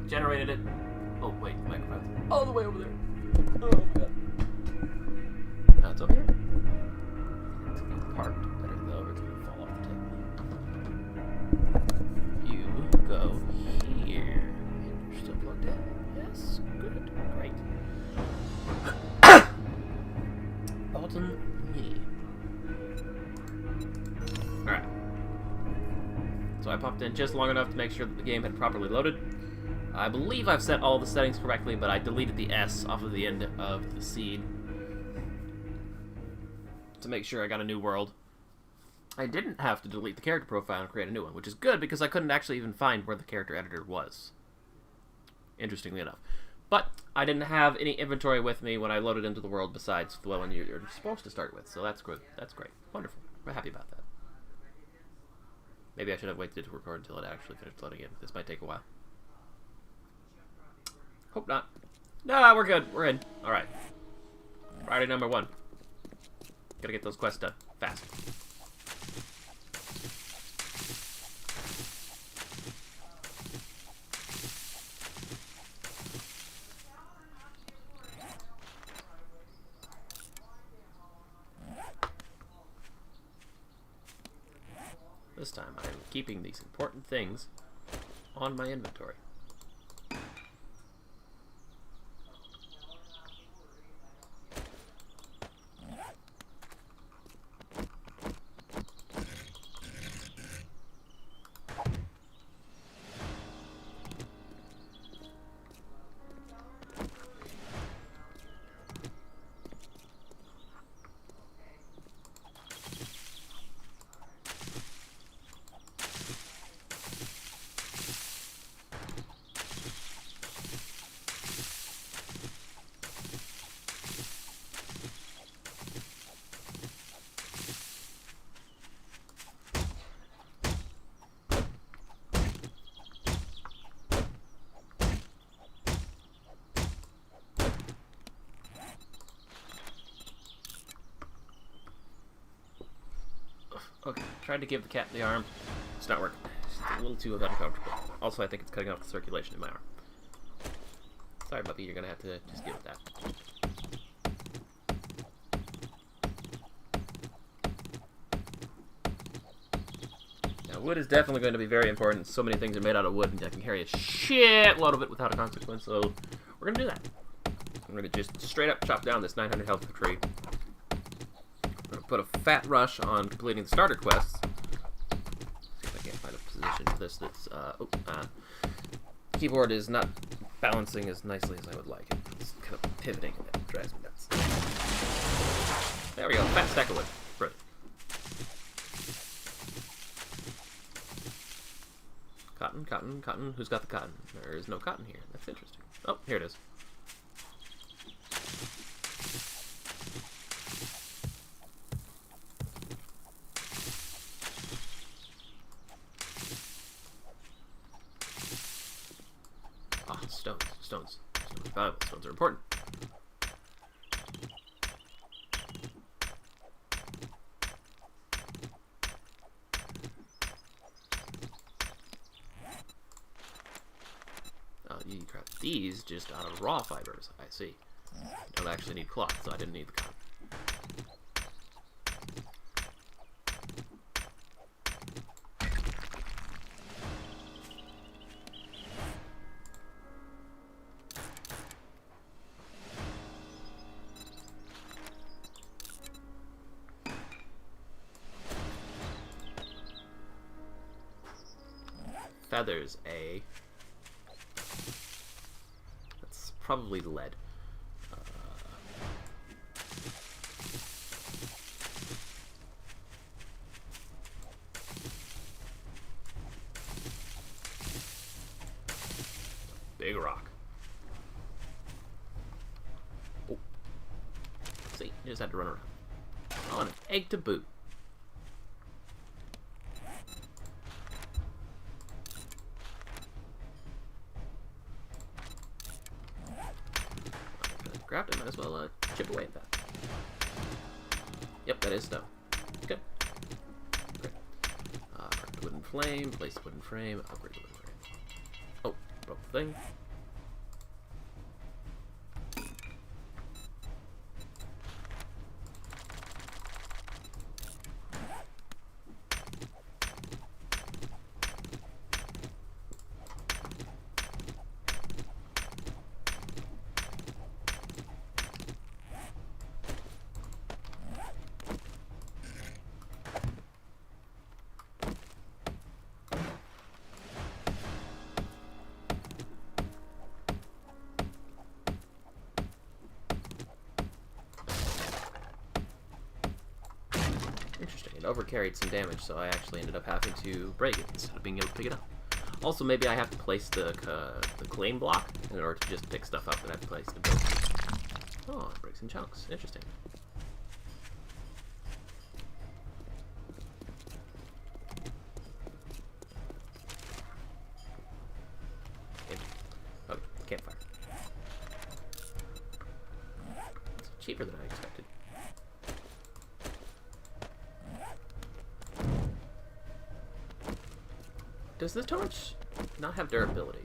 Generated it. Oh, wait, the microphone's all the way over there. Oh, my god. Now it's over here. It's gonna be parked better, though, or it's gonna fall off the table. You go here. And you're still plugged in. Yes, good. Great. Bottom me. Alright. So I popped in just long enough to make sure that the game had properly loaded. I believe I've set all the settings correctly, but I deleted the S off of the end of the seed to make sure I got a new world. I didn't have to delete the character profile and create a new one, which is good because I couldn't actually even find where the character editor was. Interestingly enough. But I didn't have any inventory with me when I loaded into the world besides the one you're supposed to start with, so that's good. That's great. Wonderful. We're happy about that. Maybe I should have waited to record until it actually finished loading in. This might take a while. Hope not. No, we're good. We're in. Alright. Priority number 1. Gotta get those quests done. Fast. This time I am keeping these important things on my inventory. Okay, tried to give the cat the arm. It's not working. It's a little too uncomfortable. Also, I think it's cutting off the circulation in my arm. Sorry, puppy, you're gonna have to just deal with that. Now, wood is definitely going to be very important. So many things are made out of wood, and I can carry a shitload of it without a consequence, so we're gonna do that. I'm gonna just straight up chop down this 900 health tree. Put a fat rush on completing the starter quests. See if I can't find a position for this that's, keyboard is not balancing as nicely as I would like. It's kind of pivoting and it drives me nuts. There we go, fat stack of wood. Brilliant. Cotton, cotton, cotton. Who's got the cotton? There is no cotton here. That's interesting. Oh, here it is. Stones. Stones are valuable. Stones are important. You can craft these just out of raw fibers. I see. You don't actually need cloth, so I didn't need the cotton. Feathers, eh? That's probably lead. Big rock. Oh. See, you just had to run around. Oh, and an egg to boot. Yep, that is stone. Good. Great. Craft wooden flame, place wooden frame, upgrade wooden frame. Oh, broke the thing. Interesting. It overcarried some damage, so I actually ended up having to break it instead of being able to pick it up. Also, maybe I have to place the claim block in order to just pick stuff up that I've placed to build. Oh, it breaks in chunks. Interesting. Oh, campfire. It's cheaper than I expected. Does the torch not have durability?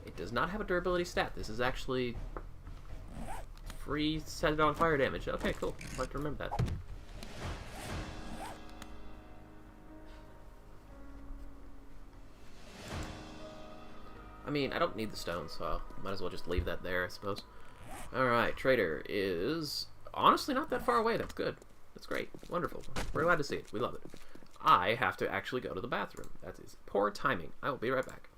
It does not have a durability stat. This is actually free set it on fire damage. Okay, cool. I'd like to remember that. I mean, I don't need the stone, so I might as well just leave that there, I suppose. Alright, Trader is honestly not that far away. That's good. That's great. Wonderful. We're glad to see it. We love it. I have to actually go to the bathroom. That is poor timing. I will be right back.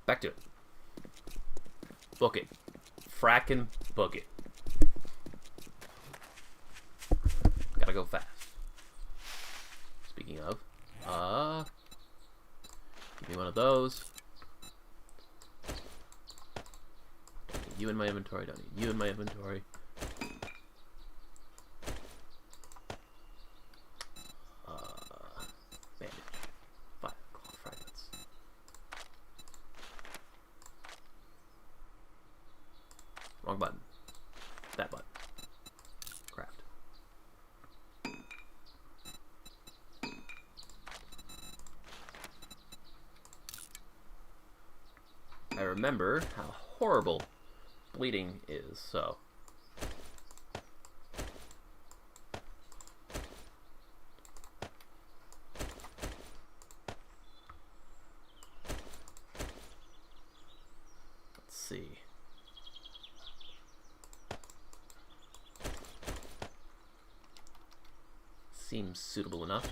Back to it. Book it. Frackin' book it. Gotta go fast. Speaking of, give me one of those. Don't need you in my inventory. Don't need you in my inventory. Bandage. Fire cloth fragments. Wrong button. That button. Craft. I remember how horrible bleeding is, so. Let's see. Seems suitable enough.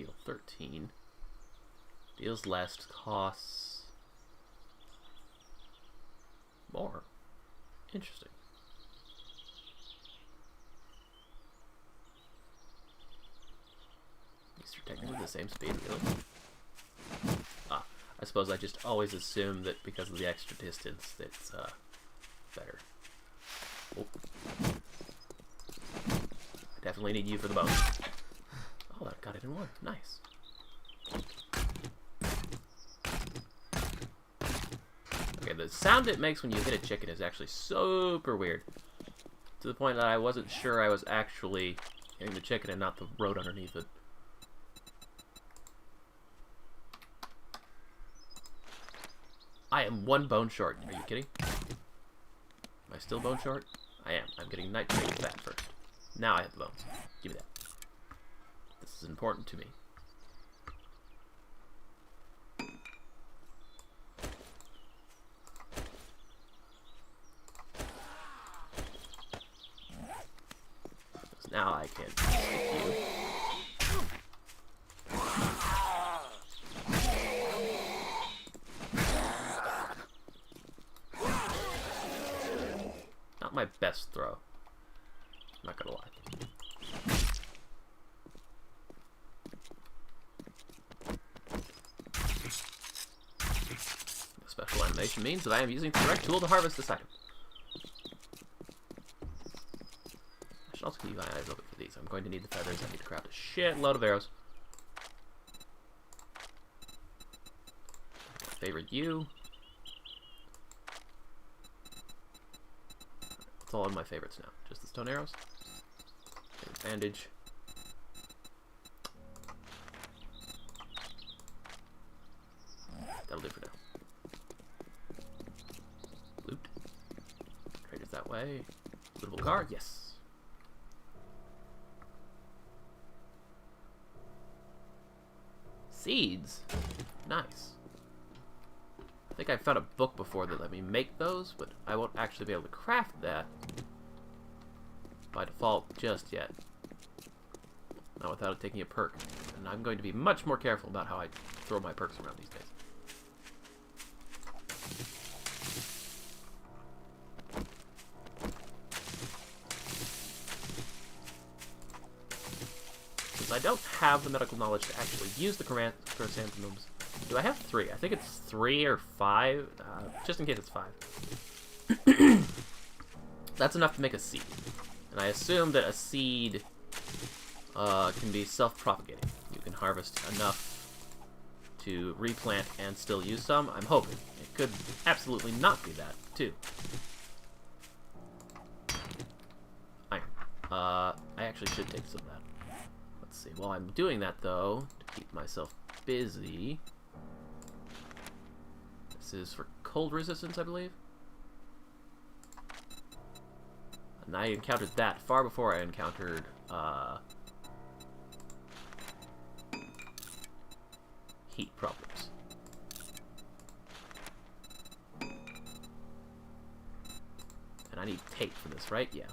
deal? 13. Deals less, costs more. Interesting. These are technically the same speed, really. Ah, I suppose I just always assume that because of the extra distance, it's better. Oh. I definitely need you for the bonus. Oh, I got it in one. Nice. Okay, the sound it makes when you hit a chicken is actually super weird. To the point that I wasn't sure I was actually hitting the chicken and not the road underneath it. I am one bone short. Are you kidding? Am I still bone short? I am. I'm getting nitrate fat first. Now I have the bones. Give me that. This is important to me. So now I can stick you. Not my best throw. Not gonna lie. The special animation means that I am using the correct tool to harvest this item. I should also keep my eyes open for these. I'm going to need the feathers. I need to craft a shitload of arrows. Favorite you. It's all of my favorites now. Just the stone arrows. Bandage. That'll do for now. Loot. Traders that way. Lootable car. Yes. Seeds. Nice. I think I found a book before that let me make those, but I won't actually be able to craft that by default just yet. Not without it taking a perk. And I'm going to be much more careful about how I throw my perks around these days. Since I don't have the medical knowledge to actually use the chrysanthemums, do I have 3? I think it's 3 or 5, just in case it's 5. That's enough to make a seed. And I assume that a seed can be self-propagating. You can harvest enough to replant and still use some. I'm hoping. It could absolutely not be that, too. Iron. I actually should take some of that. Let's see. While I'm doing that, though, to keep myself busy... This is for cold resistance, I believe. And I encountered that far before I encountered heat problems. And I need tape for this, right? Yeah.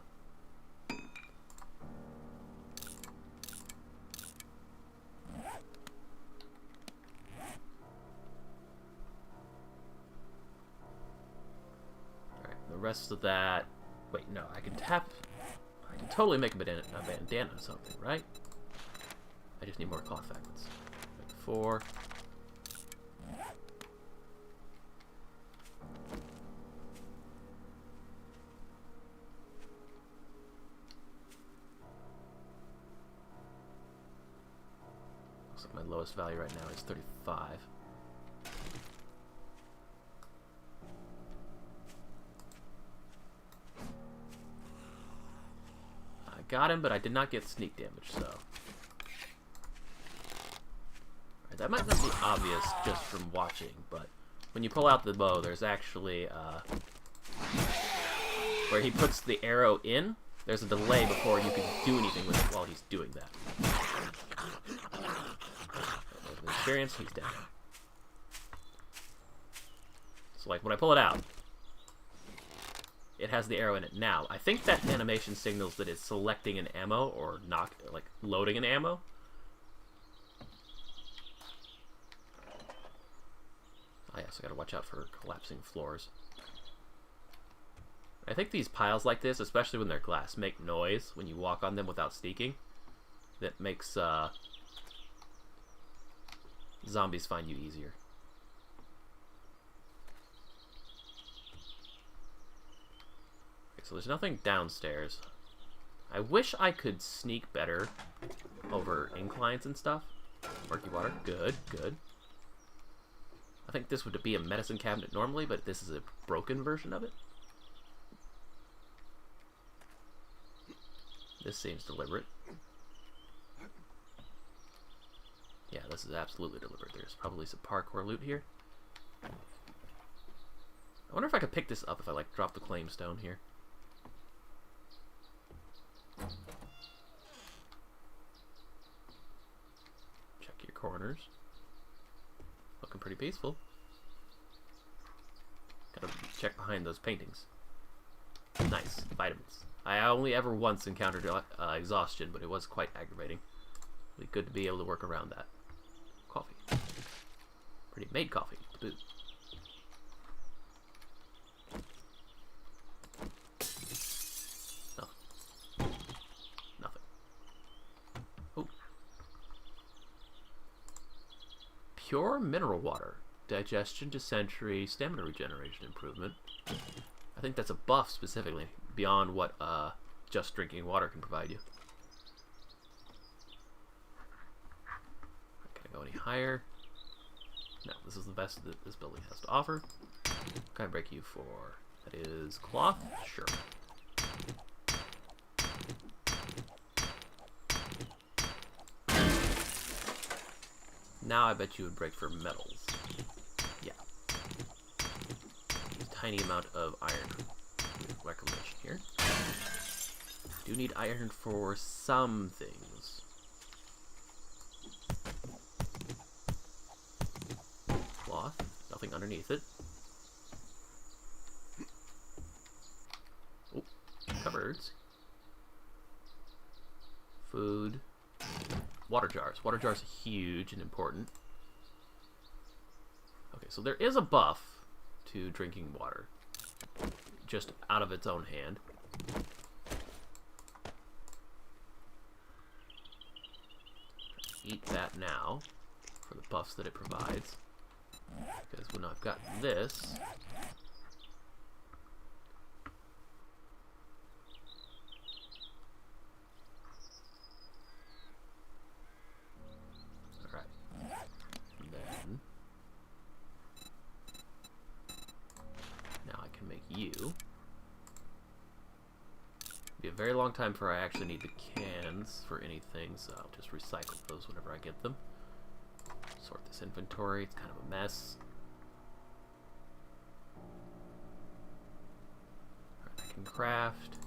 Alright, the rest of that... Wait, no, I can tap... I can totally make a bandana or something, right? I just need more cloth fragments. 4. Looks like my lowest value right now is 35. I got him, but I did not get sneak damage, so... Right, that might not be obvious just from watching, but when you pull out the bow, there's actually, where he puts the arrow in, there's a delay before you can do anything with it while he's doing that. With experience, he's down. So, like, when I pull it out, it has the arrow in it now. I think that animation signals that it's selecting an ammo or not, like, loading an ammo. Oh, yeah, so I gotta watch out for collapsing floors. I think these piles like this, especially when they're glass, make noise when you walk on them without sneaking. That makes zombies find you easier. Okay, so there's nothing downstairs. I wish I could sneak better over inclines and stuff. Murky water, good, good. I think this would be a medicine cabinet normally, but this is a broken version of it. This seems deliberate. Yeah, this is absolutely deliberate. There's probably some parkour loot here. I wonder if I could pick this up if I, like, drop the claim stone here. Check your corners. Looking pretty peaceful. Gotta check behind those paintings. Nice. Vitamins. I only ever once encountered exhaustion, but it was quite aggravating. It'd be good to be able to work around that. Coffee. Pretty made coffee, to boot. Nothing. Nothing. Oh. Pure mineral water. Digestion, dysentery, stamina regeneration improvement. I think that's a buff specifically, beyond what just drinking water can provide you. Can I go any higher? No, this is the best that this building has to offer. What can I break you for? That is cloth? Sure. Now I bet you would break for metals. Yeah. Tiny amount of iron reclamation here. Do need iron for some things. Cloth, nothing underneath it. Oh, cupboards. Food. Water jars. Water jars are huge and important. Okay, so there is a buff to drinking water, just out of its own hand. Eat that now for the buffs that it provides, because when I've got this, alright, then now I can make you. It'll be a very long time before I actually need the cans for anything, so I'll just recycle those whenever I get them. Sort this inventory, it's kind of a mess. Alright, I can craft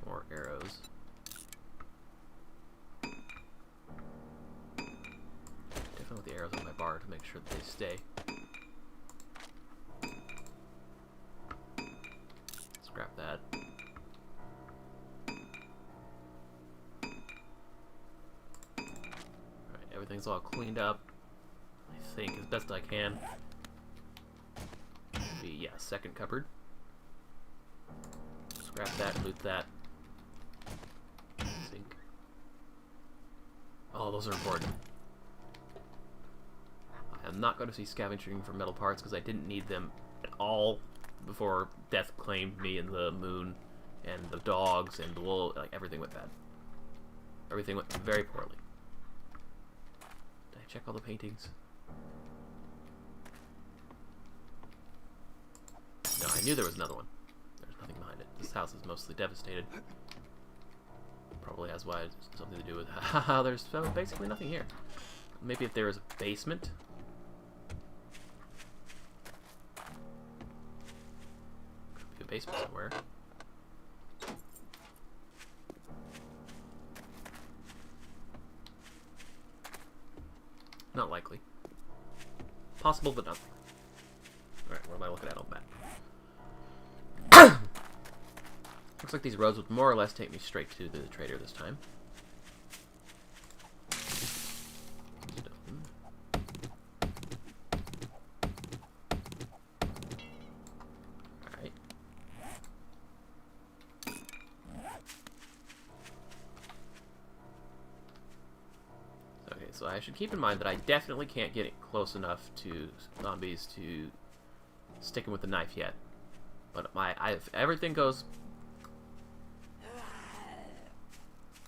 more arrows. Definitely with the arrows on my bar to make sure that they stay. Scrap that. Alright, everything's all cleaned up, I think, as best I can. Maybe, yeah, second cupboard. Scrap that, loot that. Sink. Oh, those are important. I am not going to see scavenging for metal parts because I didn't need them at all before death claimed me and the moon and the dogs and the wool. Like, everything went bad. Everything went very poorly. Did I check all the paintings? No, I knew there was another one. There's nothing behind it. This house is mostly devastated. Probably has something to do with haha. There's basically nothing here. Maybe if there is a basement. Could be a basement somewhere. Not likely. Possible, but not likely. Alright, what am I looking at on the map? Looks like these roads would more or less take me straight to the trader this time. so I should keep in mind that I definitely can't get close enough to zombies to stick him with the knife yet. But if everything goes...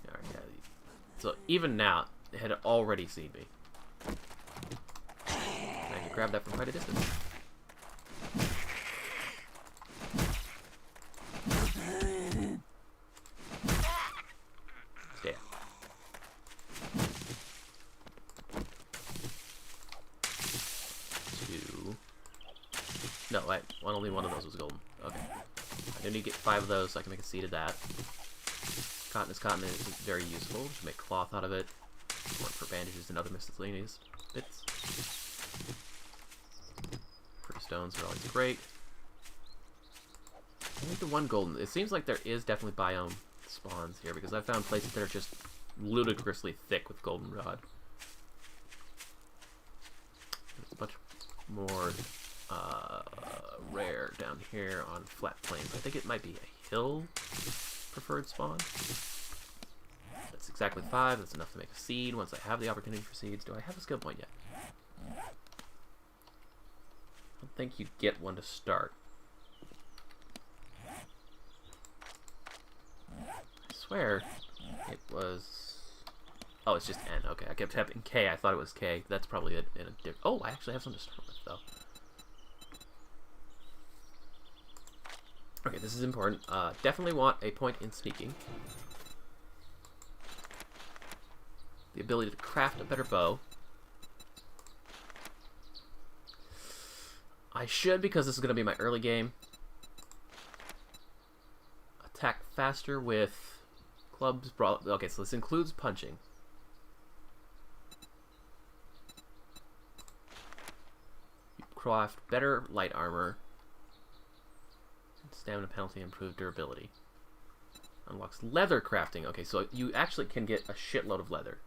Alright, yeah. So even now, it had already seen me. I can grab that from quite a distance. Yeah. Two. No, wait. Only one of those was golden. Okay. I need to get 5 of those so I can make a seed of that. Cotton is very useful to make cloth out of it. Work for bandages and other miscellaneous bits. Pretty stones are always great. I think the one golden. It seems like there is definitely biome spawns here because I found places that are just ludicrously thick with goldenrod. It's much more rare down here on flat plains. I think it might be a hill preferred spawn. That's exactly 5. That's enough to make a seed once I have the opportunity for seeds. Do I have a skill point yet? I don't think you get one to start. I swear it was... Oh, it's just N. Okay, I kept typing K. I thought it was K. That's probably it in a different... Oh, I actually have something to start with, though. Okay, this is important. Definitely want a point in sneaking. The ability to craft a better bow. I should, because this is going to be my early game, attack faster with clubs, brawl. Okay, so this includes punching. You craft better light armor. Stamina penalty, improved durability. Unlocks leather crafting. Okay, so you actually can get a shitload of leather.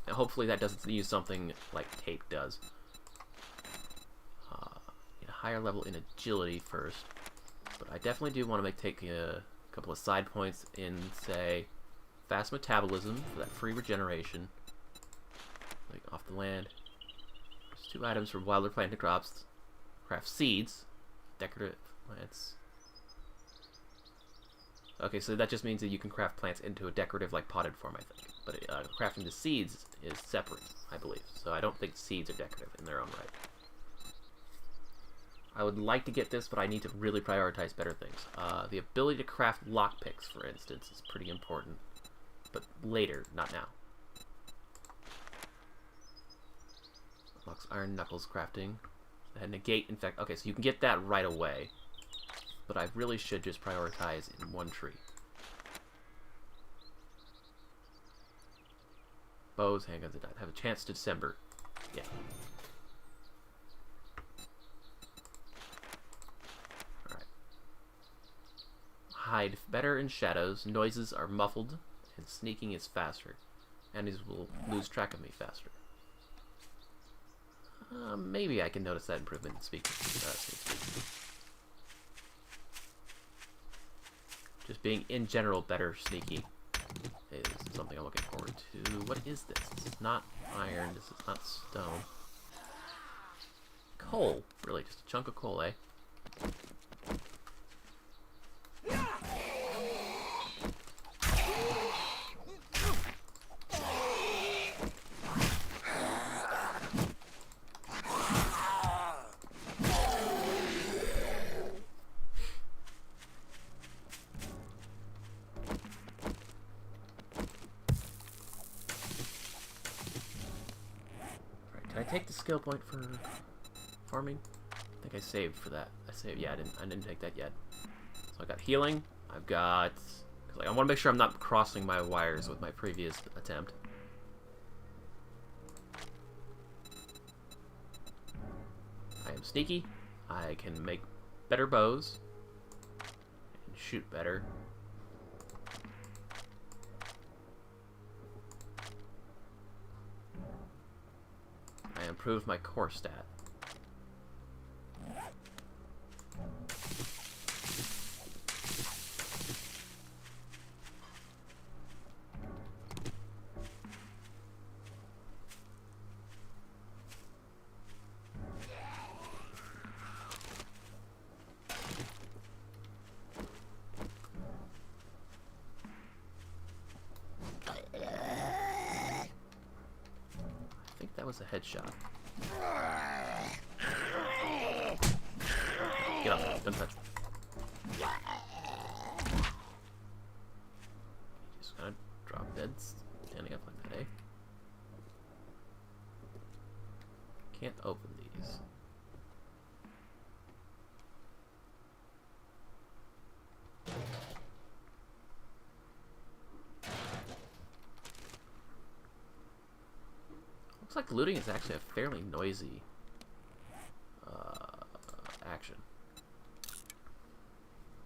And hopefully that doesn't use something like tape does. Get a higher level in agility first. But I definitely do want to take a couple of side points in, say, fast metabolism for that free regeneration. Like off the land. There's 2 items from wilder planted crops. Craft seeds. Decorative plants. Okay, so that just means that you can craft plants into a decorative, like, potted form, I think. But crafting the seeds is separate, I believe. So I don't think seeds are decorative in their own right. I would like to get this, but I need to really prioritize better things. The ability to craft lockpicks, for instance, is pretty important. But later, not now. Unlocks iron knuckles crafting. And negate infect. Okay, so you can get that right away. But I really should just prioritize in one tree. Bows, handguns, and have a chance to December. Yeah. Alright. Hide better in shadows. Noises are muffled, and sneaking is faster. Enemies will lose track of me faster. Maybe I can notice that improvement in sneak speed. Just being, in general, better sneaky is something I'm looking forward to. What is this? This is not iron. This is not stone. Coal. Really, just a chunk of coal, eh? Can I take the skill point for farming? I think I saved for that. Yeah, I didn't take that yet. So I got healing. I've got... Like, I want to make sure I'm not crossing my wires with my previous attempt. I am sneaky. I can make better bows. And shoot better. I improved my core stat. that was a headshot. Get up. Don't touch me. Just gonna drop dead standing up like that, eh? Can't open these. Looks like looting is actually a fairly noisy action.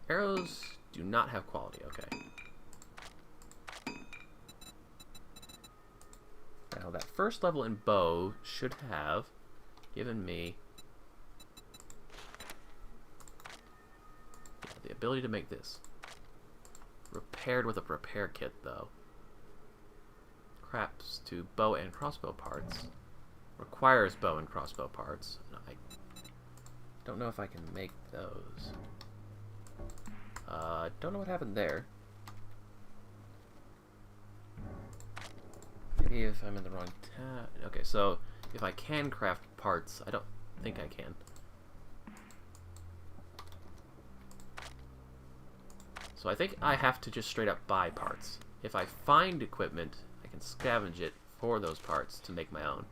Arrows do not have quality, okay. Now that first level in bow should have given me the ability to make this. Repaired with a repair kit though. Craps to bow and crossbow parts. Requires bow and crossbow parts. And I don't know if I can make those. Don't know what happened there. Maybe if I'm in the wrong tab. Okay, so if I can craft parts, I don't think I can. So I think I have to just straight up buy parts. If I find equipment, I can scavenge it for those parts to make my own.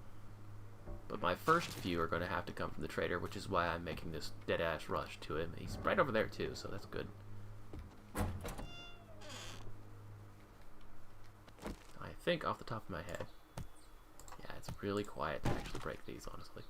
But my first few are going to have to come from the trader, which is why I'm making this dead-ass rush to him. He's right over there too, so that's good. I think off the top of my head. Yeah, it's really quiet to actually break these, honestly.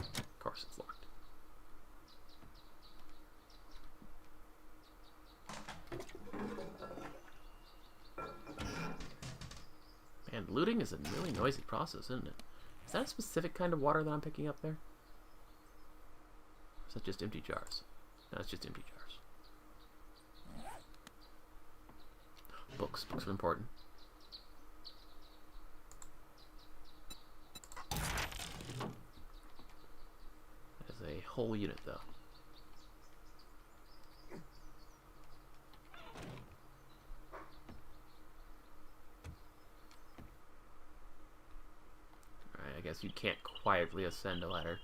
Of course it's locked. Man, looting is a really noisy process, isn't it? Is that a specific kind of water that I'm picking up there? Or is that just empty jars? No, it's just empty jars. Books. Books are important. A whole unit though. Alright, I guess you can't quietly ascend a ladder.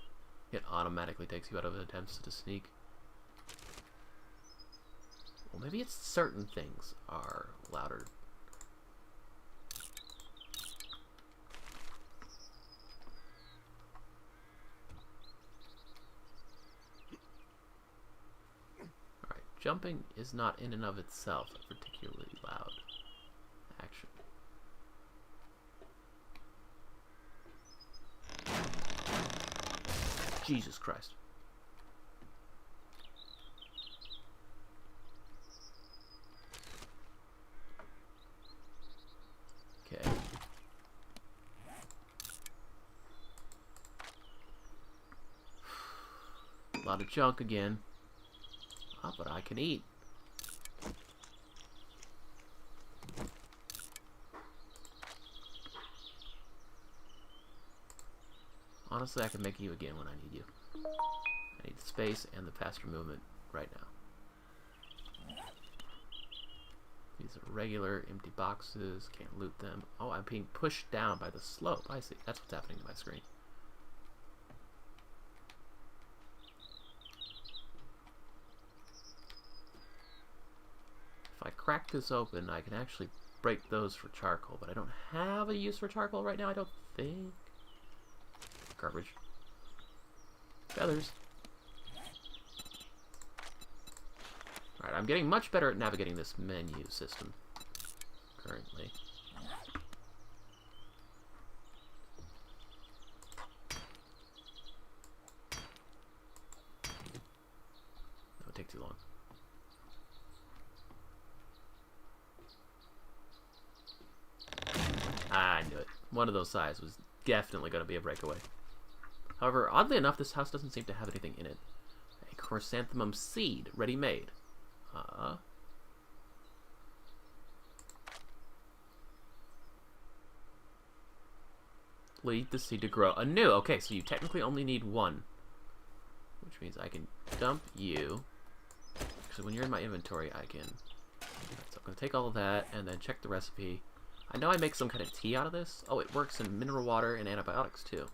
It automatically takes you out of attempts to sneak. Well, maybe it's certain things are louder. Jumping is not in and of itself a particularly loud action. Jesus Christ. Okay. A lot of junk again. But I can eat. Honestly, I can make you again when I need you. I need the space and the faster movement right now. These are regular empty boxes. Can't loot them. Oh, I'm being pushed down by the slope. I see. That's what's happening to my screen. If I crack this open, I can actually break those for charcoal, but I don't have a use for charcoal right now, I don't think. Garbage. Feathers. Alright, I'm getting much better at navigating this menu system currently. would take too long. I knew it. One of those sides was definitely going to be a breakaway. However, oddly enough, this house doesn't seem to have anything in it. A chrysanthemum seed, ready-made. Lead the seed to grow anew. Okay, so you technically only need one. Which means I can dump you. So when you're in my inventory, I can... So I'm going to take all of that and then check the recipe. I know I make some kind of tea out of this. Oh, it works in mineral water and antibiotics, too.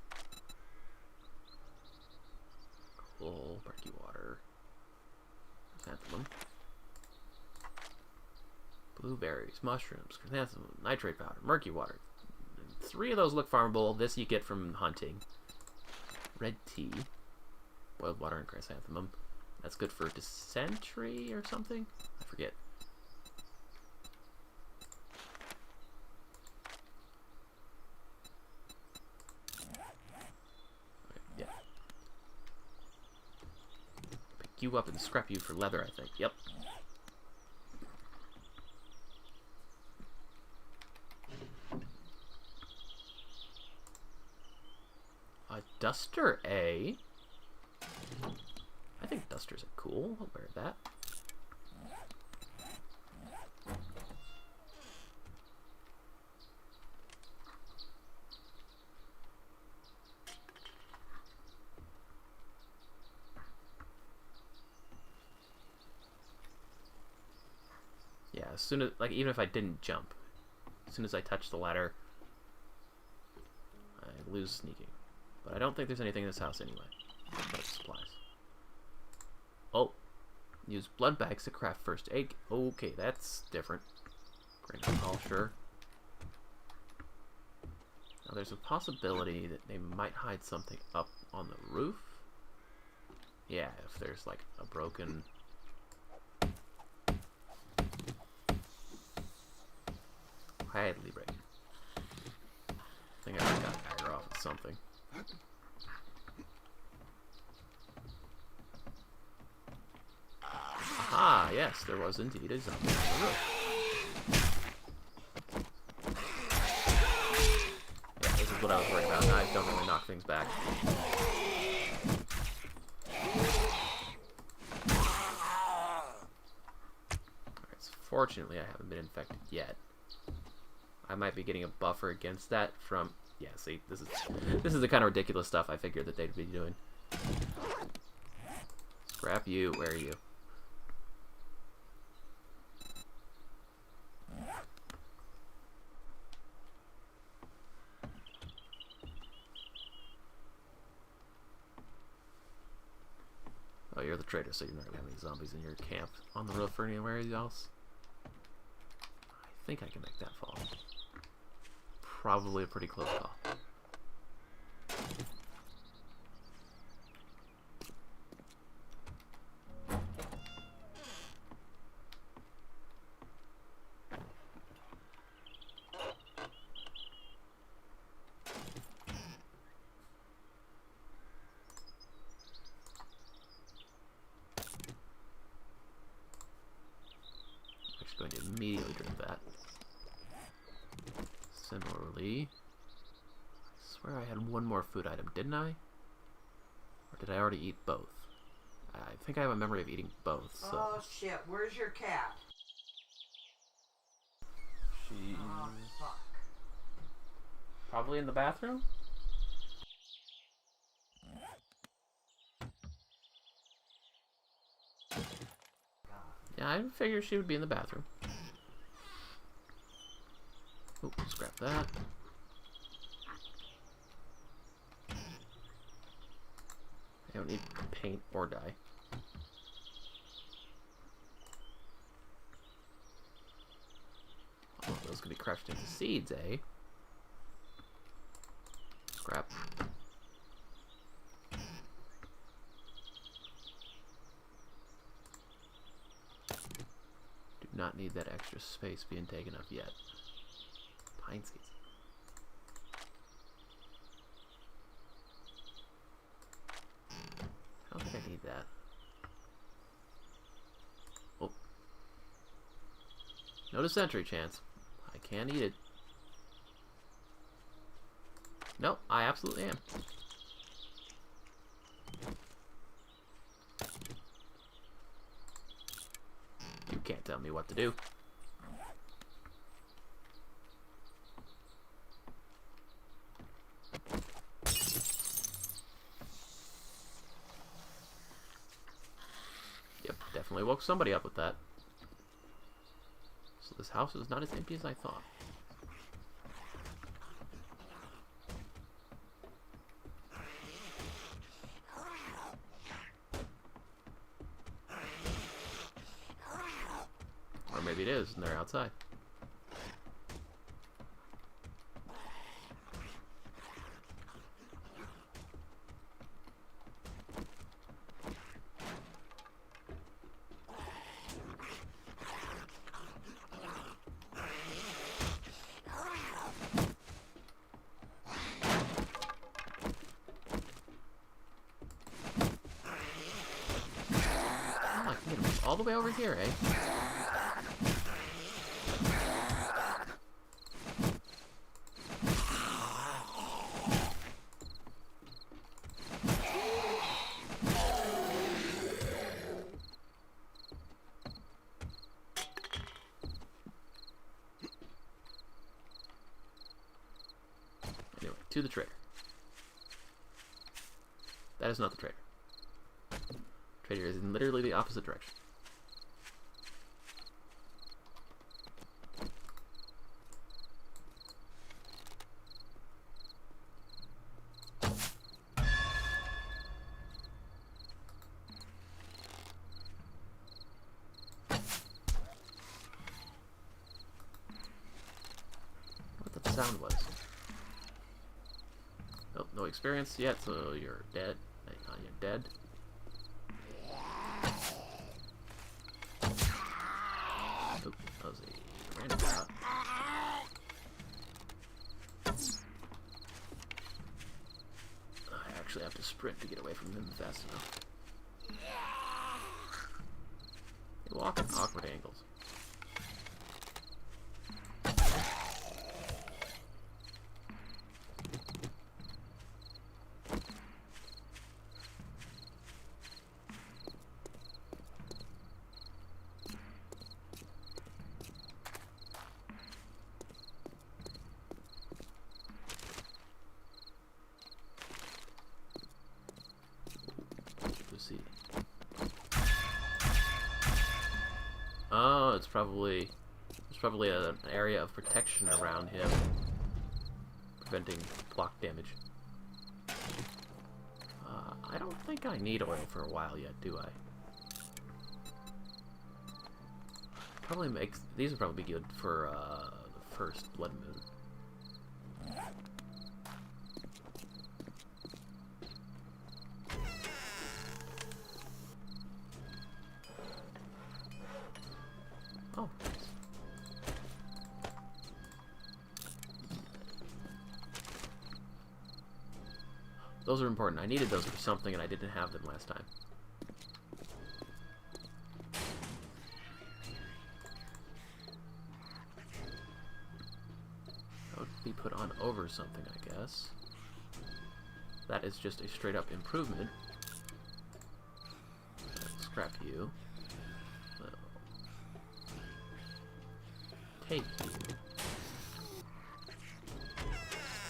Cool. Murky water. Chrysanthemum. Blueberries, mushrooms, chrysanthemum, nitrate powder, murky water. 3 of those look farmable. This you get from hunting. Red tea. Boiled water and chrysanthemum. That's good for dysentery or something? I forget. Yeah. Pick you up and scrap you for leather, I think. Yep. A duster, eh? I think dusters are cool. I'll wear that. Yeah, as soon as, like, even if I didn't jump, as soon as I touch the ladder, I lose sneaking. But I don't think there's anything in this house anyway. But supplies. Oh. Use blood bags to craft first aid. Okay, that's different. Grain alcohol, sure. Now there's a possibility that they might hide something up on the roof. Yeah, if there's like a broken... Widely break. I think I just got to fire off with something. Ah, yes, there was indeed a zombie on the roof. Yeah, this is what I was worried about. Knives don't really knock things back. Alright, so fortunately I haven't been infected yet. I might be getting a buffer against that from... Yeah, see, this is the kind of ridiculous stuff I figured that they'd be doing. Scrap you, where are you? Oh, you're the trader, so you're not gonna have any zombies in your camp. On the roof or anywhere else? I think I can make that fall. Probably a pretty close call. Actually going to immediately drink that. Similarly, I swear I had one more food item, didn't I? Or did I already eat both? I think I have a memory of eating both, so... Oh shit, where's your cat? She's... Oh, fuck. Probably in the bathroom? Yeah, I figured she would be in the bathroom. Oh, scrap that. I don't need paint or dye. Oh, those could be crushed into seeds, eh? Scrap. Do not need that extra space being taken up yet. Pine seeds. I don't think I need that. Notice entry chance. I can't eat it. Nope, I absolutely am. You can't tell me what to do. Yep, definitely woke somebody up with that. So this house is not as empty as I thought. Or maybe it is, and they're outside. Oh, I can get him all the way over here, eh? Anyway, to the trader. That is not the trader. Trader is in literally the opposite direction. What that sound was. Oh, no experience yet, so you're dead. You're dead. Oh, that was a random shot. I actually have to sprint to get away from him fast enough. They walk at awkward angles. See. Oh, there's probably an area of protection around him, preventing block damage. I don't think I need oil for a while yet, do I? Probably makes these would probably be good for the first blood moon. Oh, nice. Those are important. I needed those for something, and I didn't have them last time. That would be put on over something, I guess. That is just a straight-up improvement. Scrap you. Take you.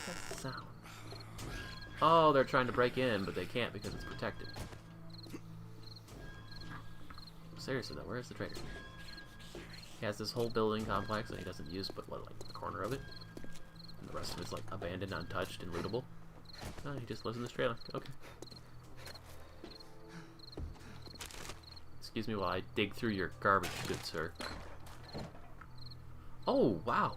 What's that sound? Oh, they're trying to break in, but they can't because it's protected. Seriously though, where's the trader? He has this whole building complex that he doesn't use but what, like the corner of it? And the rest of it's like abandoned, untouched, and lootable. Oh, he just lives in this trailer. Okay. Excuse me while I dig through your garbage, good sir. Oh, wow.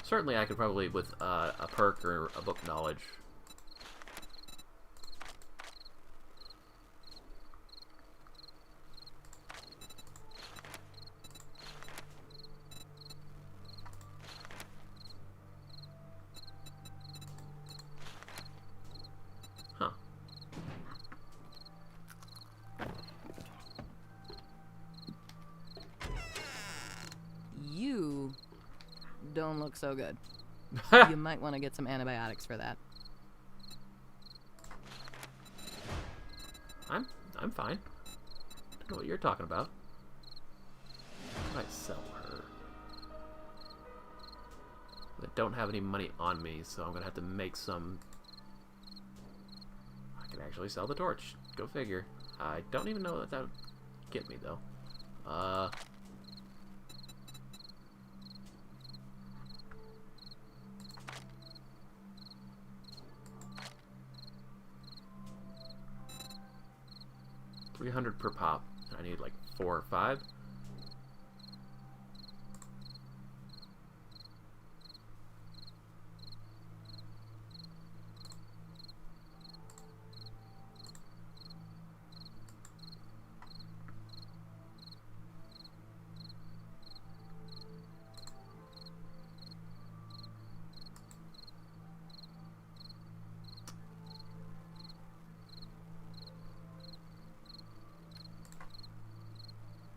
Certainly I could probably, with a perk or a book knowledge. Huh. don't look so good. You might want to get some antibiotics for that. I'm fine. Don't know what you're talking about. I sell her. I don't have any money on me, so I'm gonna have to make some. I can actually sell the torch. Go figure. I don't even know what that would get me though. $300 per pop. I need like 4 or 5.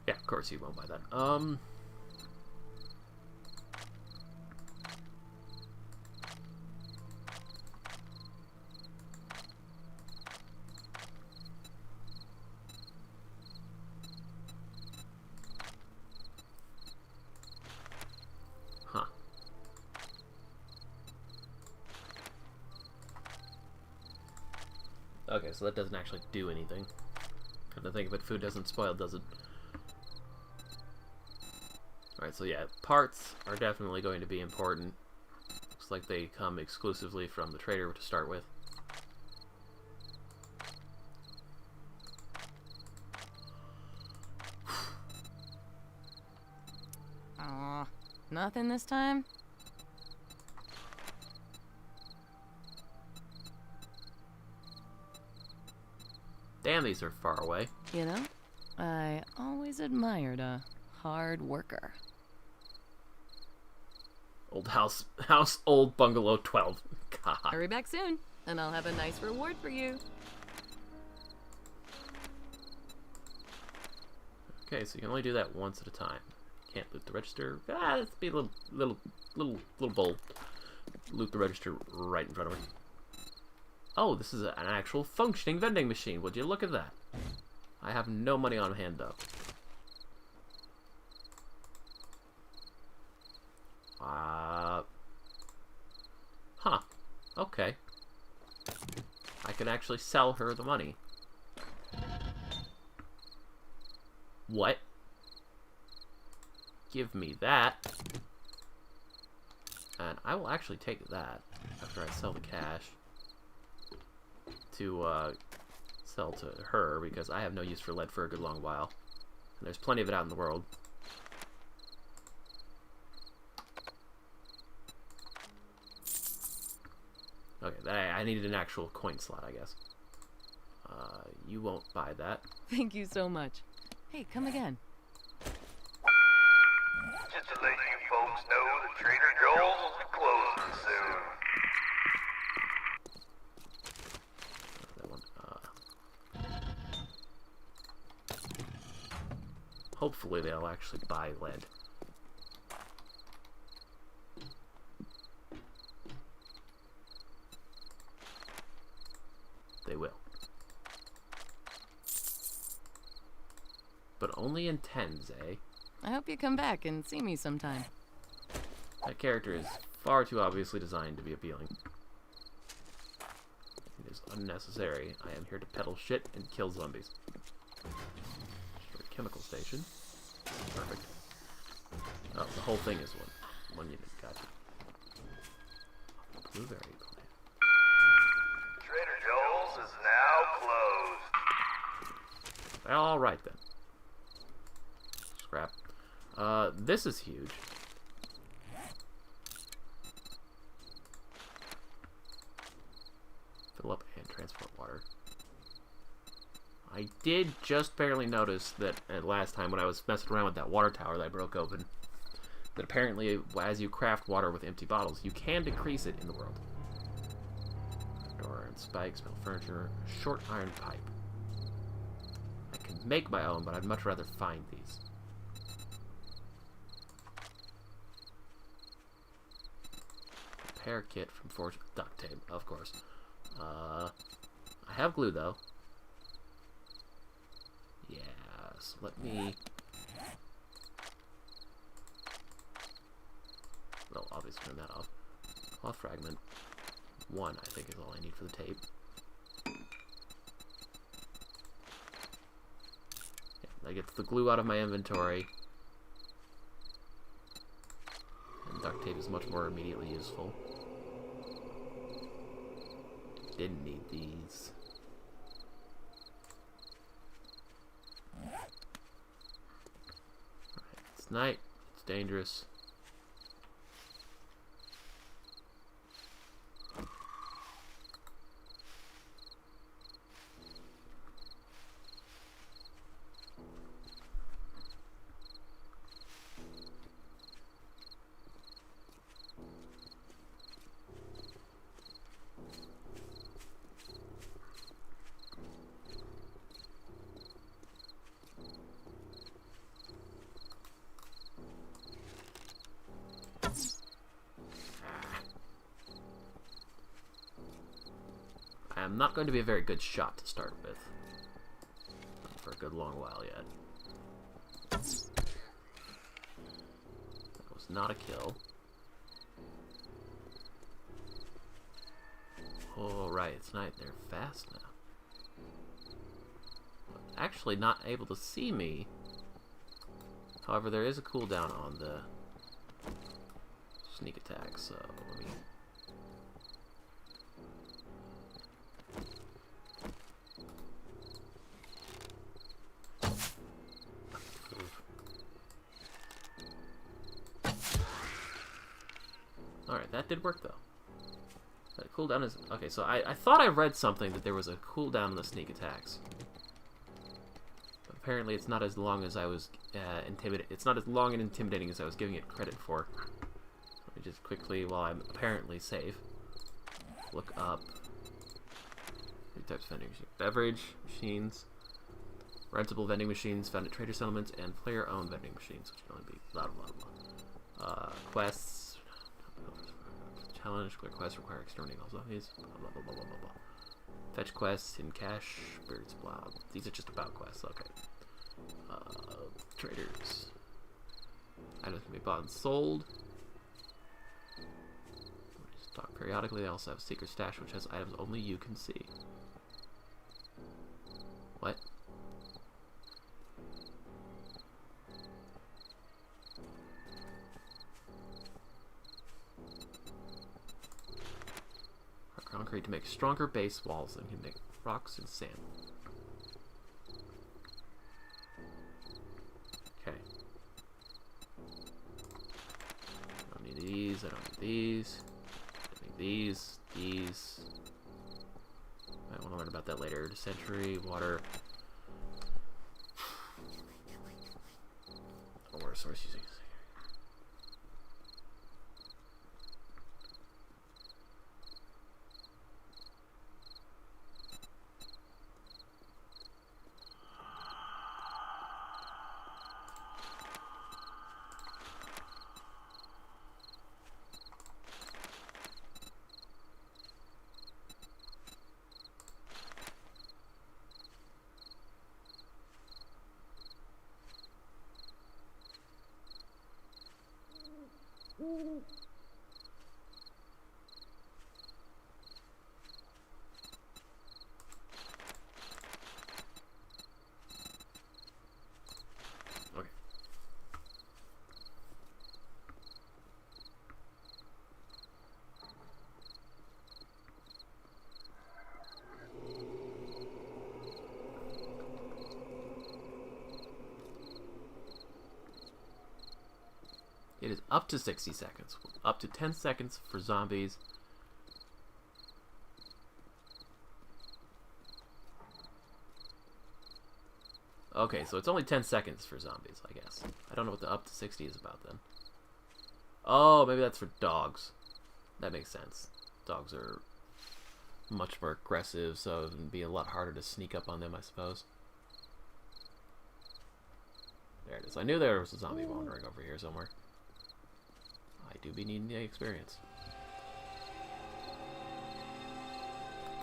Yeah, of course you won't buy that. Huh. Okay, so that doesn't actually do anything. Come to think of it, food doesn't spoil, does it? Alright, so yeah, parts are definitely going to be important. Looks like they come exclusively from the trader to start with. Aw, nothing this time? Damn, these are far away. You know, I always admired a hard worker. Old bungalow 12. God. Hurry back soon, and I'll have a nice reward for you. Okay, so you can only do that once at a time. Can't loot the register. Let's be a little bold. Loot the register right in front of me. Oh, this is an actual functioning vending machine. Would you look at that? I have no money on hand though. Huh. Okay. I can actually sell her the money. What? Give me that. And I will actually take that after I sell the cash to sell to her, because I have no use for lead for a good long while. And there's plenty of it out in the world. Okay, I needed an actual coin slot, I guess. You won't buy that. Thank you so much. Hey, come again. Just to let you folks know that Trader Joel's will be closing soon. That one. Hopefully they'll actually buy lead. They will. But only in tens, eh? I hope you come back and see me sometime. That character is far too obviously designed to be appealing. It is unnecessary. I am here to peddle shit and kill zombies. Destroy chemical station. Perfect. Oh, the whole thing is one unit. Gotcha. Blueberry plant. Trader Joel's is now closed. Well, alright then. Scrap. This is huge. Fill up and transport water. I did just barely notice that last time when I was messing around with that water tower that I broke open, that apparently as you craft water with empty bottles, you can decrease it in the world. Door and spikes, metal furniture, short iron pipe. I can make my own, but I'd much rather find these. Repair kit from Forge duct tape, of course. I have glue though. Yes, let me. Well, obviously turn that off. Cloth fragment. 1, I think, is all I need for the tape. Yeah, that gets the glue out of my inventory. And duct tape is much more immediately useful. Didn't need these. Alright, it's night. It's dangerous. I'm not going to be a very good shot to start with. Not for a good long while yet. That was not a kill. Oh, right, it's night. They're fast now. Actually not able to see me. However, there is a cooldown on the sneak attack, so let me... Alright, that did work though. That cooldown is... Okay, so I thought I read something that there was a cooldown on the sneak attacks. But apparently it's not as long as I was it's not as long and intimidating as I was giving it credit for. Let me just quickly, while I'm apparently safe, look up new types of vending machines. Beverage machines, rentable vending machines found at trader settlements, and player-owned vending machines, which can only be blah blah blah. Quests. Challenge, clear quests require exterminating all zombies, blah blah blah blah blah blah. Fetch quests, in cash, birds, blah. These are just about quests, okay. Traders. Items can be bought and sold. Stock periodically. They also have a secret stash which has items only you can see. What? Concrete to make stronger base walls and can make rocks and sand. Okay. I don't need these, I don't need these. I need these. I want to learn about that later. Century, water. Water source using. Okay. It is up to 60 seconds. Up to 10 seconds for zombies. Okay, so it's only 10 seconds for zombies, I guess. I don't know what the up to 60 is about then. Oh, maybe that's for dogs. That makes sense. Dogs are much more aggressive, so it would be a lot harder to sneak up on them, I suppose. There it is. I knew there was a zombie wandering over here somewhere. I do be needing the experience.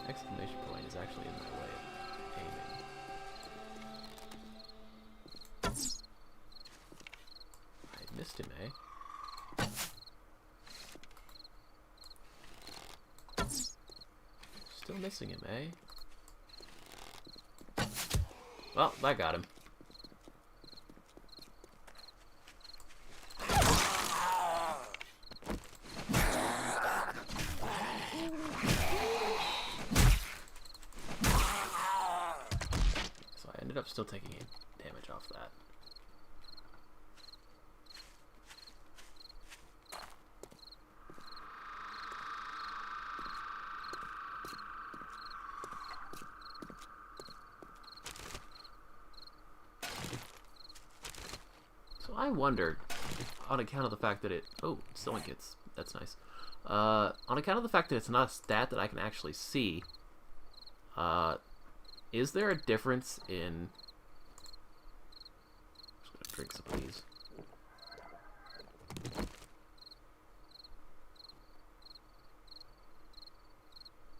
Exclamation point is actually in my way of aiming. I missed him, eh? Still missing him, eh? Well, that got him. So I ended up still taking damage off that. So I wondered, on account of the fact that it... Oh, sewing kits. That's nice. On account of the fact that it's not a stat that I can actually see, is there a difference in... I'm just gonna drink some of these.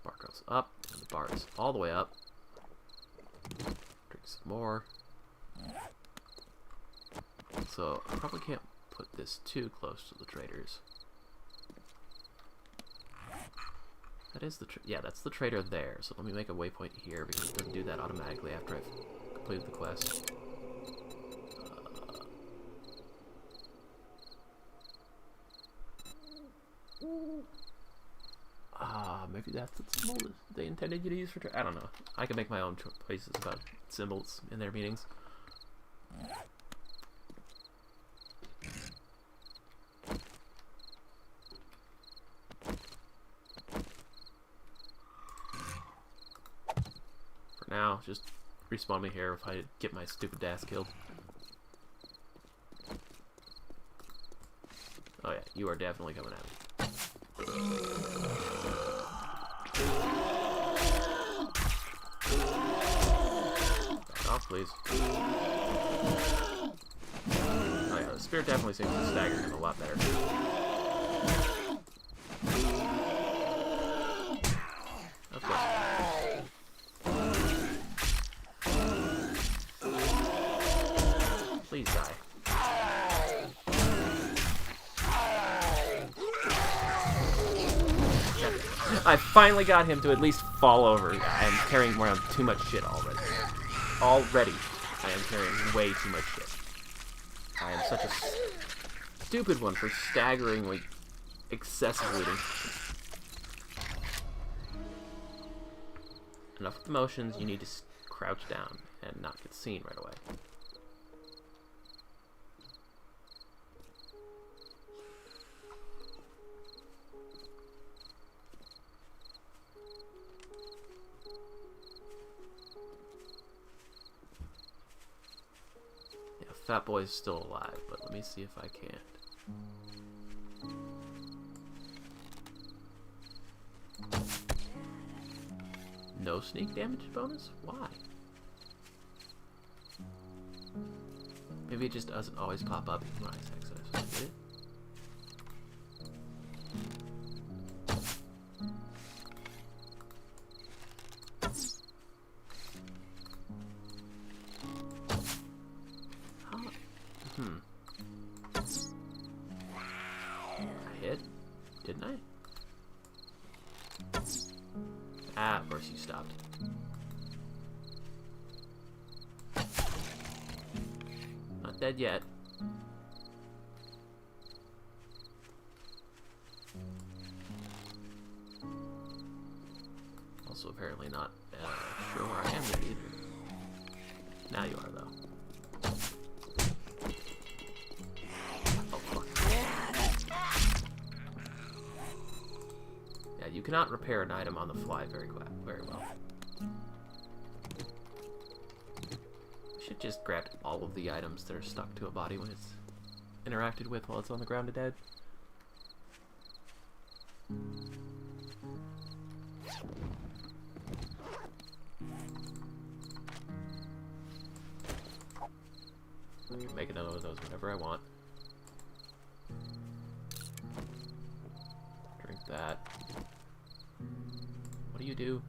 Bar goes up, and the bar is all the way up. Drink some more. So, I probably can't put this too close to the traders. That is the yeah, that's the trader there. So let me make a waypoint here because it doesn't do that automatically after I've completed the quest. Maybe that's the symbol that they intended you to use for I don't know. I can make my own choices about symbols in their meanings. For now, just respawn me here if I get my stupid ass killed. Oh yeah, you are definitely coming at me. Back off, please. Oh yeah, the spirit definitely seems to stagger him a lot better. Of course. Please die. I finally got him to at least fall over. I am carrying around too much shit already. Already, I am carrying way too much shit. I am such a stupid one for staggeringly excessive looting. Enough with the motions, you need to crouch down and not get seen right away. Fat Boy's still alive, but let me see if I can't. No sneak damage bonus? Why? Maybe it just doesn't always pop up even when I successfully get it. I hit? Didn't I? Ah, of course you stopped. Not dead yet. Also apparently not sure where I am yet either. Now you are though. You cannot repair an item on the fly very well. You should just grab all of the items that are stuck to a body when it's interacted with while it's on the ground dead. I can make another one of those whenever I want. Drink that. What do you do?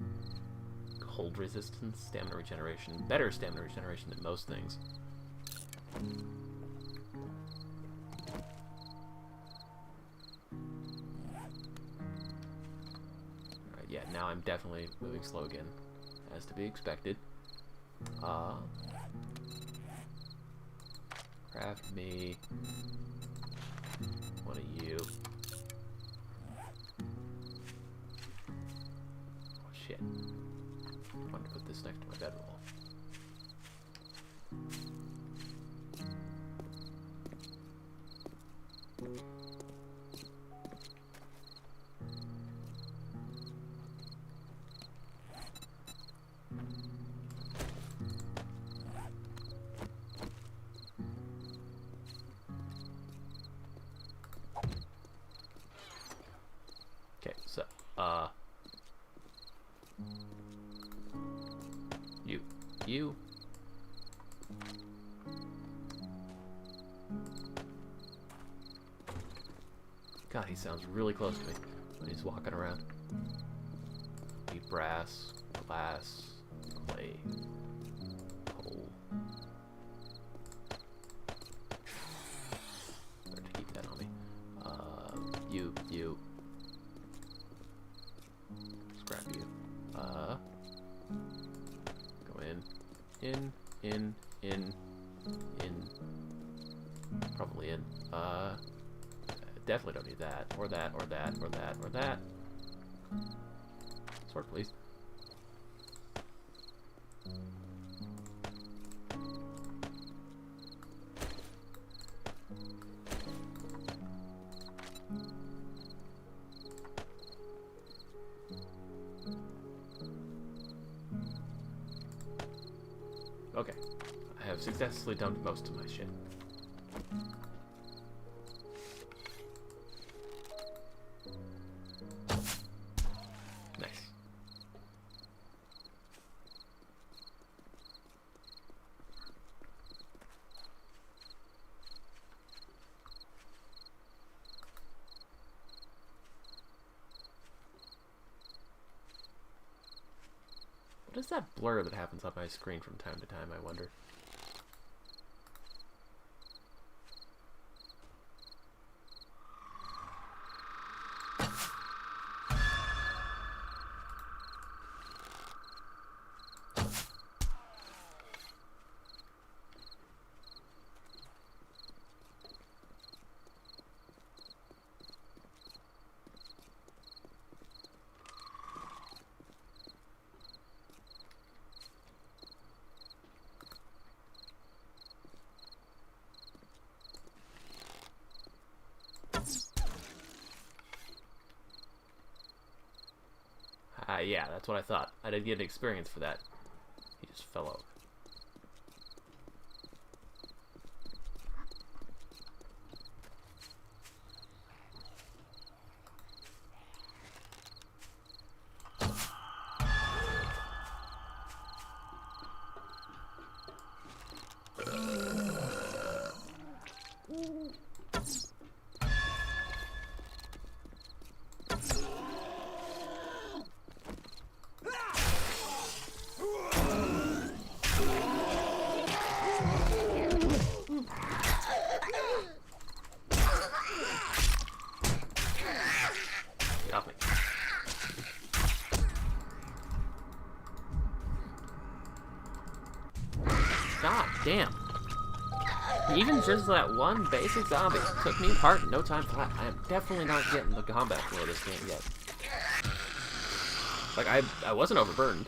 cold resistance, stamina regeneration, better stamina regeneration than most things. Alright, yeah, now I'm definitely moving slow again, as to be expected. Craft me one of you. Oh shit. I wanted to put this next to my bedroll. Okay, so, you. God, he sounds really close to me when he's walking around. Be brass, glass, clay, coal. Better to keep that on me. You. Scrap you. Go in. Probably in. Definitely don't need that. Or that. Sword, please. Okay. I have successfully dumped most of my shit. Nice. What is that blur that happens on my screen from time to time, I wonder? Yeah, that's what I thought. I didn't get an experience for that. He just fell over. Get off me. God damn. Even just that one basic zombie took me apart in no time flat. I am definitely not getting the combat flow of this game yet. Like, I wasn't overburdened.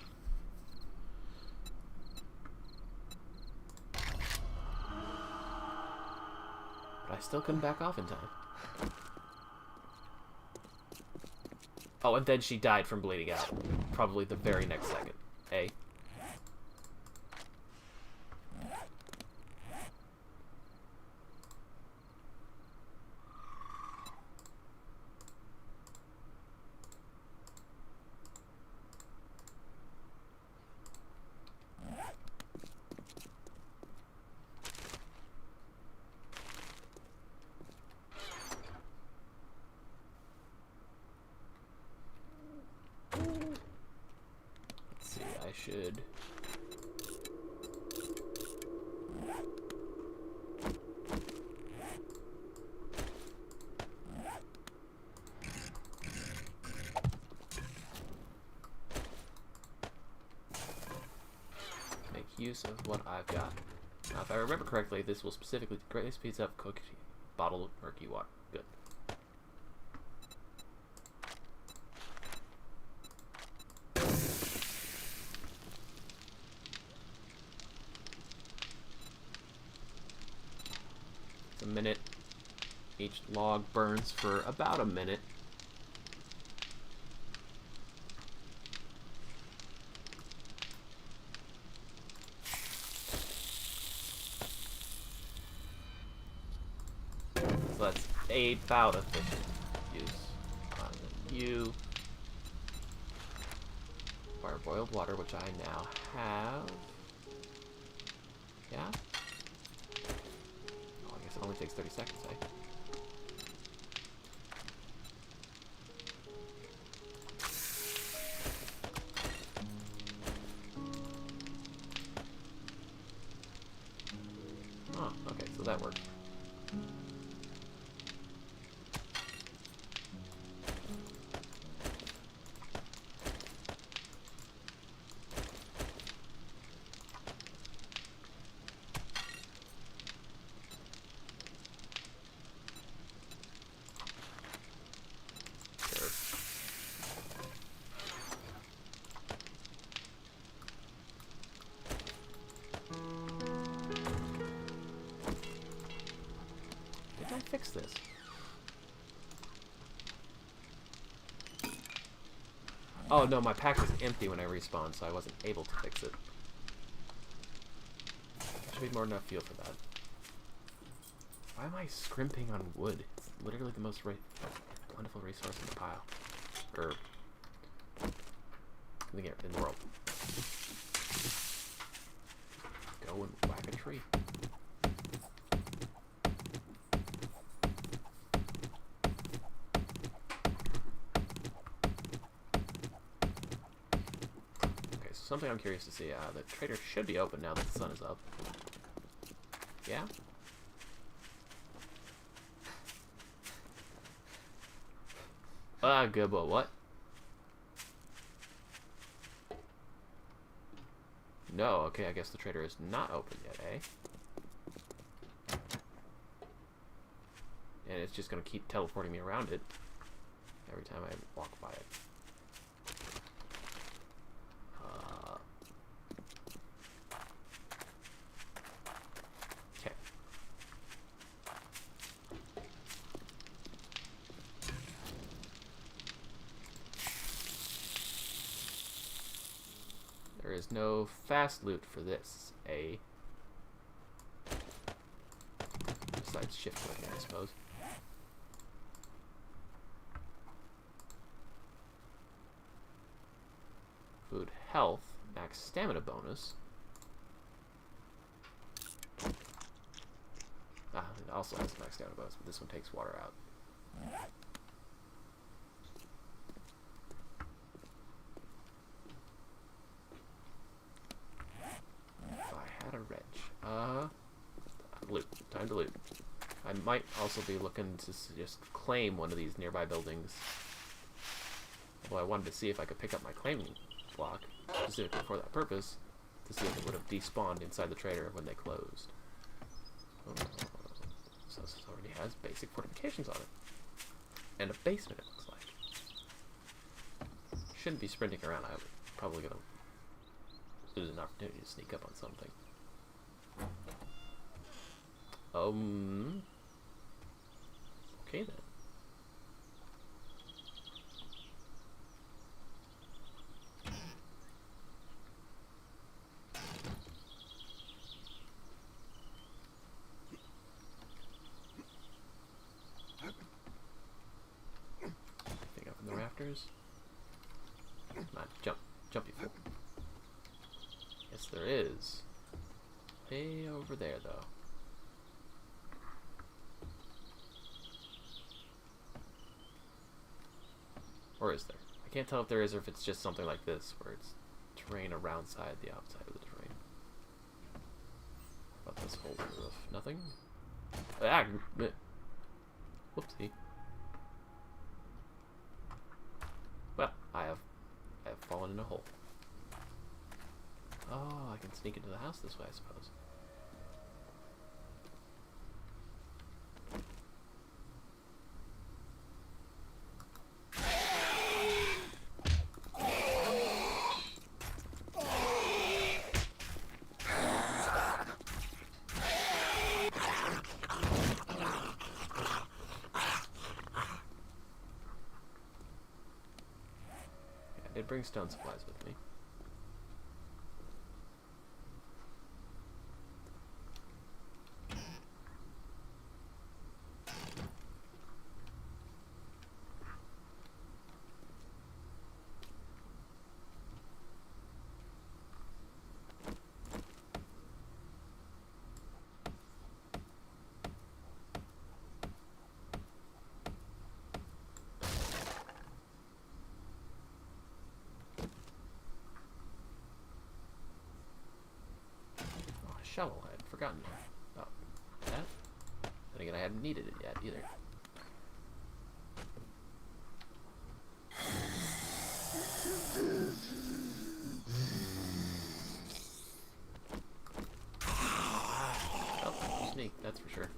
But I still couldn't back off in time. Oh, and then she died from bleeding out. Probably the very next second. Hey. should... make use of what I've got. Now, if I remember correctly, this will specifically greatly speeds up cooked bottled murky water. Good. It's a minute. Each log burns for about a minute. So that's about efficient use. You fire boiled water, which I now have. Yeah? Oh, I guess it only takes 30 seconds, eh? Oh, okay, so that worked. Did I fix this? Oh no, my pack was empty when I respawned, so I wasn't able to fix it. Should be more than enough fuel for that. Why am I scrimping on wood? It's literally the most plentiful resource in the pile. Or in the world. Go and whack a tree. Something I'm curious to see. The trader should be open now that the sun is up. Yeah? Good, but what? No, okay, I guess the trader is not open yet, eh? And it's just gonna keep teleporting me around it every time I walk by it. There is no fast loot for this, eh? Besides shift clicking, I suppose. Food health, max stamina bonus. Ah, it also has max stamina bonus, but this one takes water out. Loot. Time to loot. I might also be looking to just claim one of these nearby buildings. Well, I wanted to see if I could pick up my claiming block, specifically for that purpose, to see if it would have despawned inside the trader when they closed. Oh, so this already has basic fortifications on it. And a basement, it looks like. Shouldn't be sprinting around. I'm probably going to lose an opportunity to sneak up on something. Okay then. Anything up in the rafters? Come on, jump. Jump, you fool. Yes, there is. Way over there, though. Or is there? I can't tell if there is or if it's just something like this, where it's terrain around the outside of the terrain. About this whole roof. Nothing? Ah, whoopsie. Well, I have fallen in a hole. Oh, I can sneak into the house this way, I suppose. I did bring stone supplies with me. Shovel. I had forgotten about that. Then again, I hadn't needed it yet either. Oh, sneak, that's for sure.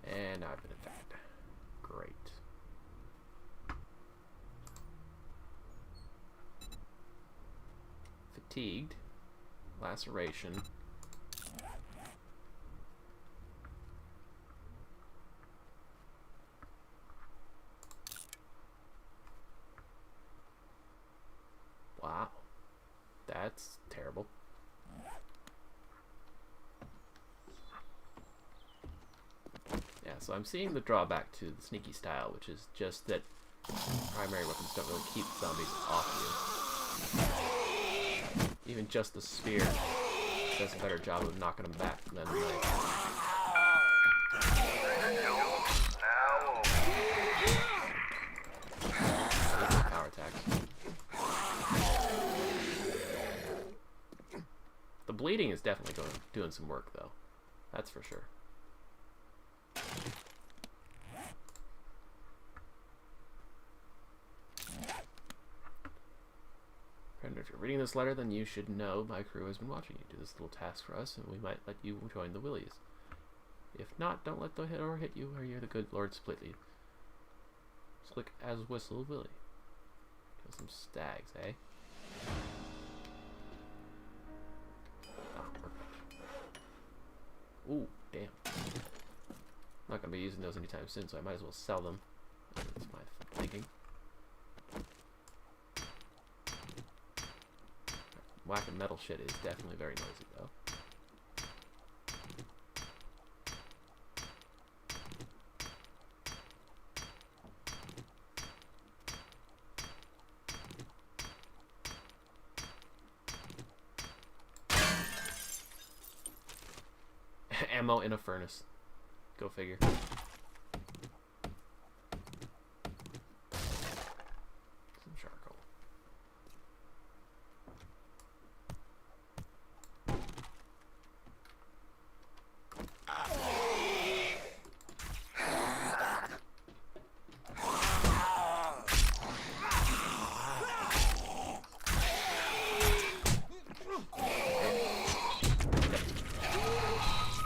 And now I've been attacked. Great. Fatigued. Laceration. Wow. That's terrible. Yeah, so I'm seeing the drawback to the sneaky style, which is just that primary weapons don't really keep zombies off you. Even just the spear does a better job of knocking them back than like power attacks. The bleeding is definitely doing some work, though. That's for sure. Friend, if you're reading this letter, then you should know my crew has been watching you. Do this little task for us, and we might let you join the Willies. If not, don't let the door hit you, or you're the good Lord Splitly. Slick as whistle, Willie. Kill some stags, eh? Ooh, damn. Not gonna be using those anytime soon, so I might as well sell them. That's my thinking. Whacking metal shit is definitely very noisy, though. Ammo in a furnace. Go figure. Some charcoal.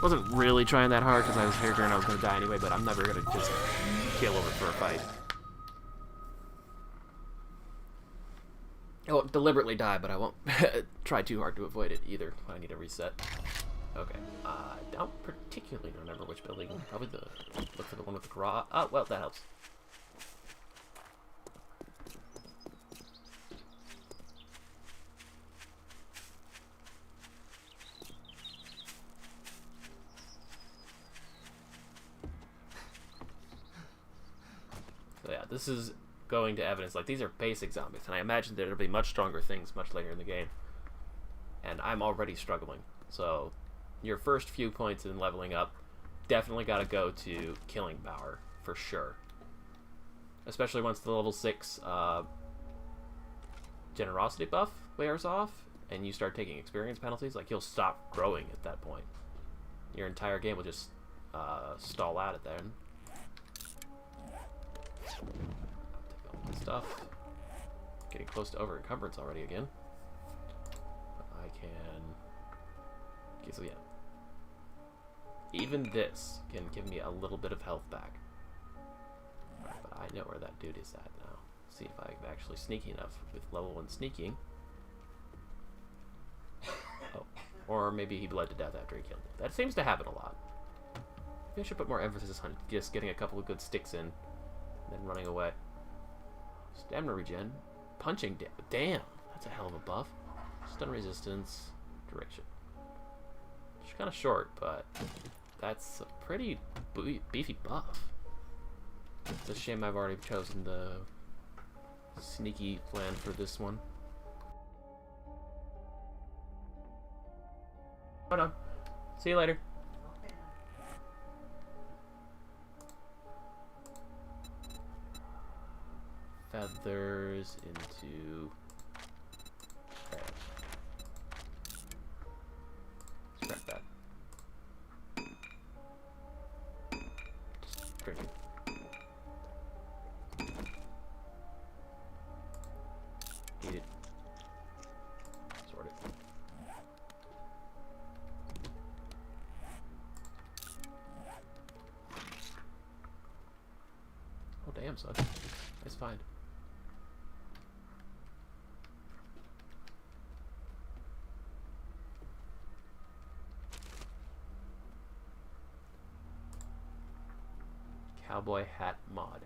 Wasn't really trying that hard because I was figuring I was going to die anyway, but I'm never going to just kill over for a fight. I won't deliberately die, but I won't try too hard to avoid it either. I need a reset. Okay. I don't particularly remember which building. Probably look for the one with the garage. Oh, well, that helps. this is going to evidence, like, these are basic zombies, and I imagine there'll be much stronger things much later in the game. And I'm already struggling. So, your first few points in leveling up definitely got to go to killing power, for sure. Especially once the level 6 generosity buff wears off, and you start taking experience penalties, like, you'll stop growing at that point. Your entire game will just stall out at then. Take all this stuff. Getting close to over encumbrance already again. But I can... Okay, so yeah. Even this can give me a little bit of health back. But I know where that dude is at now. See if I'm actually sneaky enough with level 1 sneaking. Oh. Or maybe he bled to death after he killed me. That seems to happen a lot. Maybe I should put more emphasis on just getting a couple of good sticks in, and then running away. Stamina regen. Punching damn! That's a hell of a buff. Stun resistance. Duration. It's kind of short, but that's a pretty beefy buff. It's a shame I've already chosen the sneaky plan for this one. Hold on. See you later. Okay. Feathers into... Okay. Scrap that. Just drink it. Eat it. Sort it. Oh damn, son. Nice find. Cowboy hat mod.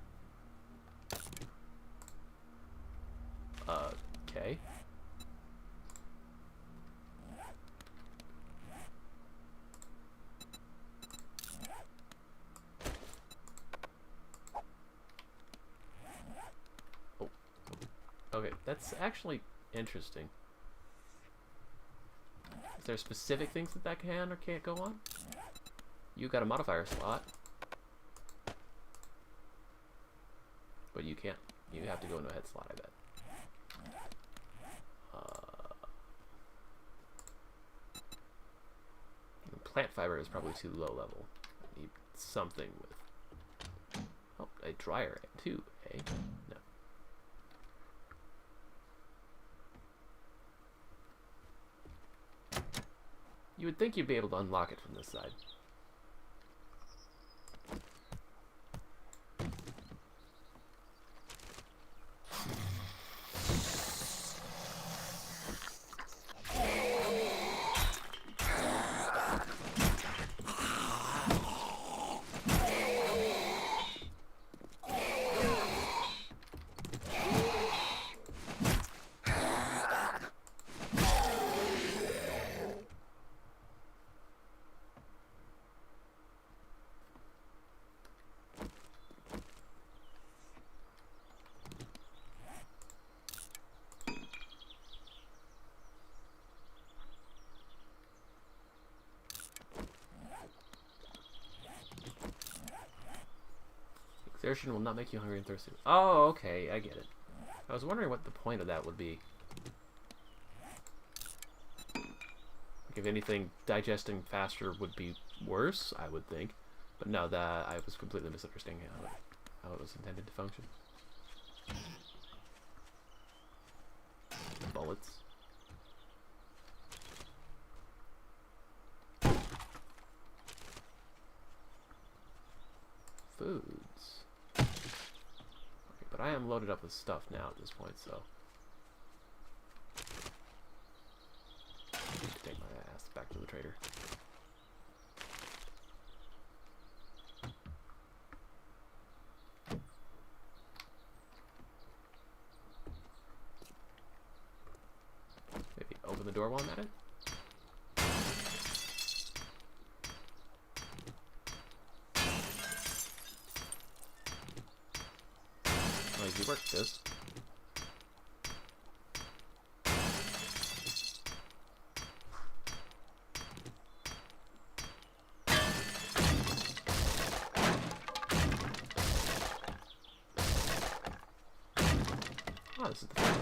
Okay. Oh. Okay, that's actually interesting. Is there specific things that can or can't go on? You got a modifier slot. But you can't. You have to go into a head slot, I bet. Plant fiber is probably too low level. I need something with... Oh, a dryer too, eh? No. You would think you'd be able to unlock it from this side. Exertion will not make you hungry and thirsty. Oh, okay, I get it. I was wondering what the point of that would be. Like, if anything, digesting faster would be worse, I would think. But no, that I was completely misunderstanding how it was intended to function. Bullets. Foods. Okay, but I am loaded up with stuff now at this point, so I need to take my ass back to the trader. Maybe open the door while I'm at it? work this. Oh, this is the first one.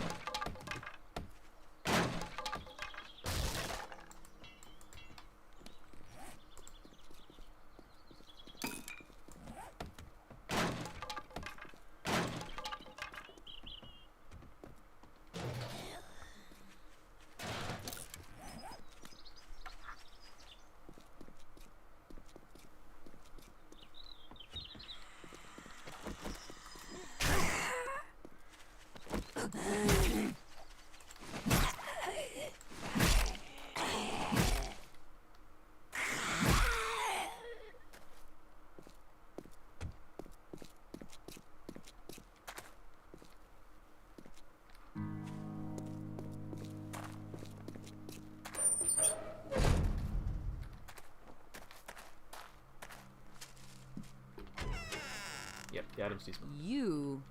Yep, the items decent. You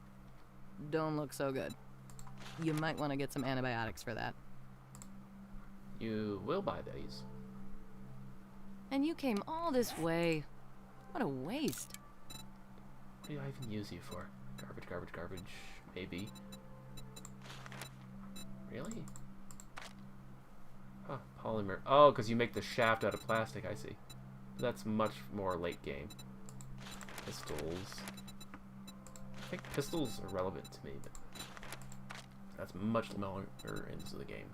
don't look so good. You might want to get some antibiotics for that. You will buy these. And you came all this way. What a waste. What do I even use you for? Garbage, garbage, garbage. Maybe. Really? Huh, polymer. Oh, because you make the shaft out of plastic, I see. That's much more late game. Pistols. I think pistols are relevant to me, but that's much longer into the game.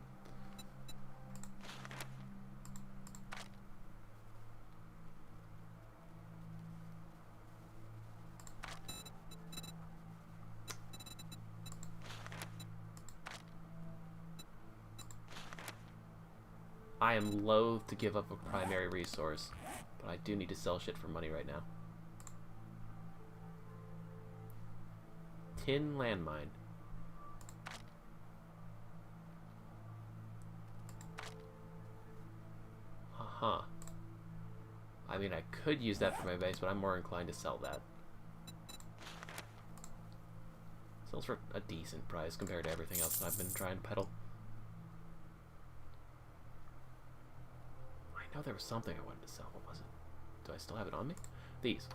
I am loath to give up a primary resource, but I do need to sell shit for money right now. Tin landmine. Uh-huh. I mean, I could use that for my base, but I'm more inclined to sell that. Sells for a decent price compared to everything else I've been trying to peddle. I know there was something I wanted to sell. What was it? Do I still have it on me? These.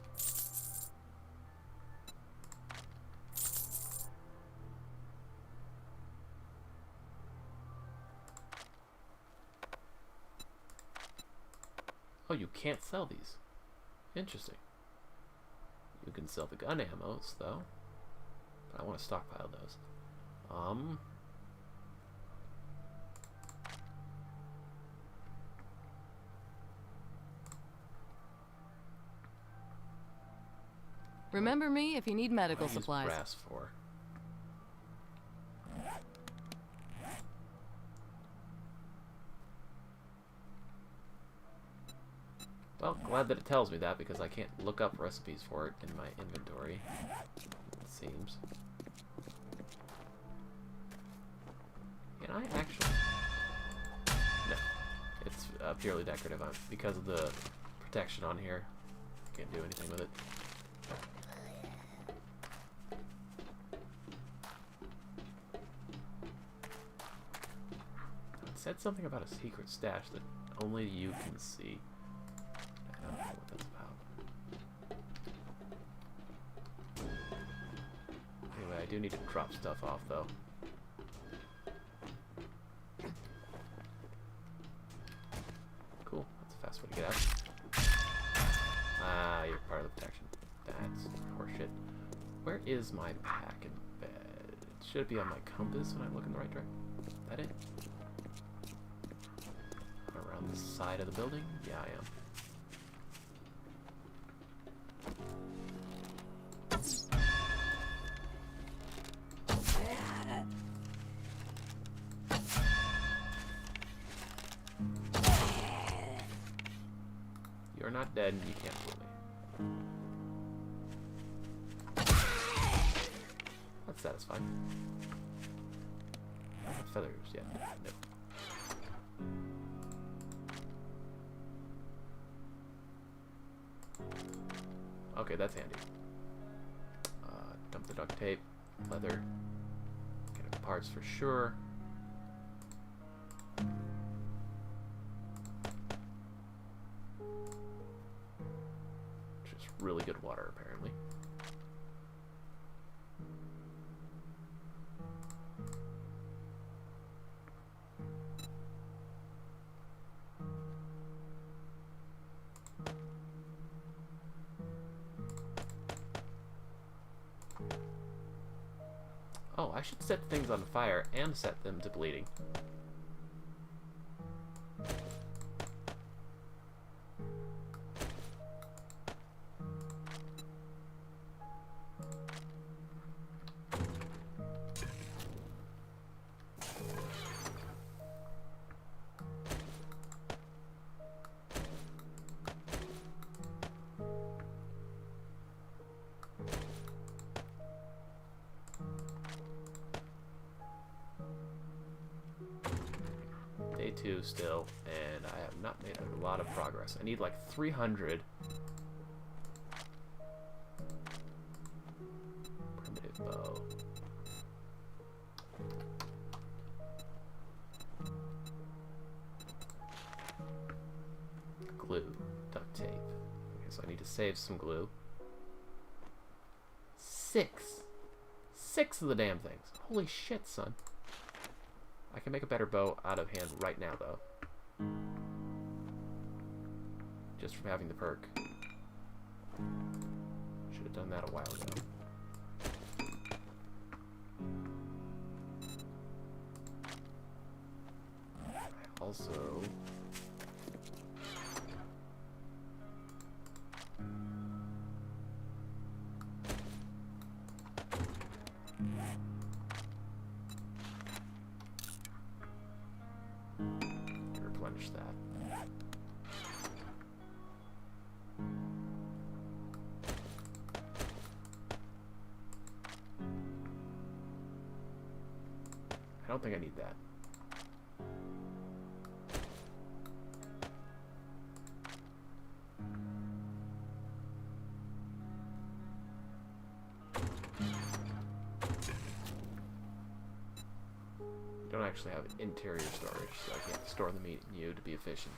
Oh, you can't sell these. Interesting. You can sell the gun ammos, though. But I want to stockpile those. Remember me if you need medical What do I use supplies. brass for? Well, glad that it tells me that because I can't look up recipes for it in my inventory, it seems. Can I actually? No. It's purely decorative because of the protection on here. Can't do anything with it. It said something about a secret stash that only you can see. I don't know what that's about. Anyway, I do need to drop stuff off, though. Cool. That's a fast way to get out. Ah, you're part of the protection. That's horseshit. Where is my pack and bed? Should it be on my compass when I look in the right direction? Is that it? Around the side of the building? Yeah, I am. You're not dead, you can't fool me. That's satisfying. I don't have feathers yet. No. Okay, that's handy. Dump the duct tape. leather. Get parts for sure. Which is really good water, apparently. Oh, I should set things on fire and set them to bleeding. Day 2 still, and I have not made a lot of progress. I need like 300 primitive bow. Glue, duct tape. Okay, so I need to save some glue. 6 of the damn things. Holy shit, son. I can make a better bow out of hand right now, though. Just from having the perk. Should have done that a while ago. I also... replenish that. I don't think I need that. Don't actually have interior storage, so I can't store the meat in you to be efficient.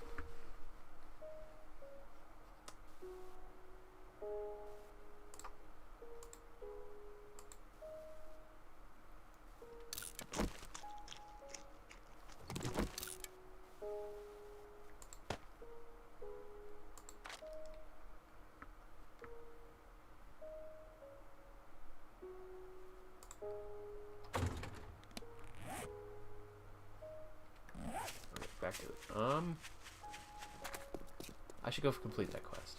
Back to it. I should go complete that quest.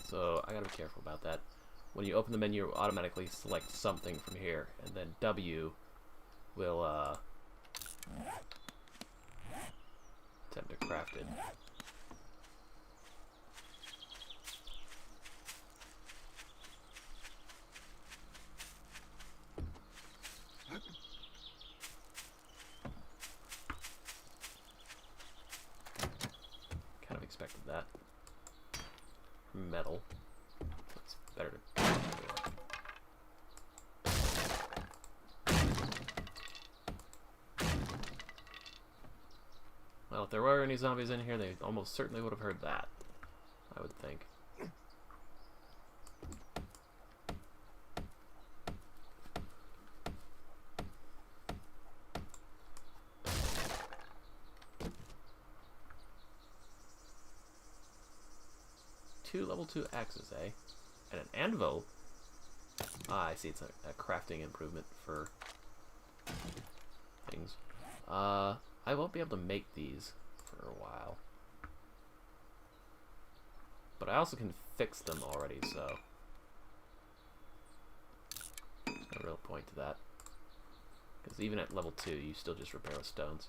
So I gotta be careful about that. When you open the menu, automatically select something from here, and then W will attempt to craft it. Kind of expected that. Metal. It's better to... Well, if there were any zombies in here, they almost certainly would have heard that, I would think. Two level 2 axes, eh? And an anvil? Ah, I see, it's a crafting improvement for things. I won't be able to make these for a while. But I also can fix them already, so there's no real point to that. Because even at level 2, you still just repair with stones.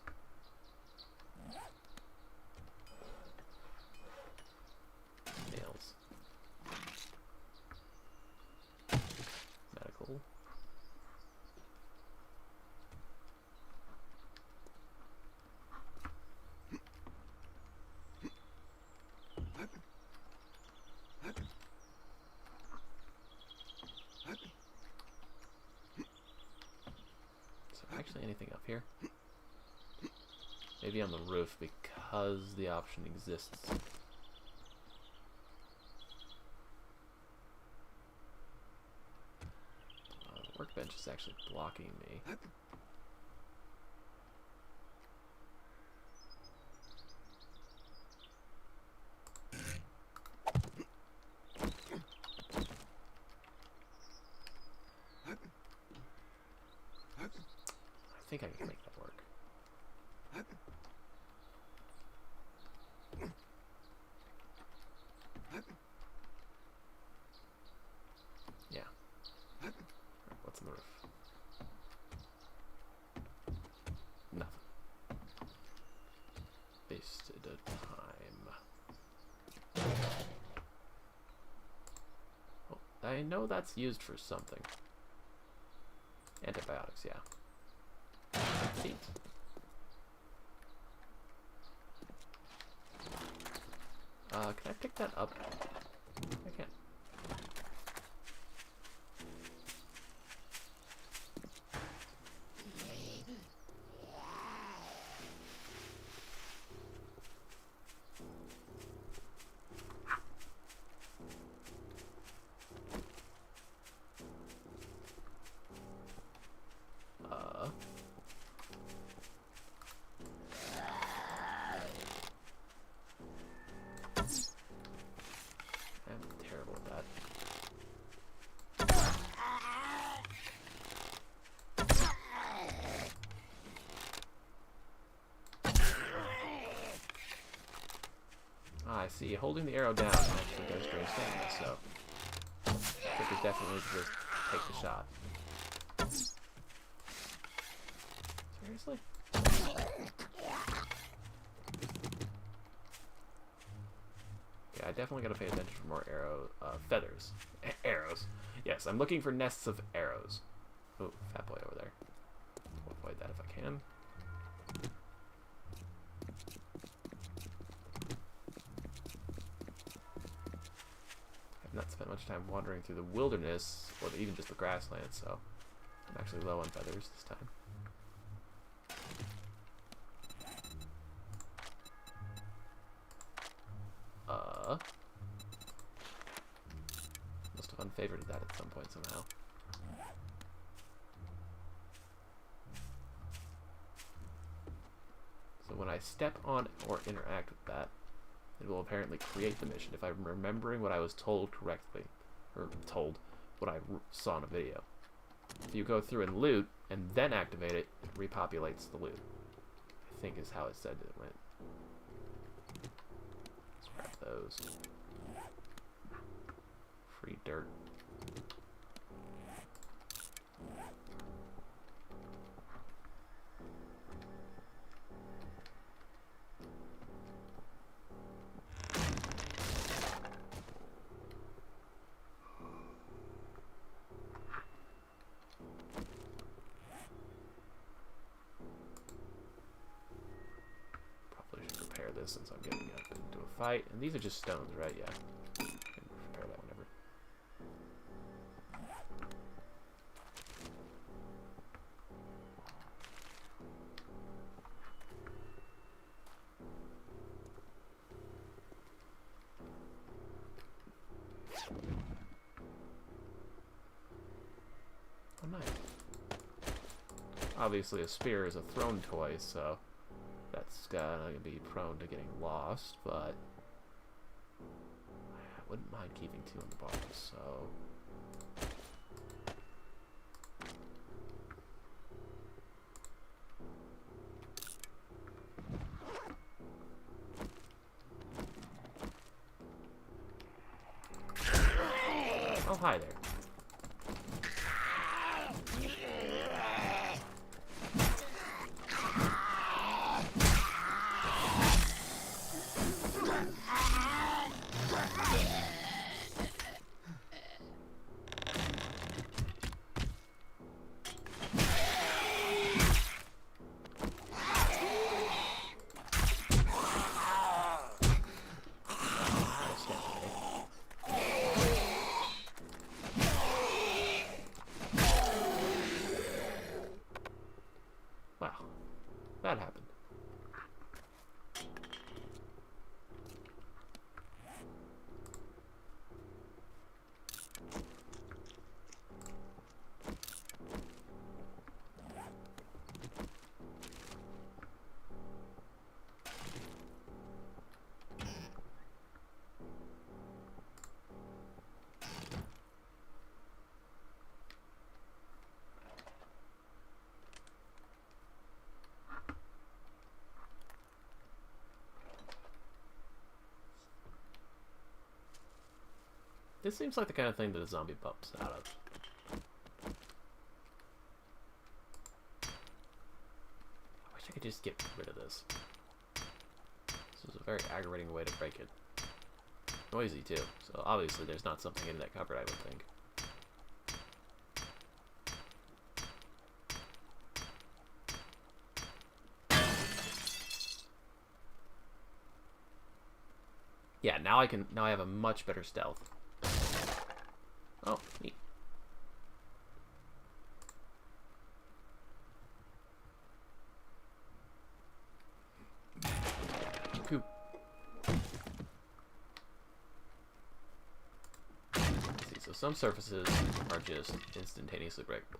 actually anything up here? Maybe on the roof because the option exists. The workbench is actually blocking me. I think I can make that work. Yeah. What's on the roof? Nothing. Wasted a time. Oh, I know that's used for something. Antibiotics, yeah. See? Can I pick that up? I can't. I'm terrible at that. Ah, I see. Holding the arrow down actually does strange things, so I think it's definitely just take the shot. Seriously? Yeah, I definitely gotta pay attention for more feathers. Arrows. Yes, I'm looking for nests of arrows. Oh, fat boy over there. I'll avoid that if I can. I've not spent much time wandering through the wilderness, or even just the grassland, so I'm actually low on feathers this time. Must have unfavorited that at some point somehow. So when I step on or interact with that, it will apparently create the mission if I'm remembering what I was told correctly, or told what I saw in a video. If you go through and loot and then activate it, it repopulates the loot. I think is how it said it went. Scrap those. Free dirt. Probably should prepare this since I'm getting up into a fight. And these are just stones, right? Yeah. Can prepare that whenever. Oh, nice. Obviously, a spear is a thrown toy, so that's gonna be prone to getting lost, but I wouldn't mind keeping 2 on the bar, so... Oh, hi there. This seems like the kind of thing that a zombie bumps out of. I wish I could just get rid of this. This is a very aggravating way to break it. Noisy, too. So obviously there's not something in that cupboard, I would think. Yeah, now I have a much better stealth. Oh, neat. Cool. Let's see, so some surfaces are just instantaneously breakable.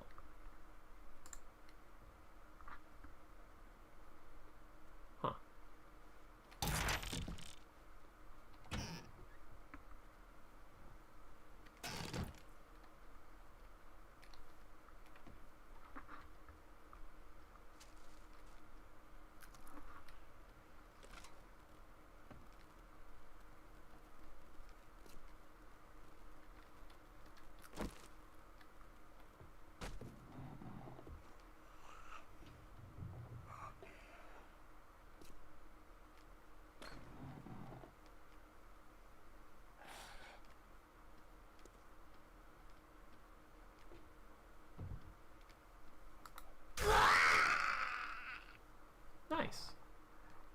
Huh. Nice.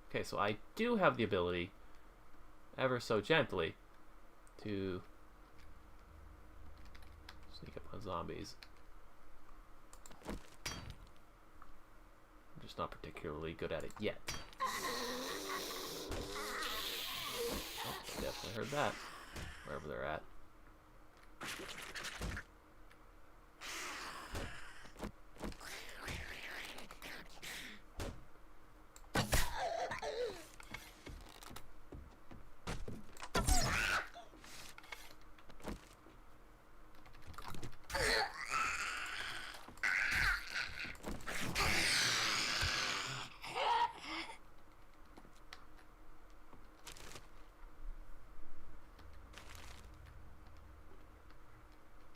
Okay, so I do have the ability, ever so gently, to sneak up on zombies. I'm just not particularly good at it yet. Oh, definitely heard that, wherever they're at.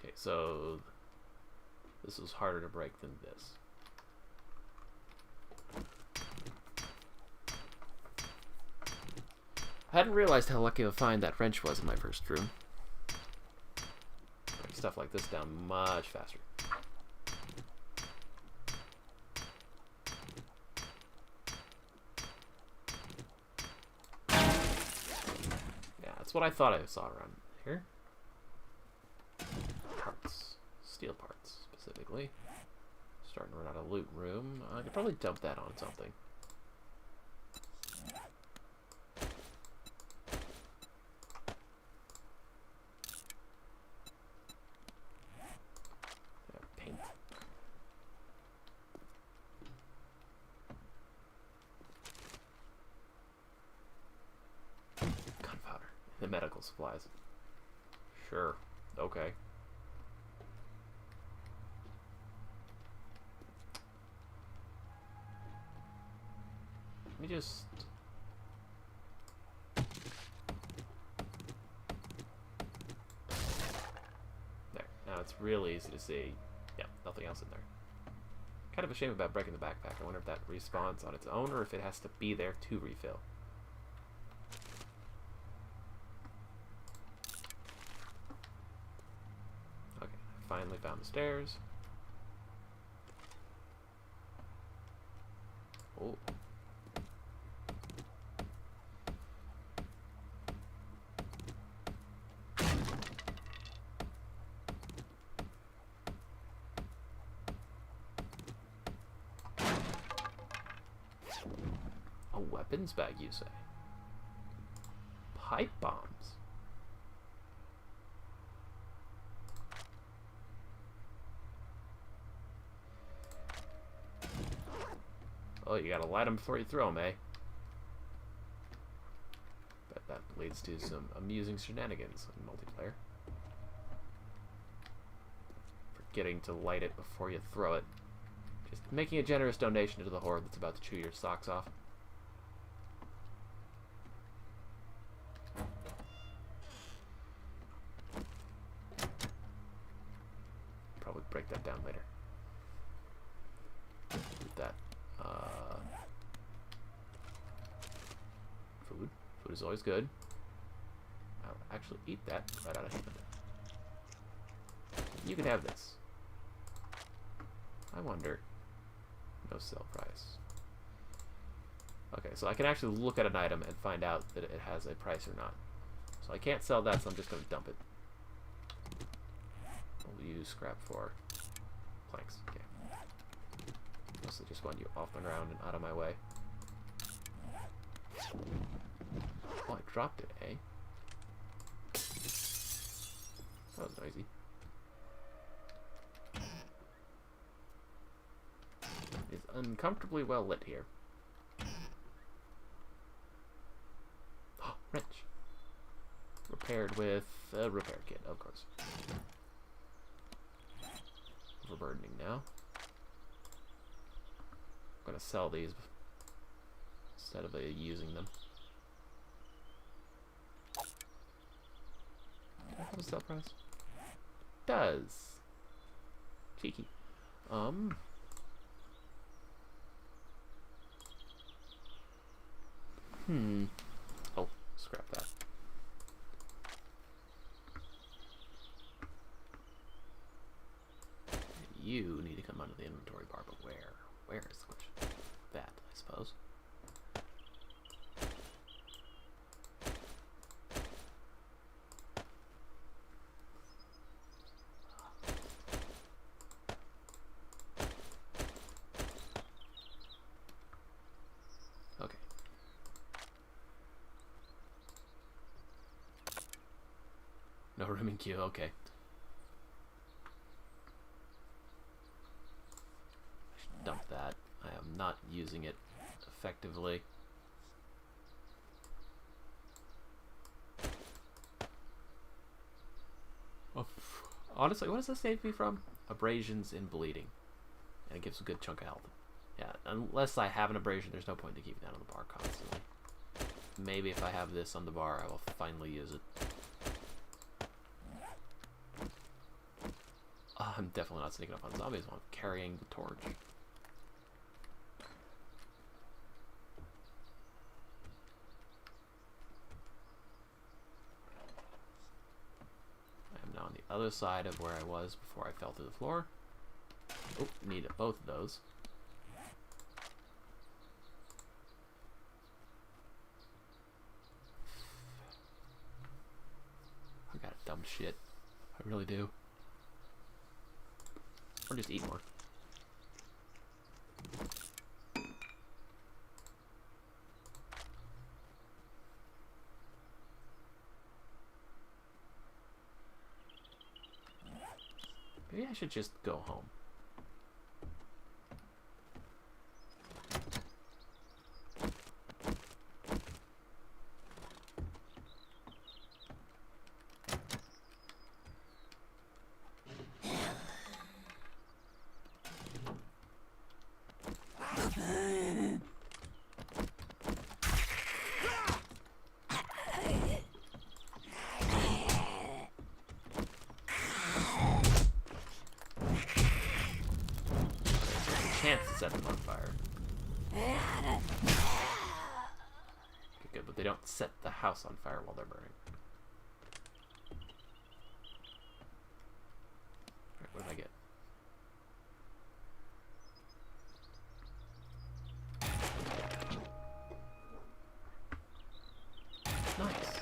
Okay, so this was harder to break than this. I hadn't realized how lucky of a find that wrench was in my first room. Break stuff like this down much faster. Yeah, that's what I thought I saw around here. Parts. Steel parts, specifically. Starting to run out of loot room. I could probably dump that on something. Paint. Gunpowder. The medical supplies. Sure. Okay. Let me just... There. Now it's really easy to see. Yeah, nothing else in there. Kind of a shame about breaking the backpack. I wonder if that respawns on its own or if it has to be there to refill. Okay, I finally found the stairs. Oh. A weapons bag, you say? Pipe bombs. Oh, you gotta light them before you throw them, eh? Bet that leads to some amusing shenanigans in multiplayer. Forgetting to light it before you throw it. Just making a generous donation to the horde that's about to chew your socks off. break that down later. Eat that. Food. Food is always good. I'll actually eat that right out of hand. You can have this. I wonder. No sell price. Okay, so I can actually look at an item and find out that it has a price or not. So I can't sell that, so I'm just going to dump it. We'll use scrap for planks. Okay. Mostly just want you off the ground and out of my way. Oh, I dropped it, eh? That was noisy. It's uncomfortably well lit here. Oh, wrench. Repaired with a repair kit, of course. Overburdening now. I'm gonna sell these instead of using them. Do I have a sell price? Does. Cheeky. Oh, scrap that. You need to come out of the inventory bar, but where? Where is the question? That, I suppose. Okay. No room in queue, okay. Dump that. I am not using it effectively. Oh, honestly, what does this save me from? Abrasions and bleeding. And it gives a good chunk of health. Yeah, unless I have an abrasion, there's no point in keeping that on the bar constantly. Maybe if I have this on the bar, I will finally use it. I'm definitely not sneaking up on zombies while I'm carrying the torch. On the other side of where I was before I fell through the floor. Oh, need both of those. I got dumb shit. I really do. Or just eat more. Maybe I should just go home. Chance to set them on fire. Okay, good, but they don't set the house on fire while they're burning. Alright, what did I get? Nice.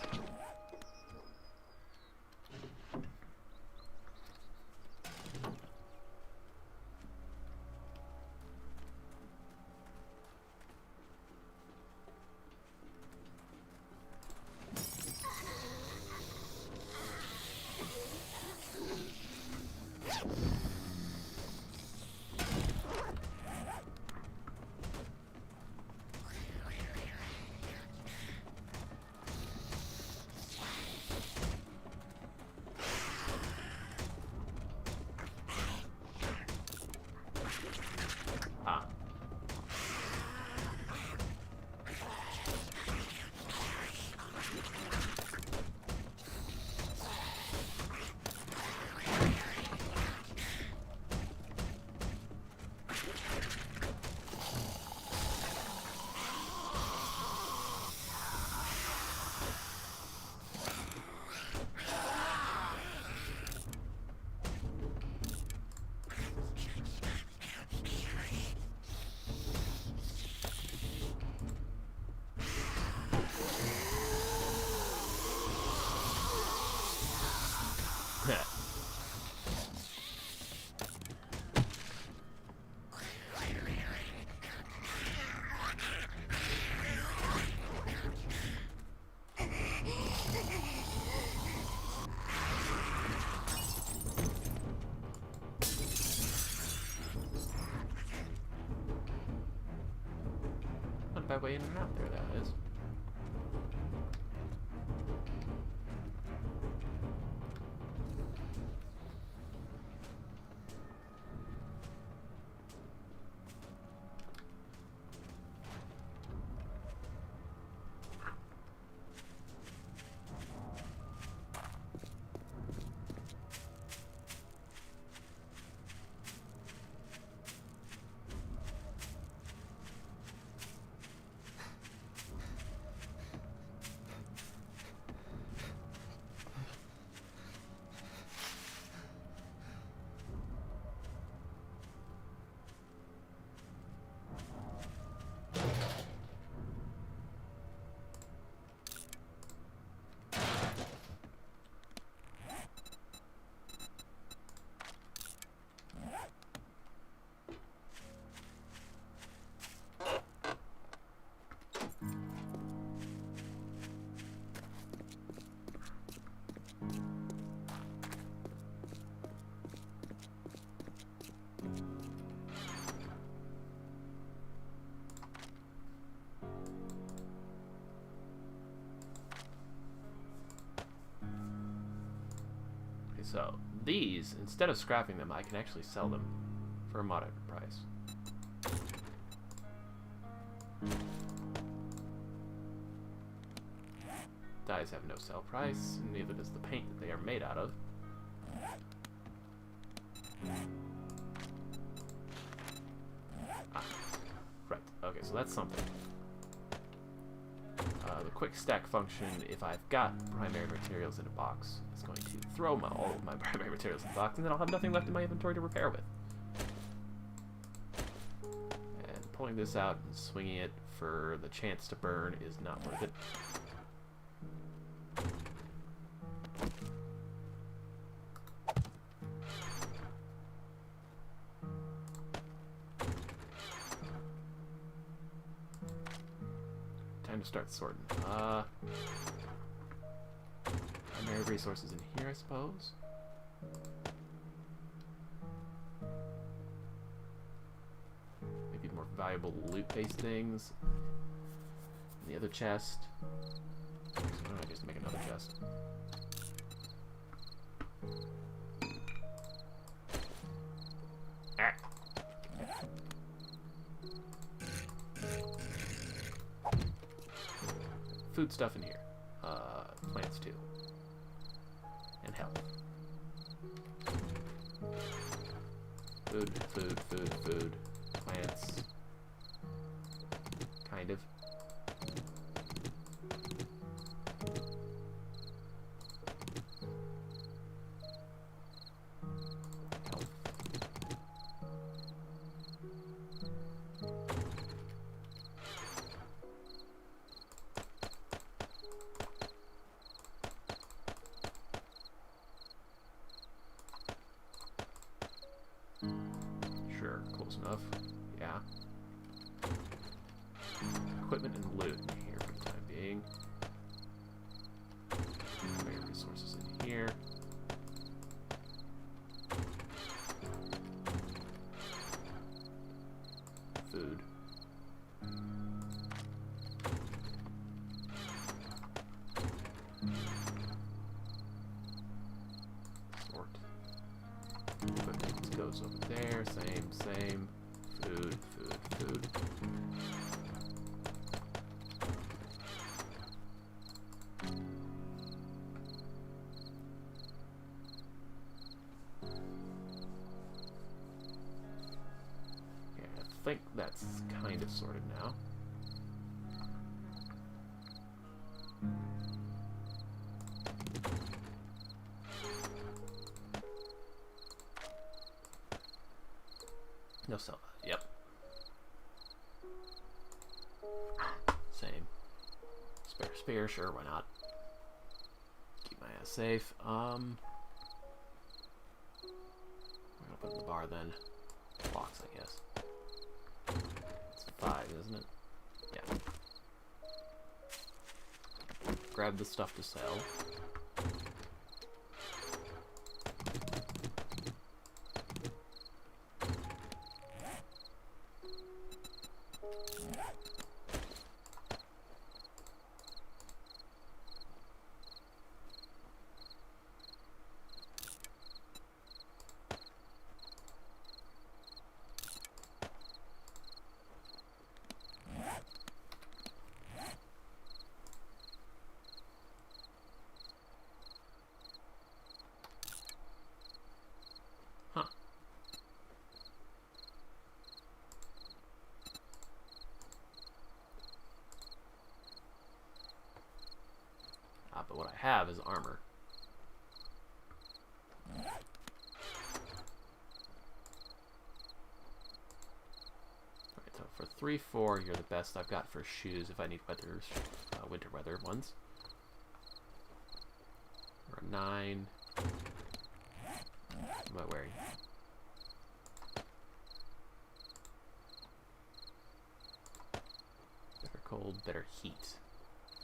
driveway in and out there, that is. So, these, instead of scrapping them, I can actually sell them for a moderate price. Dyes have no sell price, and neither does the paint that they are made out of. Ah, right, okay, so that's something. The quick stack function, if I've got primary materials in a box, is going to throw all of my primary materials in the box, and then I'll have nothing left in my inventory to repair with. And pulling this out and swinging it for the chance to burn is not worth it. Time to start sorting. Primary resources in here, I suppose. Maybe more valuable loot-based things. In the other chest. I guess make another chest. Ah. Food stuff in here. Plants too. And health. Food, food, food, food. Plants. Kind of. Health. Sure, close enough. Yeah. Equipment and loot in here for the time being. Primary resources in here. Food. Sort. Equipment goes over there. Same. Food, food, food. Okay, I think that's kind of sorted now. No sell. Yep. Same. Spare, sure, why not? Keep my ass safe. We're gonna put in the bar then. Box, I guess. It's 5, isn't it? Yeah. Grab the stuff to sell. have is armor. Alright, so for 3-4, you're the best I've got for shoes if I need winter weather ones. Or a 9. What am I wearing? Better cold, better heat.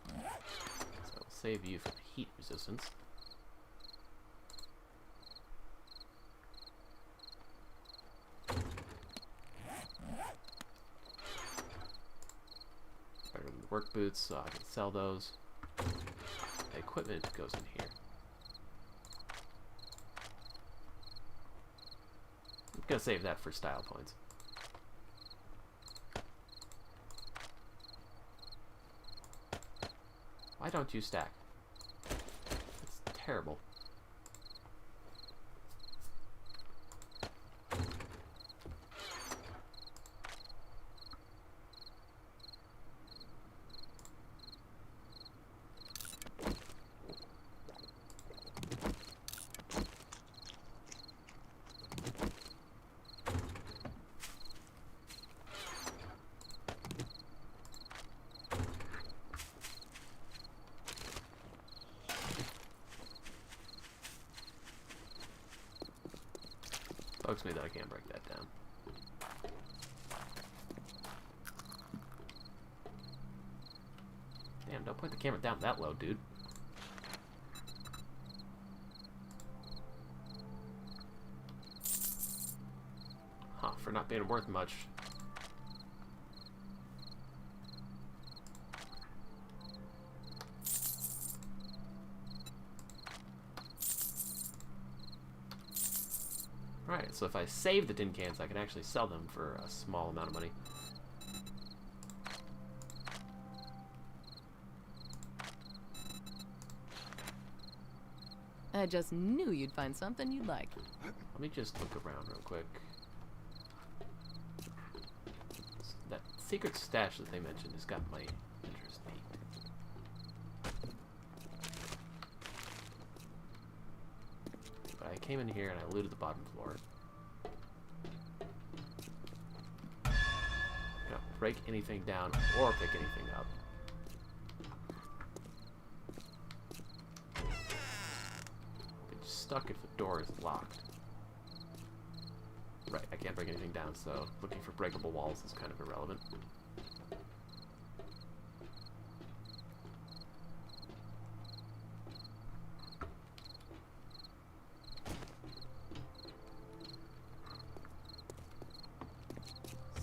So I'll save you from heat resistance. Better than the work boots, so I can sell those. The equipment goes in here. I'm gonna save that for style points. Why don't you stack? It's terrible. Bugs me that I can't break that down. Damn, don't point the camera down that low, dude. Huh, for not being worth much. Right, so if I save the tin cans, I can actually sell them for a small amount of money. I just knew you'd find something you'd like. Let me just look around real quick. That secret stash that they mentioned has got my interest peaked. But I came in here and I looted the bottom floor. Not break anything down or pick anything up. It's stuck if the door is locked. Right, I can't break anything down, so looking for breakable walls is kind of irrelevant.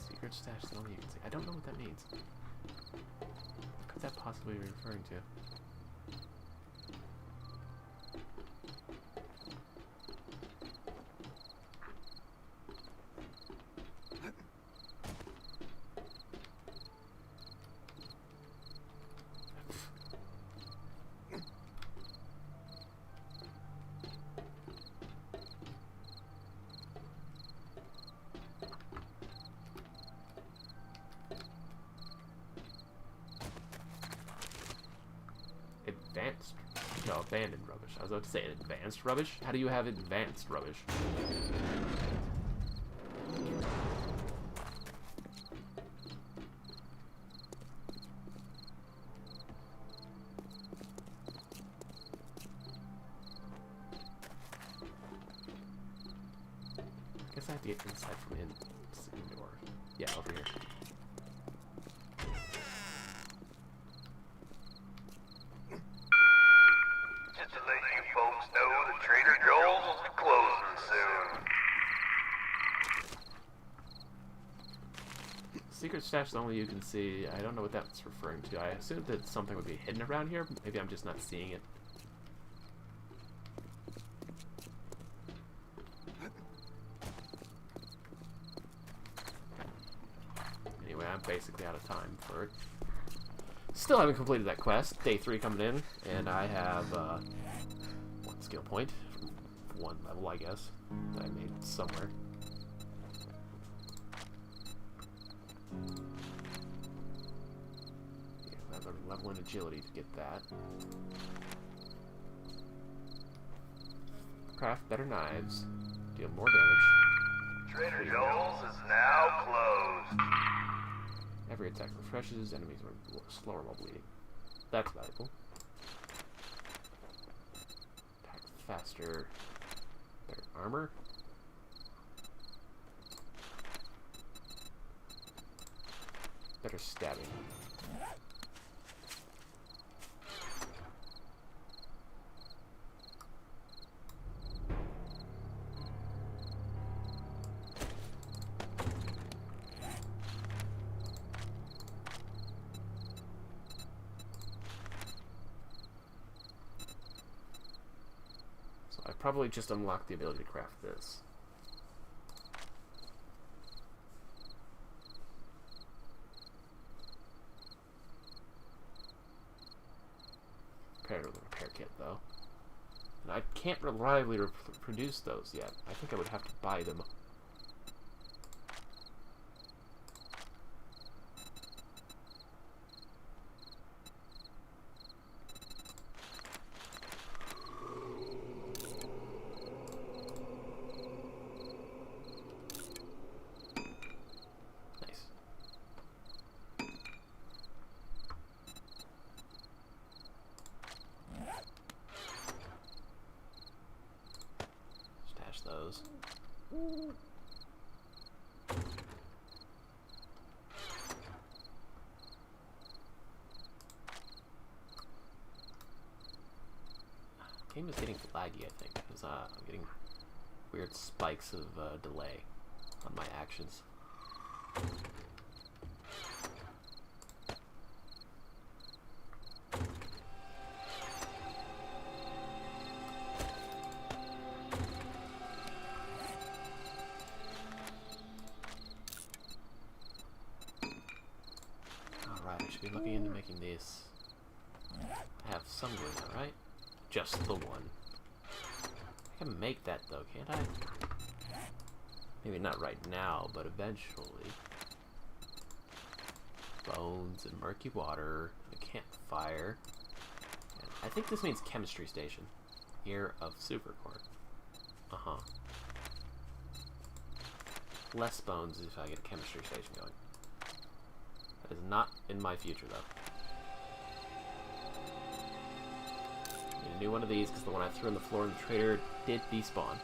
Secret stash is only you can see. I don't know what that means. What could that possibly be referring to? Advanced? No, abandoned rubbish. I was about to say advanced rubbish? How do you have advanced rubbish? I guess I have to get inside from indoor. Yeah, over here. Just to let you folks know that Trader Joel's will be closing soon. Secret stash is only you can see. I don't know what that's referring to. I assumed that something would be hidden around here. Maybe I'm just not seeing it. Anyway, I'm basically out of time for it. Still haven't completed that quest. Day 3 coming in, and I have 1 skill point from 1 level, I guess, that I made somewhere. Yeah, another level in agility to get that. craft better knives. Deal more damage. Trader Joel's is now closed. Every attack refreshes, enemies are slower while bleeding. That's valuable. Attack faster. Better armor. Better stabbing. So I probably just unlocked the ability to craft this. Repair with a repair kit, though. And I can't reliably produce those yet. I think I would have to buy them. Nice. Stash those. Game is getting laggy, I think, because I'm getting weird spikes of delay on my actions. Alright, I should be looking into making these. I have some glue now, right? Just the one. I can make that though, can't I? Maybe not right now, but eventually. Bones and murky water, a campfire. And I think this means chemistry station. Ear of supercore. Uh-huh. Less bones if I get a chemistry station going. That is not in my future though. Need a new one of these because the one I threw on the floor in the trader did despawn.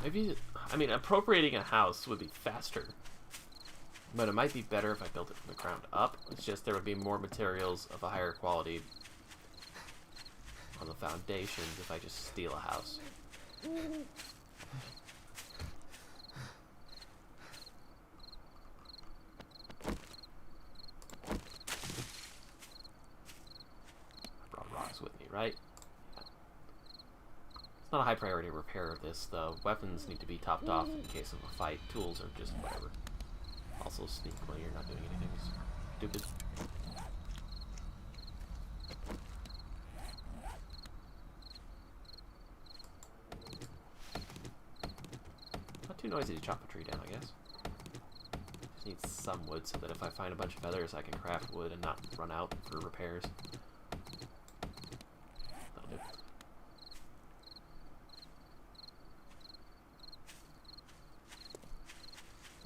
Maybe, I mean, appropriating a house would be faster. But it might be better if I built it from the ground up. It's just there would be more materials of a higher quality on the foundations if I just steal a house. I brought rocks with me, right? Yeah. It's not a high priority repair of this, though. Weapons need to be topped off in case of a fight. Tools are just whatever. Also sneak when you're not doing anything stupid. Not too noisy to chop a tree down, I guess. Just need some wood so that if I find a bunch of feathers I can craft wood and not run out for repairs. That'll do.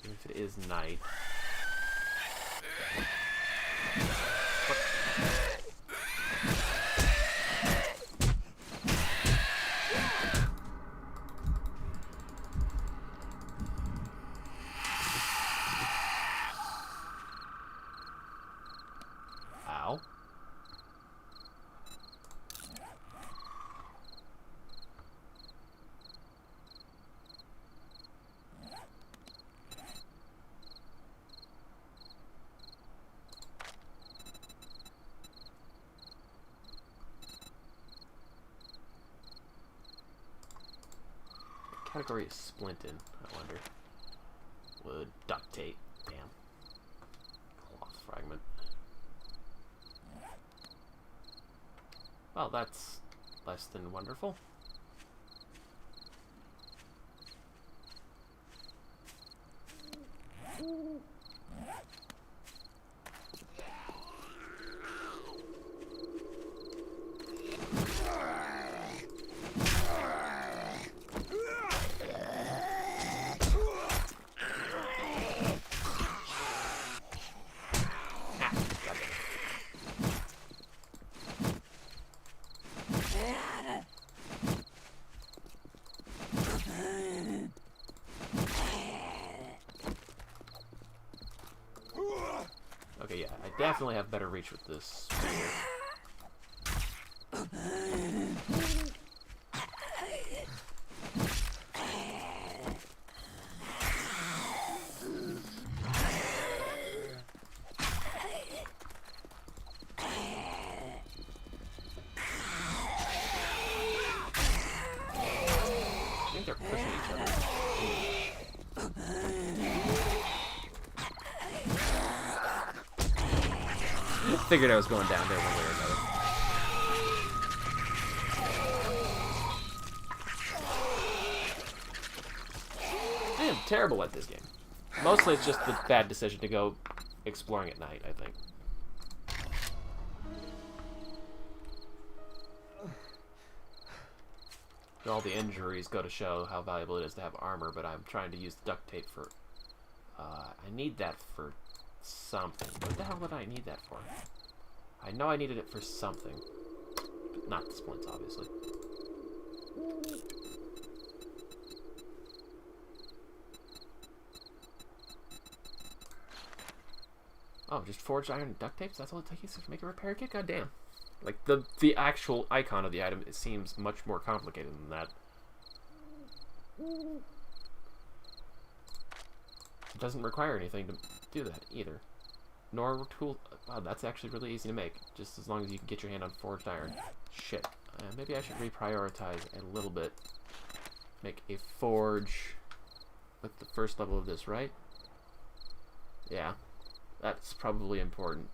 Even if it is night. Ow. Category is splinted, I wonder. Wood, duct tape, damn. Cloth fragment. Well, that's less than wonderful. Okay, yeah, I definitely have better reach with this spear. I think they're pushing each other. Figured I was going down there one way or another. I am terrible at this game. Mostly it's just the bad decision to go exploring at night, I think. All the injuries go to show how valuable it is to have armor, but I'm trying to use duct tape for... I need that for something. What the hell would I need that for? I know I needed it for something. But not the splints, obviously. Oh, just forged iron and duct tape? That's all it takes to make a repair kit? God damn. Like, the actual icon of the item, it seems much more complicated than that. It doesn't require anything to do that, either. Nor tool... Wow, that's actually really easy to make, just as long as you can get your hand on forged iron. Shit. Maybe I should reprioritize a little bit. Make a forge with the first level of this, right? Yeah. That's probably important.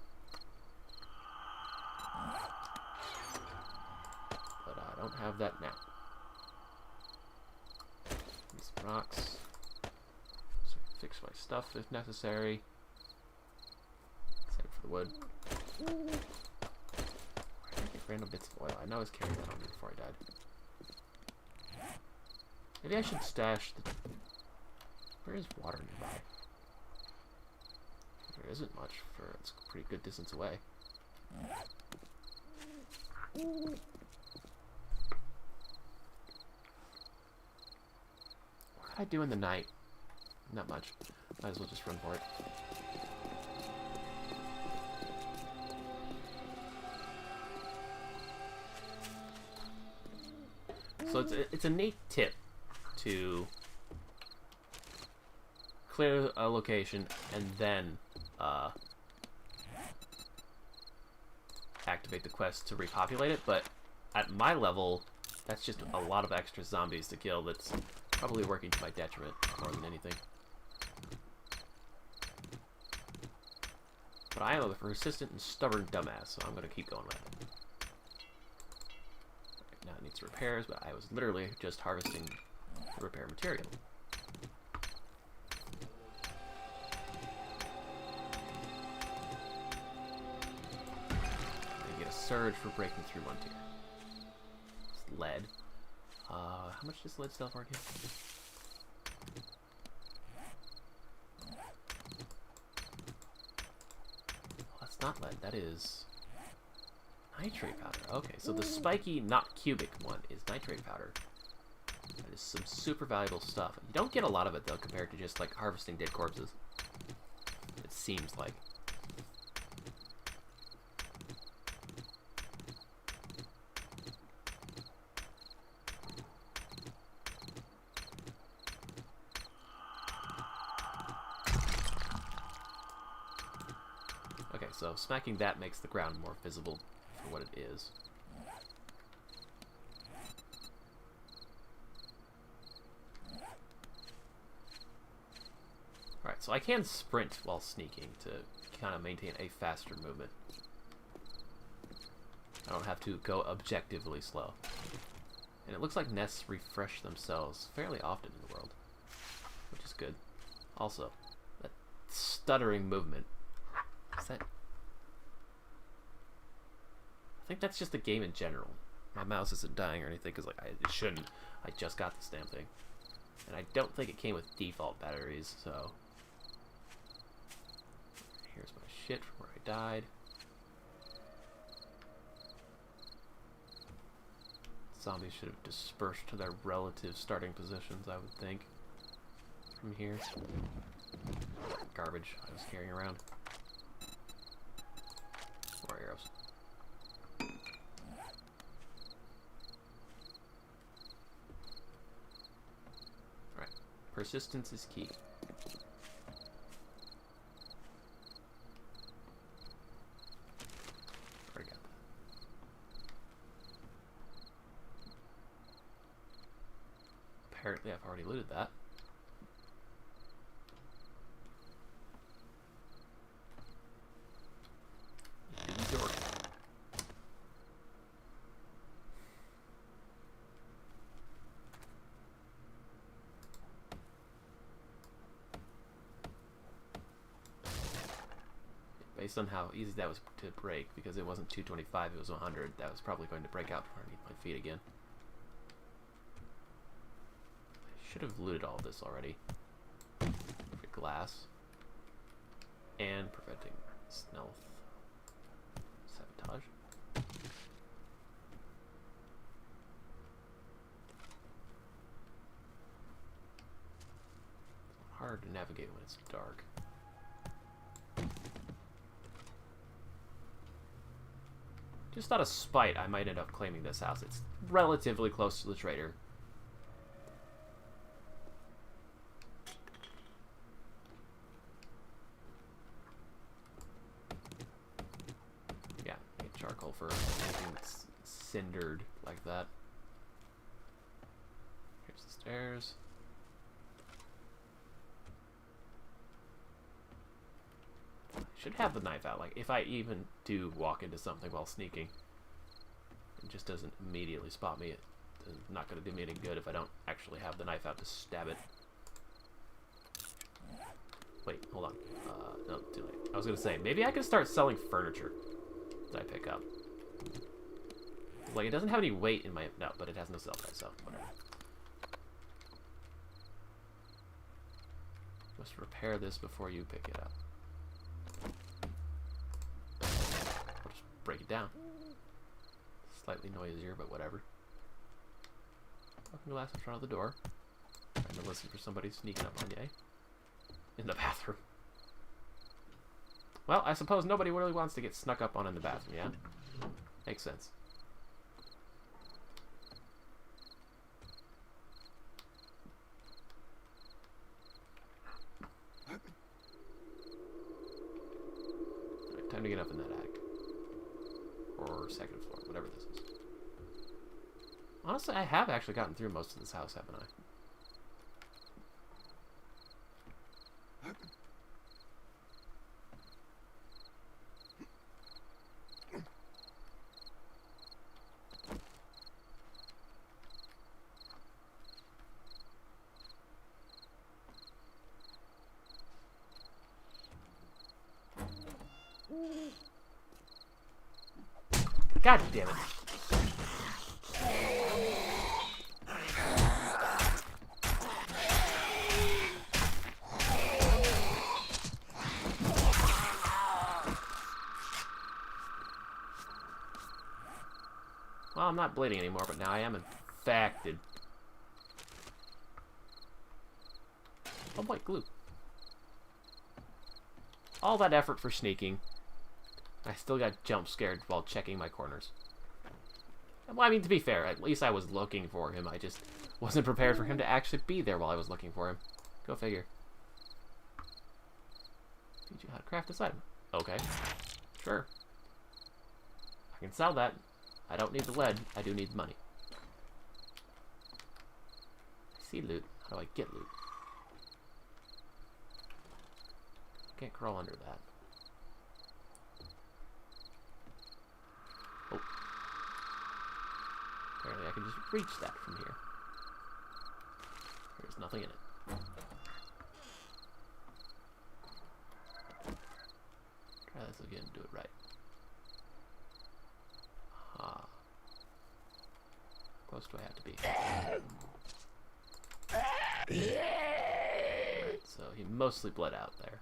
But I don't have that now. Need some rocks. So fix my stuff if necessary. Same for the wood. Where did I get random bits of oil? I know I was carrying that on me before I died. Maybe I should stash the... Where is water nearby? There isn't much, for it's a pretty good distance away. What could I do in the night? Not much. Might as well just run for it. So it's a neat tip to clear a location and then activate the quest to repopulate it, but at my level, that's just a lot of extra zombies to kill that's probably working to my detriment more than anything. But I am a persistent and stubborn dumbass, so I'm going to keep going with it. Right, now it needs repairs, but I was literally just harvesting the repair material. Surge for breaking through one tier. It's lead. How much does lead stealth give? Well, that's not lead. That is nitrate powder. Okay, so the spiky, not cubic one is nitrate powder. That is some super valuable stuff. You don't get a lot of it though, compared to just like harvesting dead corpses. It seems like. So smacking that makes the ground more visible for what it is. Alright, so I can sprint while sneaking to kind of maintain a faster movement. I don't have to go objectively slow. And it looks like nests refresh themselves fairly often in the world, which is good. Also, that stuttering movement. Is that... I think that's just the game in general. My mouse isn't dying or anything, because like, it shouldn't. I just got this damn thing. And I don't think it came with default batteries, so... Here's my shit from where I died. Zombies should have dispersed to their relative starting positions, I would think. From here. Garbage I was carrying around. Persistence is key. Already got that. Apparently I've already looted that. Didn't work. Based on how easy that was to break, because it wasn't 225, it was 100, that was probably going to break out from underneath my feet again. I should have looted all of this already. Perfect glass. And preventing stealth. Sabotage. It's hard to navigate when it's dark. Just out of spite, I might end up claiming this house. It's relatively close to the trader. Yeah, get charcoal for anything that's cindered like that. Here's the stairs. Should have the knife out. Like, if I even do walk into something while sneaking, it just doesn't immediately spot me. It's not going to do me any good if I don't actually have the knife out to stab it. Wait, hold on. No, too late. I was going to say, maybe I could start selling furniture that I pick up. Like, it doesn't have any weight in my... No, but it has no sell price, so whatever. Must repair this before you pick it up. Break it down. Slightly noisier, but whatever. Broken glass in front of the door. Trying to listen for somebody sneaking up on you. In the bathroom. Well, I suppose nobody really wants to get snuck up on in the bathroom, yeah? Makes sense. Alright, time to get up in that attic. Or second floor, whatever this is. Honestly, I have actually gotten through most of this house, haven't I? God damn it. Well, I'm not bleeding anymore, but now I am infected. Oh, white glue. All that effort for sneaking. I still got jump scared while checking my corners. Well, I mean, to be fair, at least I was looking for him. I just wasn't prepared for him to actually be there while I was looking for him. Go figure. Teach you how to craft this item. Okay. Sure. I can sell that. I don't need the lead. I do need the money. I see loot. How do I get loot? I can't crawl under that. Oh. Apparently I can just reach that from here. There's nothing in it. Try this again, do it right. Ah. Close do I have to be? Right, so he mostly bled out there.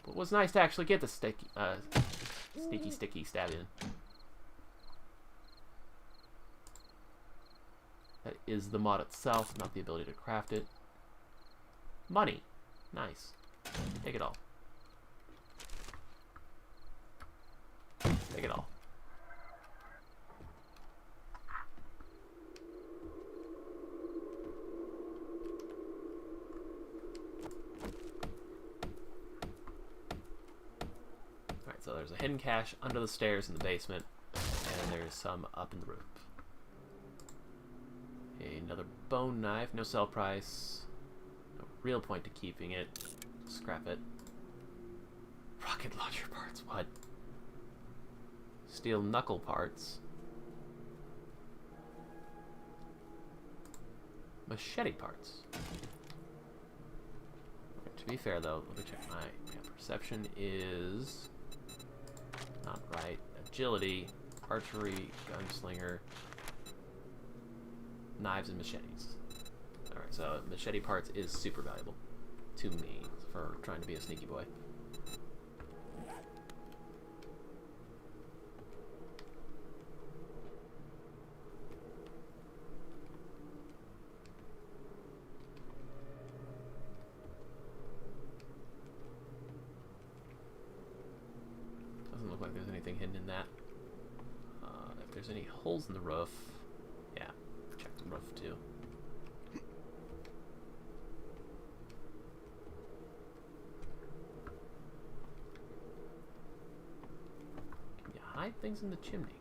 But it was nice to actually get the sticky stab in. That is the mod itself, not the ability to craft it. Money. Nice. Take it all. Take it all. so there's a hidden cache under the stairs in the basement, and there's some up in the roof. Another bone knife, no sell price. No real point to keeping it. Scrap it. Rocket launcher parts, what? Steel knuckle parts. Machete parts. Okay, to be fair though, let me check my perception is not right. Agility, archery, gunslinger, knives and machetes. Alright, so machete parts is super valuable to me for trying to be a sneaky boy. Doesn't look like there's anything hidden in that. If there's any holes in the roof, yeah, check the roof too. Can you hide things in the chimney?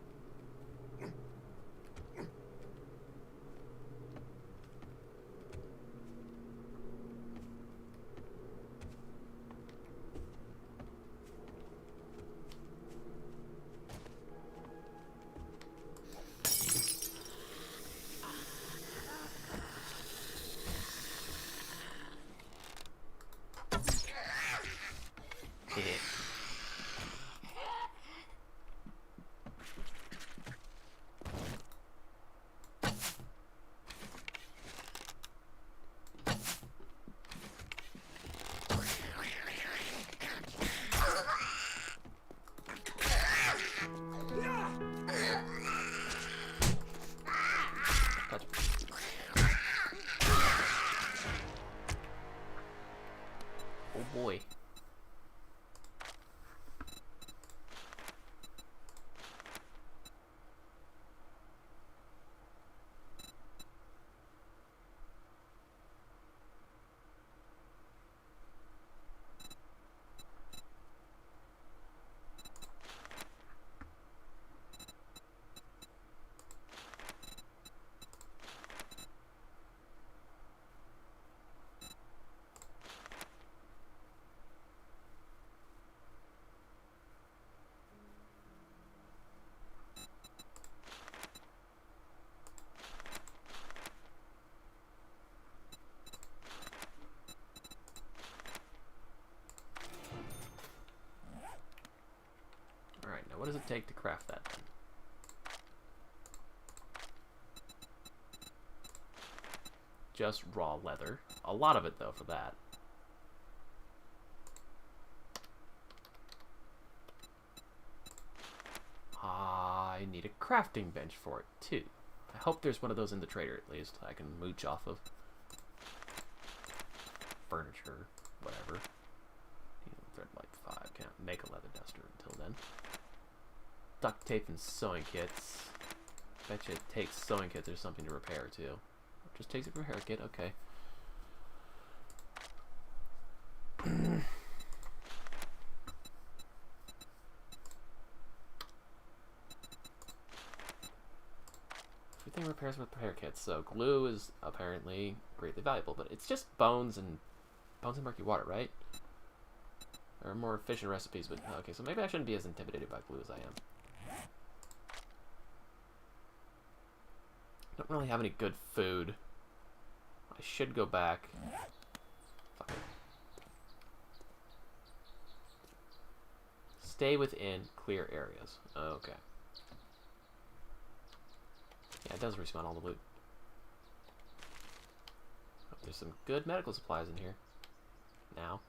Oh boy. Alright, now what does it take to craft that then? Just raw leather. A lot of it though for that. I need a crafting bench for it too. I hope there's one of those in the trader at least I can mooch off of. Furniture, whatever. Thread like 5, can't make a leather duster until then. Duct tape and sewing kits. Bet you it takes sewing kits or something to repair too. Just takes a repair kit, okay. Everything repairs with repair kits, so glue is apparently greatly valuable, but it's just bones and murky water, right? There are more efficient recipes, but okay, so maybe I shouldn't be as intimidated by glue as I am. I don't really have any good food. I should go back. Fuck it. Stay within clear areas. Okay. Yeah, it does respawn all the loot. Oh, there's some good medical supplies in here. Now.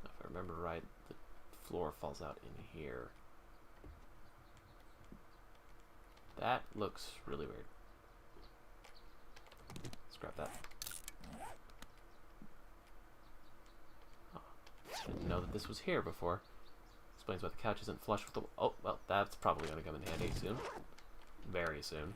If I remember right, the floor falls out in here. That looks really weird. Scrap that. Oh, didn't know that this was here before. Explains why the couch isn't flush with the... Oh, well, that's probably going to come in handy soon. Very soon.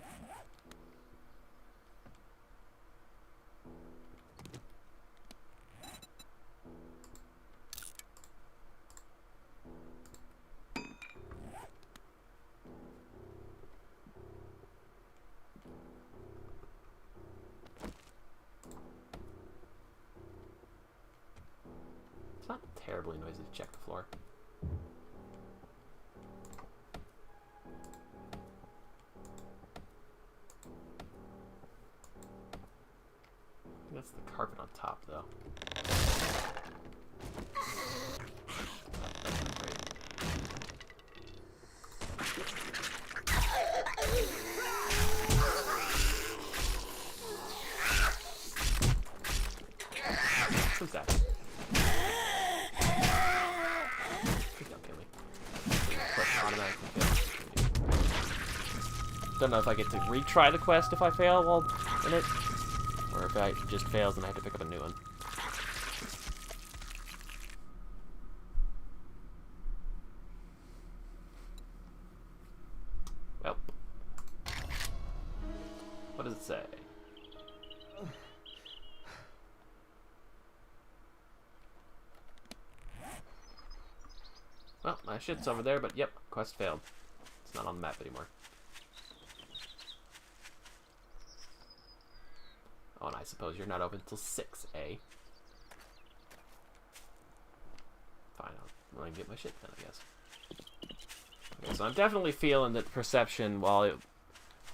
not terribly noisy to check the floor. That's the carpet on top, though. Who's that? Please don't kill me. Automatically kill. Don't know if I get to retry the quest if I fail while in it, or if it just fails and I have to pick up a new one. Well, what does it say? Well, my shit's over there, but yep, quest failed. It's not on the map anymore. Oh, and I suppose you're not open until 6, eh? Fine, I'll get my shit done, I guess. Okay, so I'm definitely feeling that perception, while it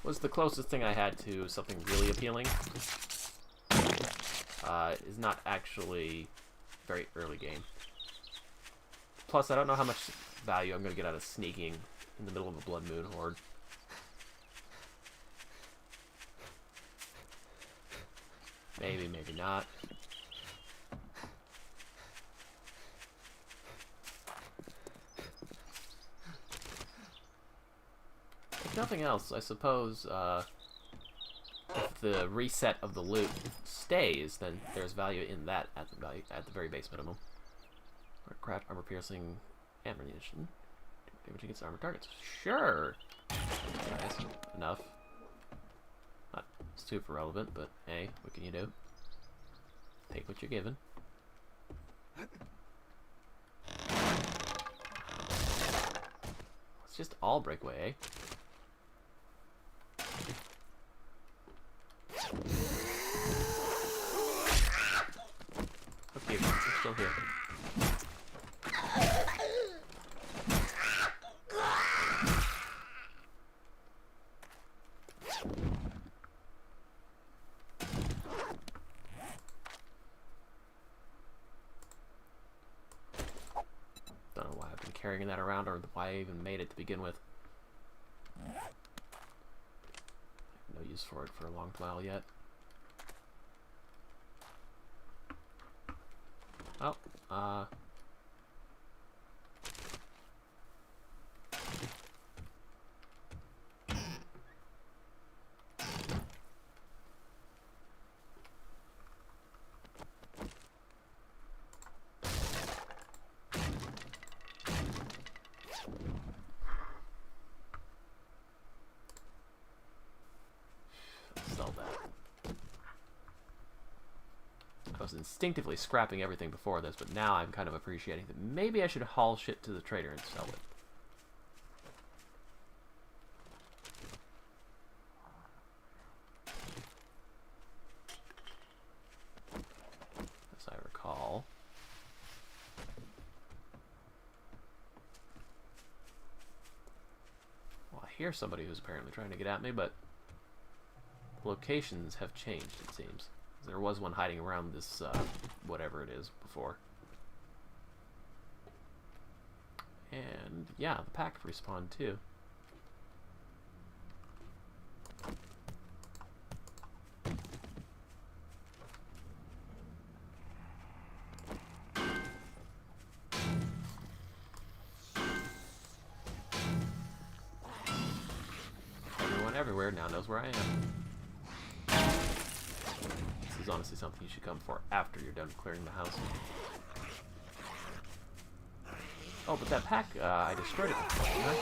was the closest thing I had to something really appealing, is not actually very early game. Plus, I don't know how much value I'm going to get out of sneaking in the middle of a Blood Moon horde. Maybe, maybe not. If nothing else, I suppose, if the reset of the loot stays, then there's value in that at the very base minimum. Craft armor piercing ammunition. Damage against armored targets. Sure. Nice. Enough. Not super relevant, but hey, what can you do? Take what you're given. It's just all breakaway, eh? Okay, we're still here. Don't know why I've been carrying that around or why I even made it to begin with. I have no use for it for a long while yet. Oh, sell that. I was instinctively scrapping everything before this, but now I'm kind of appreciating that maybe I should haul shit to the trader and sell it. As I recall. Well, I hear somebody who's apparently trying to get at me, but locations have changed, it seems. There was one hiding around this, whatever it is, before. And, yeah, the pack respawned, too. Everyone everywhere now knows where I am. This is honestly something you should come for after you're done clearing the house. Oh, but that pack, I destroyed it before, didn't I?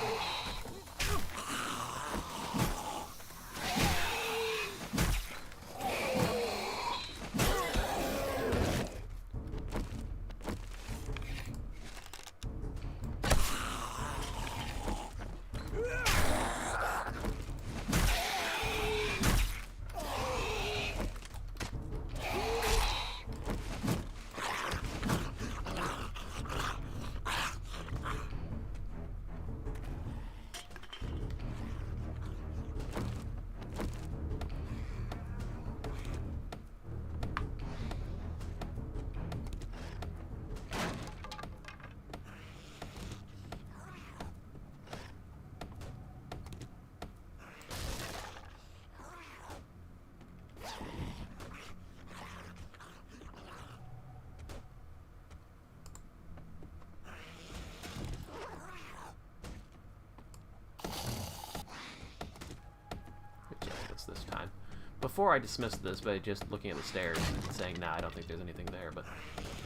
before I dismissed this by just looking at the stairs and saying, nah, I don't think there's anything there, but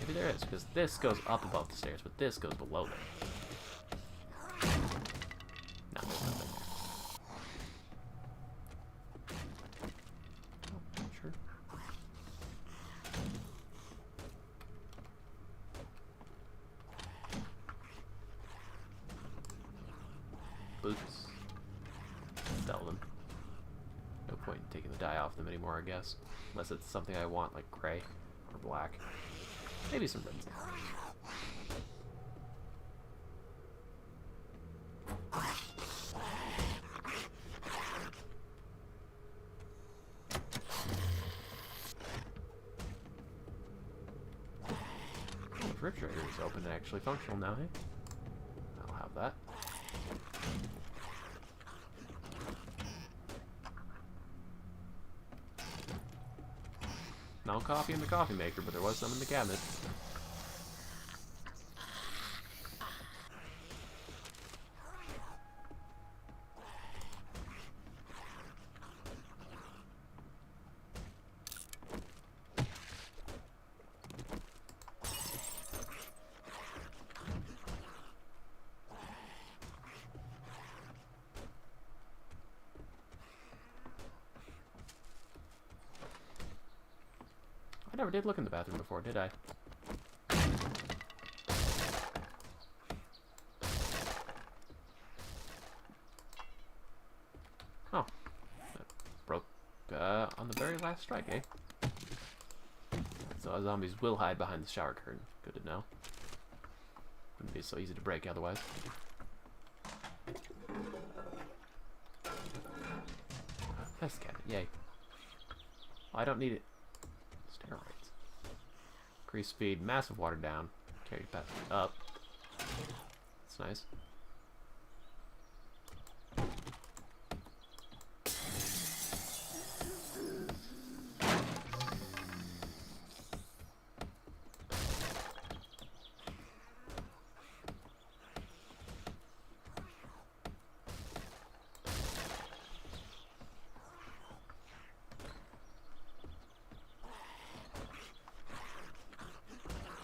maybe there is, because this goes up above the stairs, but this goes below them. No, there's nothing there. Oh, sure. Boots. Sell them. No point in taking the dye off them anymore, I guess. Unless it's something I want, like gray or black. Maybe some reds. The refrigerator is open and actually functional now, hey? I'll have that. No coffee in the coffee maker, but there was some in the cabinet. I never did look in the bathroom before, did I? Oh. That broke on the very last strike, eh? So zombies will hide behind the shower curtain. Good to know. Wouldn't be so easy to break otherwise. Test cabinet, yay. Oh, I don't need it. Steroids. Increase speed, massive water down. Carry it back up. That's nice.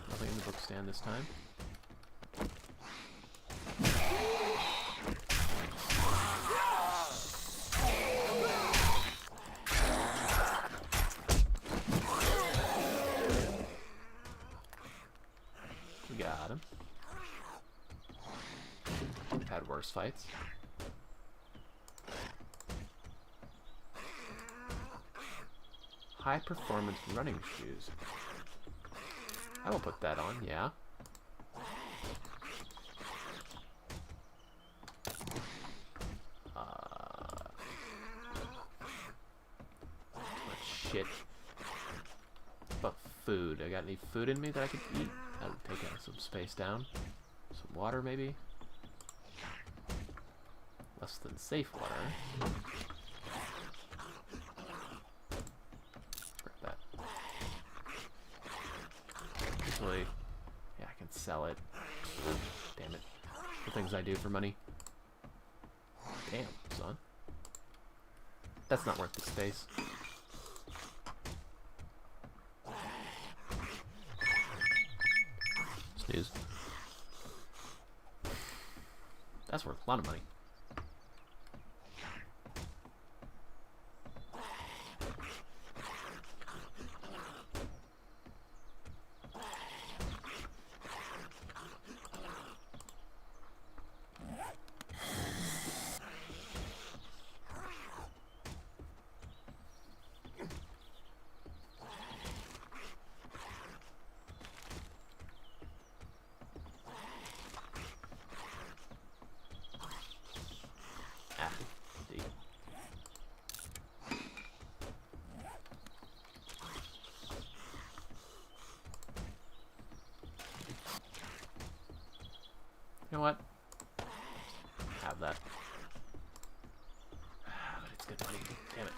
Nothing in the bookstand this time. We got him. We've had worse fights. High performance running shoes. I will put that on, yeah. Too much shit. But food. I got any food in me that I could eat? That'll take some space down. Some water, maybe? Less than safe water. Grab that. Actually, yeah, I can sell it. Damn it. The things I do for money. Damn, son. That's not worth the space. Snooze. That's worth a lot of money. You know what? Have that. But it's good money. Damn it.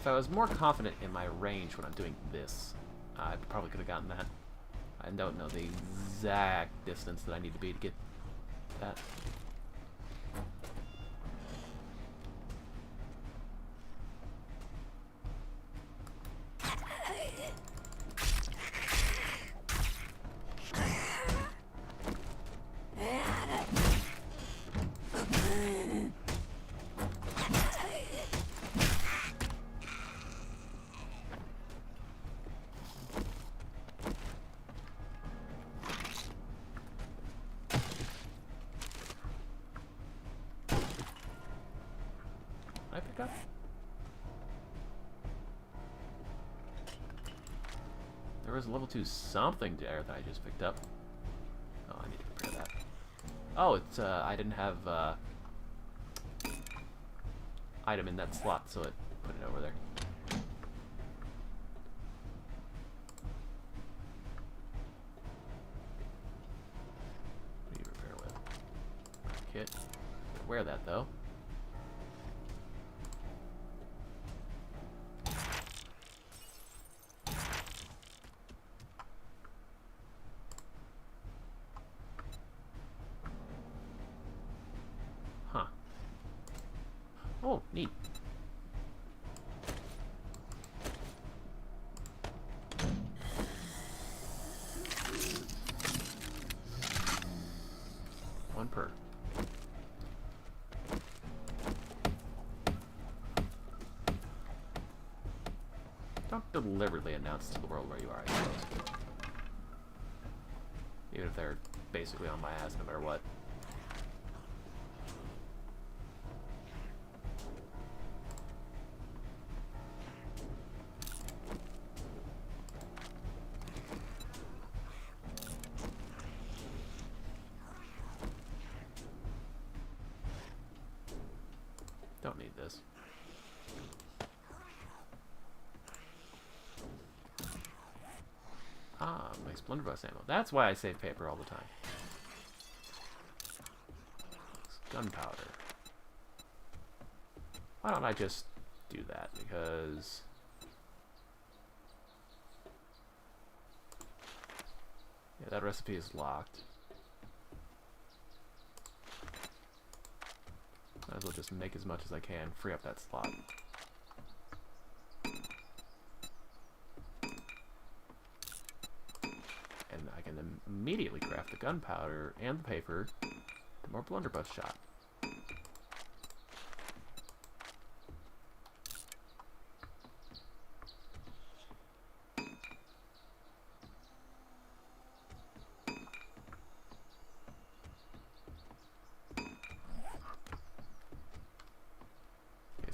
If I was more confident in my range when I'm doing this, I probably could have gotten that. I don't know the exact distance that I need to be to get that. I pick up? There was a level 2 something there that I just picked up. Oh, I need to prepare that. Oh, it's, I didn't have, item in that slot, so it put it over there. What do you repair with? Kit. Wear that, though. Huh. Oh, neat. One per. Don't deliberately announce to the world where you are, I suppose. Even if they're basically on my ass no matter what. Don't need this. Ah, makes blunderbuss ammo. That's why I save paper all the time. It's gunpowder. Why don't I just do that? Because yeah, that recipe is locked. Might as well just make as much as I can, free up that slot. And I can immediately craft the gunpowder and the paper, the more blunderbuss shot.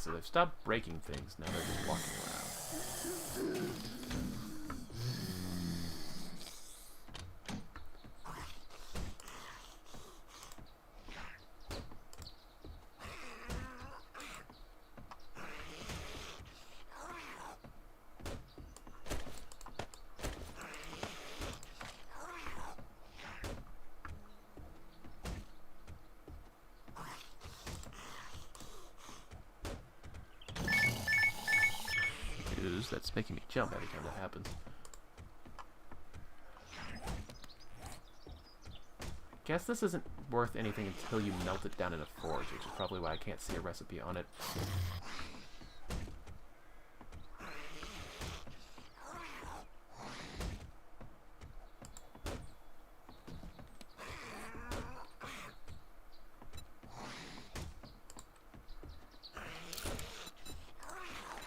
So they've stopped breaking things, now they're just walking around. That's making me jump every time that happens. Guess this isn't worth anything until you melt it down in a forge, which is probably why I can't see a recipe on it.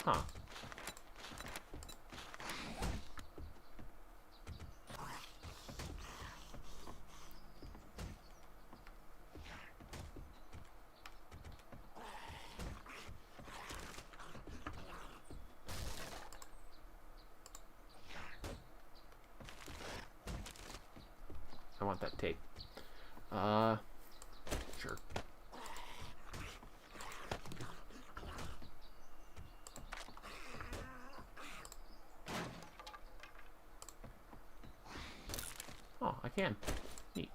Huh. I want that tape. Sure. Oh, I can. Neat.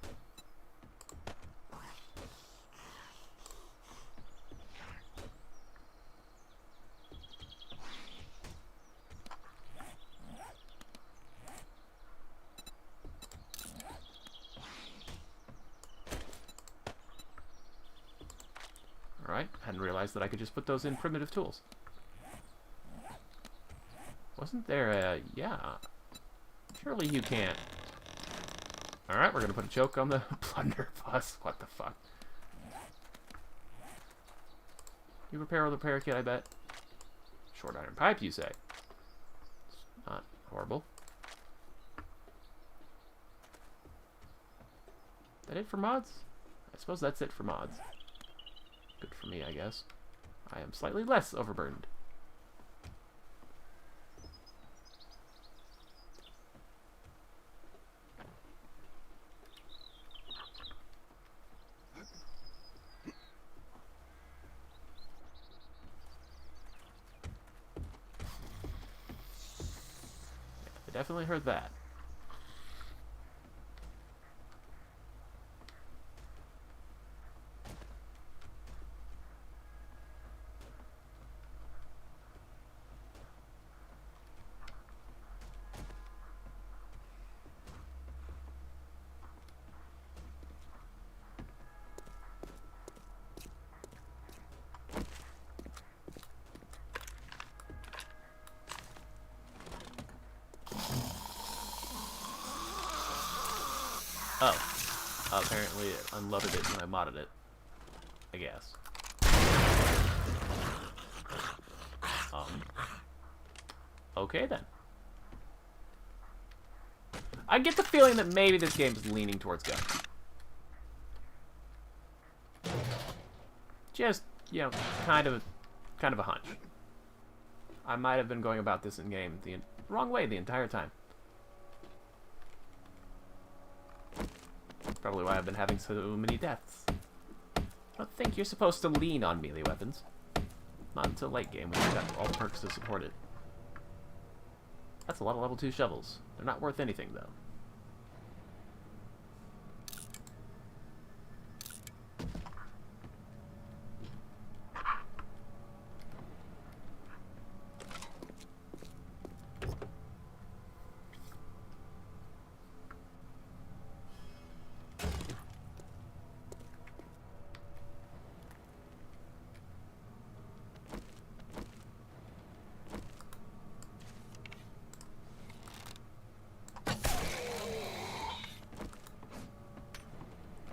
hadn't realized that I could just put those in primitive tools. Wasn't there a... yeah. Surely you can't. Alright, we're gonna put a choke on the plunder bus. What the fuck? You repair with a repair kit, I bet. Short iron pipe, you say? It's not horrible. That it for mods? I suppose that's it for mods. Good for me, I guess. I am slightly less overburdened. I definitely heard that. Oh. Apparently it unloaded it when I modded it. I guess. Okay then. I get the feeling that maybe this game is leaning towards guns. Just, you know, kind of a hunch. I might have been going about this in game the wrong way the entire time. Probably why I've been having so many deaths. I don't think you're supposed to lean on melee weapons. Not until late game when you've got all the perks to support it. That's a lot of level 2 shovels. They're not worth anything, though.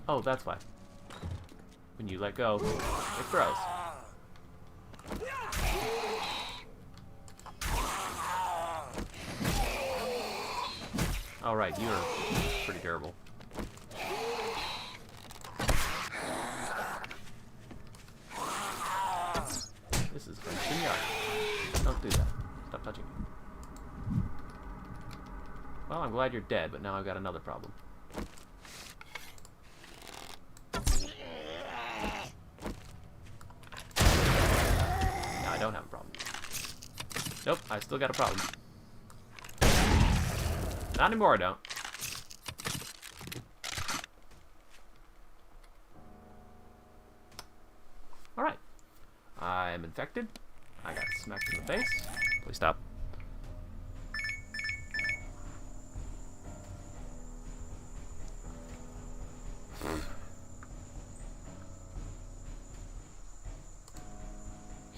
Oh, that's why. When you let go, it throws. Alright, you are pretty durable. This is French yard. Don't do that. Stop touching me. Well, I'm glad you're dead, but now I've got another problem. I don't have a problem. Nope, I still got a problem. Not anymore, I don't. Alright. I am infected. I got smacked in the face. Please stop.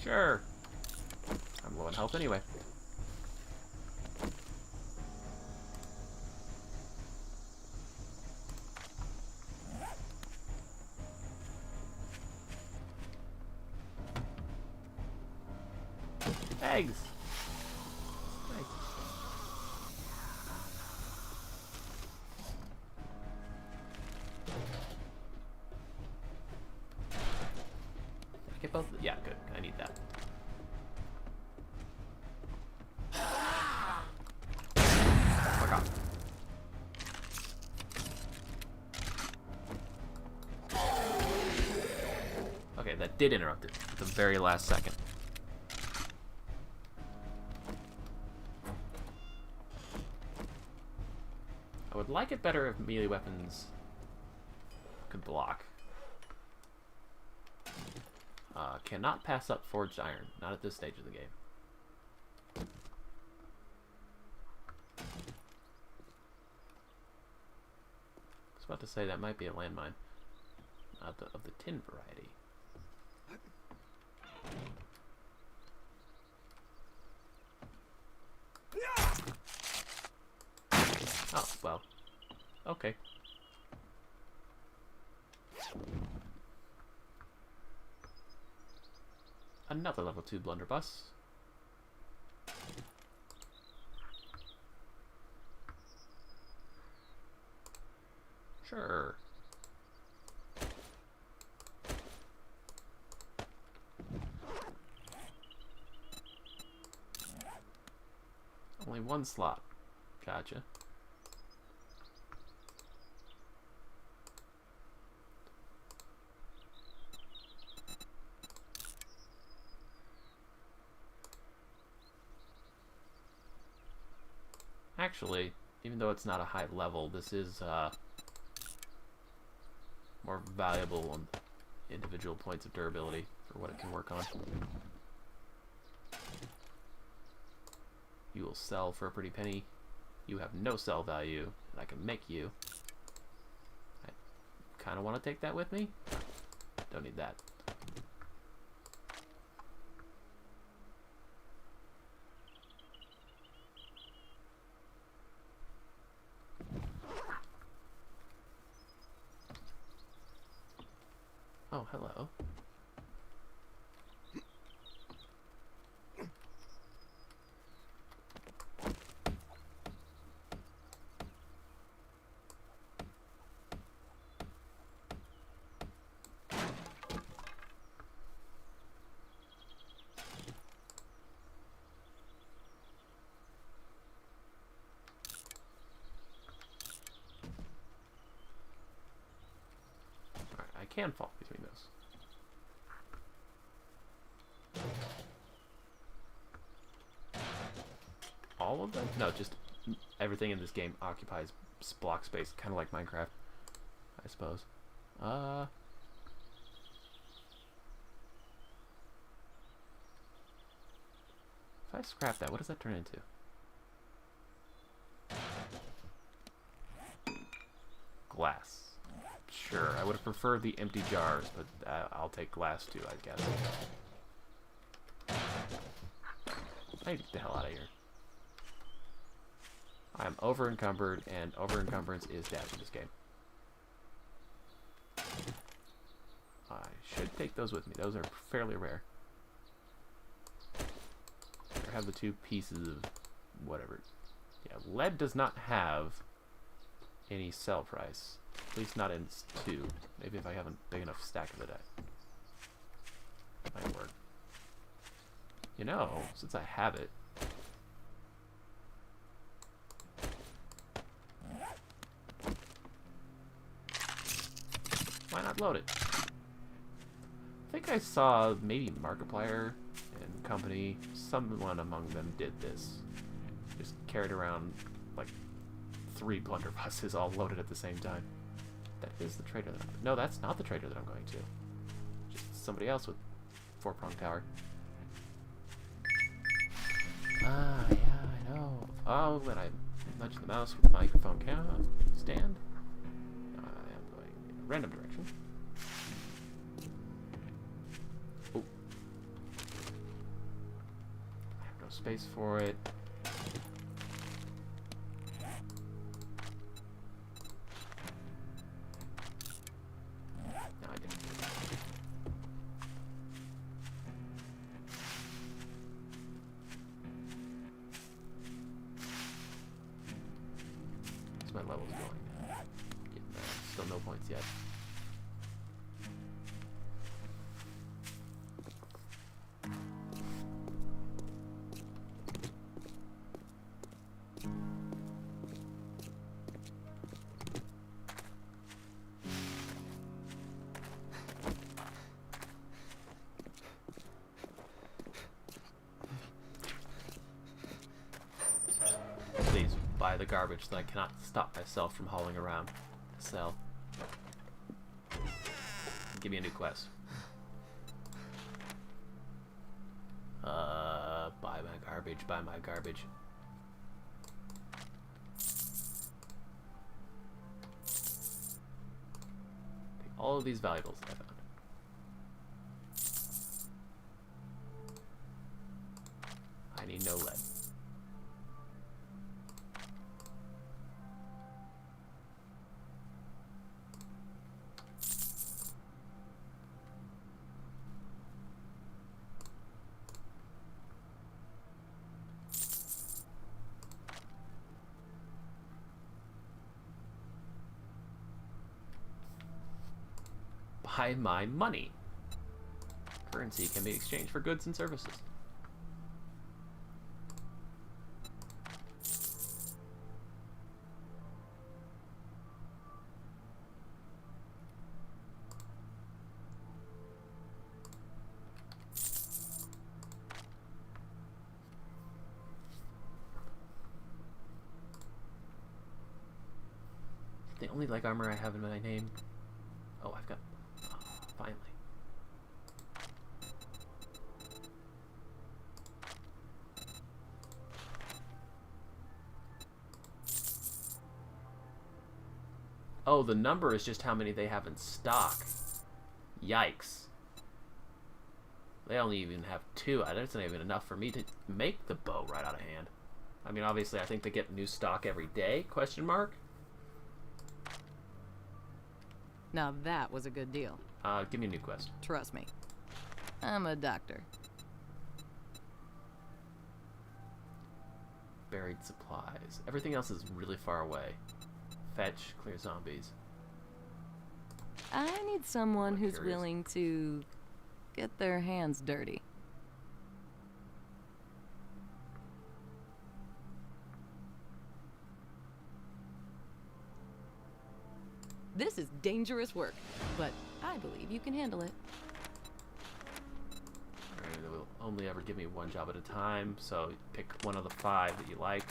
Sure. I'm low on health anyway. Eggs! Eggs. Did I get both? Yeah, good. I need that. Fuck off. Okay, that did interrupt it at the very last second. I would like it better if melee weapons could block. Cannot pass up forged iron. Not at this stage of the game. I was about to say that might be a landmine. Of the tin variety. Oh, well. Okay. Another level 2 blunderbuss. Sure. Only one slot. Gotcha. Actually, even though it's not a high level, this is more valuable on individual points of durability for what it can work on. You will sell for a pretty penny. You have no sell value, and I can make you. I kind of want to take that with me. Don't need that. Oh, hello. Alright, I can fall between those. All of them? No, just everything in this game occupies block space, kind of like Minecraft, I suppose. If I scrap that, what does that turn into? Glass. Sure, I would have preferred the empty jars, but I'll take glass too, I guess. I need to get the hell out of here. I'm over encumbered, and over encumbrance is death in this game. I should take those with me. Those are fairly rare. I have the 2 pieces of whatever. Yeah, lead does not have any sell price. At least not in 2. Maybe if I have a big enough stack of the die. Might work. You know, since I have it, why not load it? I think I saw maybe Markiplier and company, someone among them did this. Just carried around like 3 blunderbusses all loaded at the same time. That is the trader that no, that's not the trader that I'm going to. Just somebody else with 4-pronged tower. Ah, yeah, I know. Oh, when I nudge the mouse with the microphone stand, I am going in a random direction. Oh. I have no space for it. No, I didn't. My level's going. Getting there. Still no points yet. Please buy the garbage that I cannot stop myself from hauling around to sell. Give me a new quest. Buy my garbage, buy my garbage. Take all of these valuables that I found. I need no lead. buy my money. Currency can be exchanged for goods and services. The only leg armor I have in my name. Oh, I've got. Oh, finally. Oh, the number is just how many they have in stock. Yikes. They only even have 2. That's not even enough for me to make the bow right out of hand. I mean, obviously, I think they get new stock every day, question mark. Now that was a good deal. Give me a new quest. Trust me. I'm a doctor. Buried supplies. Everything else is really far away. Fetch, clear zombies. I need someone I'm who's curious. willing to get their hands dirty. This is dangerous work, but I believe you can handle it. Alright, it will only ever give me one job at a time, so pick one of the 5 that you like.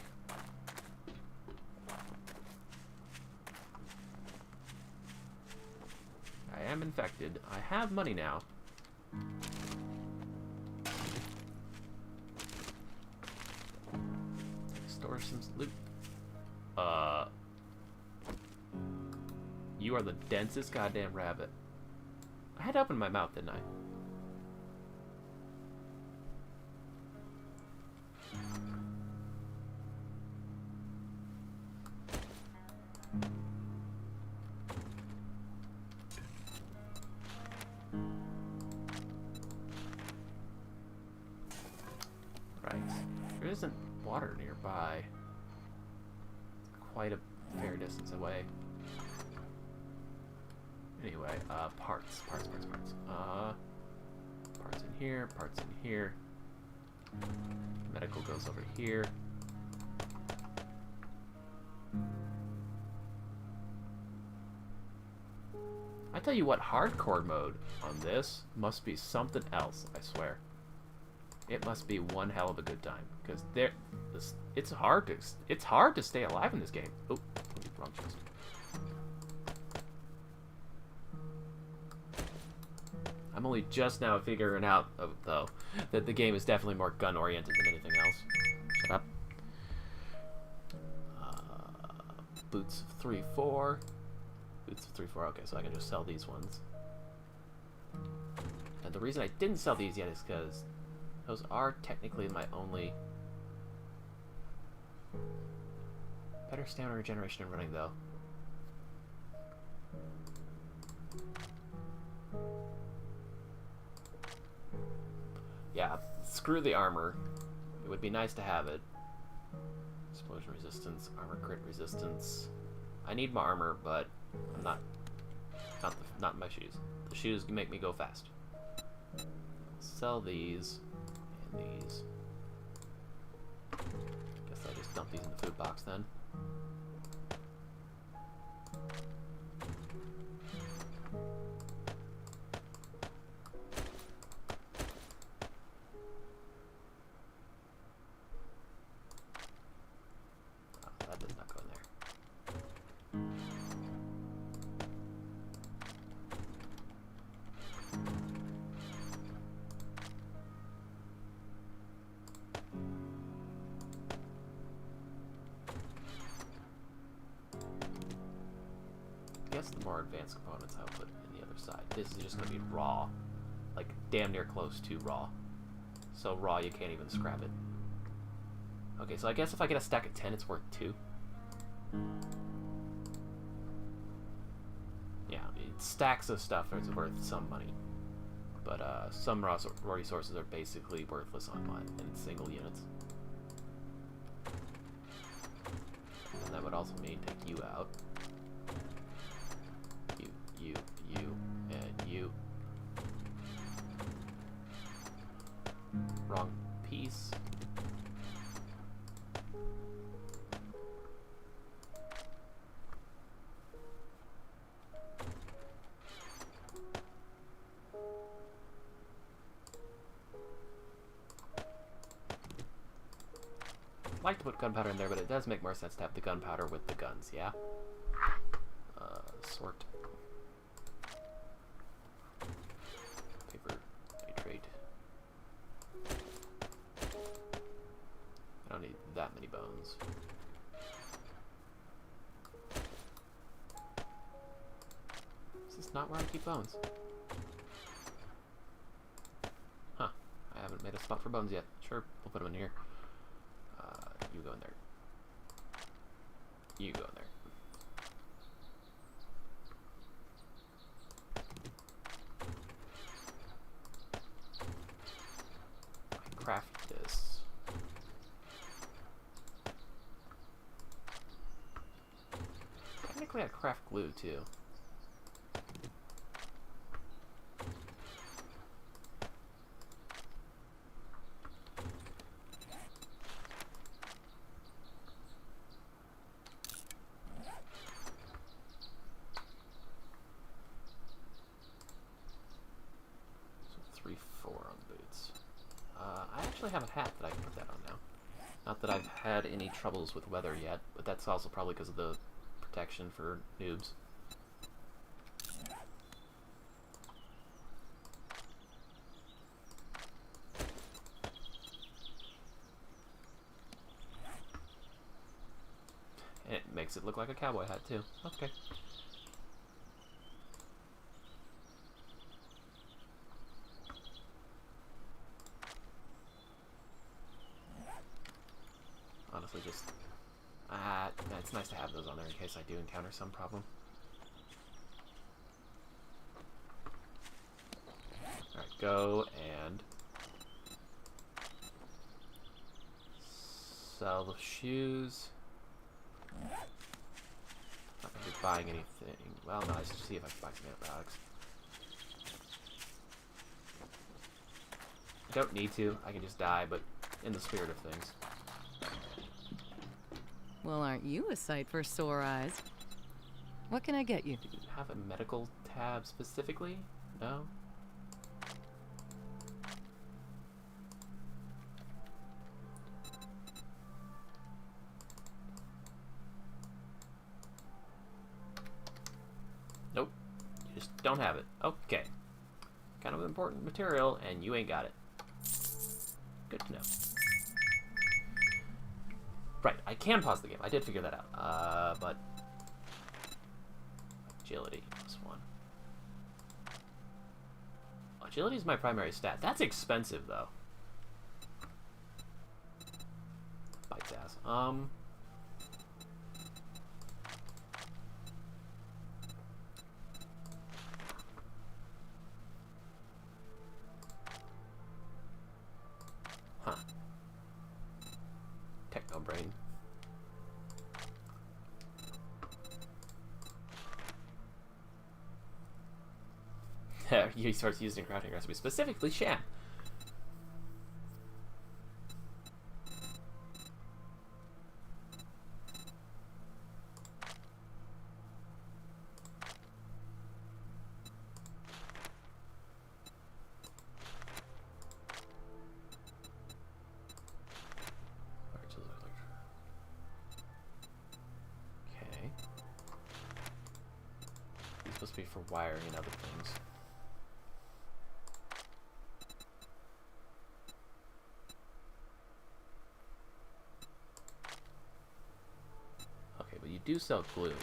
I am infected. I have money now. Store some loot. You are the densest goddamn rabbit. I had to open my mouth, didn't I? Right. There isn't water nearby. It's quite a fair distance away. Anyway, parts. Parts in here, parts in here. Medical goes over here. I tell you what, hardcore mode on this must be something else, I swear. It must be one hell of a good time, because it's hard to stay alive in this game. Oh, wrong chest. I'm only just now figuring out, though, that the game is definitely more gun-oriented than anything else. Shut up. Boots of 3-4. Boots of 3-4. Okay, so I can just sell these ones. And the reason I didn't sell these yet is because those are technically my only... Better stamina regeneration and running, though. Yeah, screw the armor. It would be nice to have it. Explosion resistance, armor crit resistance. I need my armor, but I'm not my shoes. The shoes make me go fast. I'll sell these and these. Guess I just dump these in the food box then. That does not go in there. I guess the more advanced components I'll put in the other side. This is just going to be raw. Like, damn near close to raw. So raw you can't even scrap it. Okay, so I guess if I get a stack of 10, it's worth 2. Yeah, stacks of stuff is worth some money. But some raw resources are basically worthless on mine in single units. And that would also mean take you out. You, and you. wrong piece. I'd like to put gunpowder in there, but it does make more sense to have the gunpowder with the guns, yeah? Sort. Paper, nitrate. I don't need that many bones. Is this not where I keep bones? Huh. I haven't made a spot for bones yet. Sure, we'll put them in here. You go in there. You go in there. I craft this. Technically, I craft glue too. I have a hat that I can put that on now. Not that I've had any troubles with weather yet, but that's also probably because of the protection for noobs. And it makes it look like a cowboy hat too. Okay. Honestly, just it's nice to have those on there in case I do encounter some problem. Alright, go and sell the shoes. Not gonna be buying anything. Well, no, let's just see if I can buy some antibiotics. I don't need to. I can just die, but in the spirit of things. Well, aren't you a sight for sore eyes? What can I get you? Do you have a medical tab specifically? No? Nope. You just don't have it. Okay. Kind of important material, and you ain't got it. Good to know. Right, I can pause the game. I did figure that out. But agility is one. Agility is my primary stat. That's expensive, though. Bites ass. Huh. Techno brain. He starts using a crafting recipe, specifically sham. Okay. It's supposed to be for wiring and other things. Okay, but you do sell glue.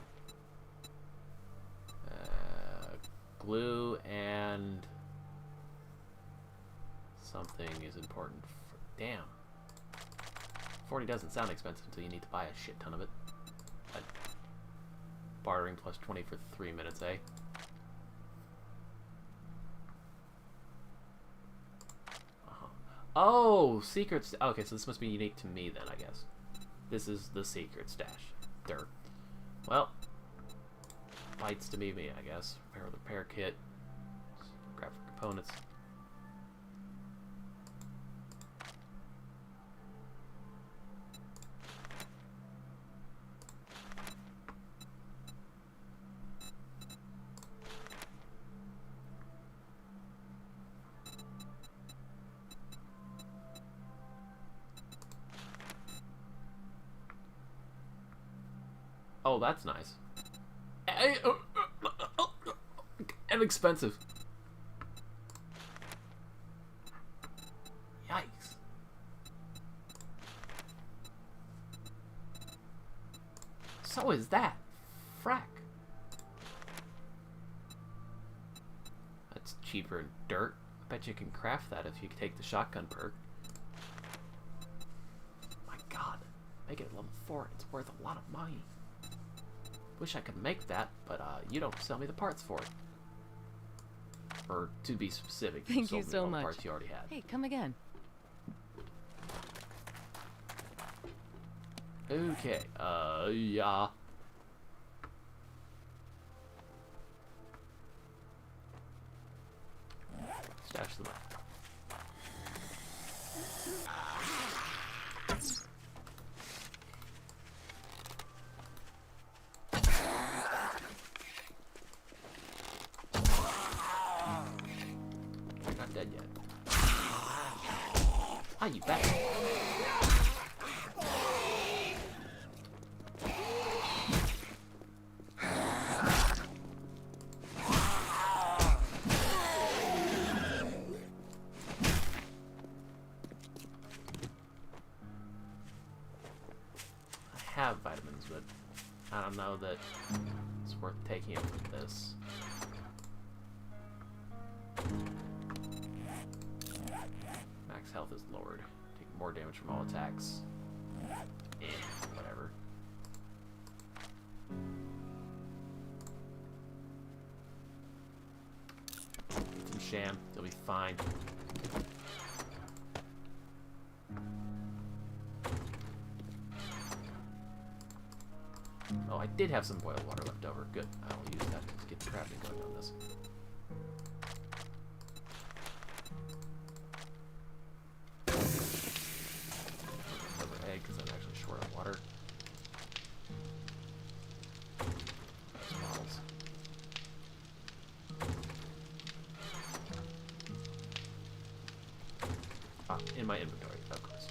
Glue and something is important. Damn. 40 doesn't sound expensive until you need to buy a shit ton of it. Bartering plus 20 for 3 minutes, eh? Oh, secrets. Okay, so this must be unique to me then, I guess. This is the secret stash. Derp. Well, bites to me, I guess. Repair kit. Graphic components. Oh, that's nice. And expensive. Yikes. So is that. Frack. That's cheaper than dirt. I bet you can craft that if you take the shotgun perk. My god. Make it level 4. It's worth a lot of money. Wish I could make that, but you don't sell me the parts for it. Or to be specific, Thank sold you me so all much. the parts you already had. Hey, come again. Okay, yeah. Stash them up. You're not dead yet. Ah, you bet. Have vitamins, but I don't know that it's worth taking them from this. Max health is lowered. Take more damage from all attacks. Whatever. Get some sham. You'll be fine. Oh, I did have some boiled water left over. Good. I will use that to get the crafting going on this. Another egg, because I'm actually short on water. Those bottles. Ah, in my inventory, of course.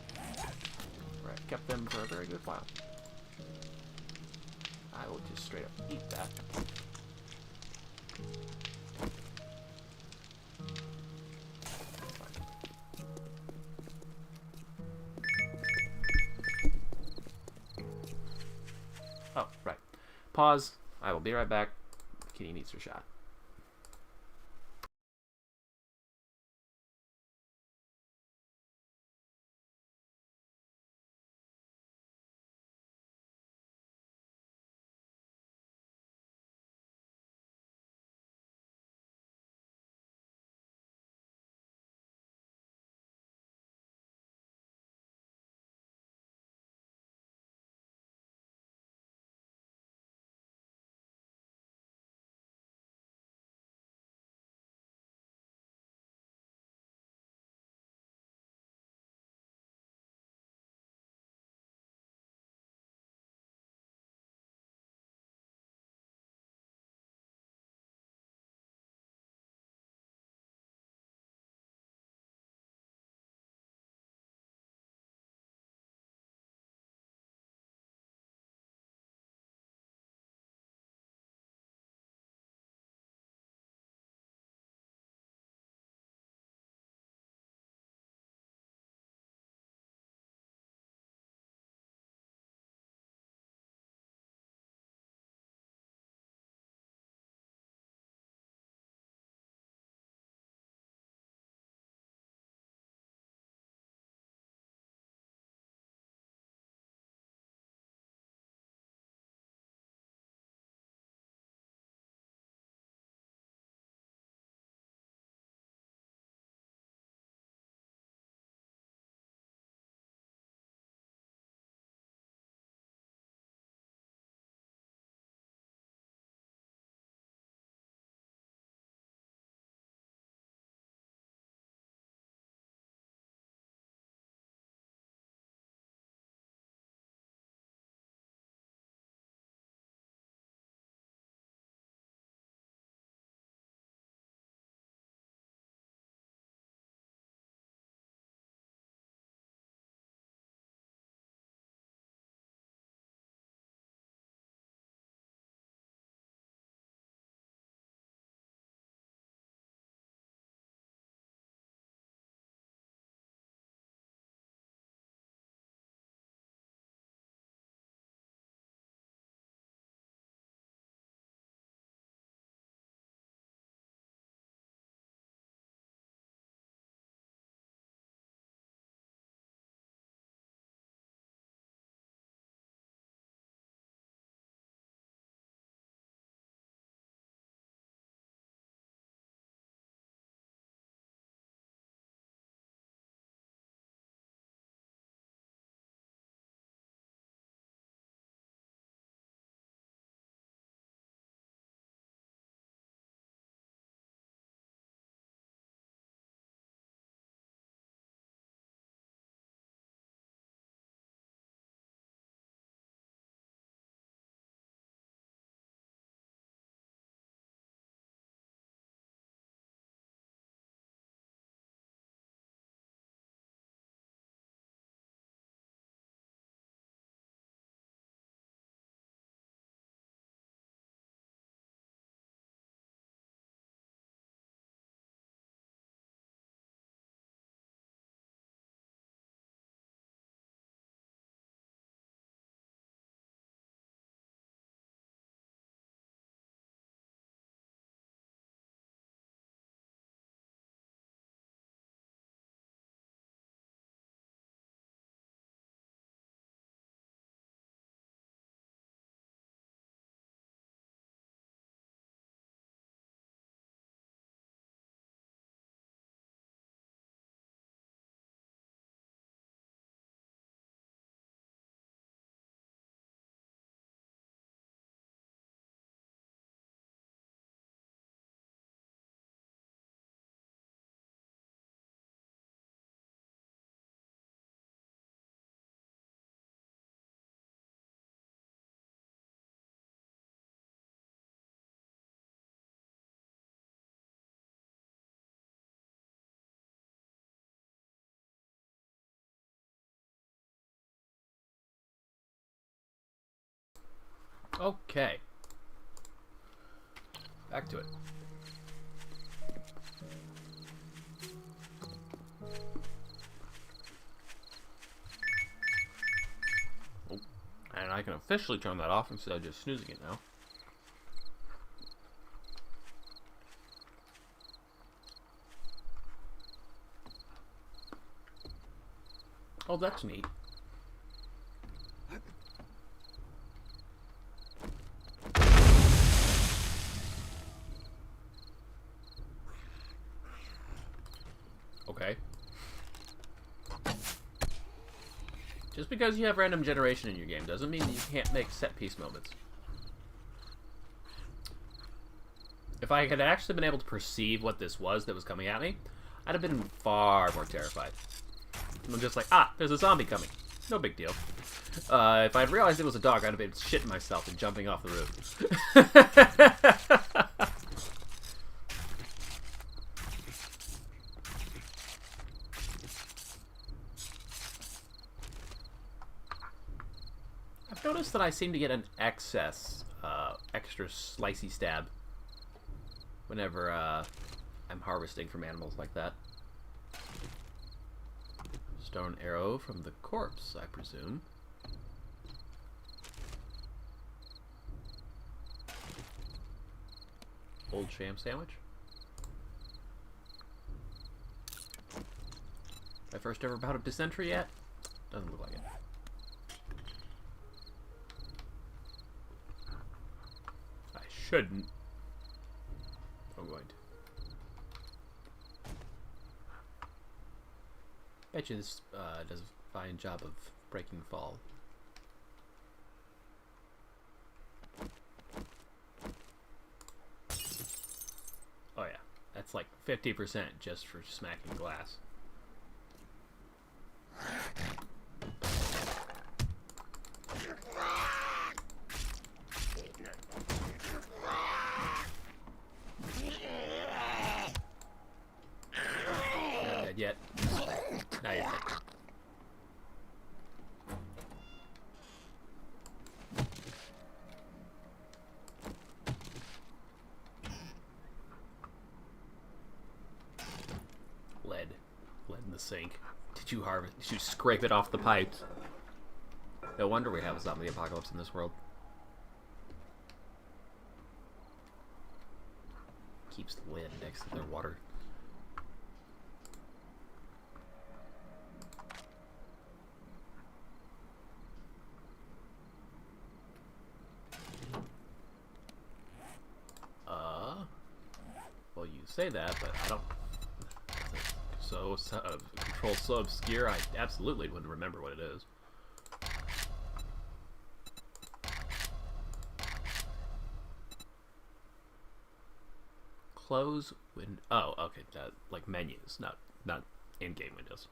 Right, kept them for a very good while. I will just straight up eat that. Oh, right. Pause. I will be right back. Kitty needs her shot. Okay. Back to it. Oh. And I can officially turn that off instead of just snoozing it now. Oh, that's neat. Okay. Just because you have random generation in your game doesn't mean that you can't make set-piece moments. If I had actually been able to perceive what this was that was coming at me, I'd have been far more terrified. I'm just like, ah, there's a zombie coming. No big deal. If I'd realized it was a dog, I'd have been shitting myself and jumping off the roof. I've noticed that I seem to get an excess, extra slicey stab whenever I'm harvesting from animals like that. Stone arrow from the corpse, I presume. Old sham sandwich. My first ever bout of dysentery yet? Doesn't look like it. I shouldn't. I'm going to. Bet you this does a fine job of breaking fall. Oh yeah, that's like 50% just for smacking glass. Not dead yet. Now you're dead. Lead in the sink. Did you harvest? Did you scrape it off the pipes? No wonder we have a zombie apocalypse in this world. Keeps the lid next to their water. Well, you say that, but I don't. Control so obscure, I absolutely wouldn't remember what it is. Close window. Oh, okay. Like menus, not in-game windows.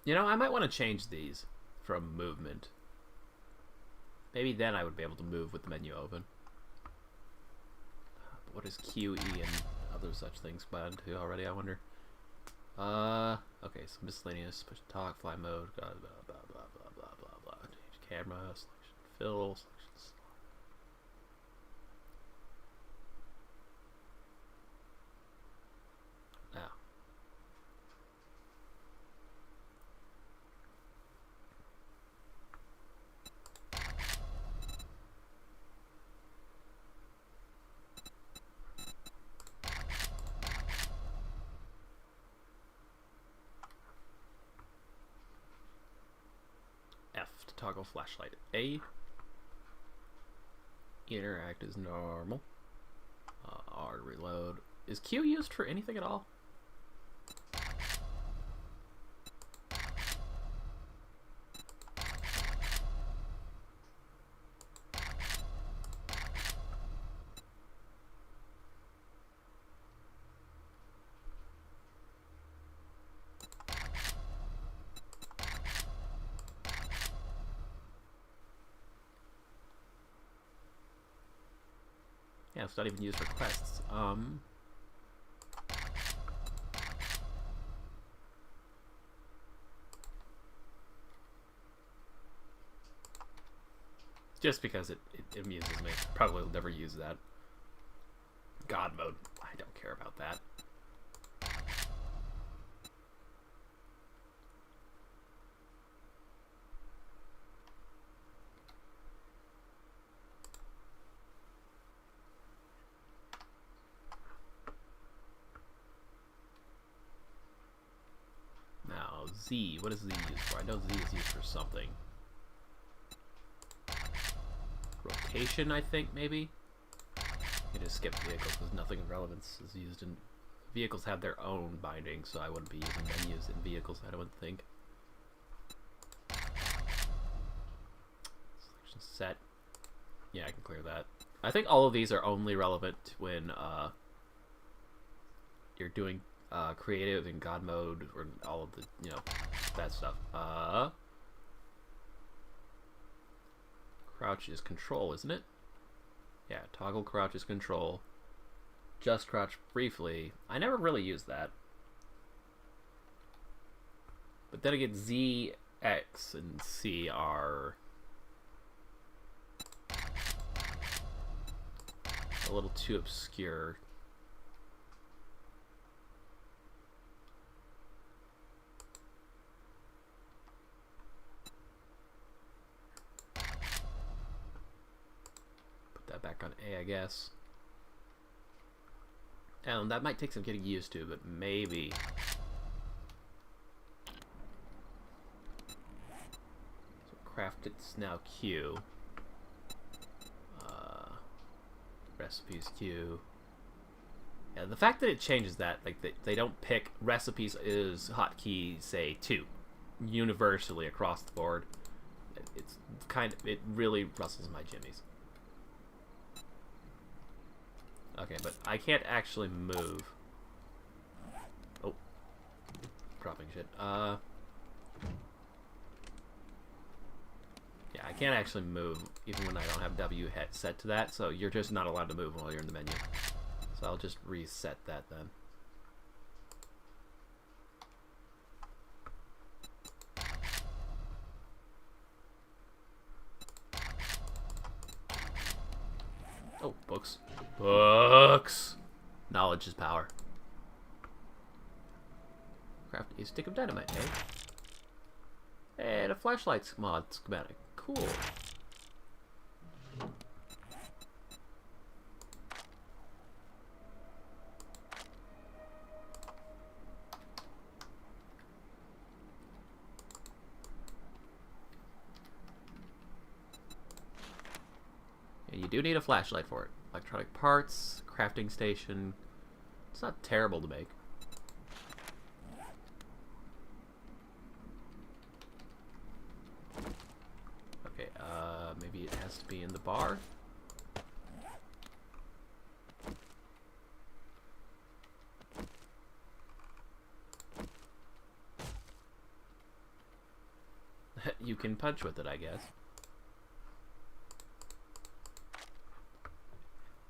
You know, I might want to change these from movement. Maybe then I would be able to move with the menu open. What is QE and other such things bound to already, I wonder? Okay, so miscellaneous, push to talk, fly mode, blah, blah, blah, blah, blah, blah, blah, blah. Change camera, selection fill, selection slot. Now. Toggle flashlight. A. Interact as normal. R to reload. Is Q used for anything at all? Yeah, it's not even used for quests. Just because it amuses me. Probably will never use that. God mode. I don't care about that. Now, Z. What is Z used for? I know Z is used for something. Rotation, I think, maybe? You just skip vehicles because nothing of relevance is used in... Vehicles have their own binding, so I wouldn't be using menus in vehicles, I don't think. Selection set. Yeah, I can clear that. I think all of these are only relevant when you're doing creative and God mode, or all of the, you know, that stuff. Crouch is control, isn't it? Yeah, toggle crouch is control. Just crouch briefly. I never really used that. But then again, Z, X, and C are a little too obscure. Back on A, I guess. And that might take some getting used to, but maybe. So craft it's now Q. Recipes Q. Yeah, the fact that it changes that, like they don't pick recipes is hotkey, say 2, universally across the board. It's kind of, it really rustles my jimmies. Okay, but I can't actually move. Oh. Dropping shit. Yeah, I can't actually move even when I don't have W set to that, so you're just not allowed to move while you're in the menu. So I'll just reset that then. Oh, books. Books! Knowledge is power. Craft a stick of dynamite, eh? And a flashlight mod schematic. Cool. And you do need a flashlight for it. Electronic parts, crafting station. It's not terrible to make. Okay, maybe it has to be in the bar. You can punch with it, I guess.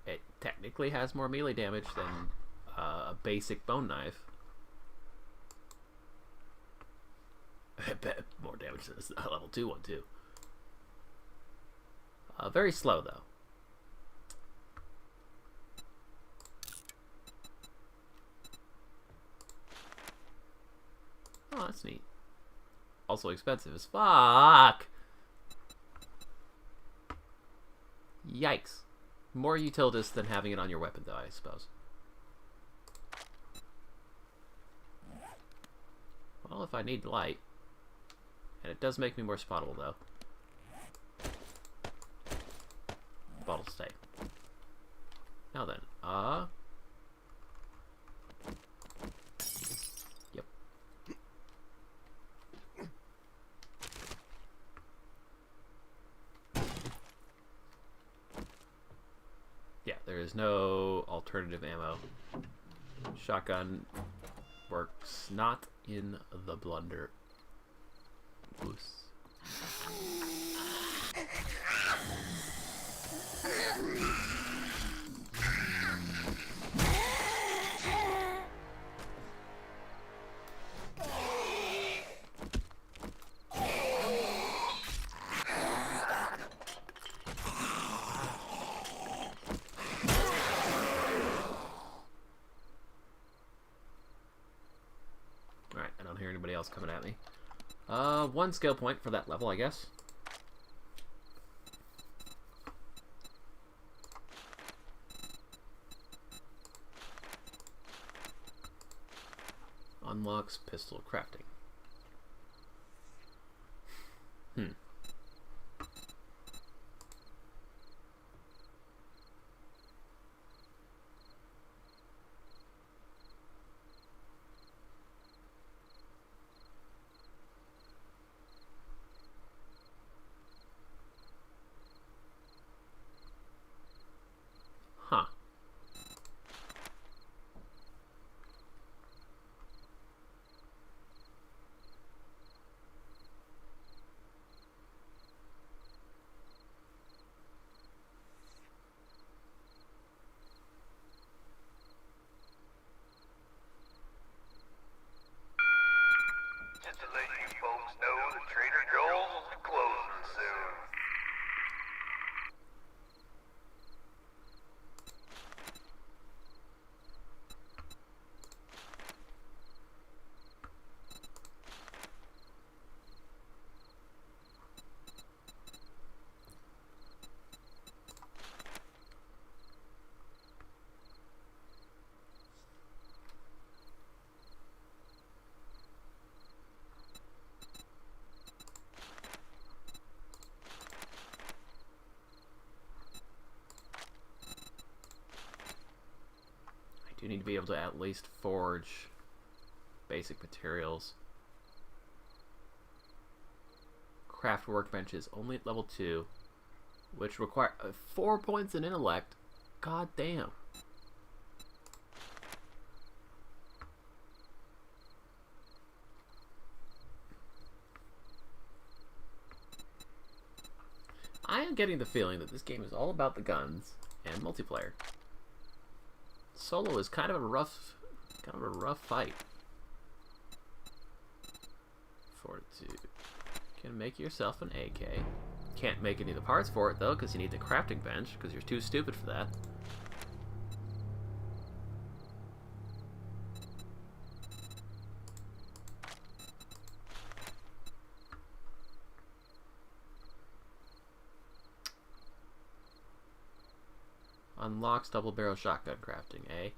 It technically has more melee damage than a basic bone knife. I bet more damage than a level 2 one, too. Very slow, though. Oh, that's neat. Also expensive as fuck! Yikes. More utilitous than having it on your weapon, though, I suppose. Well, if I need light. And it does make me more spottable, though. Bottle stay. Now then, yep. Yeah, there is no alternative ammo. Shotgun works not in the blunder. Goose. else coming at me. 1 skill point for that level, I guess. Unlocks pistol crafting. Huh. Just to let you folks know that Trader Joel's will be closing soon. You need to be able to at least forge basic materials. Craft workbenches only at level 2, which require 4 points in intellect. God damn. I am getting the feeling that this game is all about the guns and multiplayer. Solo is kind of a rough fight. Fortitude. Can make yourself an AK. Can't make any of the parts for it though, because you need the crafting bench, because you're too stupid for that. Unlocks double barrel shotgun crafting, eh?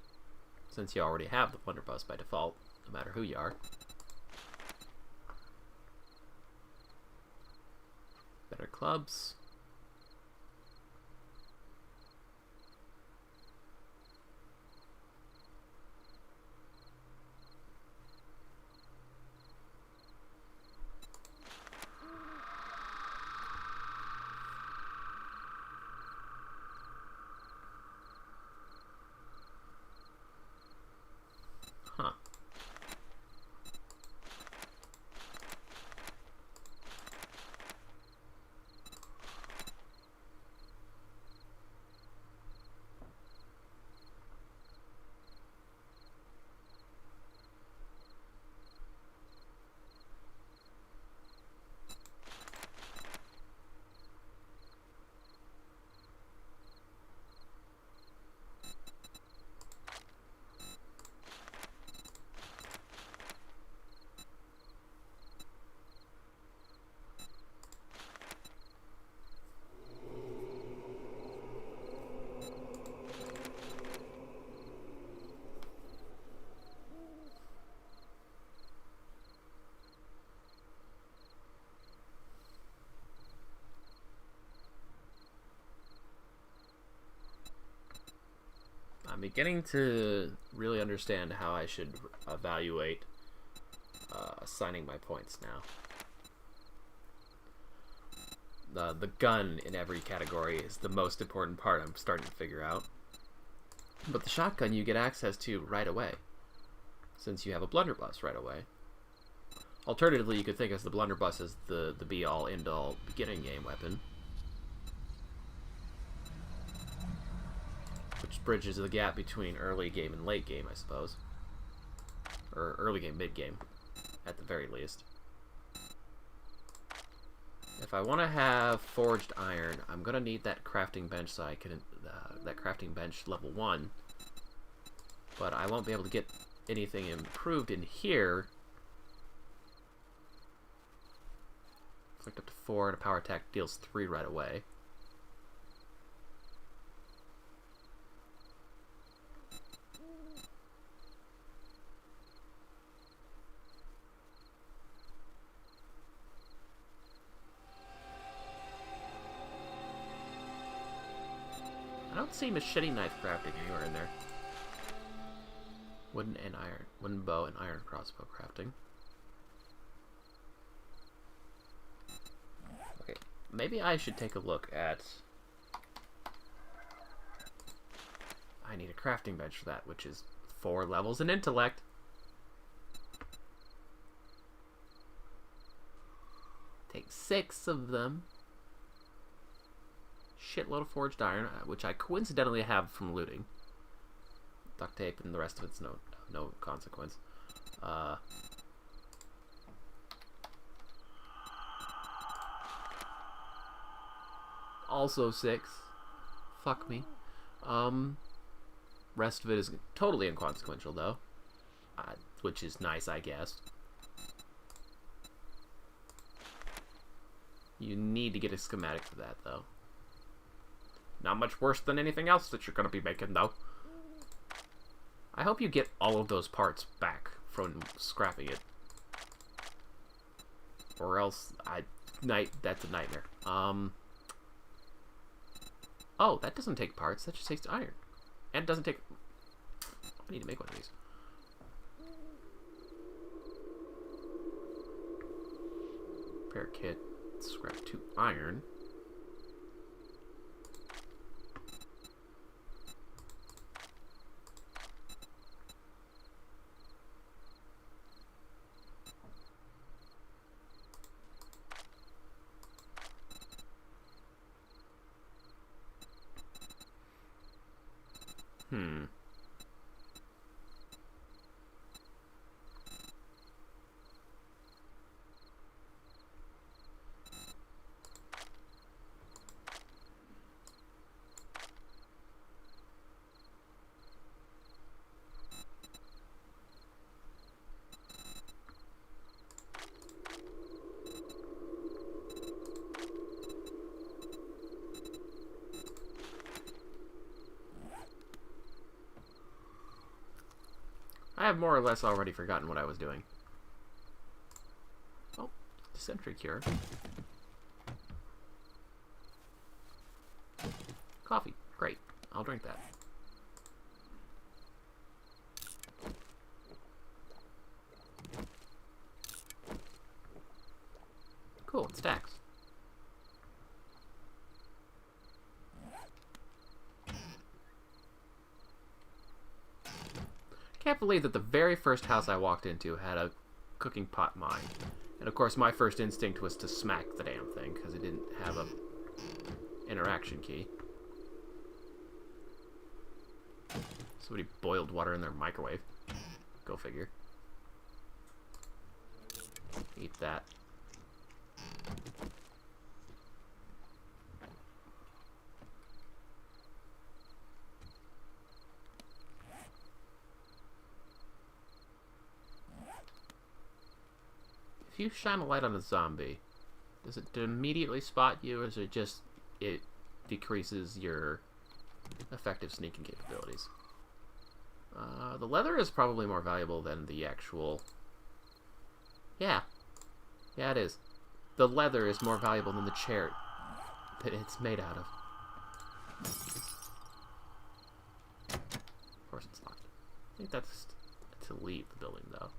Since you already have the blunderbuss by default, no matter who you are. Better clubs. Huh. I'm beginning to really understand how I should evaluate assigning my points now. The gun in every category is the most important part I'm starting to figure out. But the shotgun you get access to right away, since you have a blunderbuss right away. Alternatively, you could think of the blunderbuss as the be-all, end-all beginning game weapon, which bridges the gap between early game and late game, I suppose. Or early game, mid game, at the very least. If I want to have forged iron, I'm gonna need that crafting bench so I can that crafting bench level 1. But I won't be able to get anything improved in here Inflict up to 4, and a power attack deals 3 right away. I don't see machete knife crafting anywhere in there. Wooden bow and iron crossbow crafting. Okay, maybe I should take a look at... I need a crafting bench for that, which is 4 levels in intellect. Take 6 of them. Shitload of forged iron, which I coincidentally have from looting. Duct tape and the rest of it's no consequence. Also 6. Fuck me. Rest of it is totally inconsequential though, which is nice, I guess. You need to get a schematic for that though. Not much worse than anything else that you're going to be making, though. I hope you get all of those parts back from scrapping it. Or else, that's a nightmare. Oh, that doesn't take parts. That just takes iron. And it doesn't take... I need to make one of these. Repair kit. Scrap 2 iron. I have more or less already forgotten what I was doing. Oh, dysentery cure. Coffee. Great. I'll drink that. Cool, it stacks. I can't believe that the very first house I walked into had a cooking pot mine. And of course my first instinct was to smack the damn thing because it didn't have a interaction key. Somebody boiled water in their microwave. Go figure. Eat that. If you shine a light on a zombie, does it immediately spot you, or is it just it decreases your effective sneaking capabilities? The leather is probably more valuable than the actual... Yeah, it is. The leather is more valuable than the chair that it's made out of. Of course it's locked. I think that's to leave the building, though.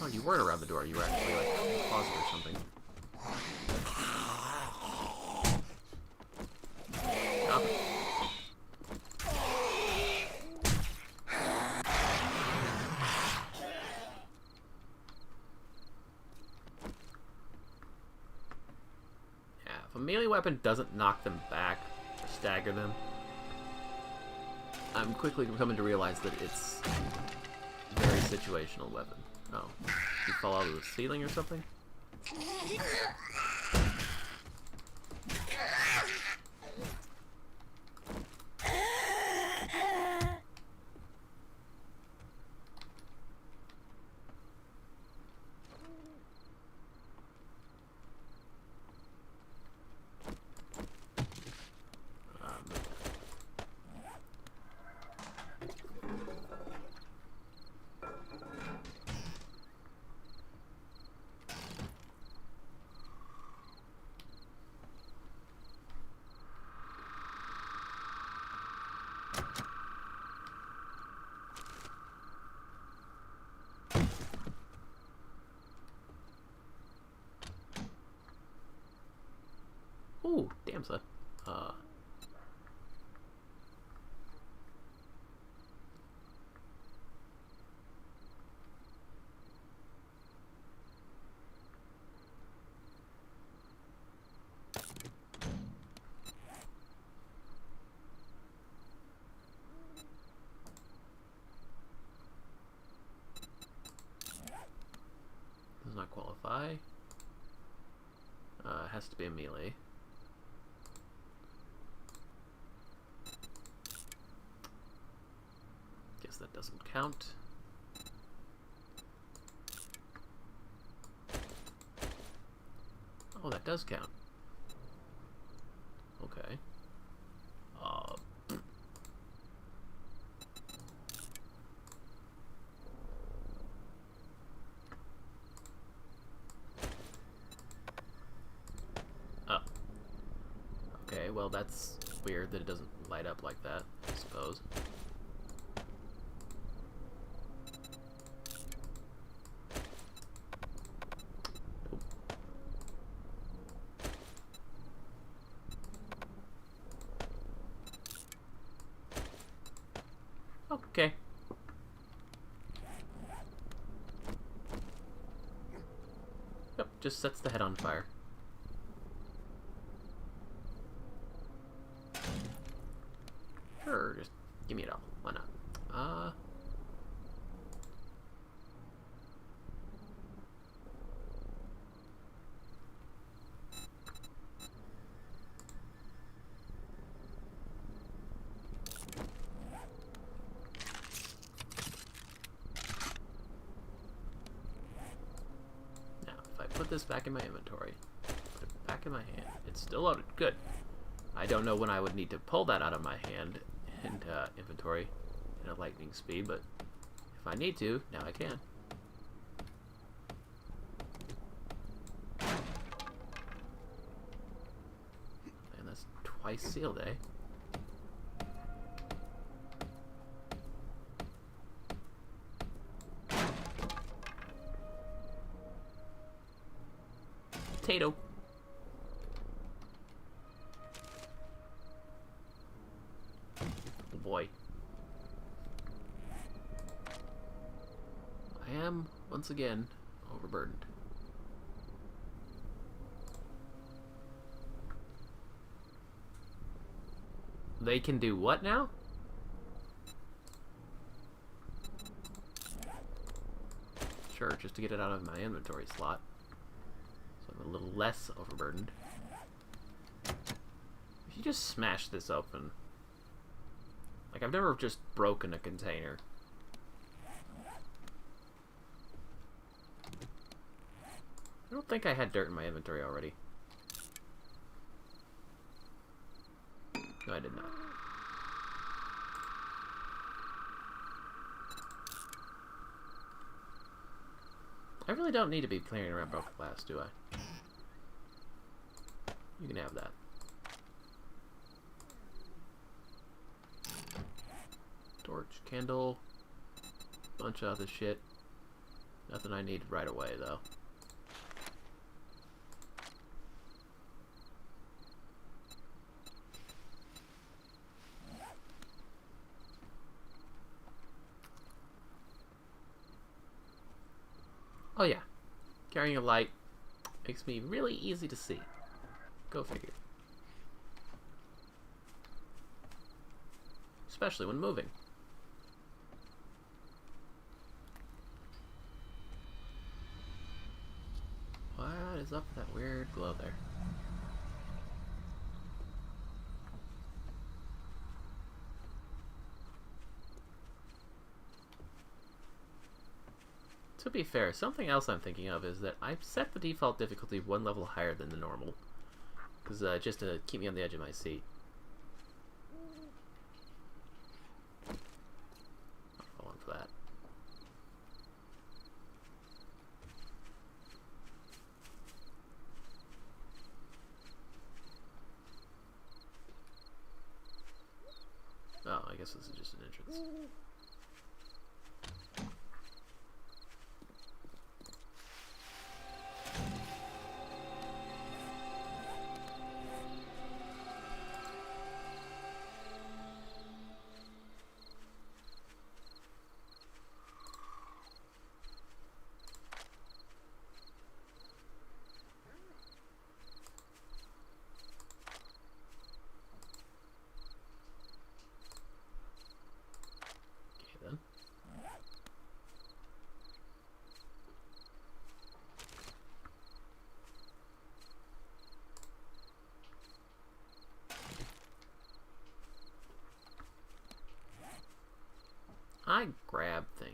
Oh, you weren't around the door. You were actually, like, in the closet or something. Oh. Yeah, if a melee weapon doesn't knock them back or stagger them, I'm quickly coming to realize that it's a very situational weapon. Oh, you fall out of the ceiling or something? Hamza. Does not qualify. Has to be a melee. Guess that doesn't count. Oh, that does count. Okay. Okay, well that's weird that it doesn't light up like that, I suppose. Okay. Yep, just sets the head on fire. Sure, just give me it all. Why not? Now, if I put this back in my inventory, put it back in my hand, it's still loaded. Good. I don't know when I would need to pull that out of my hand into inventory in a lightning speed, but if I need to, now I can. And that's twice sealed, eh? Potato. Boy. I am, once again, overburdened. They can do what now? Sure, just to get it out of my inventory slot. So I'm a little less overburdened. If you just smash this open... Like, I've never just broken a container. I don't think I had dirt in my inventory already. No, I did not. I really don't need to be clearing around broken glass, do I? You can have that. Torch, candle, bunch of other shit. Nothing I need right away, though. Oh yeah, carrying a light makes me really easy to see. Go figure. Especially when moving. What is up with that weird glow there? To be fair, something else I'm thinking of is that I've set the default difficulty one level higher than the normal. Because just to keep me on the edge of my seat. I'll fall on for that. Oh, I guess this is just an entrance.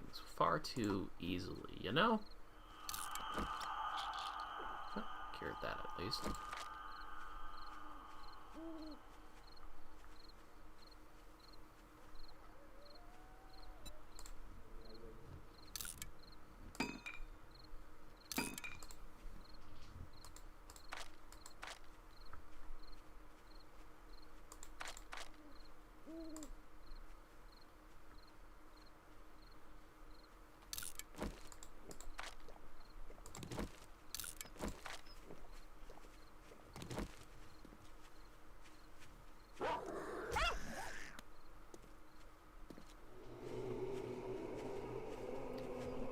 things far too easily, you know? Oh, cured that at least.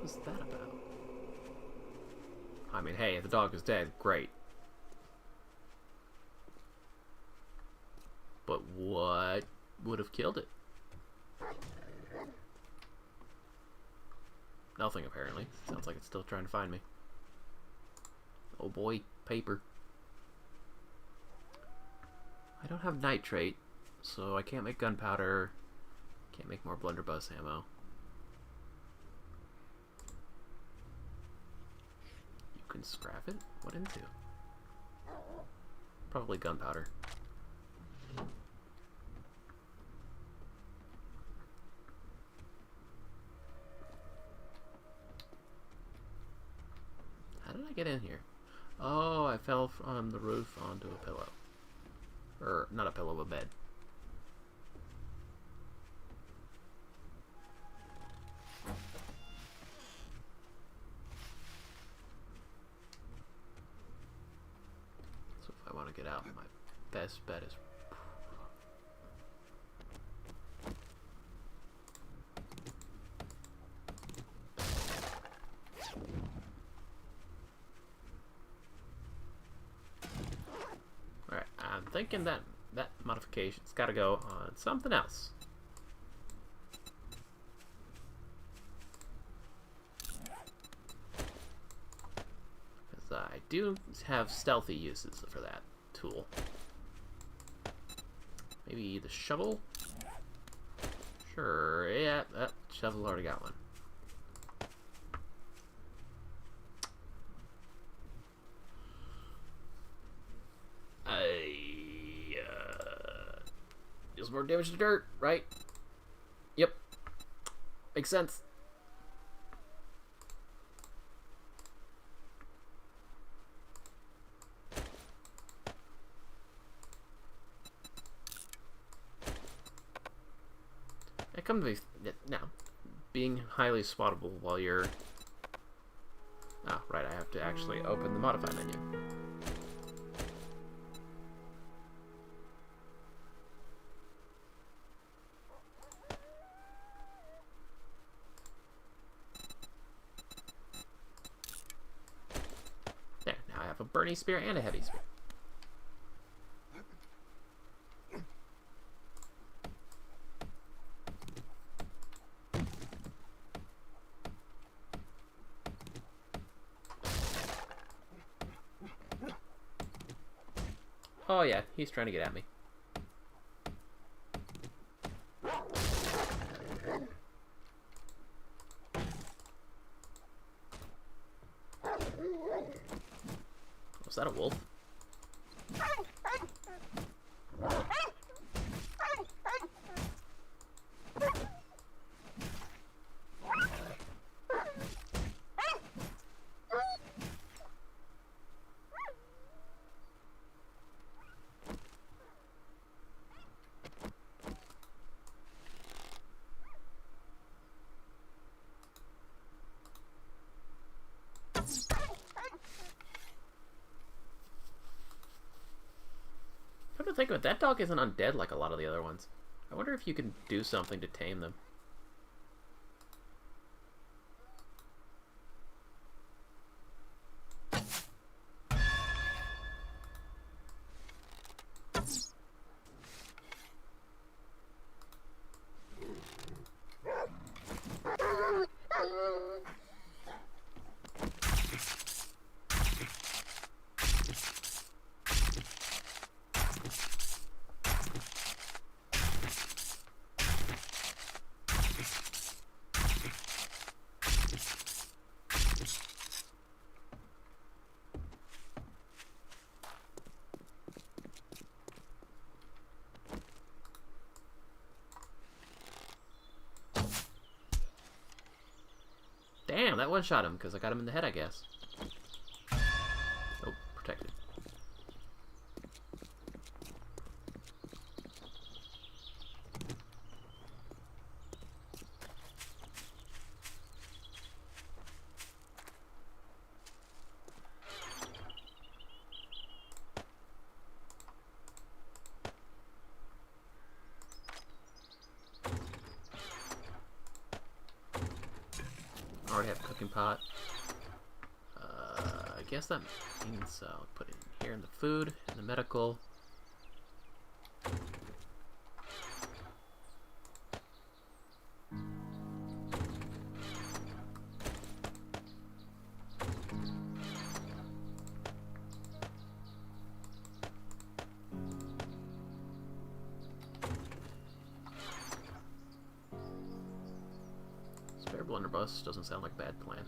What's that about? I mean, hey, if the dog is dead, great. But what would have killed it? Nothing, apparently. Sounds like it's still trying to find me. Oh boy, paper. I don't have nitrate, so I can't make gunpowder. Can't make more blunderbuss ammo. You can scrap it? What into? Probably gunpowder. How did I get in here? Oh, I fell from the roof onto a pillow. Or, not a pillow, a bed. So if I want to get out, my best bet is... Alright, I'm thinking that modification's got to go on something else. Because I do have stealthy uses for that tool. Maybe the shovel? Sure, yeah, that shovel already got one. Deals more damage to dirt, right? Yep. Makes sense. It comes to be now being highly spottable while you're. Ah, right. I have to actually open the modify menu. There. Now I have a burning spear and a heavy spear. Oh yeah, he's trying to get at me. Was that a wolf? Come to think of it, that dog isn't undead like a lot of the other ones. I wonder if you can do something to tame them. Damn, that one-shot him, because I got him in the head, I guess. Oh, protected. I already have a cooking pot. I guess that means I'll put it in here in the food, in the medical. Spare blunderbuss doesn't sound like a bad plan.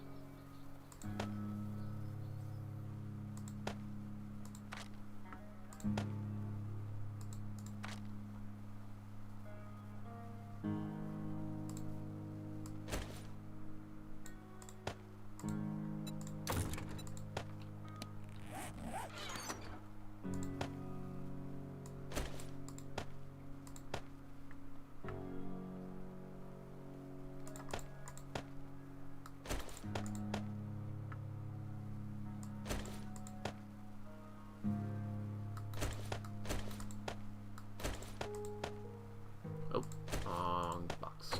Oh, wrong box.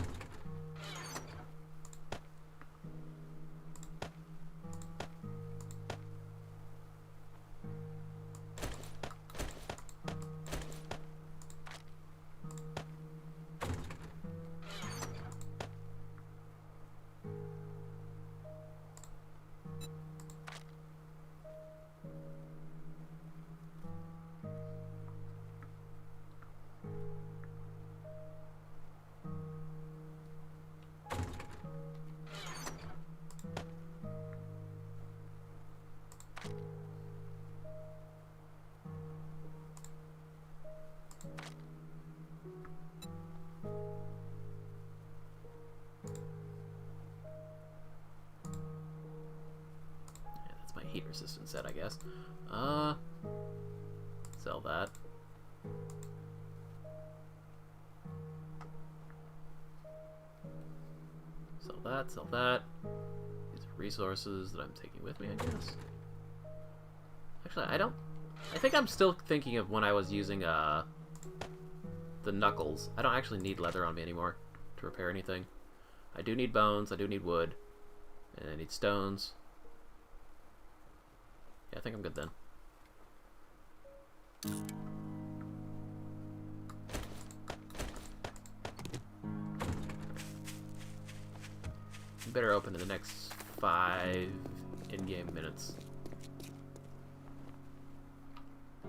Heat resistant set, I guess. Sell that. Sell that, sell that. These are resources that I'm taking with me, I guess. Actually, I think I'm still thinking of when I was using, the knuckles. I don't actually need leather on me anymore to repair anything. I do need bones, I do need wood, and I need stones. Yeah, I think I'm good then. Better open in the next 5 in-game minutes.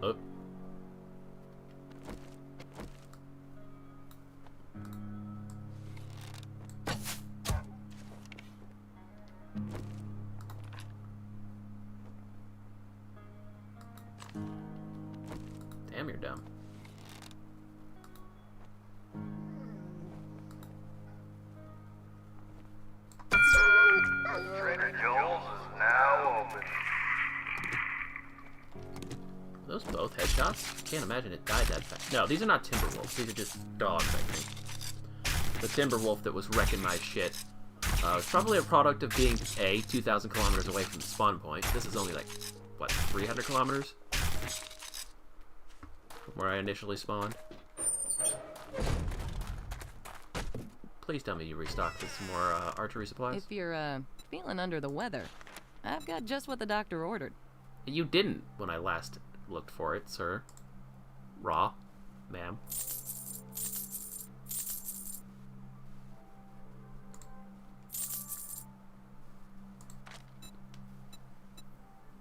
Oh. Damn, you're dumb. Trader Joel's is now open. Are those both headshots? Can't imagine it died that fast. No, these are not timber wolves. These are just dogs, I think. The timber wolf that was wrecking my shit was probably a product of being, A, 2,000 kilometers away from the spawn point. This is only like, what, 300 kilometers? From where I initially spawned. Please tell me you restocked with some more archery supplies. If you're feeling under the weather, I've got just what the doctor ordered. You didn't when I last looked for it, sir. Raw, ma'am.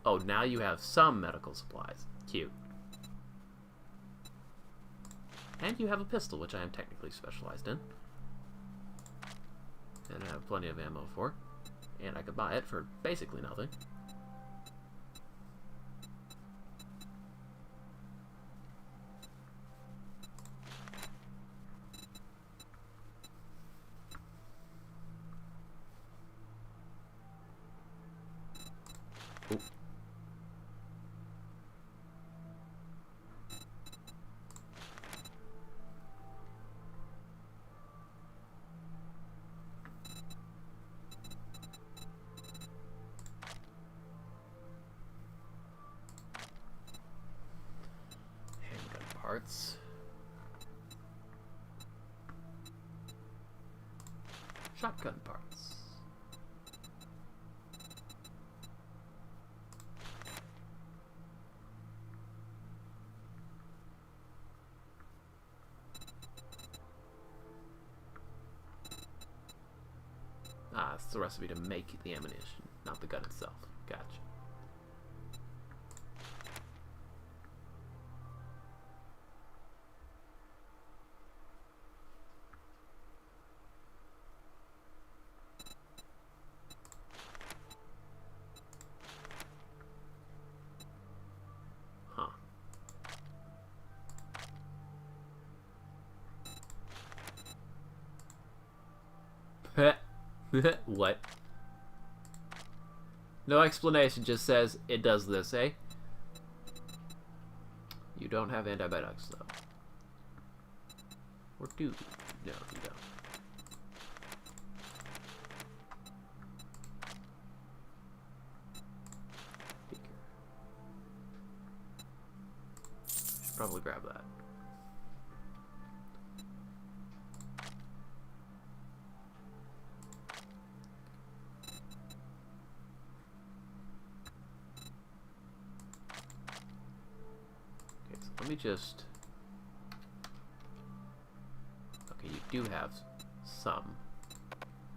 Oh, now you have some medical supplies. Cute. And you have a pistol, which I am technically specialized in. And I have plenty of ammo for. And I could buy it for basically nothing. Ooh. Handgun parts. Shotgun parts. Ah, it's the recipe to make the ammunition, not the gun itself. Gotcha. Huh. What? No explanation, just says it does this, eh? You don't have antibiotics, though. Or do you? No, you don't. Should probably grab that. Let me just... Okay, you do have some,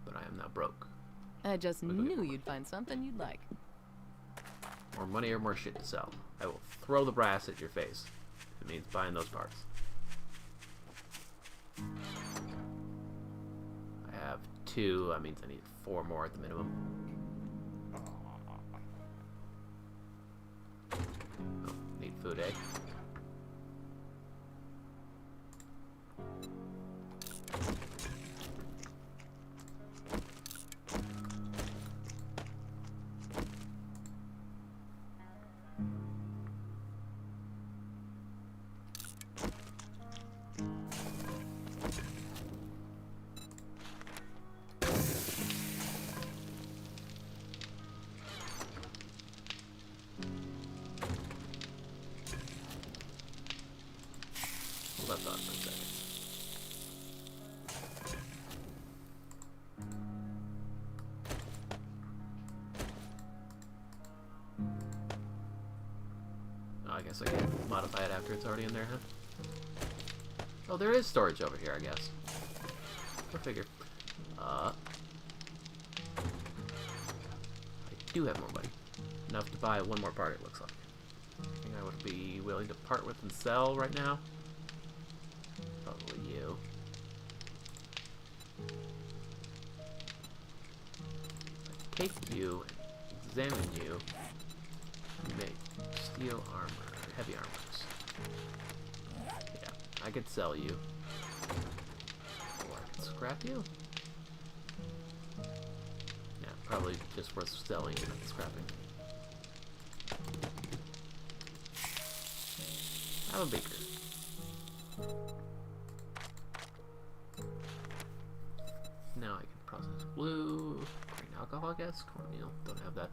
but I am now broke. I just knew you'd find something you'd like. More money or more shit to sell. I will throw the brass at your face. It means buying those parts. I have 2, that means I need 4 more at the minimum. Oh, need food, eh? Hold that thought for a second. Oh, I guess I can modify it after it's already in there, huh? Oh, there is storage over here, I guess. Go figure. I do have more money. Enough to buy 1 more part, it looks like. Anything I would be willing to part with and sell right now? Probably you. Take you and examine you and make steel armor, heavy armors. Yeah, I could sell you. Or I could scrap you. Yeah, probably just worth selling and not scrapping. I have a beaker. Now I can process glue, grain alcohol, I guess. Cornmeal, don't have that.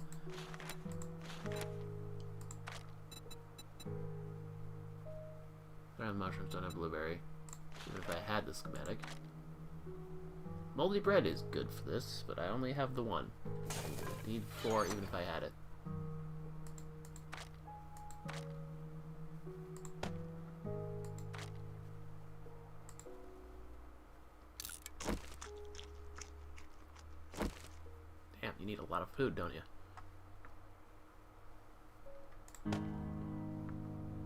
Don't have mushrooms, don't have blueberry. Even if I had the schematic. Moldy bread is good for this, but I only have the 1. I need 4 even if I had it. Damn, you need a lot of food, don't you?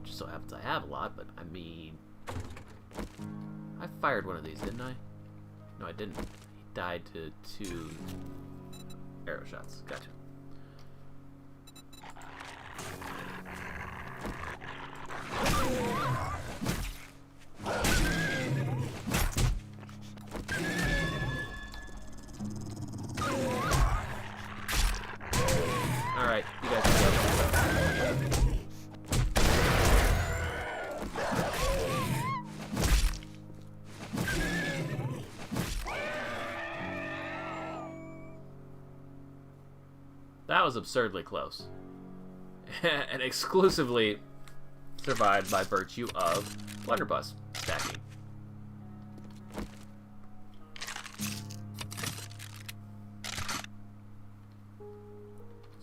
Just so happens I have a lot, but I mean... I fired one of these, didn't I? No, I didn't. He died to 2 arrow shots. Gotcha. Alright, you guys can go. That was absurdly close. And exclusively survived by virtue of blunderbuss stacking.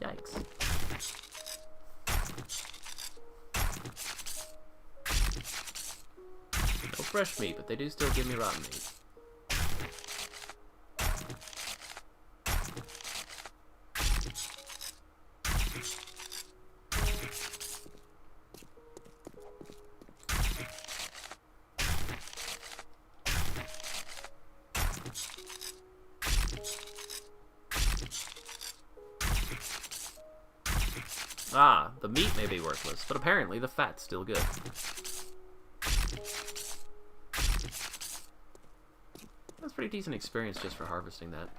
Yikes. No fresh meat, but they do still give me rotten meat. Ah, the meat may be worthless, but apparently the fat's still good. That's pretty decent experience just for harvesting that.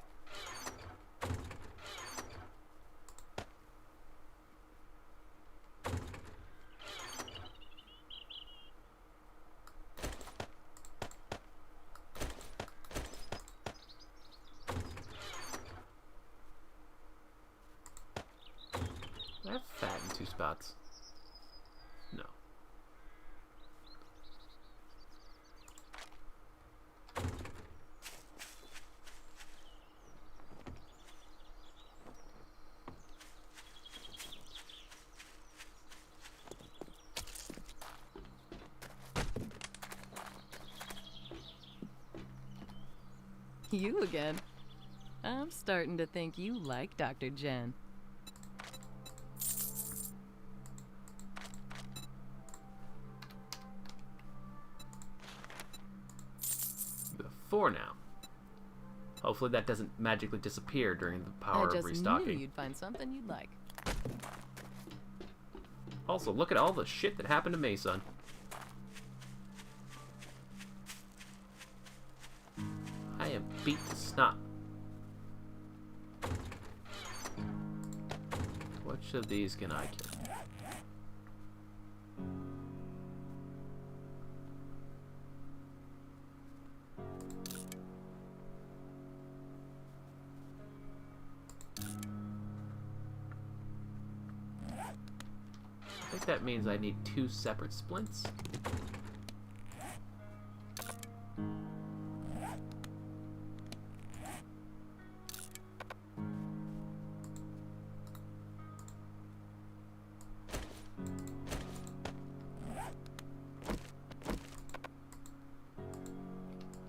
Do I have fat in 2 spots? No. You again. I'm starting to think you like Dr. Jen. You have 4 now. Hopefully that doesn't magically disappear during the power I of just knew restocking. you'd find something you'd like. Also, look at all the shit that happened to me, son. I am beat to snot. Which of these can I kill? I think that means I need 2 separate splints.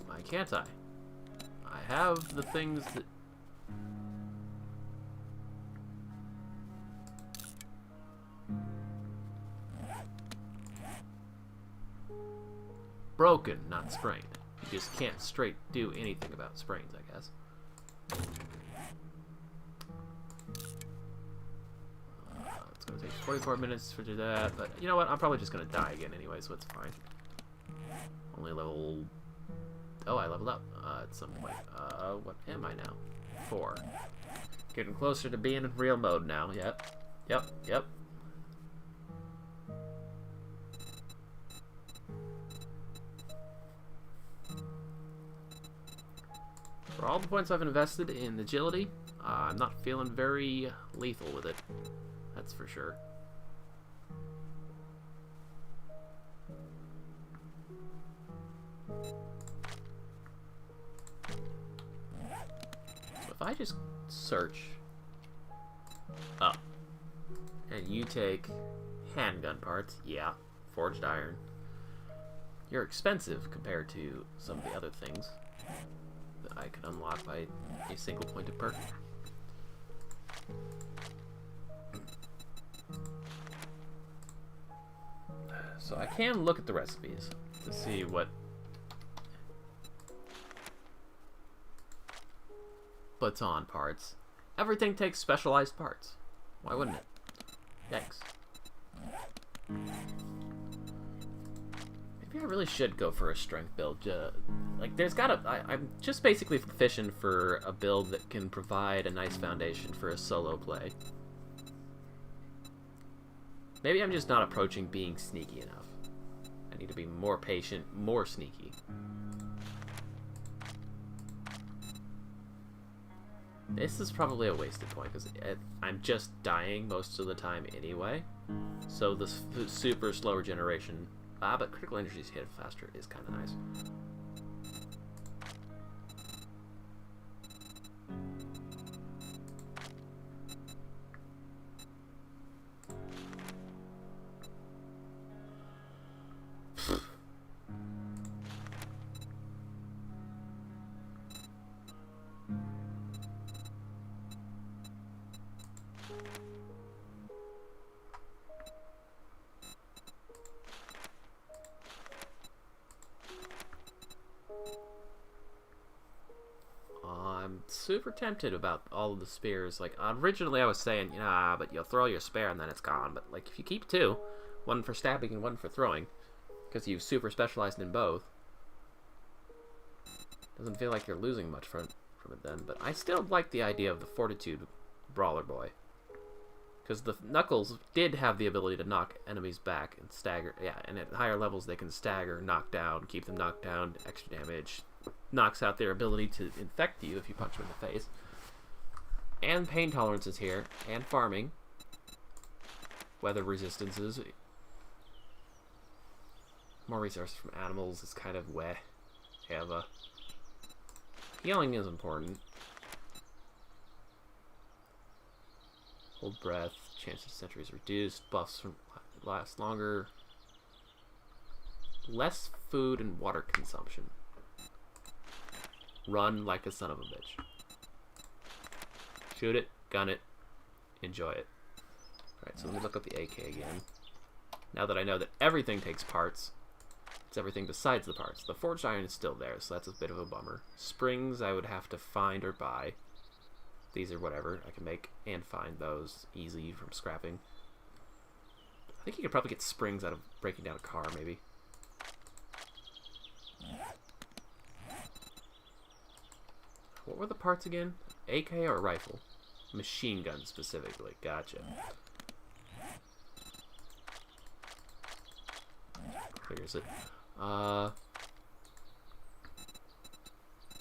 Why can't I? I have the things that... Broken, not sprained. You just can't straight do anything about sprains, I guess. It's gonna take 44 minutes to do that, but you know what? I'm probably just gonna die again anyway, so it's fine. Only level... Oh, I leveled up at some point. What am I now? 4. Getting closer to being in real mode now. Yep. For all the points I've invested in agility, I'm not feeling very lethal with it. That's for sure. So if I just search up, and you take handgun parts, yeah, forged iron. You're expensive compared to some of the other things that I could unlock by a single pointed perk. So I can look at the recipes to see what baton parts. Everything takes specialized parts. Why wouldn't it? Yikes. Maybe I really should go for a strength build. Like, there's gotta... I'm just basically fishing for a build that can provide a nice foundation for a solo play. Maybe I'm just not approaching being sneaky enough. I need to be more patient, more sneaky. This is probably a wasted point, because I'm just dying most of the time anyway. So the super slow regeneration... but critical energies hit faster is kind of nice. I'm super tempted about all of the spears. Like, originally I was saying, but you'll throw your spear and then it's gone. But, like, if you keep two, one for stabbing and one for throwing, because you've super specialized in both, doesn't feel like you're losing much from it then. But I still like the idea of the Fortitude Brawler Boy. Because the Knuckles did have the ability to knock enemies back and stagger. Yeah, and at higher levels they can stagger, knock down, keep them knocked down, extra damage. Knocks out their ability to infect you if you punch them in the face. And pain tolerance is here. And farming. Weather resistances. More resources from animals is kind of weh. Healing is important. Hold breath. Chance of sentries reduced. Buffs from last longer. Less food and water consumption. Run like a son of a bitch. Shoot it, gun it, enjoy it. Alright, so let me look up the AK again. Now that I know that everything takes parts, it's everything besides the parts. The forged iron is still there, so that's a bit of a bummer. Springs I would have to find or buy. These are whatever. I can make and find those easy from scrapping. I think you could probably get springs out of breaking down a car, maybe. What were the parts again? AK or rifle? Machine gun specifically. Gotcha. Clears it.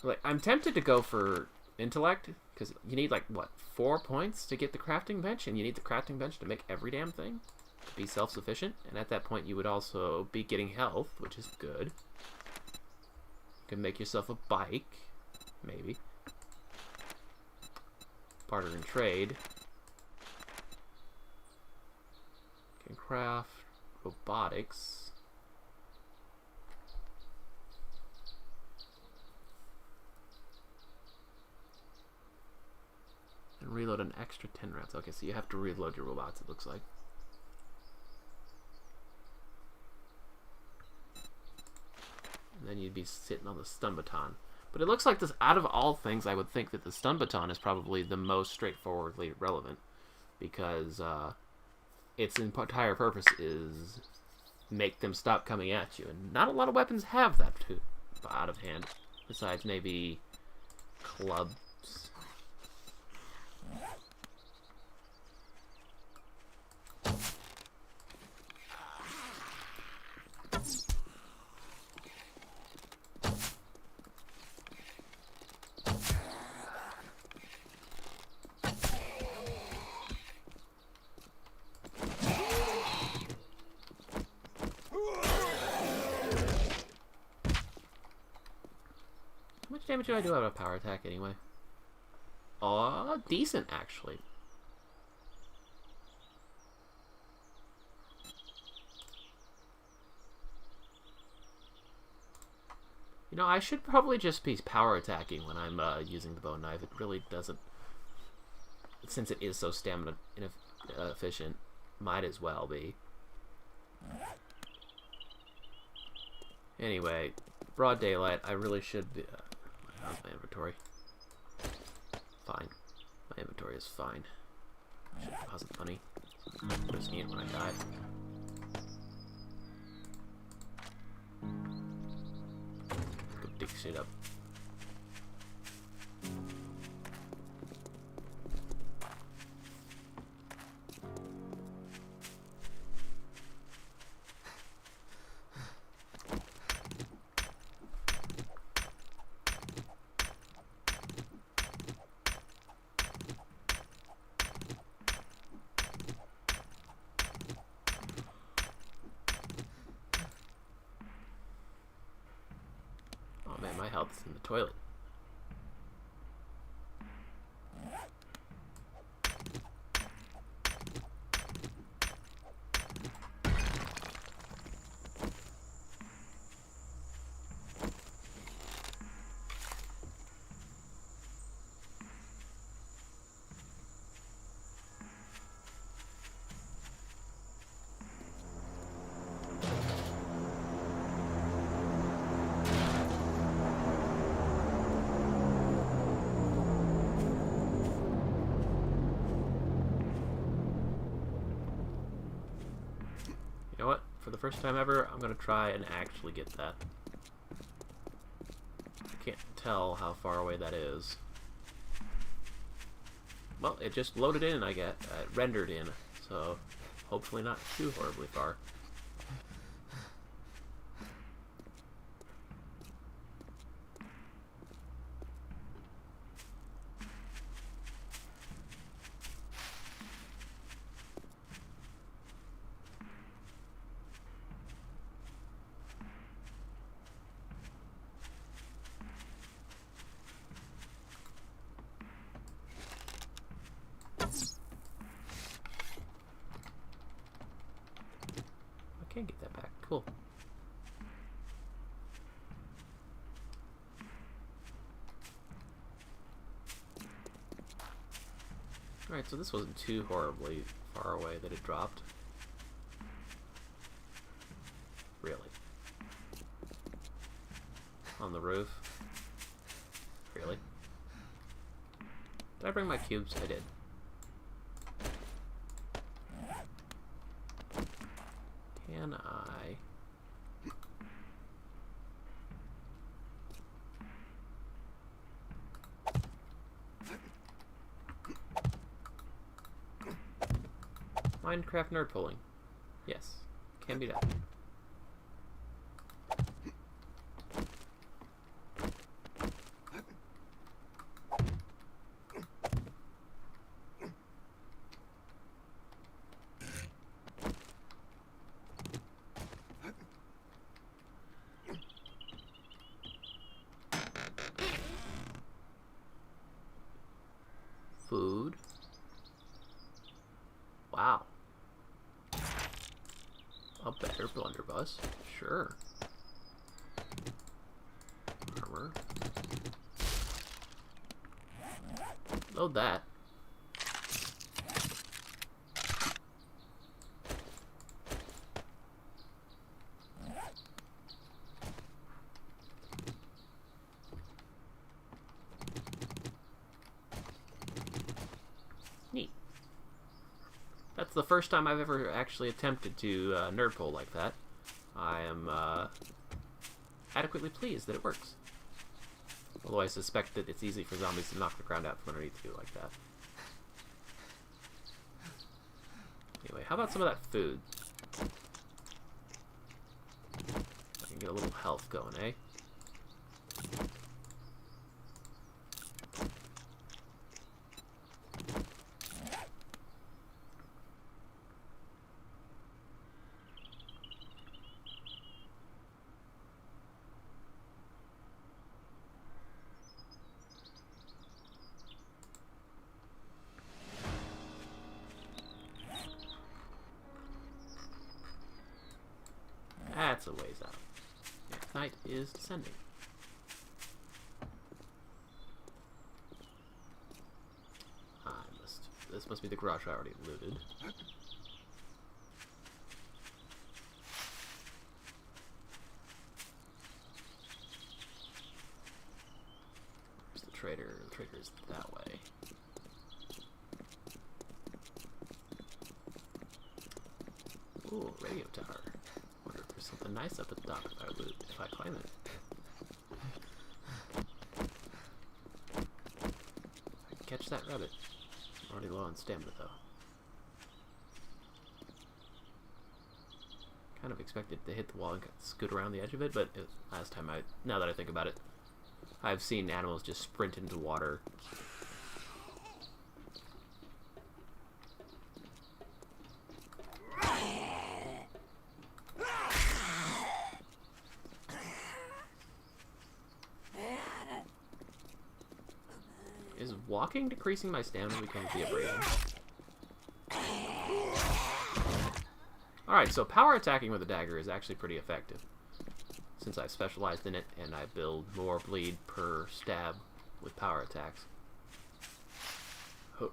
Like, I'm tempted to go for intellect, because you need, like, what, 4 points to get the crafting bench, and you need the crafting bench to make every damn thing to be self-sufficient, and at that point you would also be getting health, which is good. You can make yourself a bike, maybe. Barter and trade. Can craft robotics. And reload an extra 10 rounds. Okay, so you have to reload your robots, it looks like. And then you'd be sitting on the stun baton. But it looks like this, out of all things, I would think that the stun baton is probably the most straightforwardly relevant. Because its entire purpose is make them stop coming at you. And not a lot of weapons have that too, out of hand. Besides maybe clubs. How much damage do I do out of a power attack anyway? Oh, decent actually. You know, I should probably just be power attacking when I'm using the bow knife. It really doesn't, since it is so stamina efficient, might as well be. Anyway, broad daylight. I really should be. How's my inventory? Fine. My inventory is fine. I should deposit money. I'm risking it when I die. Go dig shit up. toilet. You know what? For the first time ever, I'm gonna try and actually get that. I can't tell how far away that is. Well, it just loaded in, I get rendered in, so hopefully not too horribly far. I can get that back. Cool. Alright, so this wasn't too horribly far away that it dropped. Really? On the roof? Really? Did I bring my cubes? I did. Can I... Minecraft nerd pulling. Yes, can be done. Food. Wow. A better blunderbuss. Sure. Armor. Load that. Neat. That's the first time I've ever actually attempted to nerd pull like that. I am adequately pleased that it works. Although I suspect that it's easy for zombies to knock the ground out from underneath you like that. Anyway, how about some of that food? I can get a little health going, eh? That's a ways out. Yeah, night is descending. This must be the garage I already looted. Where's the trader? The trader's that way. Ooh, radio tower. Wonder if there's something nice up at the top if I climb it. I can catch that rabbit. I'm already low on stamina though. Kind of expected to hit the wall and scoot around the edge of it, but last time now that I think about it, I've seen animals just sprint into water. walking decreasing my stamina because of the abrasion? Alright, so power attacking with a dagger is actually pretty effective. Since I've specialized in it, and I build more bleed per stab with power attacks. Huh.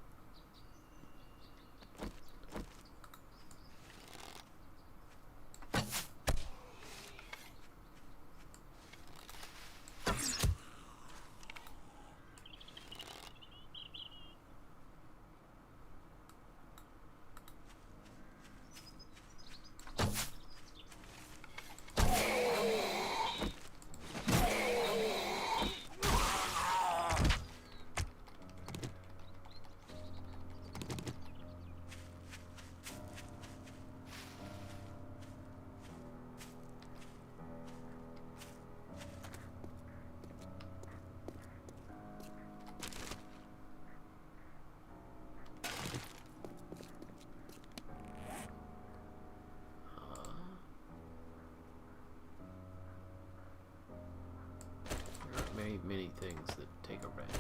Many things that take a wrench.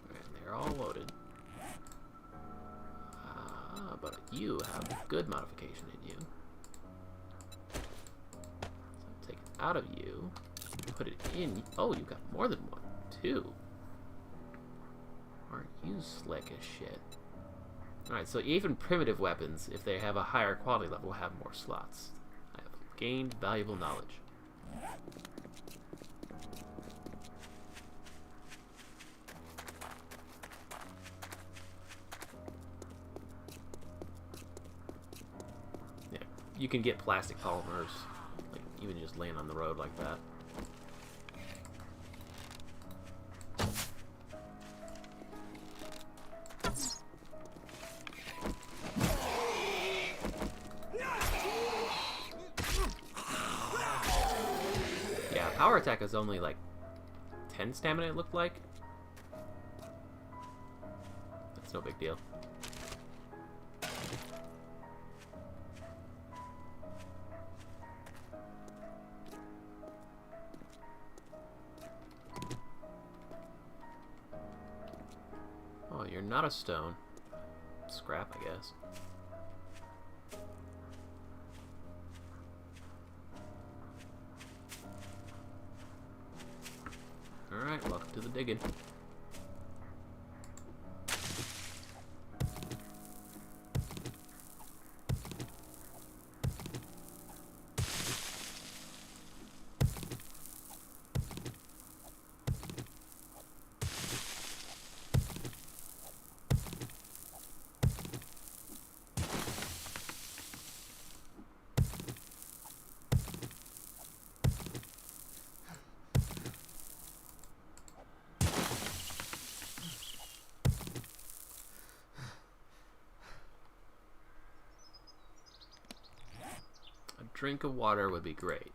And they're all loaded. But you have a good modification in you. So I'll take it out of you, put it in. Oh, you got more than one, too. Aren't you slick as shit? Alright, so even primitive weapons, if they have a higher quality level, will have more slots. I have gained valuable knowledge. Yeah, you can get plastic polymers, like even just laying on the road like that. Power attack is only like 10 stamina, it looked like. That's no big deal. Oh, you're not a stone. Scrap, I guess. Alright, welcome to the digging. Drink of water would be great,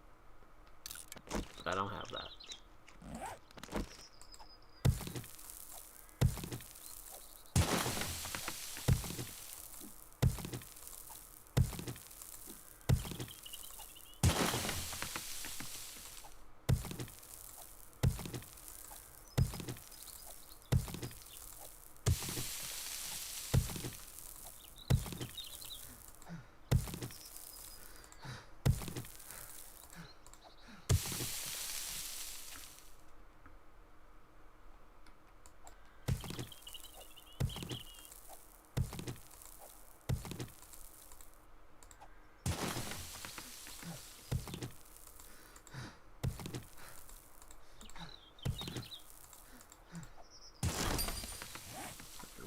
but I don't have that.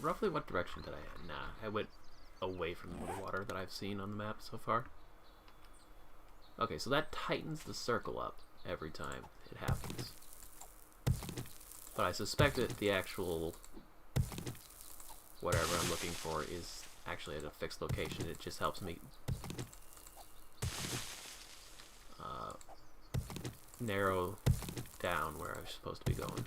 Roughly what direction did I head? Nah, I went away from the little water that I've seen on the map so far. Okay, so that tightens the circle up every time it happens. But I suspect that the actual whatever I'm looking for is actually at a fixed location. It just helps me narrow down where I'm supposed to be going.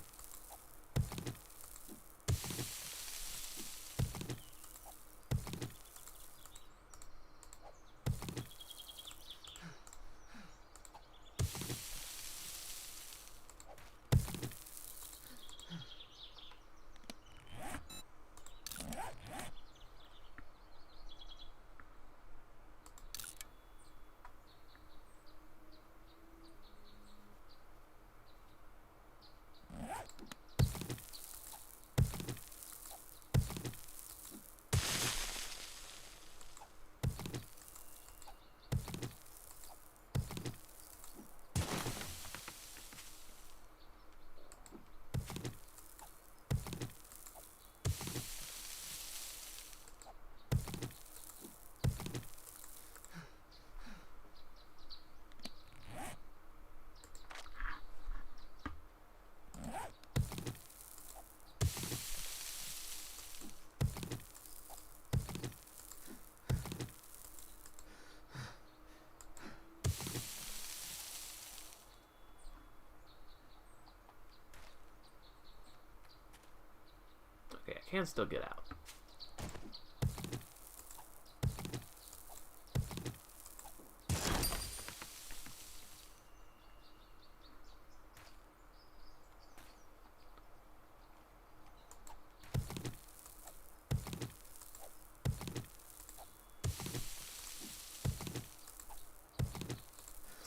can still get out.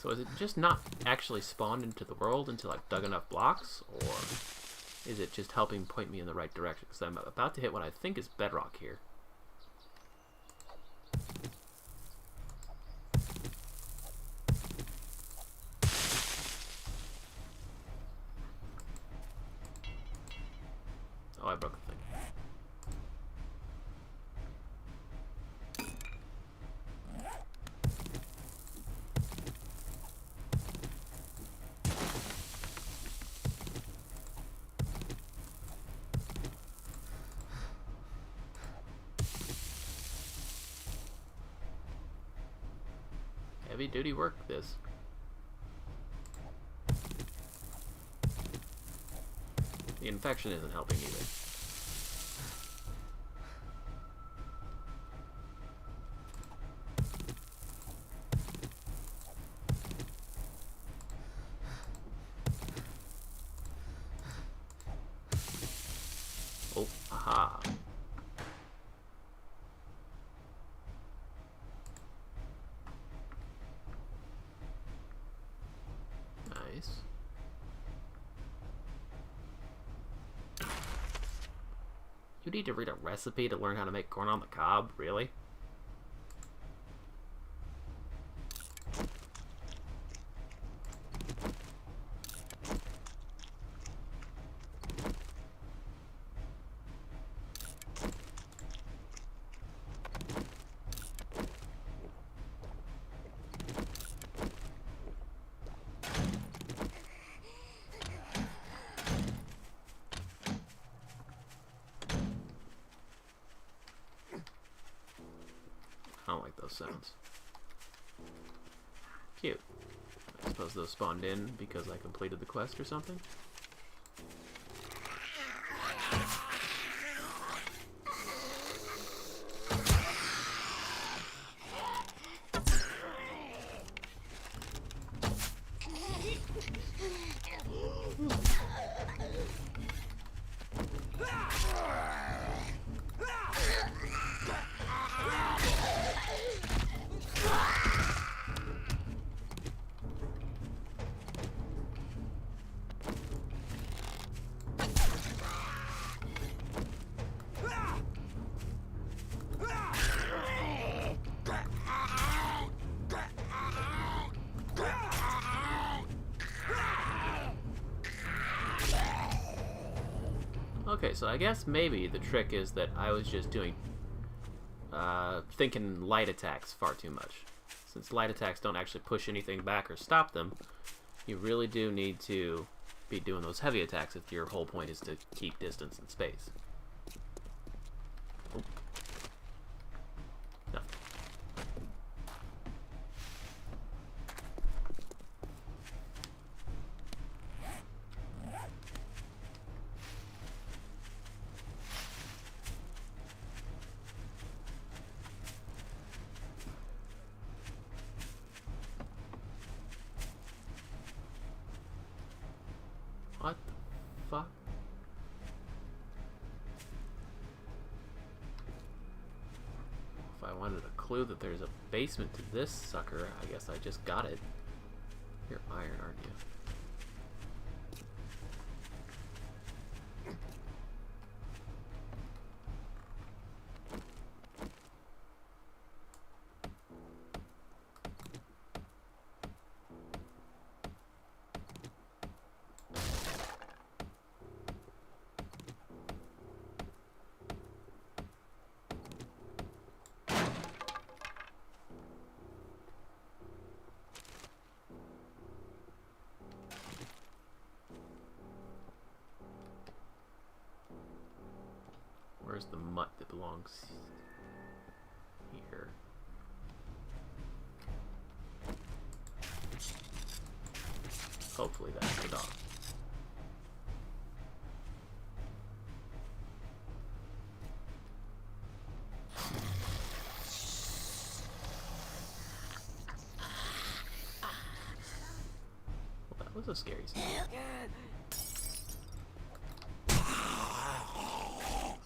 So is it just not actually spawned into the world until I've dug enough blocks, or is it just helping point me in the right direction? Because I'm about to hit what I think is bedrock here. Oh, I broke the thing. Heavy duty work, this. The infection isn't helping either. Oh, aha. Nice. You need to read a recipe to learn how to make corn on the cob? Really? I don't like those sounds. Cute. I suppose those spawned in because I completed the quest or something? Okay, so I guess maybe the trick is that I was just doing, thinking light attacks far too much. Since light attacks don't actually push anything back or stop them, you really do need to be doing those heavy attacks if your whole point is to keep distance and space. Oh. No. What the fuck? If I wanted a clue that there's a basement to this sucker, I guess I just got it. You're iron, aren't you? Where's the mutt that belongs here? Hopefully that's the dog. so scary.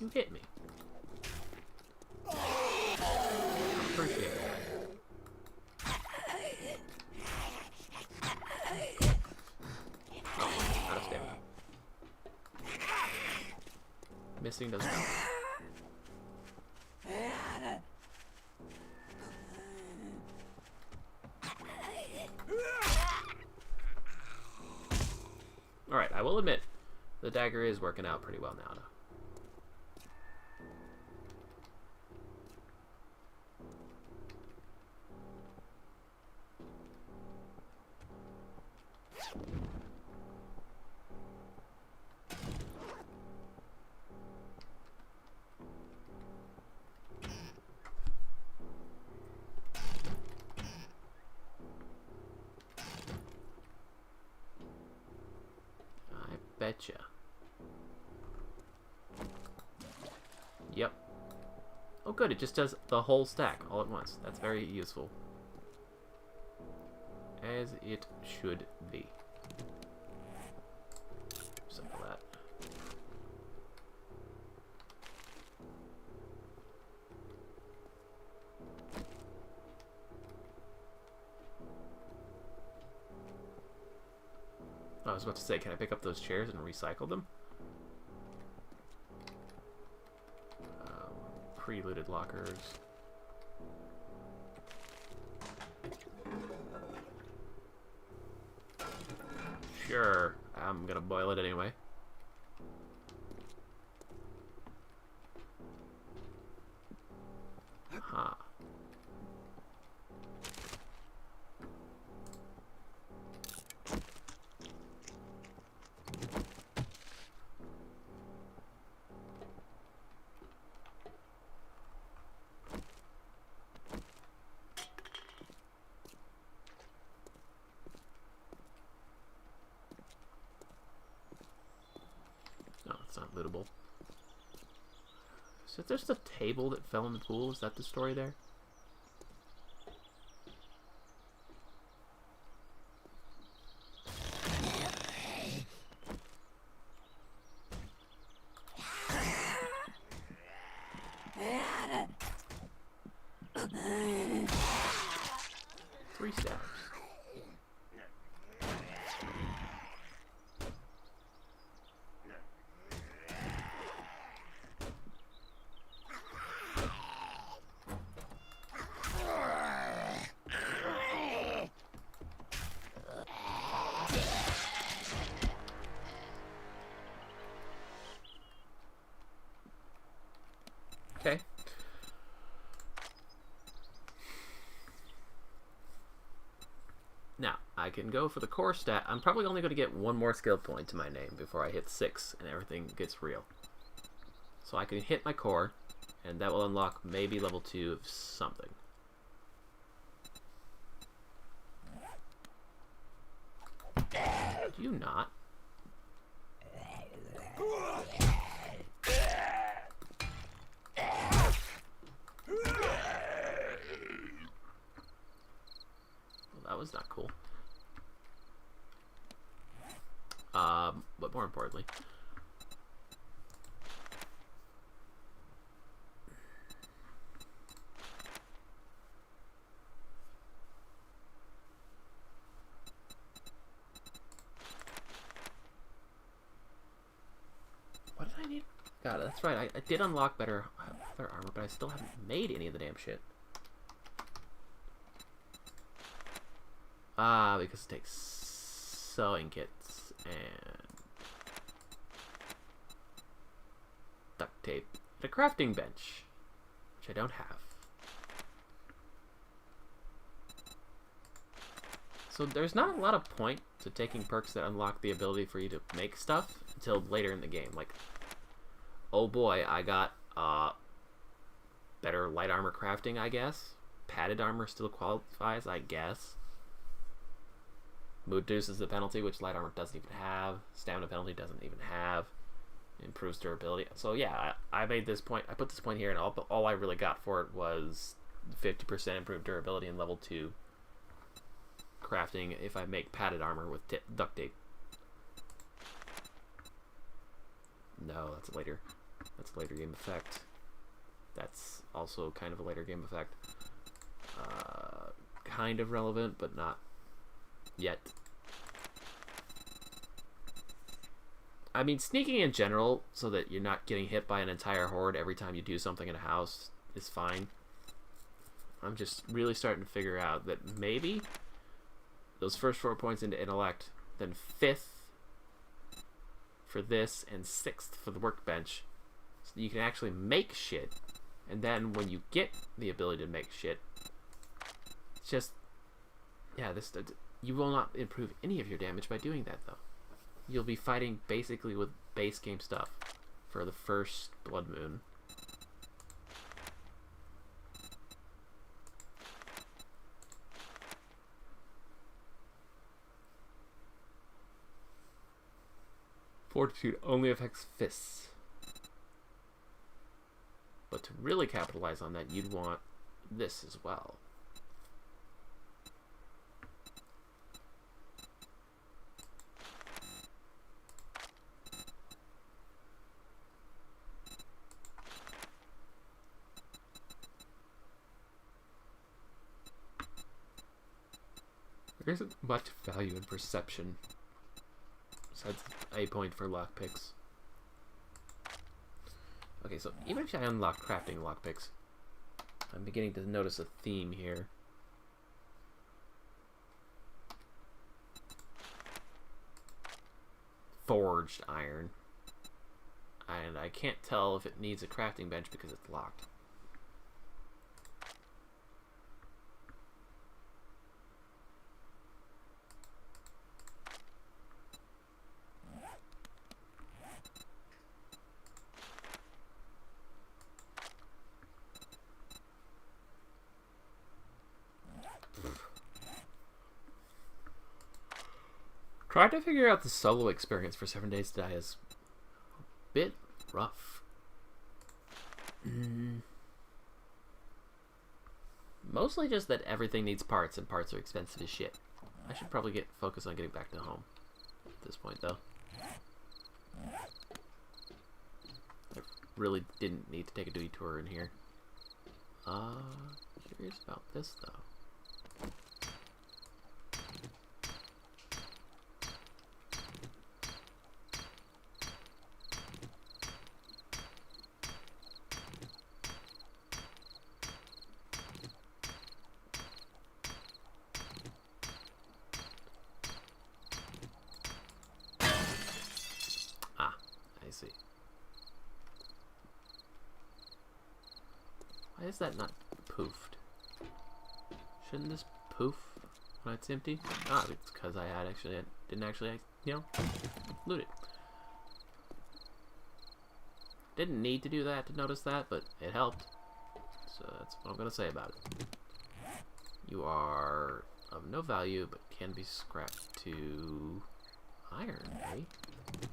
You hit me. Appreciate it. Oh, out of stamina. Missing doesn't help. Alright, I will admit, the dagger is working out pretty well now, though. Betcha. Yep. Oh good, it just does the whole stack all at once. That's very useful. As it should be. Simple that. I was about to say, can I pick up those chairs and recycle them? Pre-looted lockers. Sure, I'm gonna boil it anyway. Huh. No, it's not lootable. So there's the table that fell in the pool. Is that the story there? Three stabs. Okay. Now, I can go for the core stat. I'm probably only going to get one more skill point to my name before I hit 6 and everything gets real. So I can hit my core, and that will unlock maybe level 2 of something. Do you not? That was not cool. But more importantly, what did I need? God, that's right. I did unlock better armor, but I still haven't made any of the damn shit. Because it takes sewing kits and duct tape and a crafting bench, which I don't have. So there's not a lot of point to taking perks that unlock the ability for you to make stuff until later in the game. Like, oh boy, I got better light armor crafting, I guess. Padded armor still qualifies, I guess. Mood reduces the penalty, which light armor doesn't even have. Stamina penalty doesn't even have. Improves durability. So yeah, I made this point. I put this point here, and all I really got for it was 50% improved durability in level 2. crafting if I make padded armor with duct tape. No, that's a later game effect. That's also kind of a later game effect. Kind of relevant, but not yet. I mean, sneaking in general, so that you're not getting hit by an entire horde every time you do something in a house, is fine. I'm just really starting to figure out that maybe those first 4 points into intellect, then 5th for this, and 6th for the workbench, so that you can actually make shit. And then when you get the ability to make shit, it's just, yeah, you will not improve any of your damage by doing that, though. You'll be fighting basically with base game stuff for the first Blood Moon. Fortitude only affects fists. But to really capitalize on that, you'd want this as well. There isn't much value in perception, besides a point for lockpicks. Okay, so even if I unlock crafting lockpicks, I'm beginning to notice a theme here. Forged iron. And I can't tell if it needs a crafting bench because it's locked. Trying to figure out the solo experience for 7 Days to Die is a bit rough. Mostly just that everything needs parts, and parts are expensive as shit. I should probably focus on getting back to home at this point, though. I really didn't need to take a detour in here. Curious about this, though. Why is that not poofed? Shouldn't this poof when it's empty? Ah, it's because I didn't actually, loot it. Didn't need to do that to notice that, but it helped. So that's what I'm gonna say about it. You are of no value, but can be scrapped to iron, eh?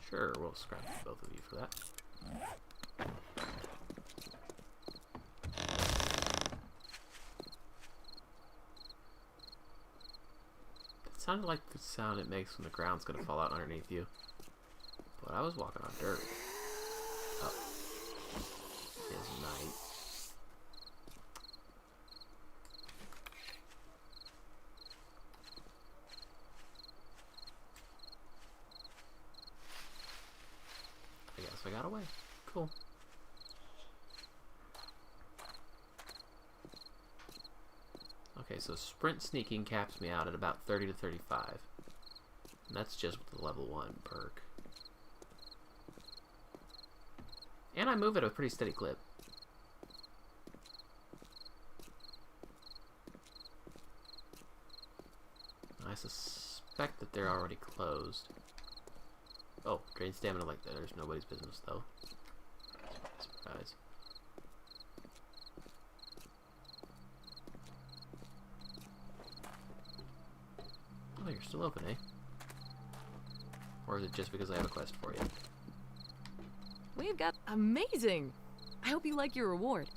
Sure, we'll scrap both of you for that. Sounded like the sound it makes when the ground's gonna fall out underneath you. But I was walking on dirt. Oh. It is night. I guess I got away. Cool. Okay, so sprint sneaking caps me out at about 30 to 35. And that's just with the level 1 perk. And I move at a pretty steady clip. I suspect that they're already closed. Oh, drain stamina like that. There's nobody's business, though. Surprise. Oh, you're still open, eh? Or is it just because I have a quest for you? We've got amazing! I hope you like your reward.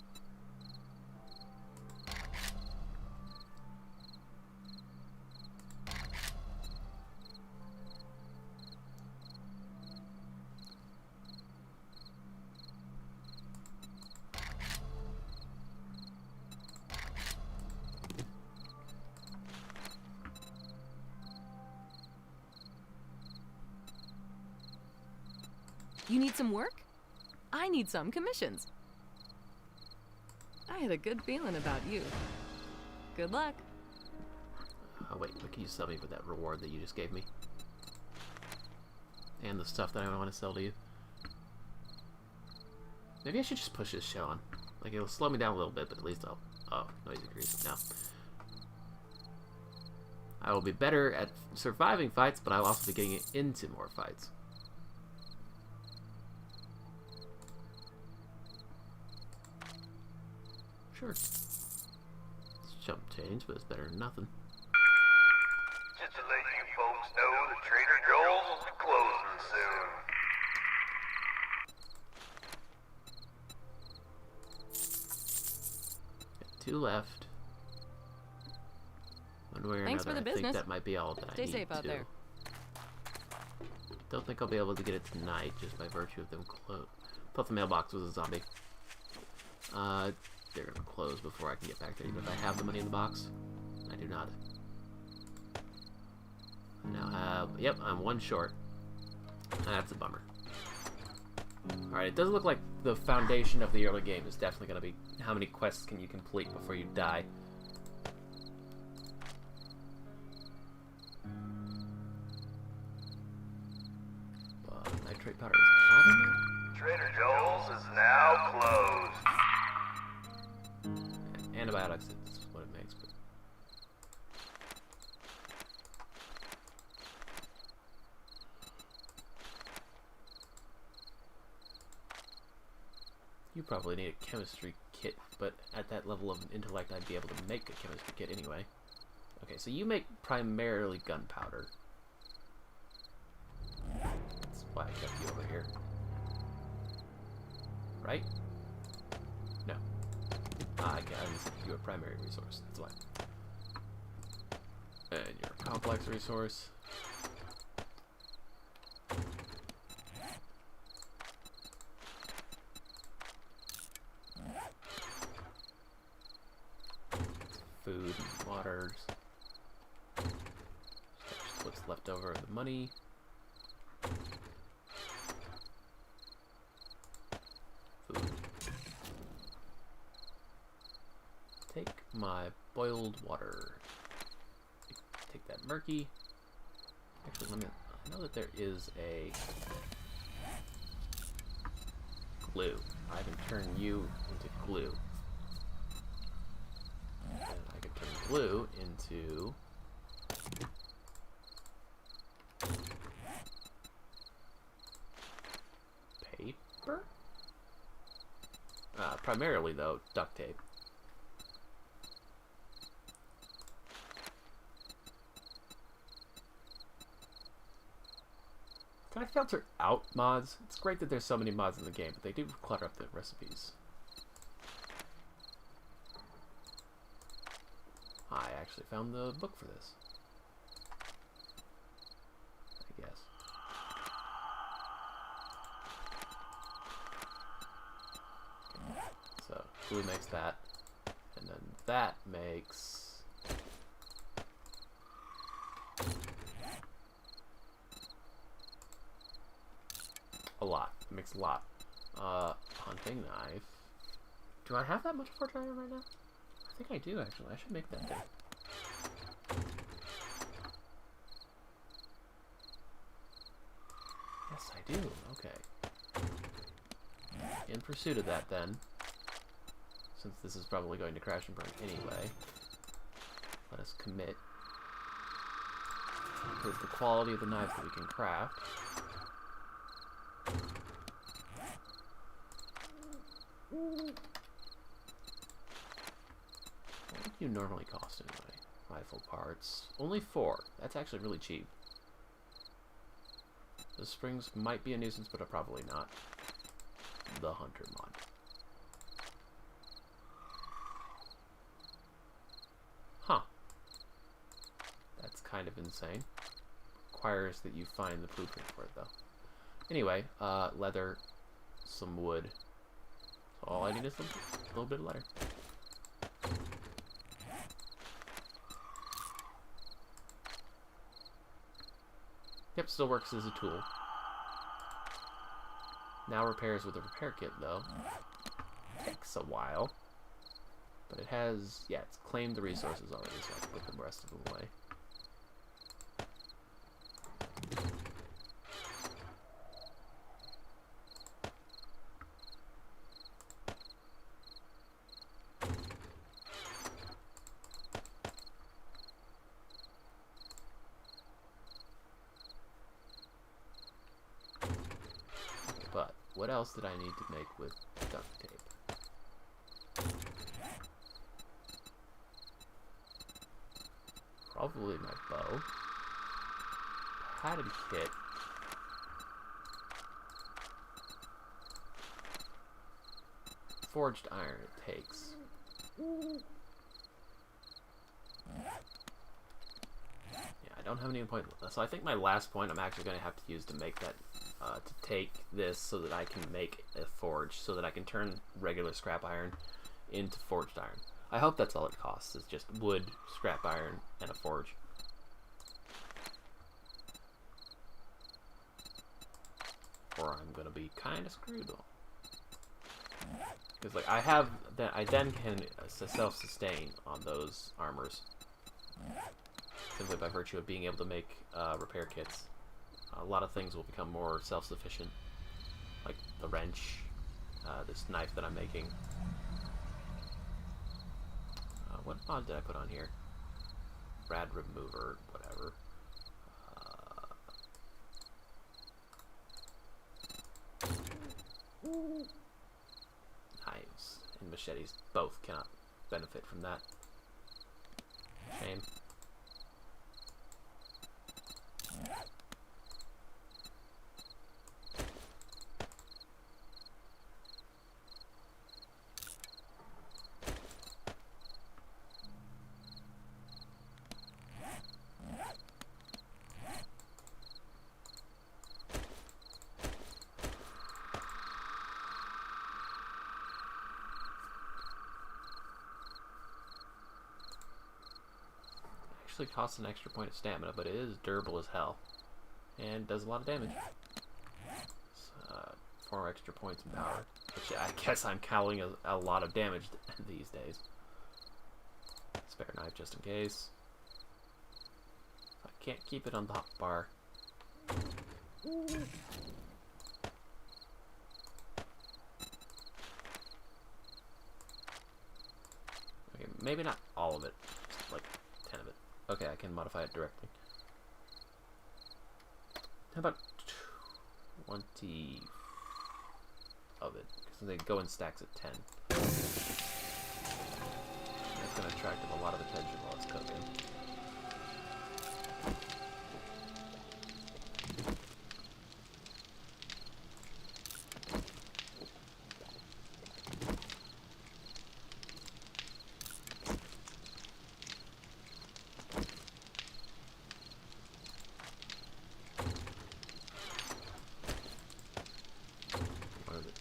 You need some work? I need some commissions. I had a good feeling about you. Good luck. Oh wait, what can you sell me with that reward that you just gave me? And the stuff that I want to sell to you. Maybe I should just push this show on. Like, it'll slow me down a little bit, but at least I'll... Oh, noise increase. No. I will be better at surviving fights, but I'll also be getting into more fights. Sure. It's chump change, but it's better than nothing. Just to let you folks know, the Trader Joel's will be closing soon. Got 2 left. One way or Thanks for another, the I think business. that might be all that I Stay need safe out to. there. Don't think I'll be able to get it tonight, just by virtue of them close. Thought the mailbox was a zombie. They're gonna close before I can get back there, even if I have the money in the box. I do not. I now have... Yep, I'm 1 short. That's a bummer. Alright, it does look like the foundation of the early game is definitely gonna be how many quests can you complete before you die. Nitrate powder is hot in there. Trader Joel's is now closed. Antibiotics is what it makes, but... You probably need a chemistry kit, but at that level of intellect I'd be able to make a chemistry kit anyway. Okay, so you make primarily gunpowder. That's why I kept you over here. Right? No. I said you're a primary resource. That's why. And you're a complex resource. Food and waters. Just what's left over of the money. Food. Take my boiled water. Take that murky. Actually, let me... I know that there is a glue. I can turn you into glue. And I can turn glue into... paper? Primarily, though, duct tape. Can I filter out mods? It's great that there's so many mods in the game, but they do clutter up the recipes. I actually found the book for this. I guess. So, glue makes that. And then that makes... a lot. It makes a lot. Hunting knife. Do I have that much for dryer right now? I think I do, actually. I should make that thing. Yes, I do. Okay. In pursuit of that, then, since this is probably going to crash and burn anyway, let us commit. Improve the quality of the knives that we can craft. What would you normally cost anyway? Rifle parts. Only 4. That's actually really cheap. The springs might be a nuisance, but are probably not. The Hunter mod. Huh. That's kind of insane. Requires that you find the blueprint for it, though. Anyway, leather, some wood. So all I need is a little bit of leather. Yep, still works as a tool. Now repairs with a repair kit, though. Takes a while. But it has... Yeah, it's claimed the resources already, so I can put the rest of them away. But what else did I need to make with duct tape? Probably my bow. Padded kit. Forged iron it takes. Yeah, I don't have any point. So I think my last point I'm actually going to have to use to make that, to take this so that I can make a forge, so that I can turn regular scrap iron into forged iron. I hope that's all it costs, is just wood, scrap iron, and a forge. Or I'm going to be kind of screwed though. Because like I then can self-sustain on those armors. Simply by virtue of being able to make repair kits. A lot of things will become more self-sufficient. Like the wrench, this knife that I'm making. What mod did I put on here? Rad remover, whatever. Knives and machetes both cannot benefit from that. Shame. Actually costs an extra point of stamina, but it is durable as hell. And does a lot of damage. It's, 4 extra points in power. Which I guess I'm counting a lot of damage these days. Spare knife just in case. I can't keep it on the hot bar. Okay, maybe not all of it. Just like 10 of it. Okay, I can modify it directly. How about 20 of it? Because they go in stacks at 10. That's going to attract a lot of attention while it's cooking.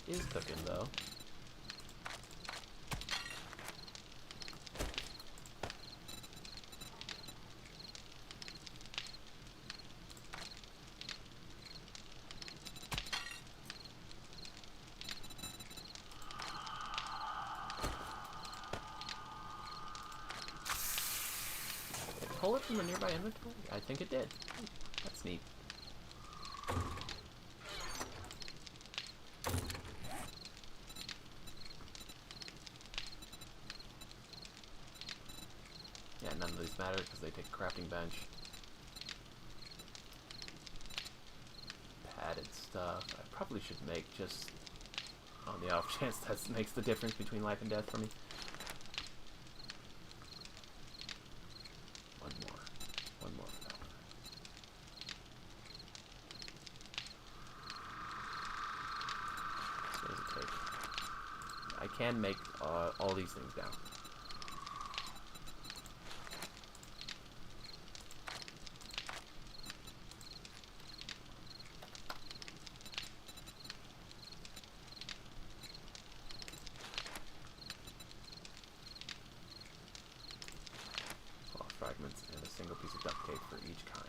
Is cooking though. Did it pull it from the nearby inventory? I think it did. That's neat. Yeah, none of these matter because they take a crafting bench. Padded stuff. I probably should make just on the off chance that makes the difference between life and death for me. One more. One more power. So what does it take? I can make all these things down. Fragments and a single piece of duct tape for each kind.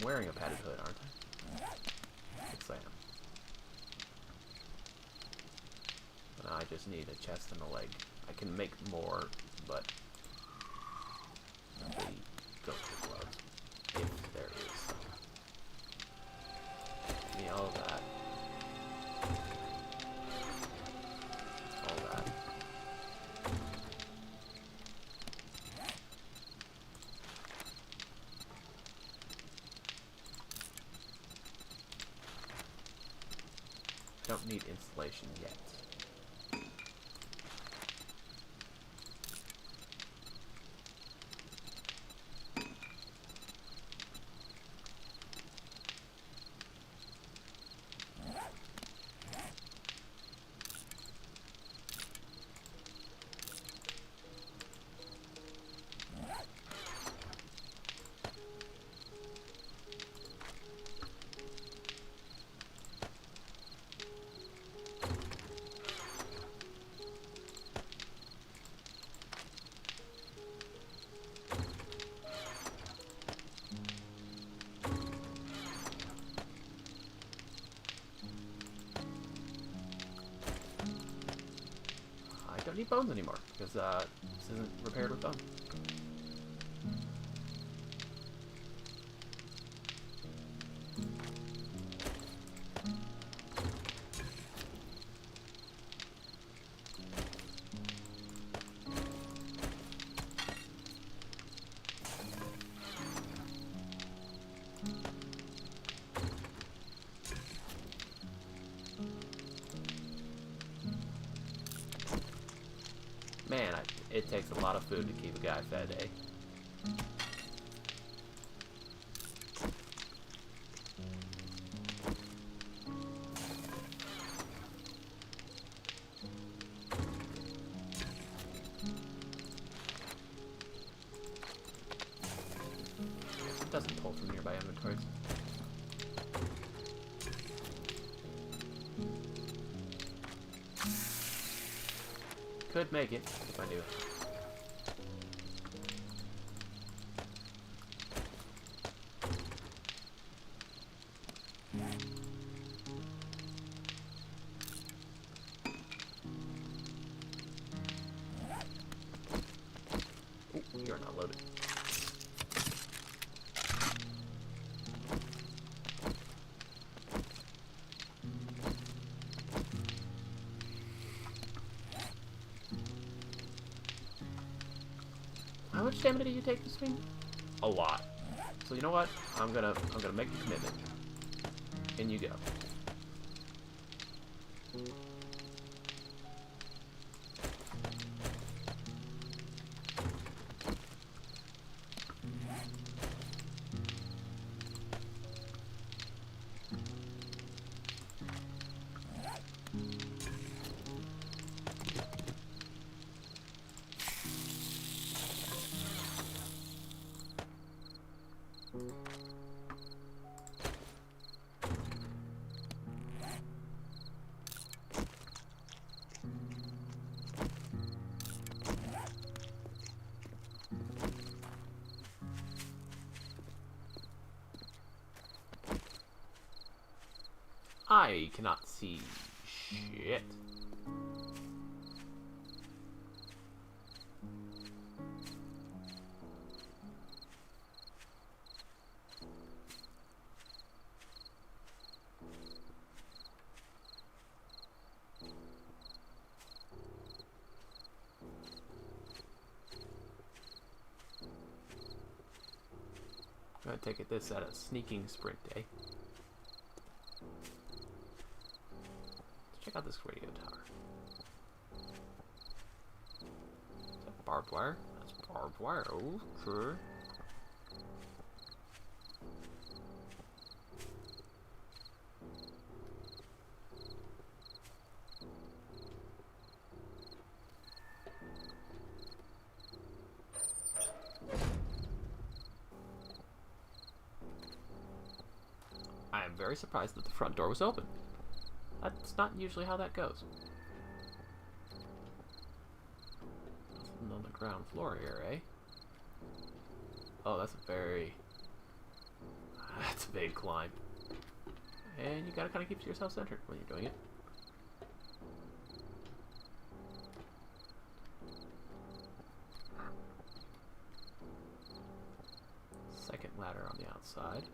wearing a padded hood, aren't I? Yes, I am. Now I just need a chest and a leg. I can make more, but the ghostly gloves, if there is some. Give me all of that. All that. Don't need insulation yet. I don't need bones anymore because this isn't repaired with bone. Man, it takes a lot of food to keep a guy fed, eh? It doesn't pull from nearby inventories. Could make it if I do. Ooh, you're not loaded. How much damage do you take this swing? A lot. So you know what? I'm gonna make the commitment. In you go. I cannot see shit. I'm gonna take this at a sneaking sprint, eh? Check out this radio tower. Is that barbed wire? That's barbed wire. Oh, sure. I am very surprised that the front door was open. That's not usually how that goes. Nothing on the ground floor here, eh? Oh, that's a very... That's a big climb. And you gotta kind of keep yourself centered when you're doing it. Second ladder on the outside.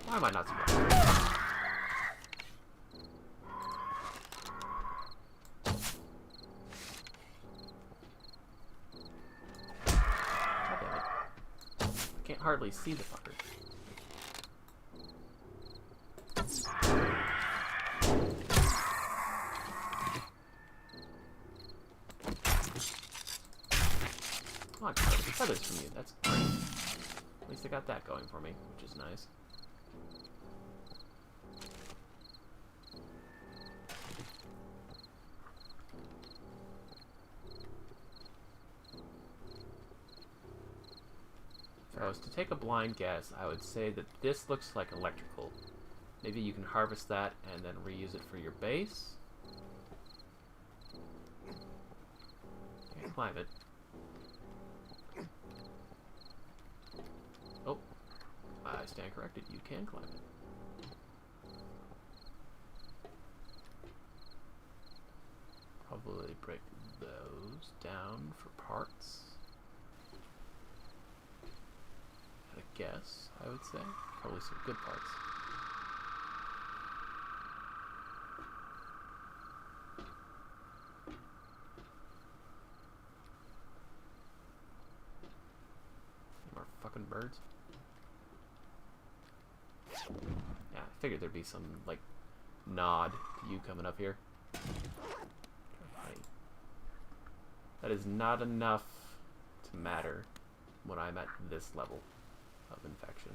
Why am I not surprised? God damn it. I can't hardly see the fucker. Oh, I got the feathers from you. That's great. At least I got that going for me, which is nice. If I was to take a blind guess, I would say that this looks like electrical. Maybe you can harvest that and then reuse it for your base. Can't climb it. Oh, I stand corrected. You can climb it. Probably break those down for parts. At a guess, I would say. Probably some good parts. More fucking birds. Yeah, I figured there'd be some, like, nod to you coming up here. That is not enough to matter when I'm at this level of infection.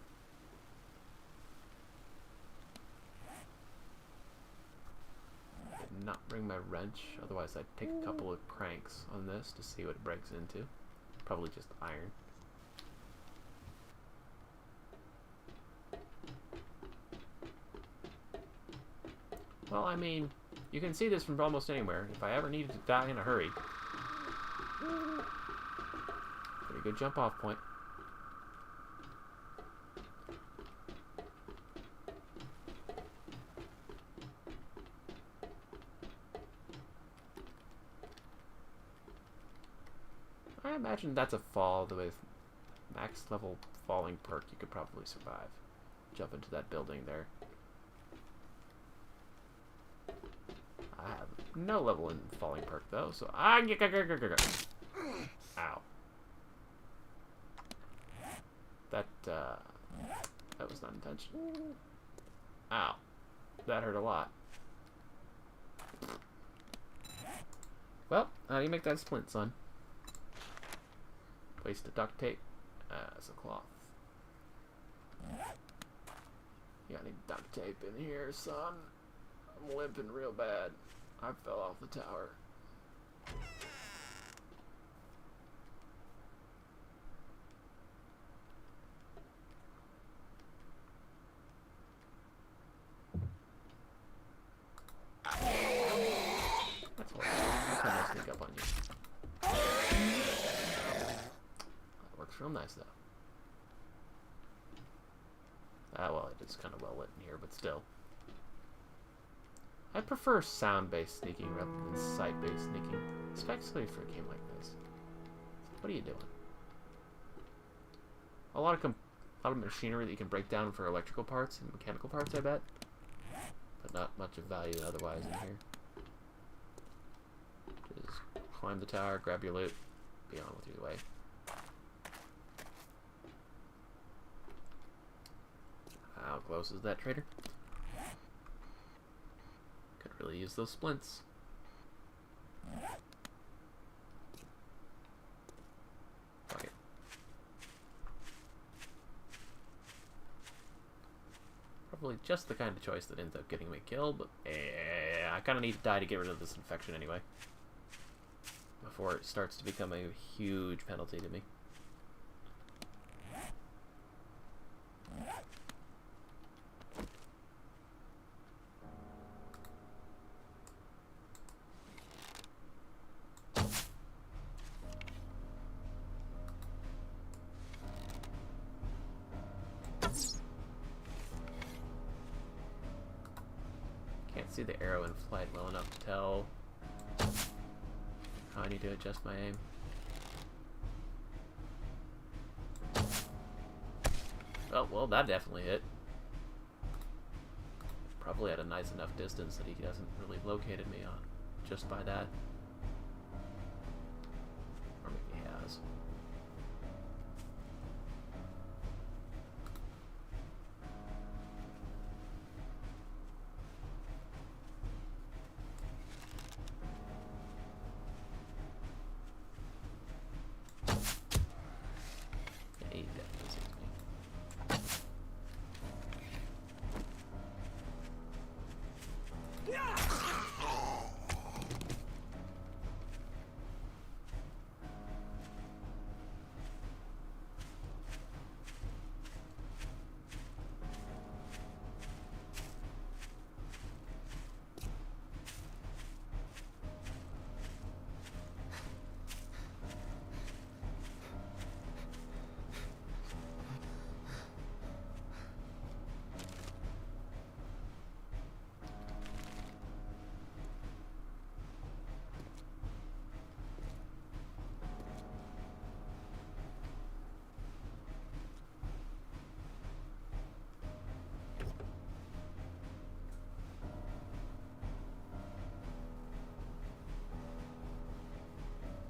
I did not bring my wrench, otherwise I'd take a couple of cranks on this to see what it breaks into. Probably just iron. Well, I mean, you can see this from almost anywhere. If I ever needed to die in a hurry. Pretty good jump off point. I imagine that's a fall with max level falling perk you could probably survive. Jump into that building there. I have no level in falling perk though, so I get. Ow. That was not intentional. Ow. That hurt a lot. Well, how do you make that splint, son? Place the duct tape as a cloth. You got any duct tape in here, son? I'm limping real bad. I fell off the tower. That's horrible. That's how I sneak up on you. That works real nice, though. Ah, well, it's kind of well lit in here, but still. I prefer sound-based sneaking rather than sight-based sneaking, especially for a game like this. What are you doing? A lot of machinery that you can break down for electrical parts and mechanical parts, I bet. But not much of value otherwise in here. Just climb the tower, grab your loot, be on with your way. How close is that, trader? Could really use those splints. Fuck it. Probably just the kind of choice that ends up getting me killed, but I kind of need to die to get rid of this infection anyway. Before it starts to become a huge penalty to me. can't see the arrow in flight well enough to tell how I need to adjust my aim. Oh, well, that definitely hit. Probably at a nice enough distance that he hasn't really located me on just by that. Or maybe he has. Yeah, he definitely sees me.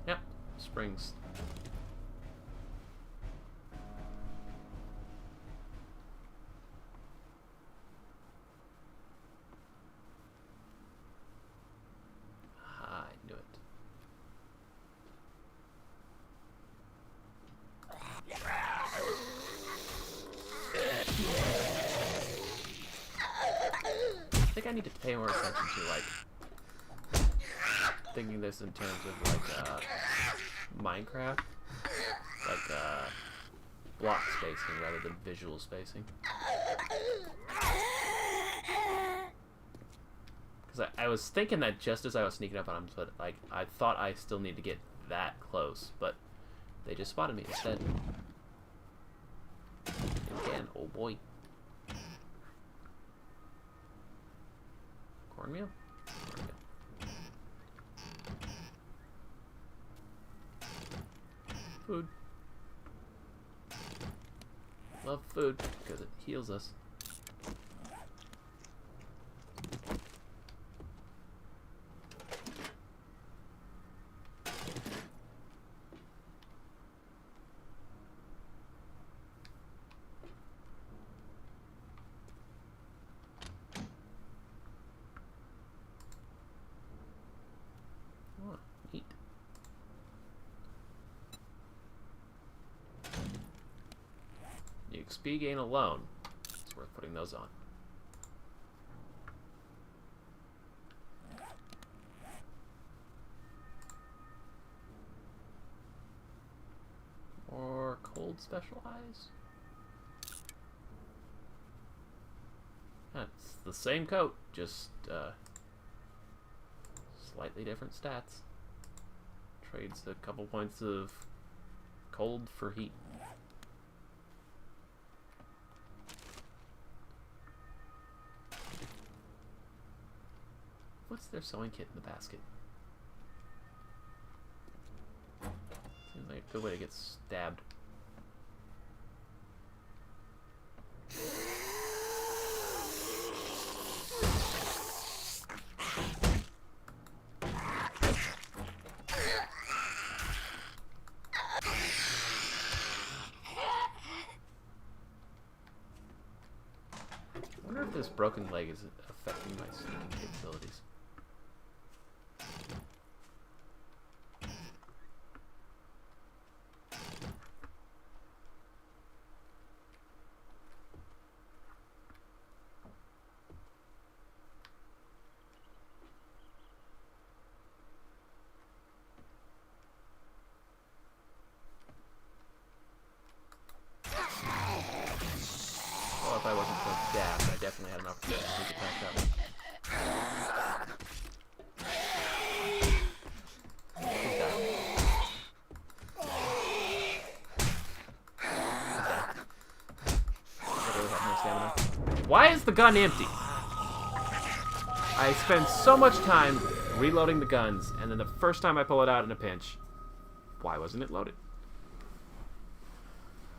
Yep, springs. I knew it. I think I need to pay more attention to, like, thinking this in terms of, like, Minecraft. Like, block spacing rather than visual spacing. Because I was thinking that just as I was sneaking up on them, but, like, I thought I still need to get that close, but they just spotted me instead. And again, oh boy. Cornmeal? Cornmeal. Food. Love food because it heals us. Oh, neat. The XP gain alone, it's worth putting those on. More cold specialize. That's the same coat, just slightly different stats. Trades a couple points of cold for heat. What's their sewing kit in the basket? Seems like a good way to get stabbed. I wonder if this broken leg is affecting my sneaking capabilities. Well, if I wasn't so daft, I definitely had an opportunity to sneak attack that one. He's down. I really have no stamina. Why is the gun empty? I spend so much time reloading the guns, and then the first time I pull it out in a pinch, why wasn't it loaded?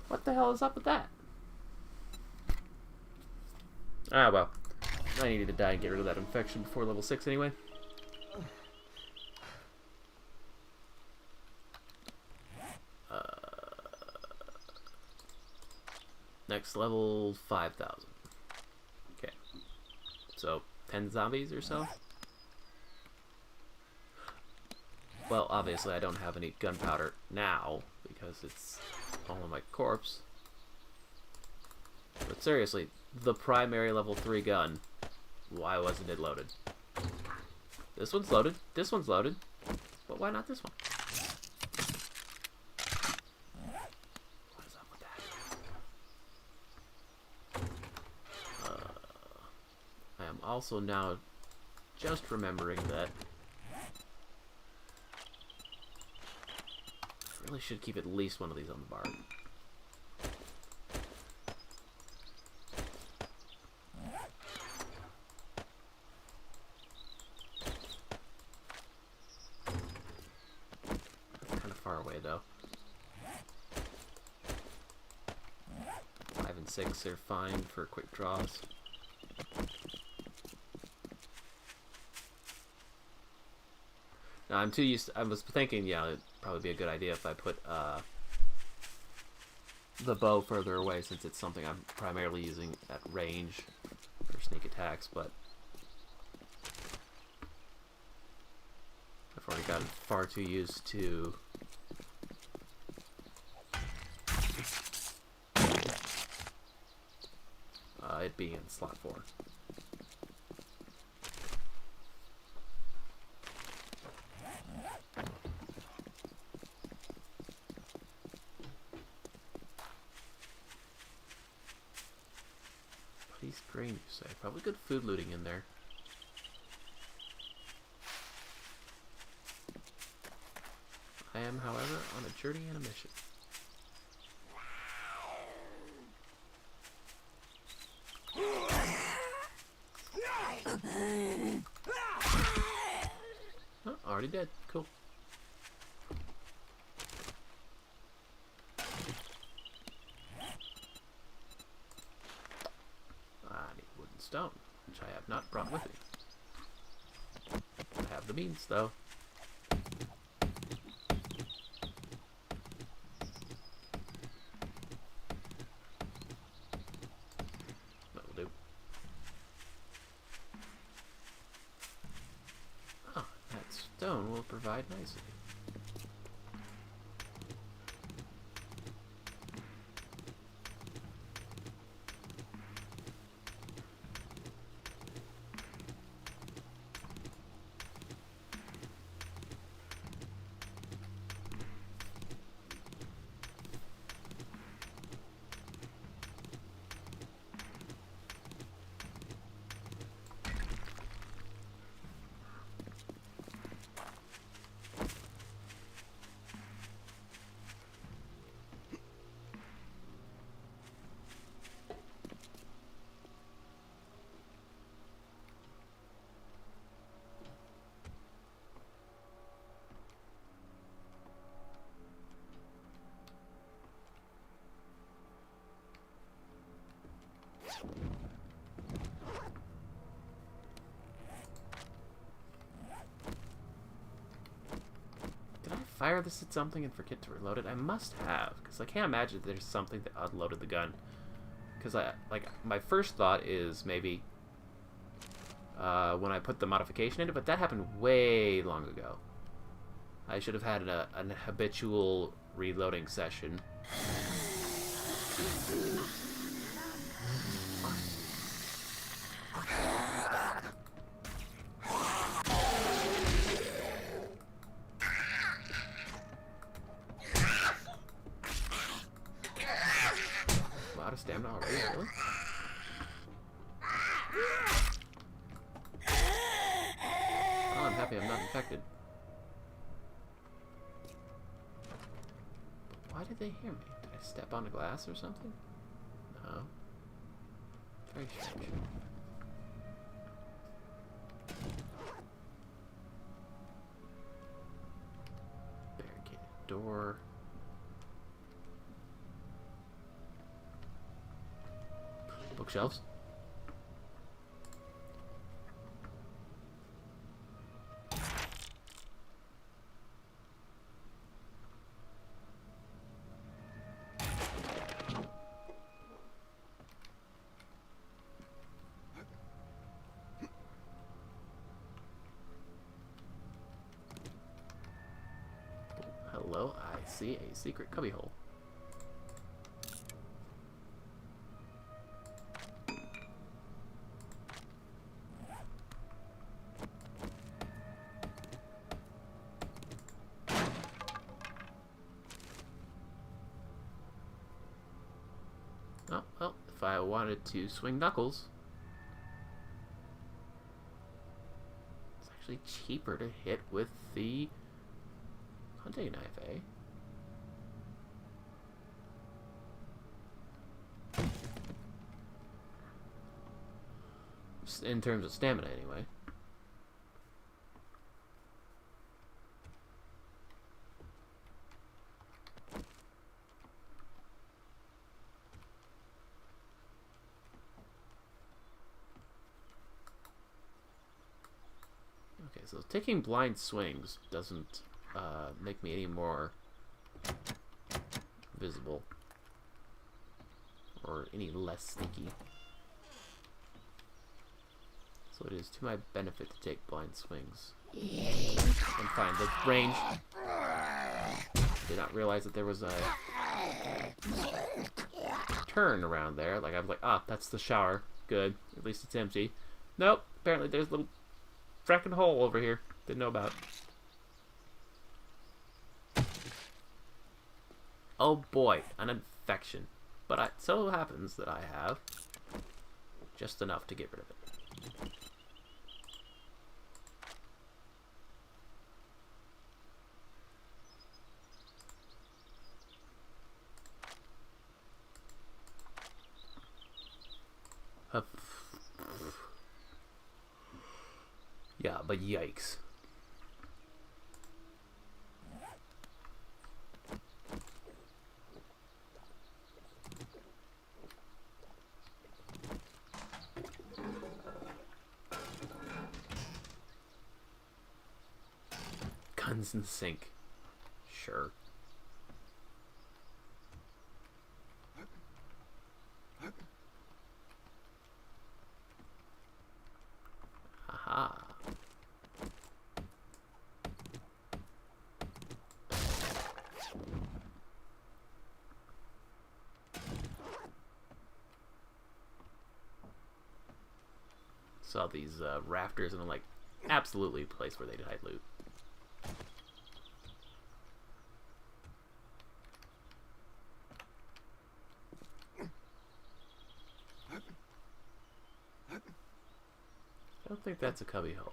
What the hell is up with that? Ah, well. I needed to die and get rid of that infection before level 6 anyway. Next level, 5,000. Okay. So, 10 zombies or so? Well, obviously I don't have any gunpowder now, because it's all in my corpse. But seriously, the primary level 3 gun, why wasn't it loaded? This one's loaded, this one's loaded, but why not this one? What is up with that? I am also now just remembering that I really should keep at least one of these on the bar. Kind of far away though. 5 and 6 are fine for quick draws. Now, I'm too used to, I was thinking, yeah, it'd probably be a good idea if I put the bow further away, since it's something I'm primarily using at range for sneak attacks, but I've already gotten far too used to it being in slot 4. East Green, you say? Probably good food looting in there. I am, however, on a journey and a mission. Oh, already dead. Cool. Stone, which I have not brought with me. I have the means, though. That'll do. Oh, that stone will provide nicely. Did I fire this at something and forget to reload it? I must have, because I can't imagine there's something that unloaded the gun. Because my first thought is maybe when I put the modification in it, but that happened way long ago. I should have had an habitual reloading session. Out of stamina already, really? Oh, I'm happy I'm not infected. Why did they hear me? Did I step on a glass or something? No. Very strange. door. Bookshelves. Hello, I see a secret cubbyhole. Oh, well, if I wanted to swing knuckles, it's actually cheaper to hit with the hunting knife, eh? In terms of stamina, anyway. Okay, so taking blind swings doesn't make me any more visible or any less sneaky. So it is to my benefit to take blind swings. And fine, the range. Did not realize that there was a turn around there. Like I was like, ah, that's the shower. Good. At least it's empty. Nope. Apparently there's a little fracking hole over here. Didn't know about. Oh boy, an infection. But it so happens that I have just enough to get rid of it. Yeah, but yikes. Guns in the sink. Sure. Haha. Saw these rafters and I'm like, absolutely a place where they'd hide loot. I don't think that's a cubby hole.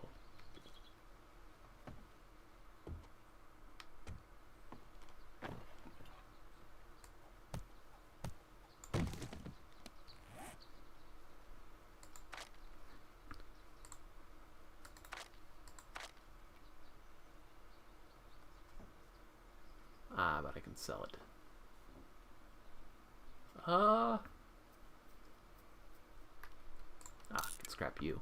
Ah, but I can sell it. I can scrap you.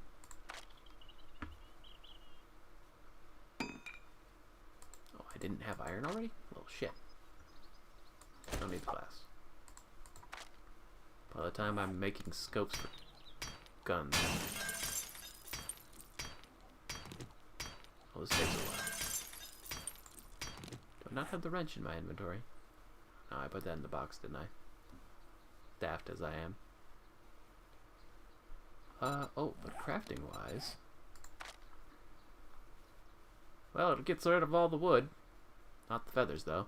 I didn't have iron already? Well, shit. Don't need the glass. By the time I'm making scopes for guns. Well, this takes a while. Do I not have the wrench in my inventory? No, I put that in the box, didn't I? Daft as I am. Oh, but crafting-wise... Well, it gets rid of all the wood. Not the feathers, though.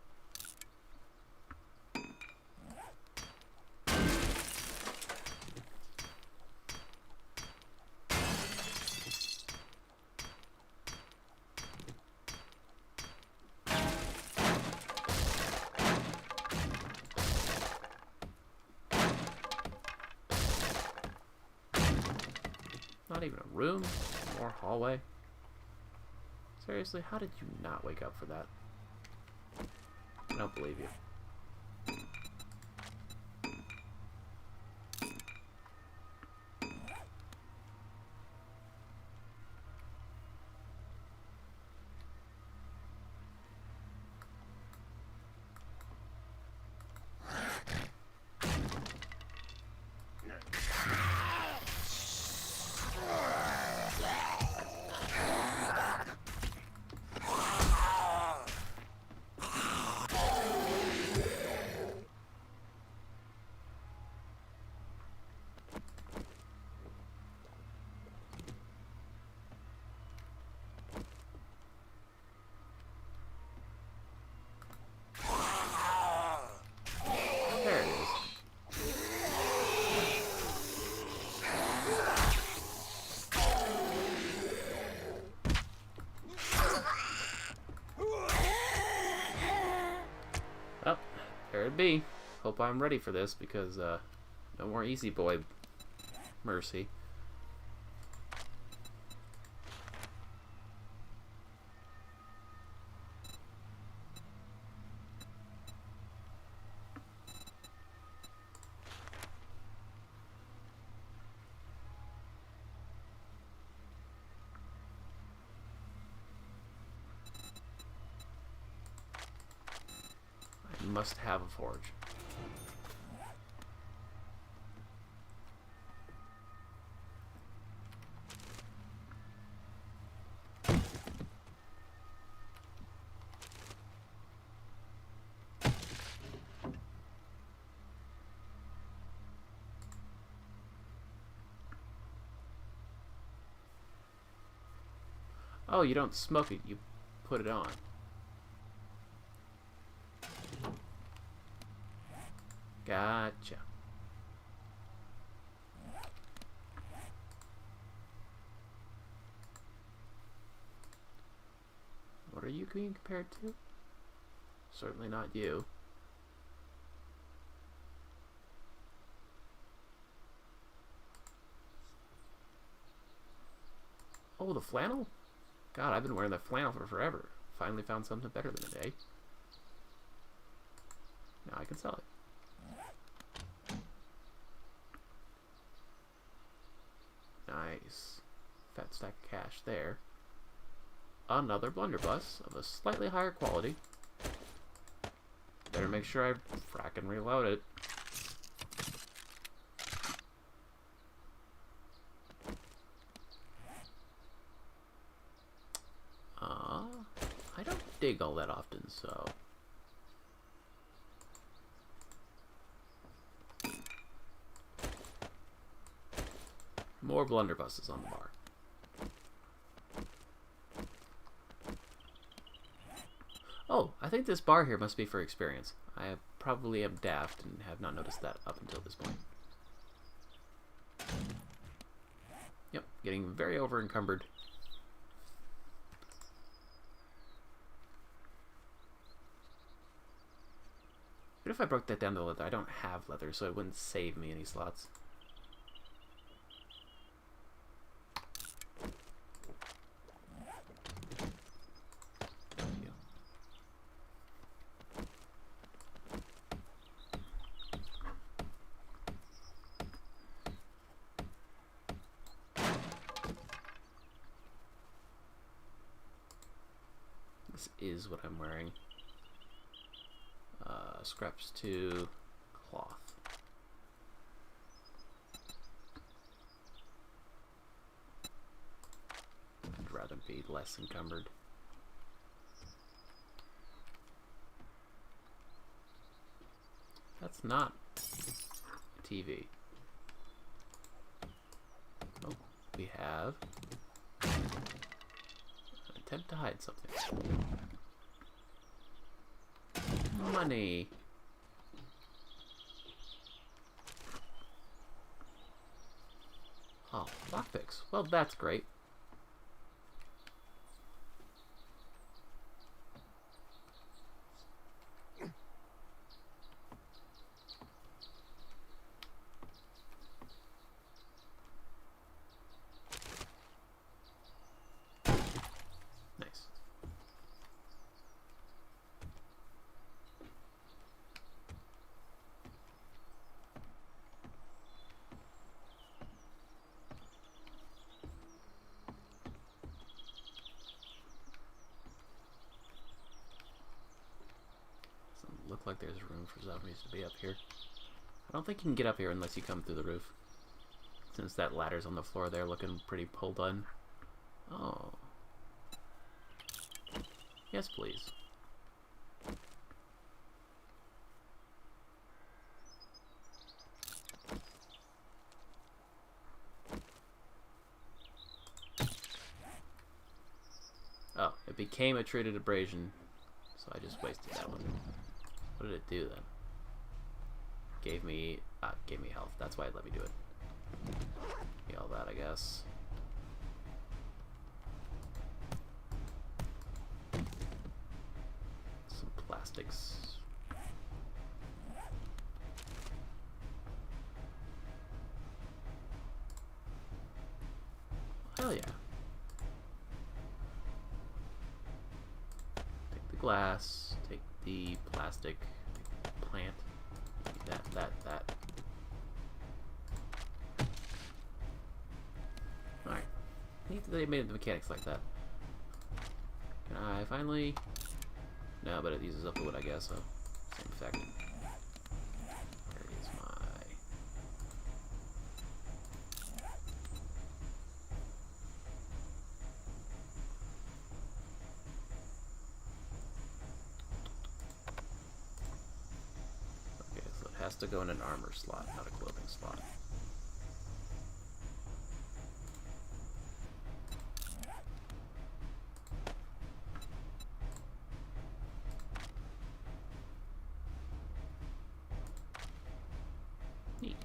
Not even a room. More hallway. Seriously, how did you not wake up for that? I don't believe you. There it is. Well, there it be. Hope I'm ready for this because no more easy boy mercy. I must have a forge. Oh, you don't smoke it, you put it on. Gotcha. What are you being compared to? Certainly not you. Oh, the flannel? God, I've been wearing that flannel for forever. Finally found something better than a day. Now I can sell it. Nice. Fat stack of cash there. Another blunderbuss of a slightly higher quality. Better make sure I frackin' reload it. I don't dig all that often, so... More blunderbusses on the bar. Oh, I think this bar here must be for experience. I probably am daft and have not noticed that up until this point. Yep, getting very over encumbered. What if I broke that down to leather? I don't have leather, so it wouldn't save me any slots. This is what I'm wearing. Scraps to cloth. I'd rather be less encumbered. That's not a TV. Oh, we have an attempt to hide something. Money. Oh, lockpicks. Well, that's great. Nice. Doesn't look like there's room for zombies to be up here. I don't think you can get up here unless you come through the roof. Since that ladder's on the floor there looking pretty pulled on. Oh. Yes, please. Oh, it became a treated abrasion, so I just wasted that one. What did it do then? Gave me health. That's why it let me do it. Give me all that, I guess. Some plastics. Hell yeah. Take the glass, take the plastic, take the plant, that. Alright. Neat that they made the mechanics like that. Can I finally... No, but it uses up the wood, I guess, so same effect. Where is my... Okay, so it has to go in an armor slot, not a clothing slot. Neat.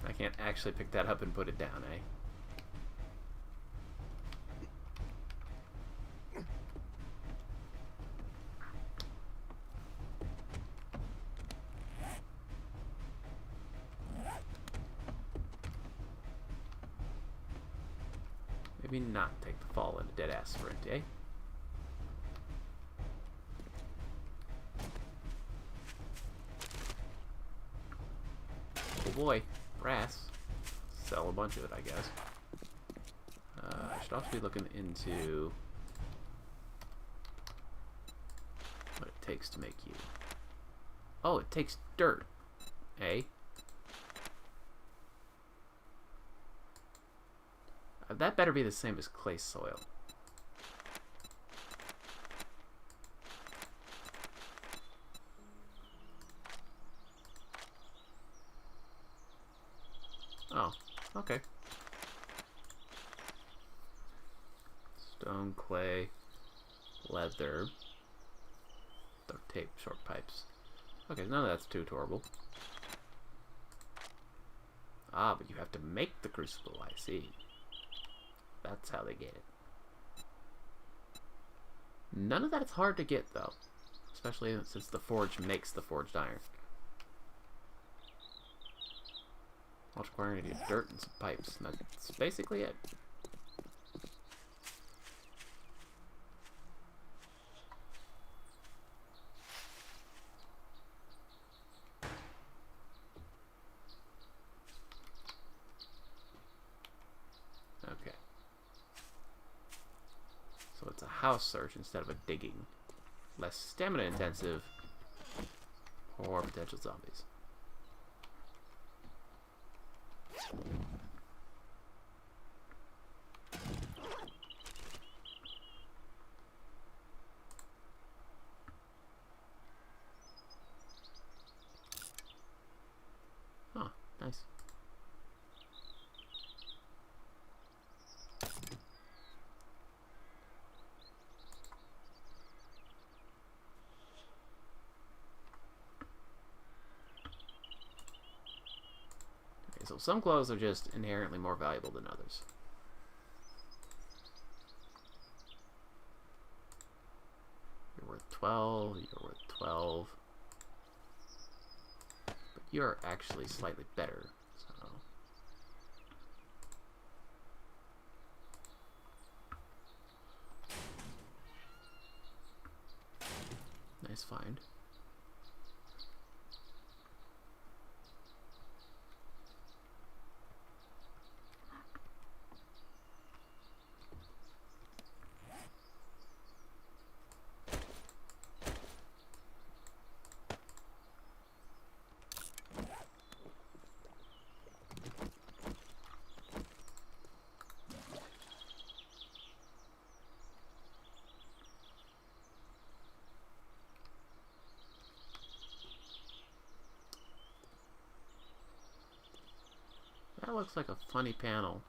I can't actually pick that up and put it down, eh? Maybe not take the fall in a dead-ass sprint, eh? Oh boy, brass. Sell a bunch of it, I guess. I should also be looking into what it takes to make you. Oh, it takes dirt, eh? That better be the same as clay soil. Oh, okay. Stone, clay, leather, duct tape, short pipes. Okay, none of that's too horrible. Ah, but you have to make the crucible, I see. That's how they get it. None of that's hard to get, though. Especially since the forge makes the forged iron. All it's requiring is dirt and some pipes. And that's basically it. Okay. So it's a house search instead of a digging. Less stamina intensive or potential zombies. Oh, nice. Okay, so some clothes are just inherently more valuable than others. You're worth 12, you're worth 12. But you're actually slightly better, so... Nice find. That looks like a funny panel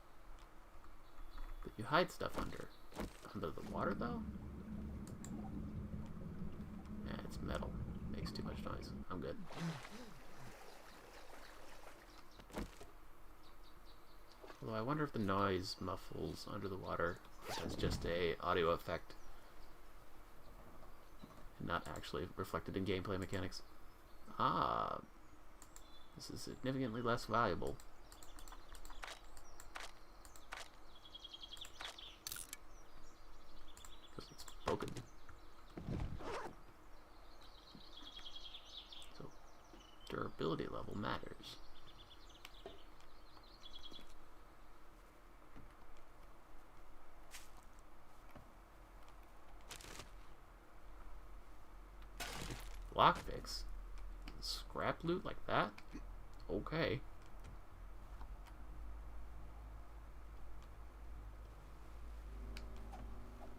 that you hide stuff under. Under the water, though? Yeah, it's metal. Makes too much noise. I'm good. Although I wonder if the noise muffles under the water. That's just a audio effect, and not actually reflected in gameplay mechanics. Ah, this is significantly less valuable. Broken. So, durability level matters. Lockpicks? Scrap loot like that? Okay.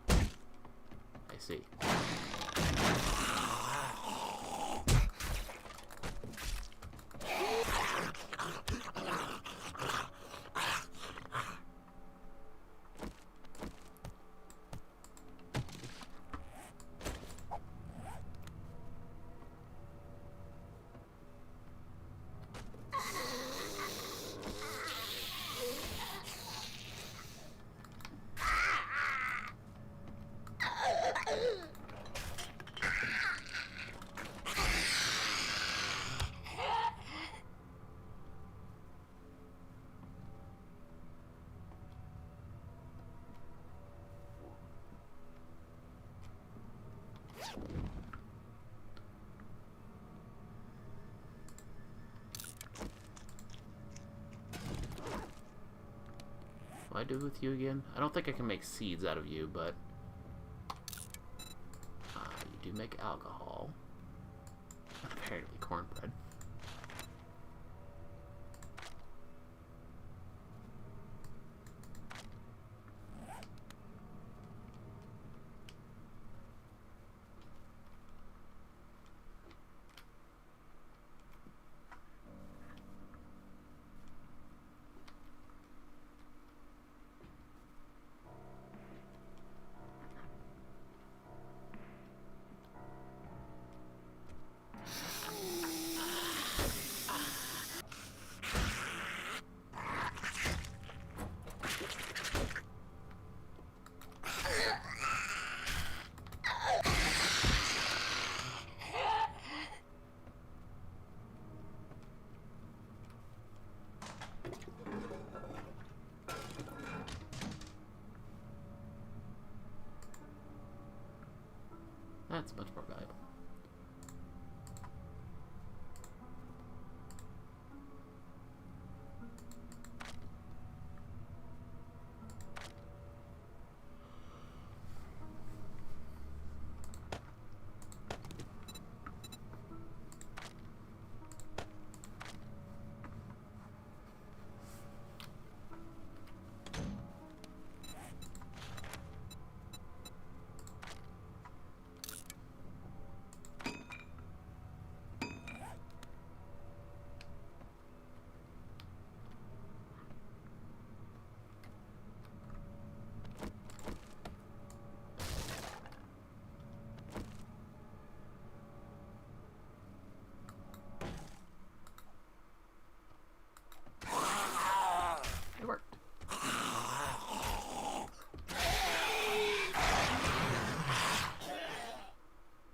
I see. What do I do with you again? I don't think I can make seeds out of you, but you do make alcohol. Apparently cornbread. That's much more valuable. It worked.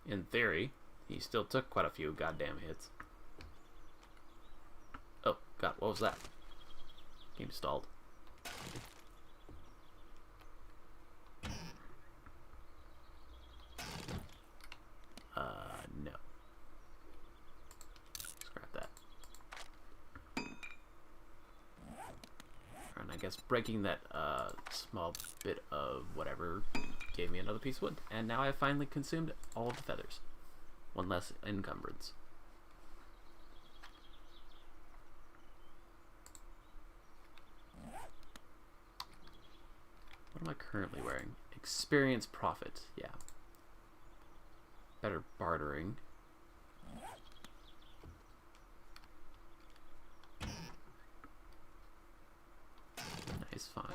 In theory, he still took quite a few goddamn hits. Oh, God, what was that? Game stalled. guess breaking that small bit of whatever gave me another piece of wood. And now I've finally consumed all of the feathers. One less encumbrance. What am I currently wearing? Experience profit, yeah. Better bartering. Nice find.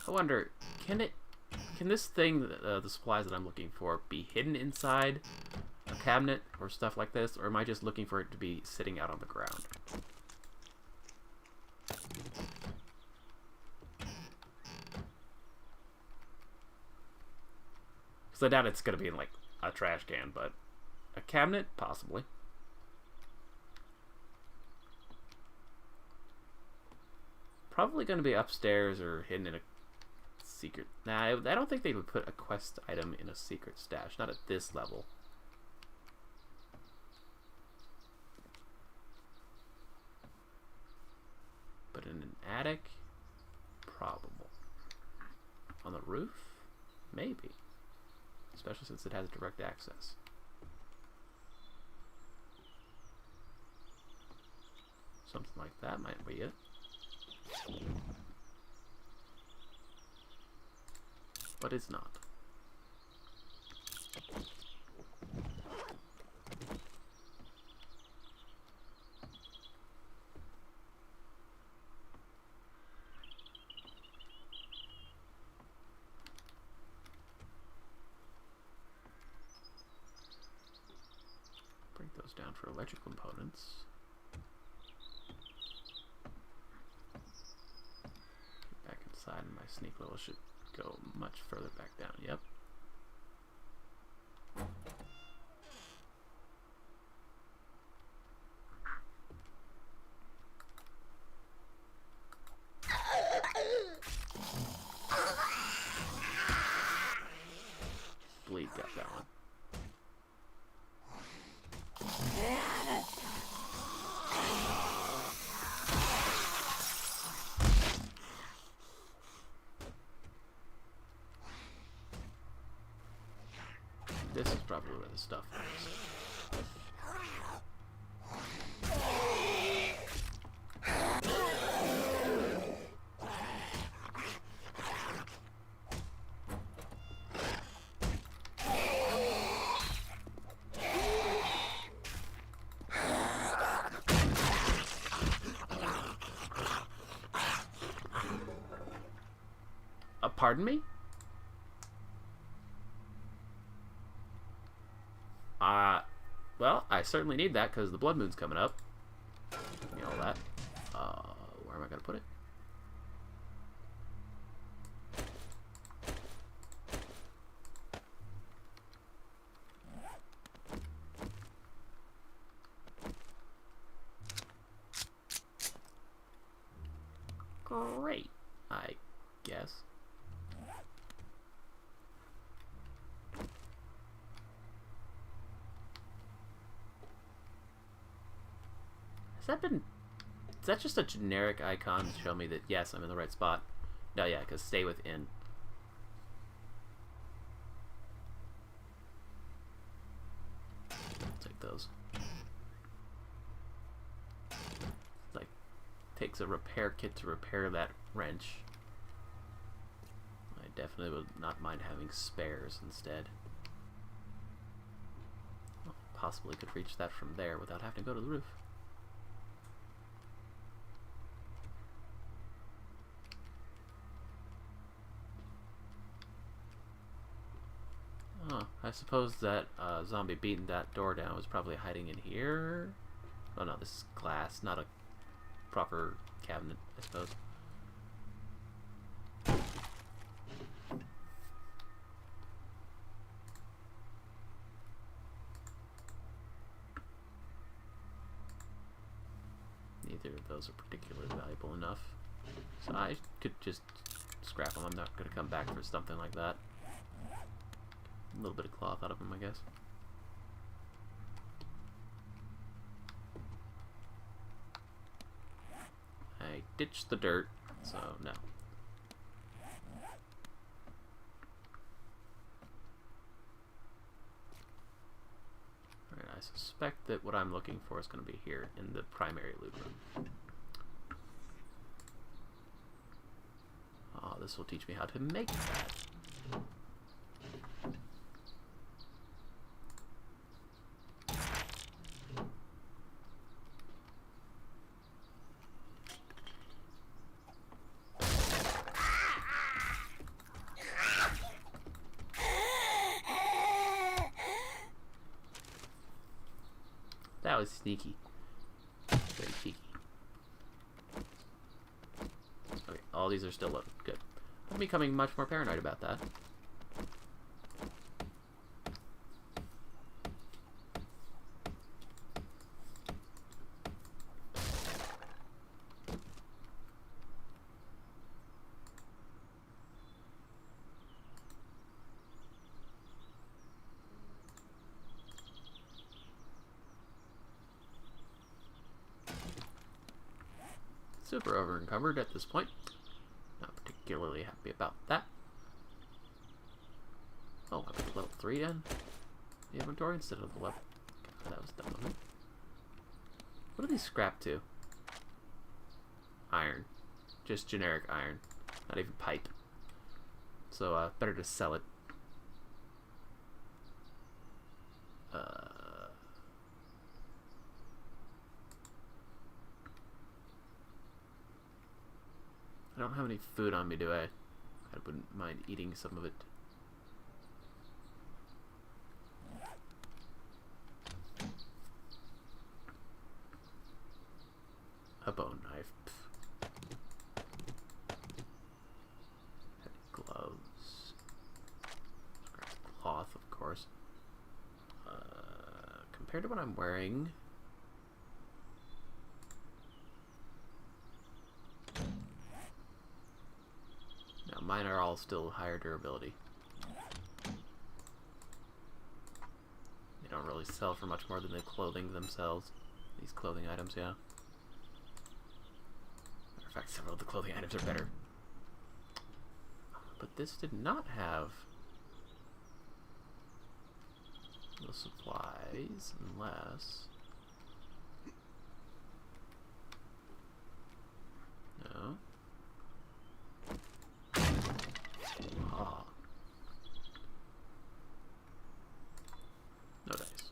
I wonder, can this thing, the supplies that I'm looking for, be hidden inside a cabinet or stuff like this, or am I just looking for it to be sitting out on the ground? Because I doubt it's going to be in, like, a trash can, but a cabinet? Possibly. Probably going to be upstairs or hidden in a secret. Nah, I don't think they would put a quest item in a secret stash. Not at this level. But in an attic? Probable. On the roof? Maybe. Especially since it has direct access. Something like that might be it. But it's not. Break those down for electrical components. Get back inside, and my sneak level should go much further back down. Yep. Bleed got that one. This is probably where the stuff is. Pardon me? Well, I certainly need that because the blood moon's coming up. Give me all that. Where am I gonna put it? Great, I guess. Is that just a generic icon to show me that yes, I'm in the right spot? No, yeah, because stay within. I'll take those. Like, takes a repair kit to repair that wrench. I definitely would not mind having spares instead. Well, possibly could reach that from there without having to go to the roof. I suppose that zombie beating that door down was probably hiding in here. Oh no, this is glass, not a proper cabinet, I suppose. Neither of those are particularly valuable enough. So I could just scrap them. I'm not going to come back for something like that. A little bit of cloth out of them, I guess. I ditched the dirt, so no. Alright, I suspect that what I'm looking for is going to be here in the primary loot room. Oh, this will teach me how to make that. That was sneaky. Very cheeky. Okay, all these are still loaded. Good. I'm becoming much more paranoid about that. Super over encumbered at this point. Not particularly happy about that. Oh, I put level 3 in the inventory instead of the level. God, that was dumb of me. What do these scrap to? Iron. Just generic iron. Not even pipe. So, better to sell it. I don't have any food on me, do I? I wouldn't mind eating some of it. A bone knife. Gloves. Cloth, of course. Compared to what I'm wearing... Mine are all still higher durability. They don't really sell for much more than the clothing themselves. These clothing items, yeah. Matter of fact, several of the clothing items are better. But this did not have the supplies, unless... No. Ah. No dice.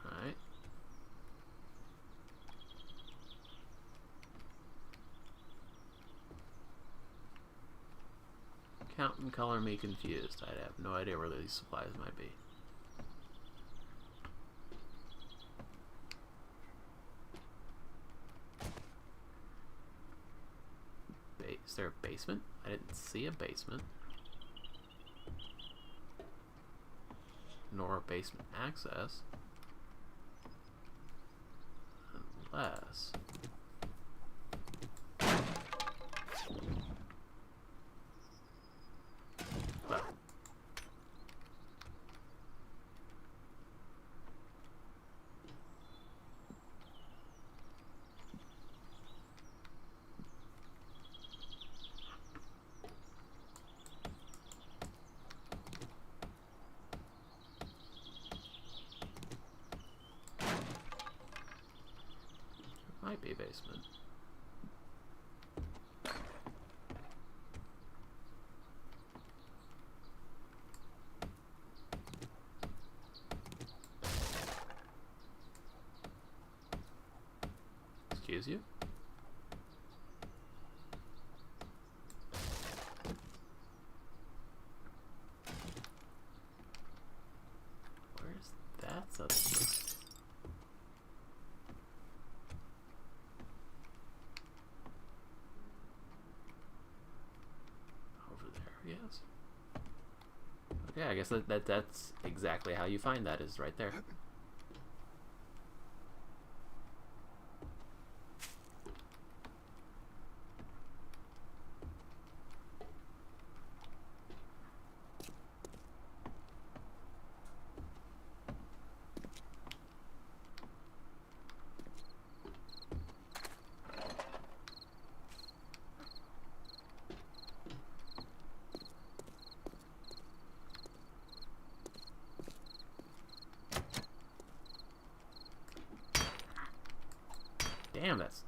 All right. Count and color me confused. I have no idea where these supplies might be. Is there a basement? I didn't see a basement. Nor a basement access. Unless... Well. Might be a basement. Excuse you? Where's that substance? Over there, yes. Okay, I guess that's exactly how you find that, is right there. Damn, that's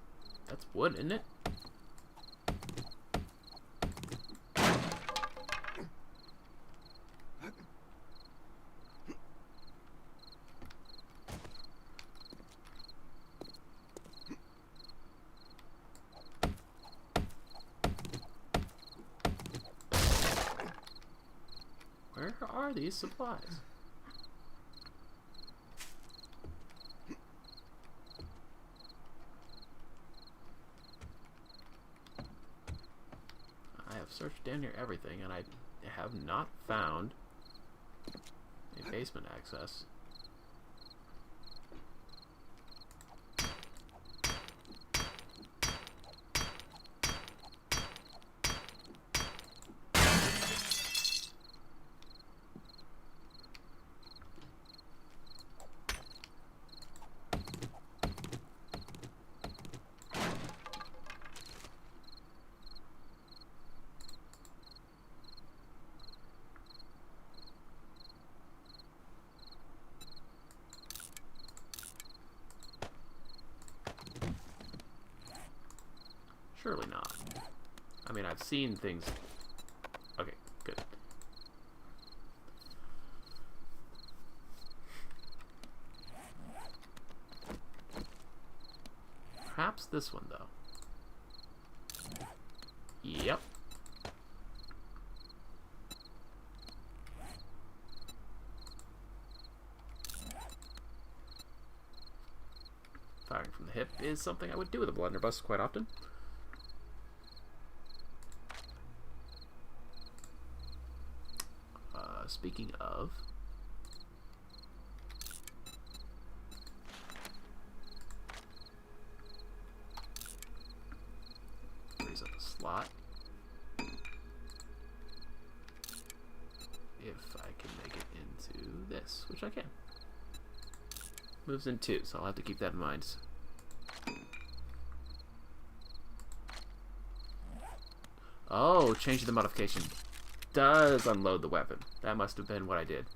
wood, isn't it? Where are these supplies? I have searched damn near everything, and I have not found a basement access. Surely not. I mean, I've seen things. Okay, good. Perhaps this one, though. Yep. Firing from the hip is something I would do with a blunderbuss quite often. Speaking of, frees up a slot. If I can make it into this, which I can. Moves in 2, so I'll have to keep that in mind. Oh, change the modification does unload the weapon. That must have been what I did.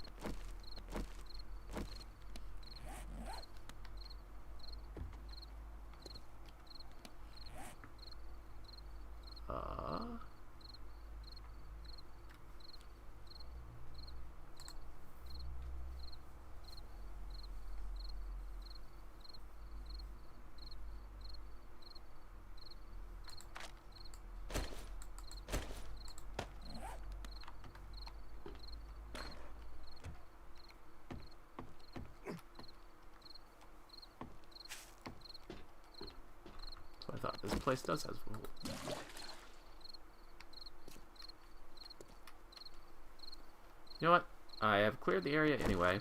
I thought this place does have wool. You know what? I have cleared the area anyway.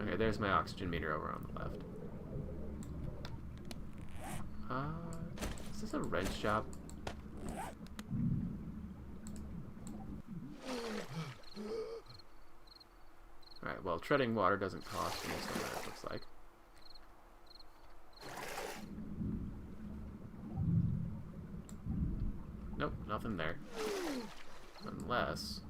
Okay, there's my oxygen meter over on the left. Is this a wrench job? Alright, well, treading water doesn't cost me, so that looks like. Nope, nothing there. Unless...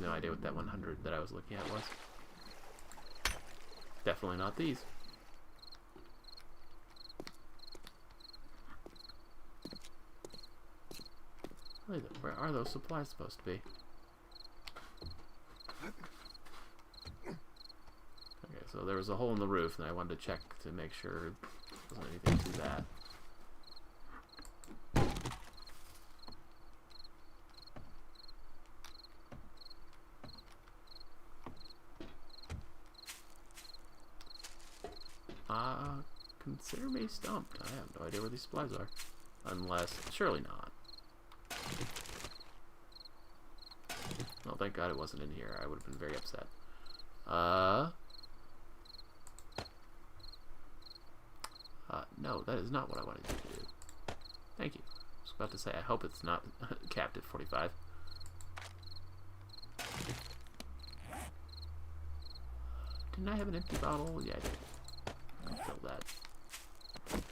no idea what that 100 that I was looking at was. Definitely not these. Where are those supplies supposed to be? Okay, so there was a hole in the roof, and I wanted to check to make sure there wasn't anything to that. Consider me stumped. I have no idea where these supplies are. Unless, surely not. Well, thank God it wasn't in here. I would have been very upset. No, that is not what I wanted you to do. Thank you. I was about to say, I hope it's not capped at 45. Didn't I have an empty bottle? Yeah, I did. I'll fill that.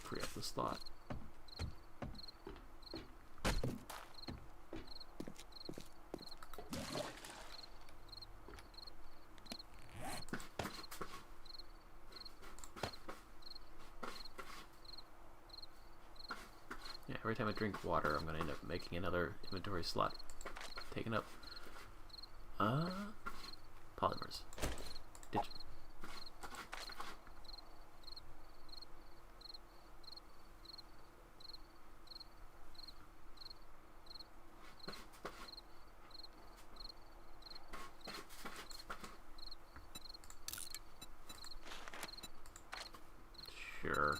Free up the slot. Yeah, every time I drink water, I'm gonna end up making another inventory slot taken up. Polymers. Ditch. Sure.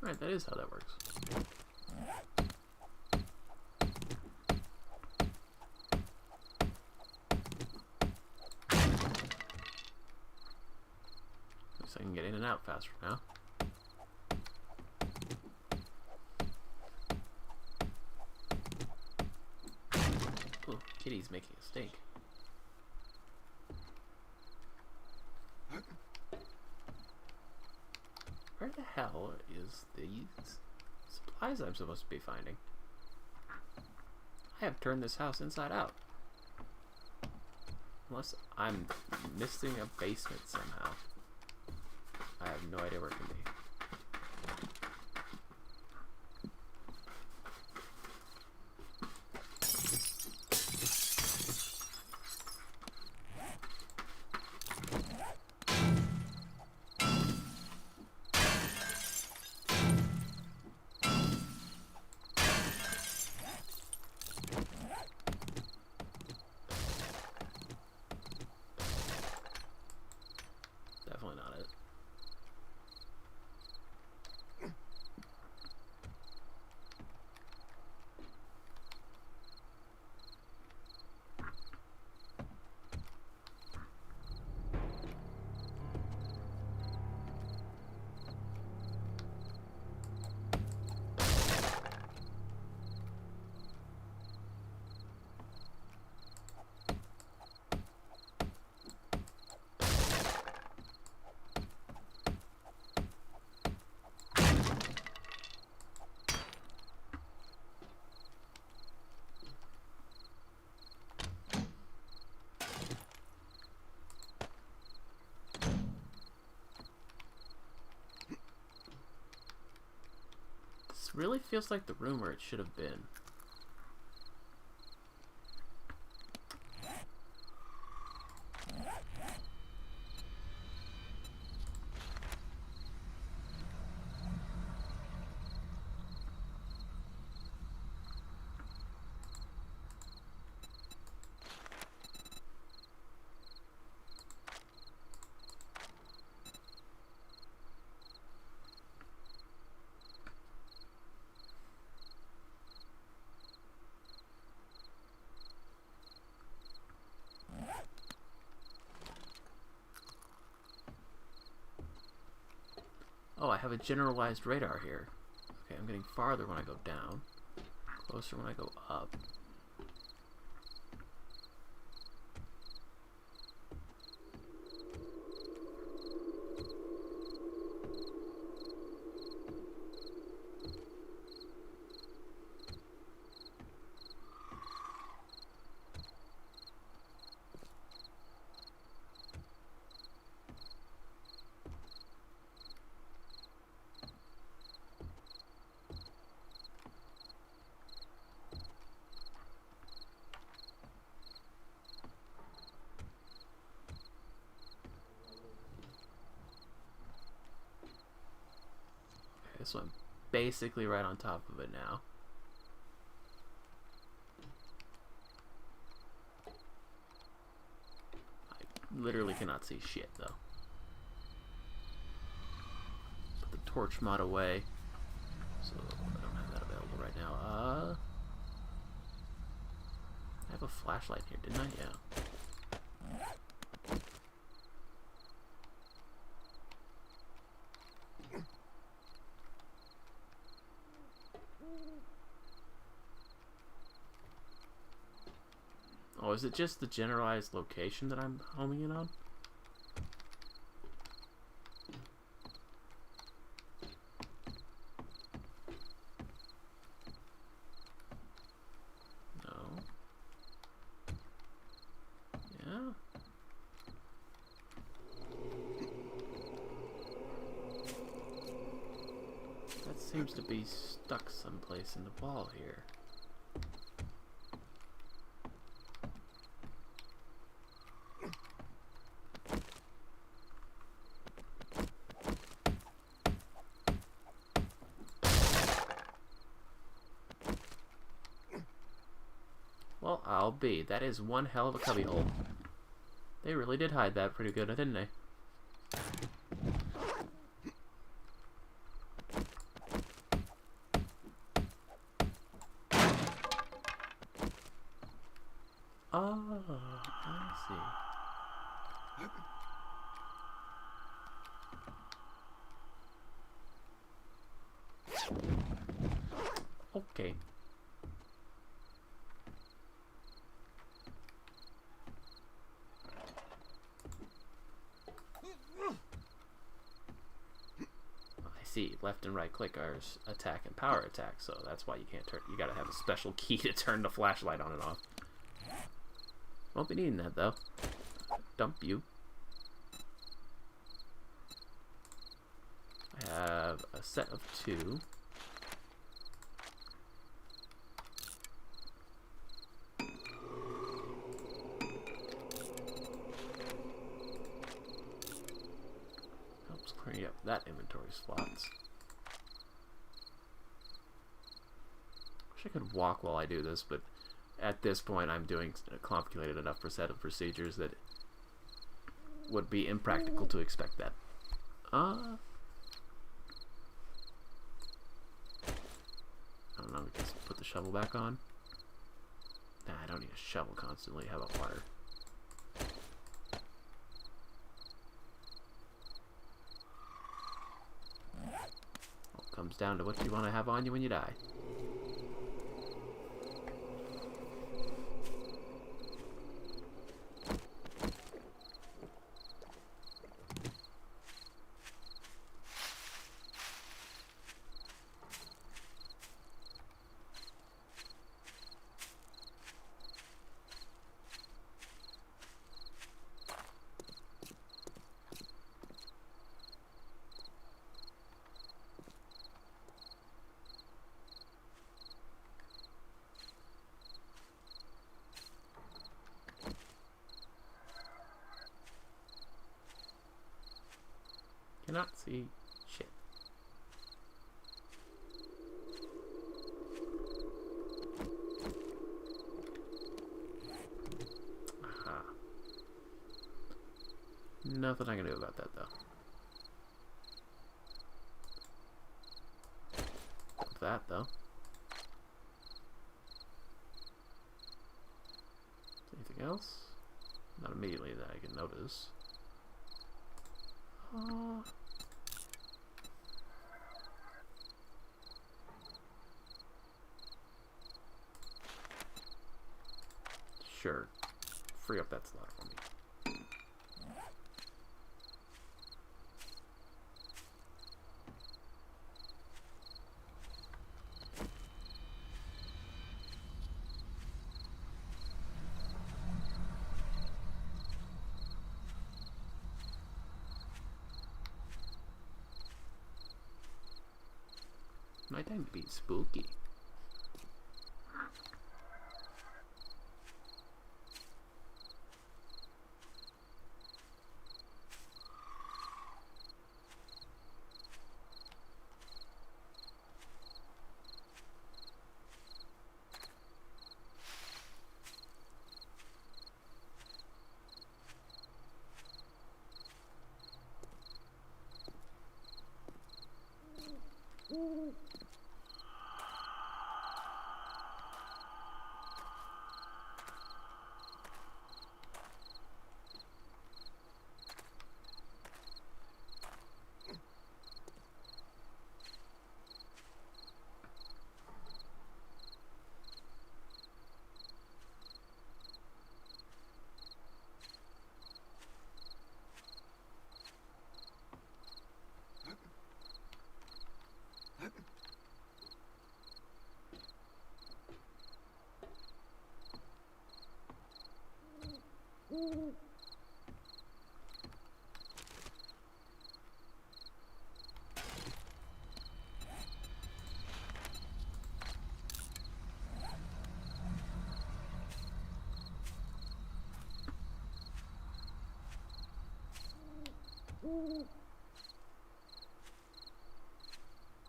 Right, that is how that works. Looks like I can get in and out faster now. Oh, kitty's making a stink. Where the hell is these supplies I'm supposed to be finding? I have turned this house inside out. Unless I'm missing a basement somehow. I have no idea where it can be. Definitely not it. This really feels like the room where it should have been. I have a generalized radar here. Okay, I'm getting farther when I go down, closer when I go up. So I'm basically right on top of it now. I literally cannot see shit though. Put the torch mod away. So I don't have that available right now. I have a flashlight here, didn't I? Yeah. Oh, is it just the generalized location that I'm homing in on? No. Yeah. That seems to be stuck someplace in the wall here. Well, I'll be. That is one hell of a cubbyhole. They really did hide that pretty good, didn't they? Oh, I see. Okay. See, left and right click are attack and power attack, so that's why you can't turn. You gotta have a special key to turn the flashlight on and off. Won't be needing that though. Dump you. I have a set of 2. Helps clean up that inventory slots. Wish I could walk while I do this, but at this point I'm doing a complicated enough set of procedures that would be impractical to expect that. I don't know, we can put the shovel back on. Nah, I don't need a shovel constantly. How about water? Well, comes down to what you want to have on you when you die. Cannot see shit. Aha. Nothing I can do about that though. That though. Anything else? Not immediately that I can notice. Sure. Free up that slot for me. Nighttime be spooky.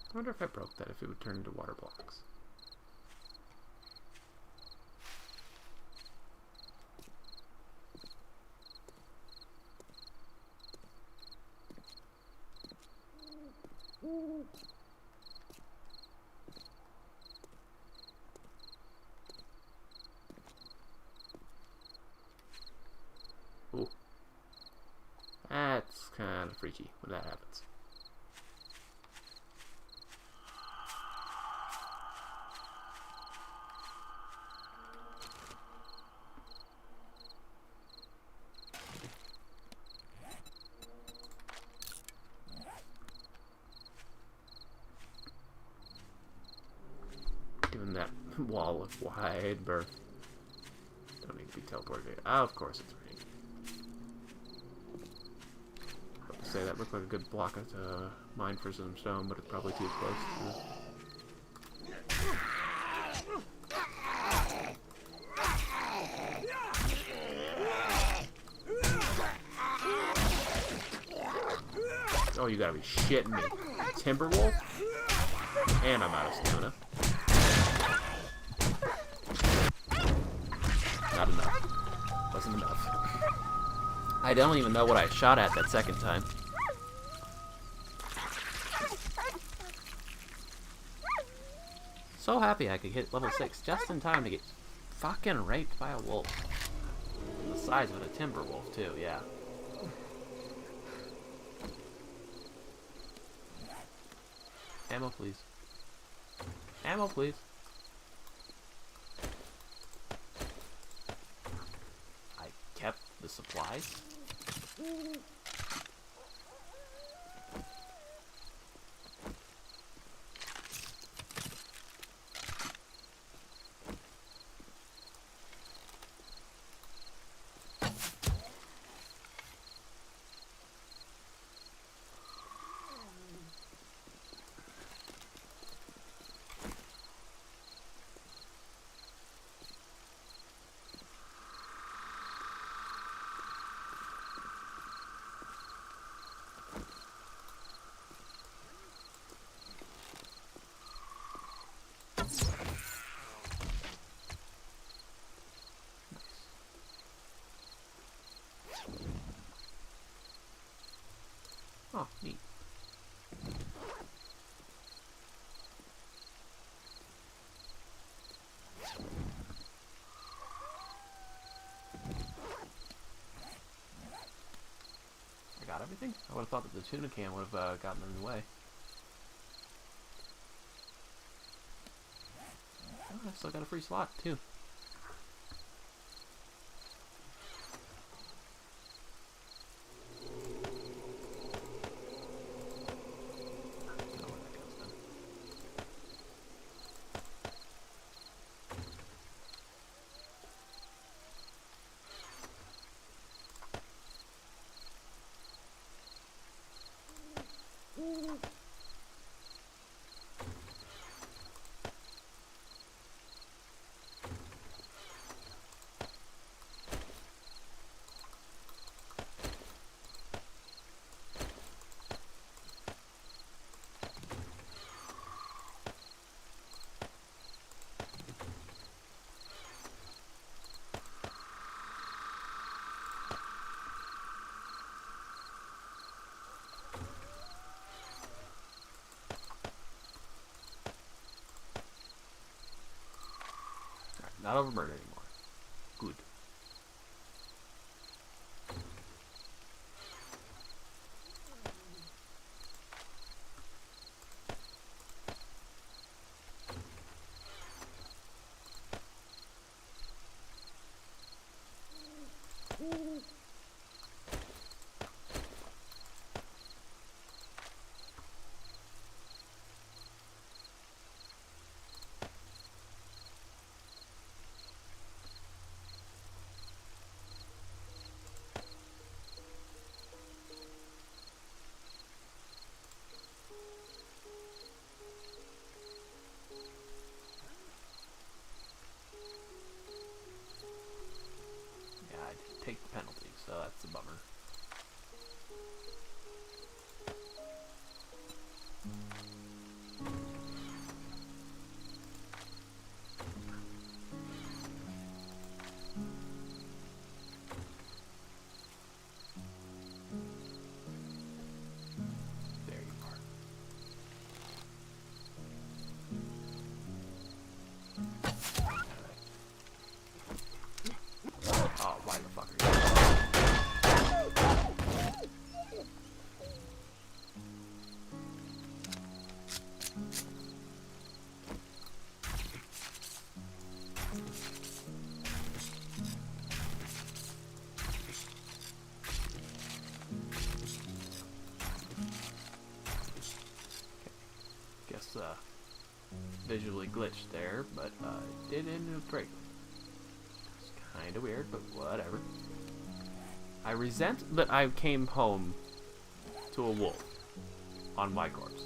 I wonder if I broke that, if it would turn into water blocks. Ooh. That's kind of freaky when that happens. Given that wall of wide berth. Don't need to be teleported. Oh, of course it's raining. I would say that looked like a good block of mine for some stone, but it's probably too close to... Oh, you gotta be shitting me. Timberwolf? And I'm out of stamina. Not enough. Wasn't enough. I don't even know what I shot at that second time. So happy I could hit level 6 just in time to get fucking raped by a wolf. The size of a timber wolf too, yeah. Ammo, please. Ammo, please. I kept the supplies. Oh, neat. I got everything? I would have thought that the tuna can would have gotten in the way. Oh, I still got a free slot, too. Not over murder anymore. Good. I didn't take the penalty, so that's a bummer. There you are. Oh, why the fuck are you? Guess visually glitched there, but it did end up breaking. It's kind of weird, but whatever. I resent that I came home to a wolf on my corpse.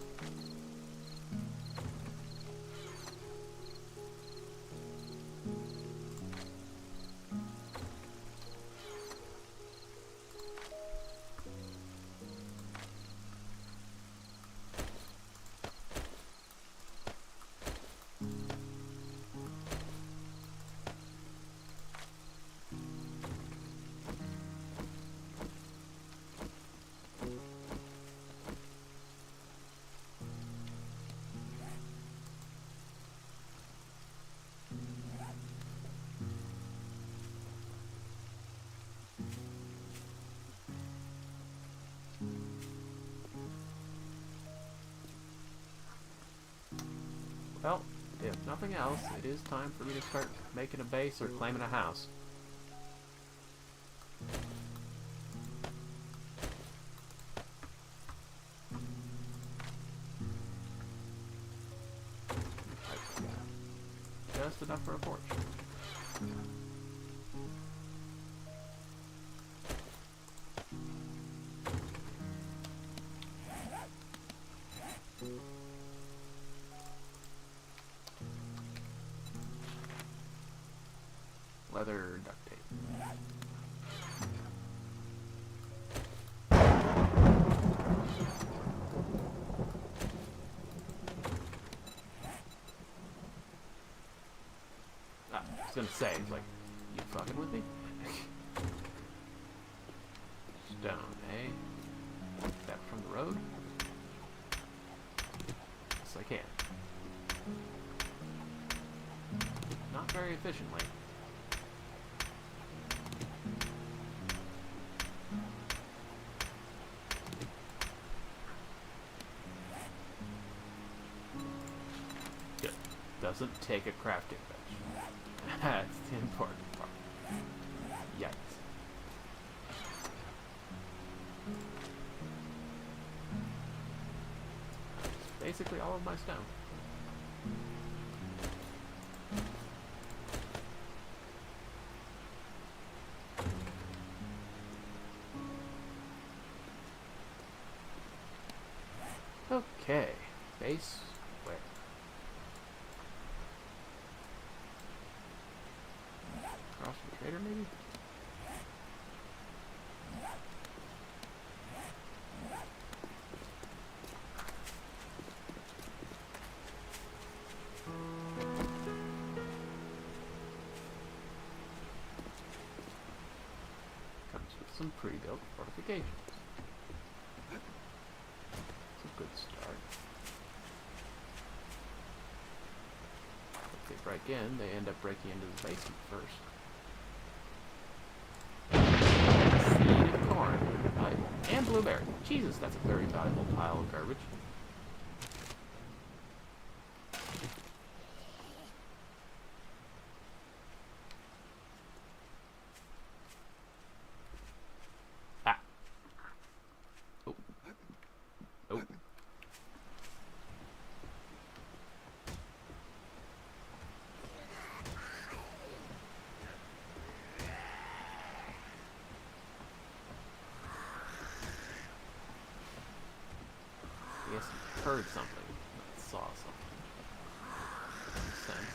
Well, if nothing else, it is time for me to start making a base or claiming a house. Just enough for a porch. Leather duct tape. I was gonna say, it's like, you fucking with me? Stone, eh? That from the road? Yes, I can. Not very efficiently. Good. Doesn't take a crafting bench. That's the important part. Yikes. That's basically all of my stone. Okay, base where? Across the trader, maybe? Comes with some pre-built fortifications. It's a good start. Let's see, break in, they end up breaking into the basement first. Seed of corn. Valuable. And blueberry. Jesus, that's a very valuable pile of garbage. Ah. Oh. Oh. I guess you heard something, not saw something. Makes sense.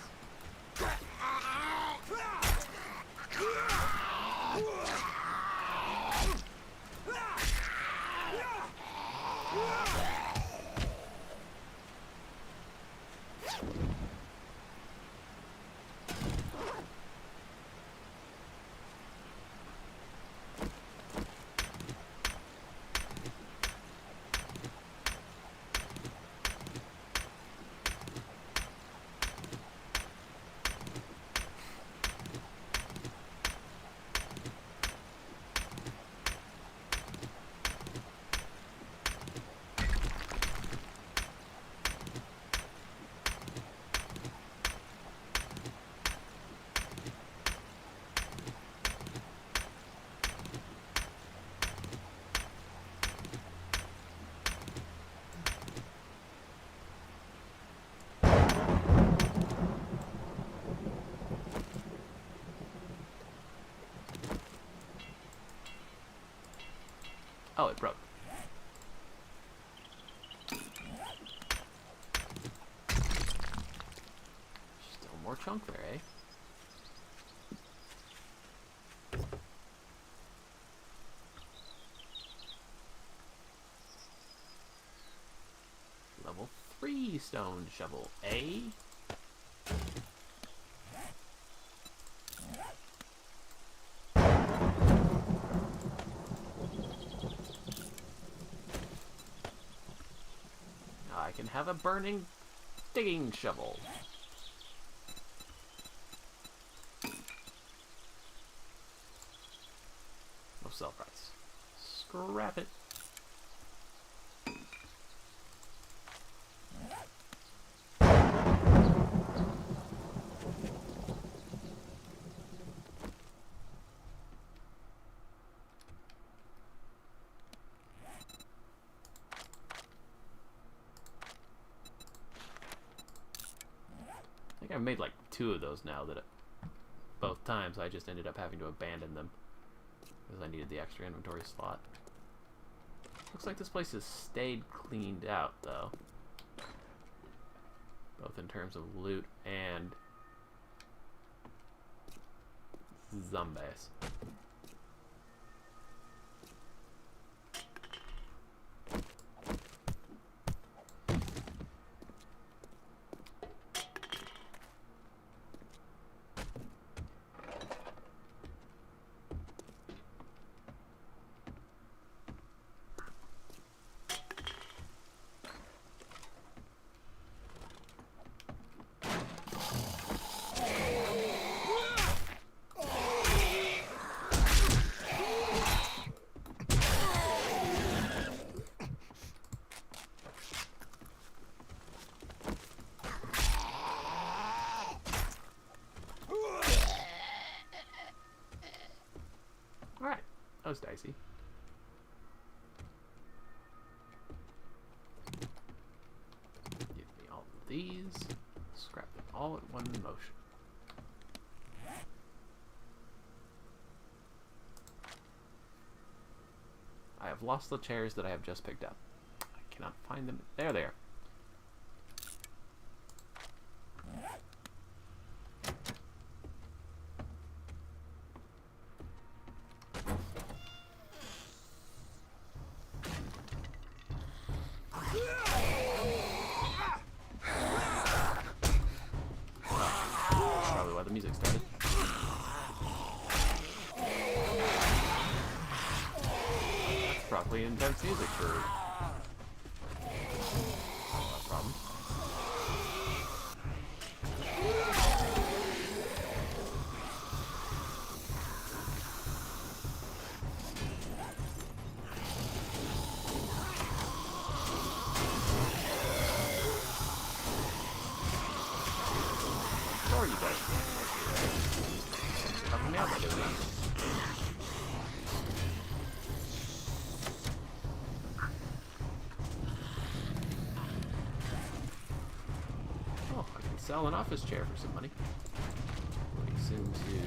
Oh, it broke. Still more chunk there, eh? Level 3 stone shovel, eh? I can have a burning digging shovel. No sell price. Scrap it. I think I've made like 2 of those now that both times I just ended up having to abandon them because I needed the extra inventory slot. Looks like this place has stayed cleaned out though, both in terms of loot and zombies. Alright, that was dicey. Give me all of these. Scrap them all at one motion. I have lost the chairs that I have just picked up. I cannot find them. There they are. Probably why the music started. That's probably intense music for a problem. me out like a Oh, I can sell an office chair for some money. Breaks into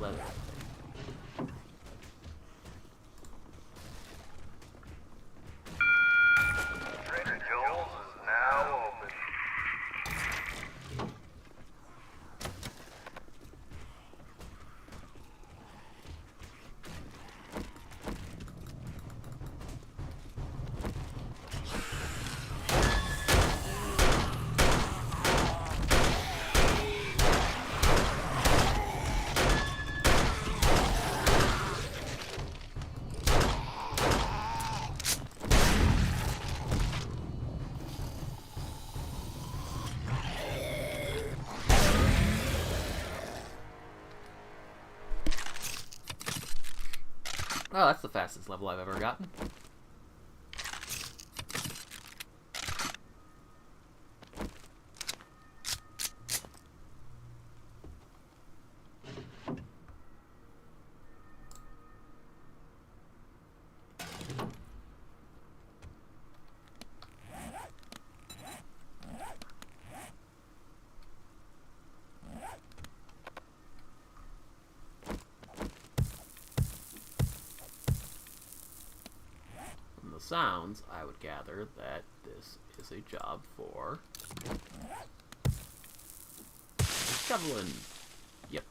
leather. Trader Joel's is now open. Oh, that's the fastest level I've ever gotten. From the sounds, I would gather that this is a job for shoveling. Yep.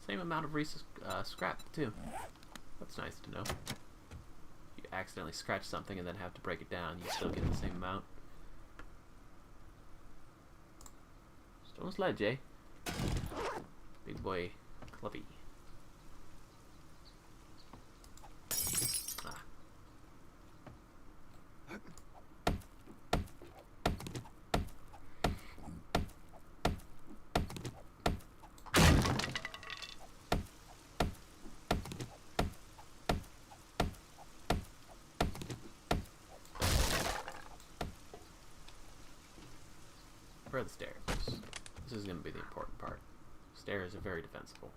Same amount of scrap, too. That's nice to know. You accidentally scratch something and then have to break it down, you still get the same amount. Stone sledge, eh? Big boy clubby. Ah. Where are the stairs? This is going to be the important part. Stairs are very defensible.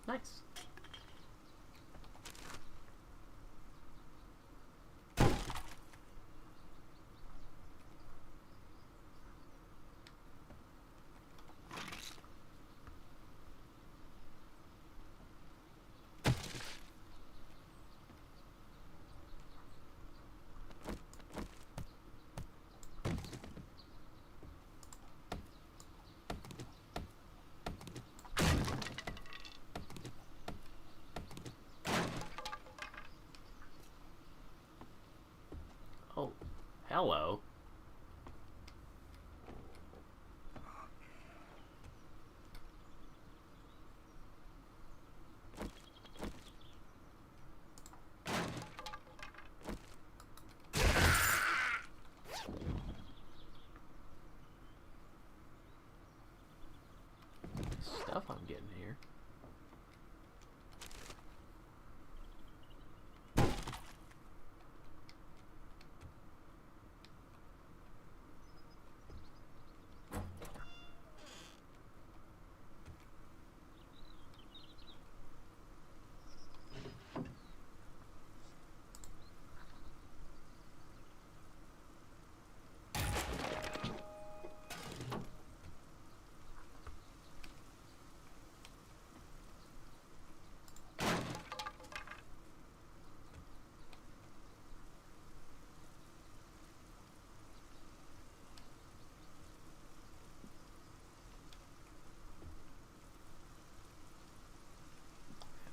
Nice. Oh, hello. Stuff I'm getting here.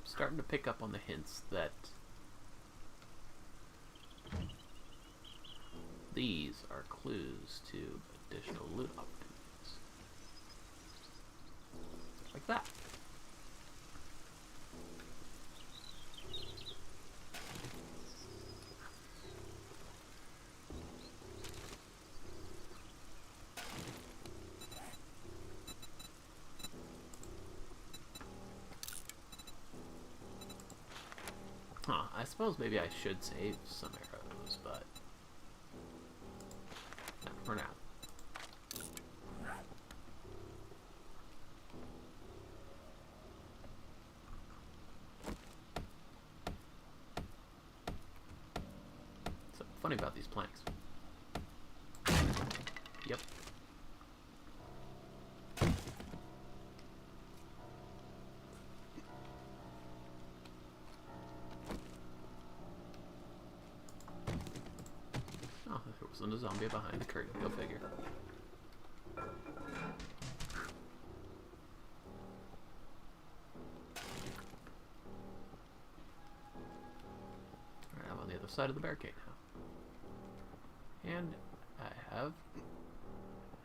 Starting to pick up on the hints that these are clues to additional loot opportunities. Like that. suppose maybe I should save some arrows, but not for now. Something funny about these planks. Yep. Oh, there wasn't a zombie behind the curtain. Go figure. Alright, I'm on the other side of the barricade now. And I have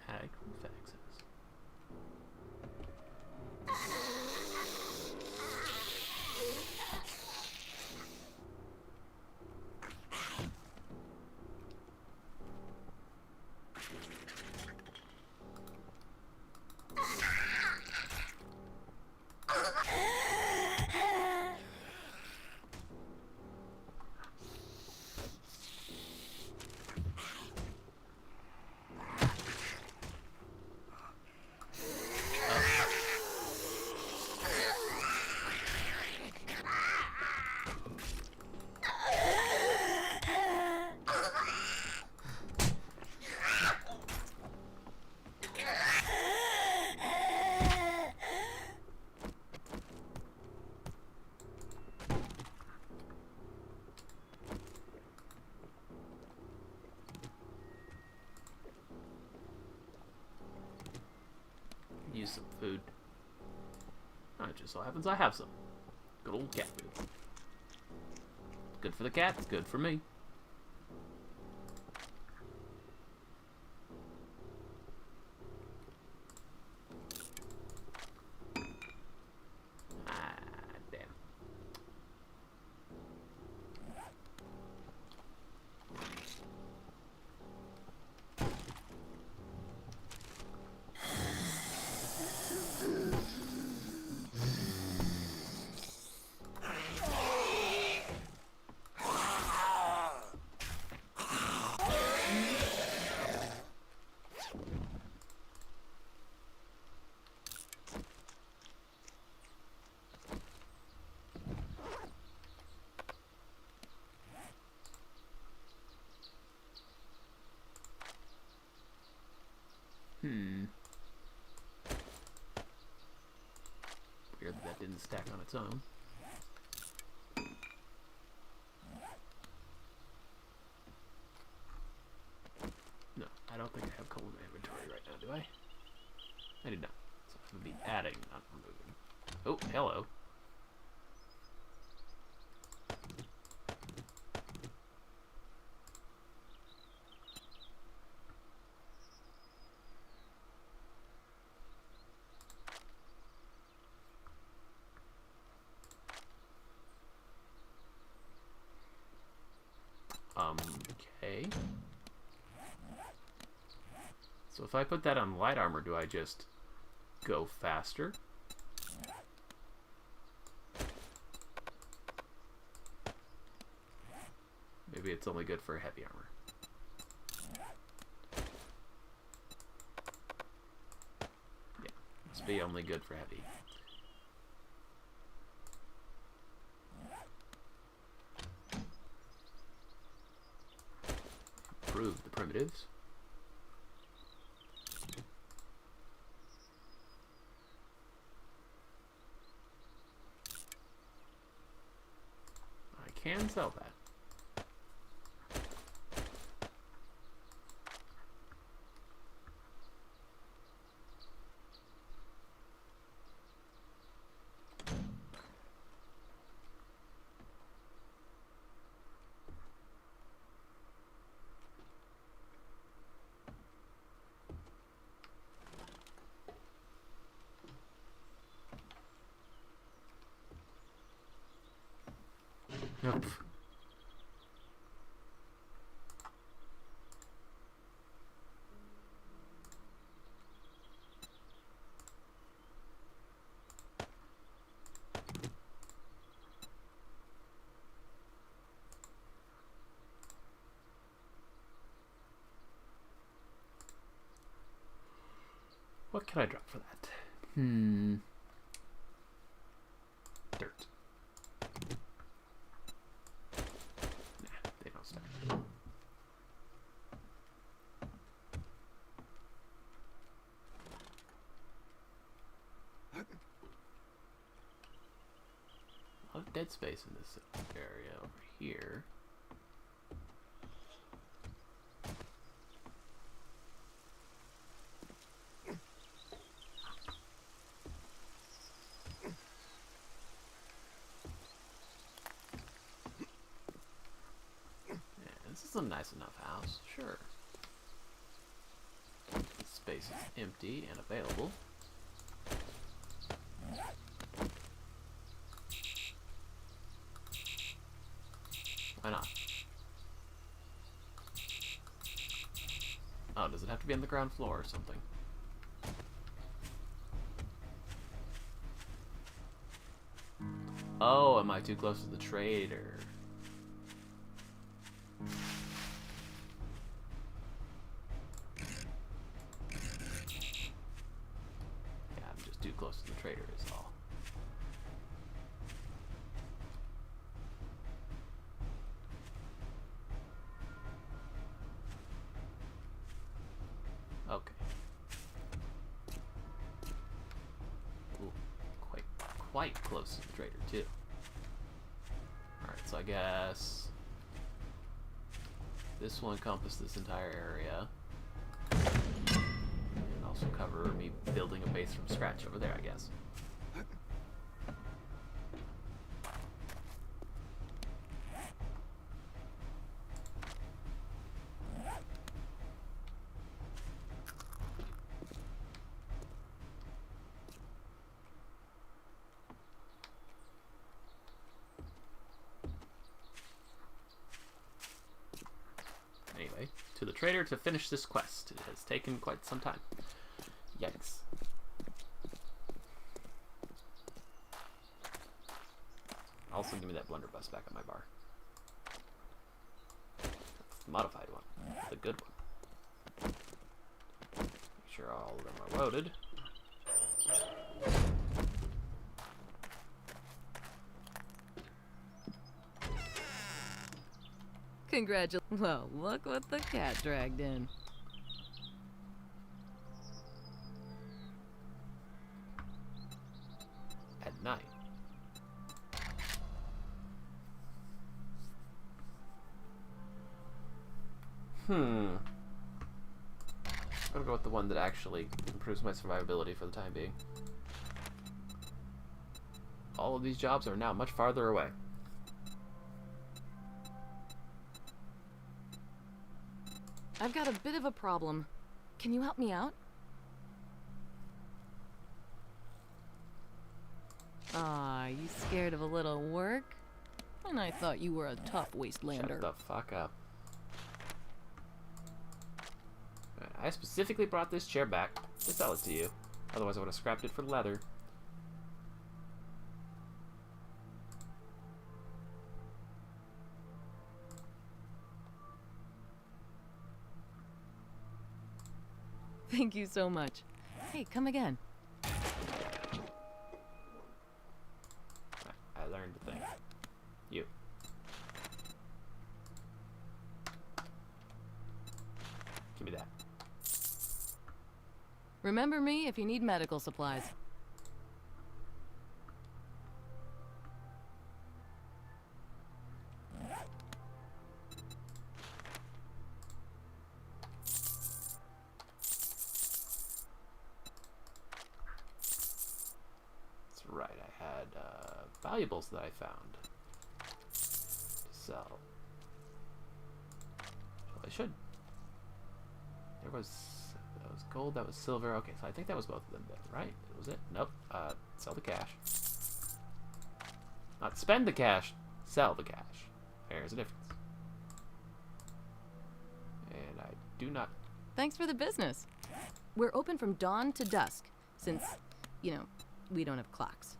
ag with access. Use some food. Oh, it just so happens I have some. Good old cat food. Good for the cat, it's good for me. Ah, damn. Weird that didn't stack on its own. No, I don't think I have coal in my inventory right now, do I? I did not. So I would be adding, not removing. Oh, hello. Okay. So if I put that on light armor, do I just go faster? Maybe it's only good for heavy armor. Yeah, must be only good for heavy. Improve the primitives. I can sell that. Nope. What can I drop for that? Dirt. Nah, they don't stack. A lot of dead space in this area over here. This is a nice enough house, sure. This space is empty and available. Why not? Oh, does it have to be on the ground floor or something? Oh, am I too close to the trader? Yeah, I'm just too close to the trader is all. Okay. Ooh, quite close to the trader too. Alright, so I guess this will encompass this entire area. And also cover me building a base from scratch over there, I guess. Anyway, to the trader to finish this quest. It has taken quite some time. Yikes. Also, give me that blunderbuss back on my bar. That's the modified one. The good one. Make sure all of them are loaded. Congratulations. Well, look what the cat dragged in. At night. I'm gonna go with the one that actually improves my survivability for the time being. All of these jobs are now much farther away. I've got a bit of a problem. Can you help me out? Ah, you scared of a little work? And I thought you were a tough wastelander. Shut the fuck up. I specifically brought this chair back to sell it to you. Otherwise I would have scrapped it for leather. Thank you so much. Hey, come again. I learned a thing. You. Give me that. Remember me if you need medical supplies. That's right, I had valuables that I found to sell. Well, I should. There was, that was gold, that was silver. Okay, so I think that was both of them then, right? Was it? Nope. Sell the cash. Not spend the cash, sell the cash. There's a difference. And I do not... Thanks for the business. We're open from dawn to dusk, since, you know, we don't have clocks.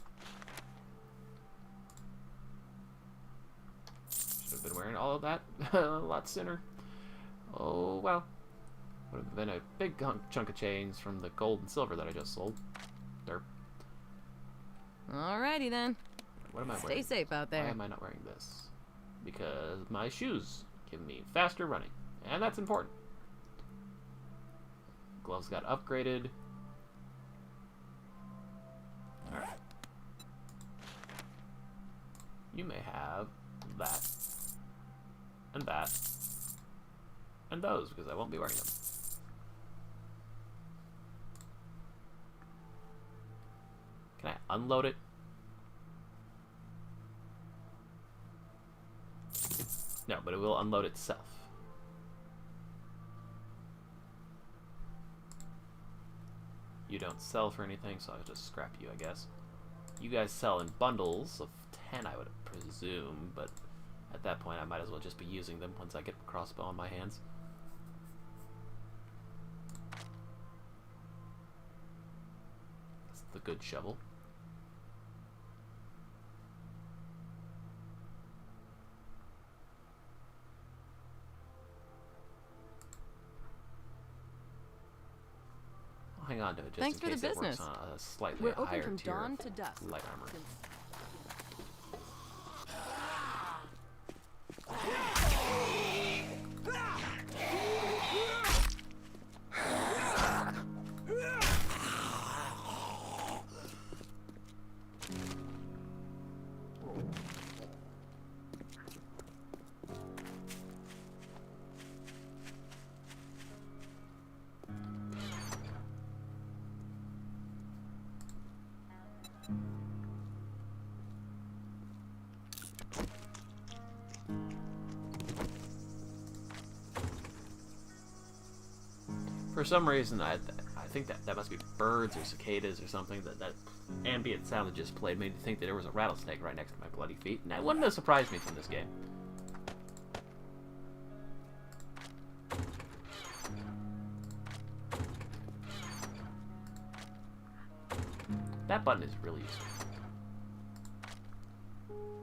Should have been wearing all of that a lot sooner. Oh, well. Would have been a big chunk of change from the gold and silver that I just sold. Derp. Alrighty then. What am I Stay wearing? safe out Why there. am I not wearing this? Because my shoes give me faster running. And that's important. Gloves got upgraded. Alright. You may have that. And that. And those, because I won't be wearing them. Can I unload it? No, but it will unload itself. You don't sell for anything, so I'll just scrap you, I guess. You guys sell in bundles of 10, I would presume, but at that point I might as well just be using them once I get the crossbow on my hands. That's the good shovel. I'll hang on to it just Thanks in for the case it works business. on a slightly We're open higher from tier dawn of to dusk. light armor. For some reason, I think that must be birds or cicadas or something. That ambient sound that just played made me think that there was a rattlesnake right next to my bloody feet, and that wouldn't have surprised me from this game. That button is really useful.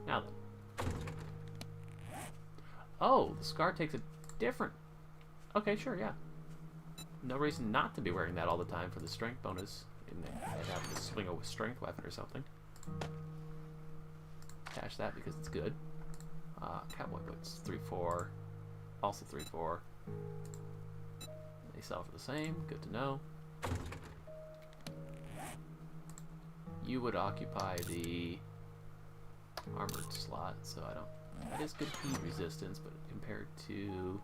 Now then. Oh, the scar takes a different... Okay, sure, yeah. No reason not to be wearing that all the time for the strength bonus. I'd have to swing a strength weapon or something. Cash that because it's good. Cowboy boots, 3-4. Also 3-4. They sell for the same. Good to know. You would occupy the armored slot, so I don't... That is good heat resistance, but compared to...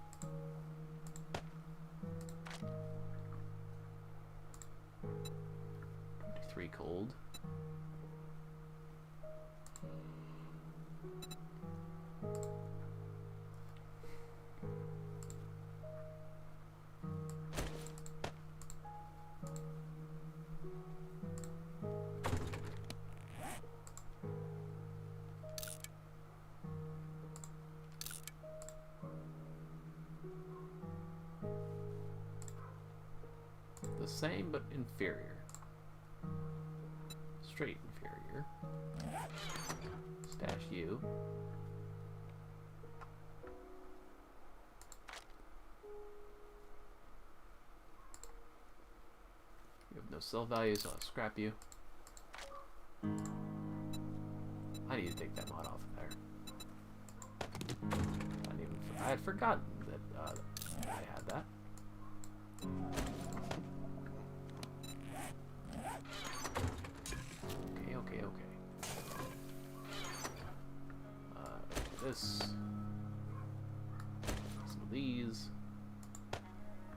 23 cold. The same but inferior. Straight inferior. Stash you. You have no sell value, so I'll scrap you. I need to take that mod off of there. I had forgotten that I had that. Okay. This. Some of these.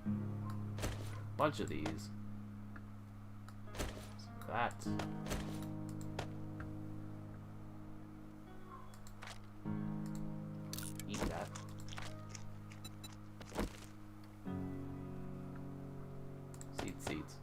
A bunch of these. Some of that. Eat that. Seeds.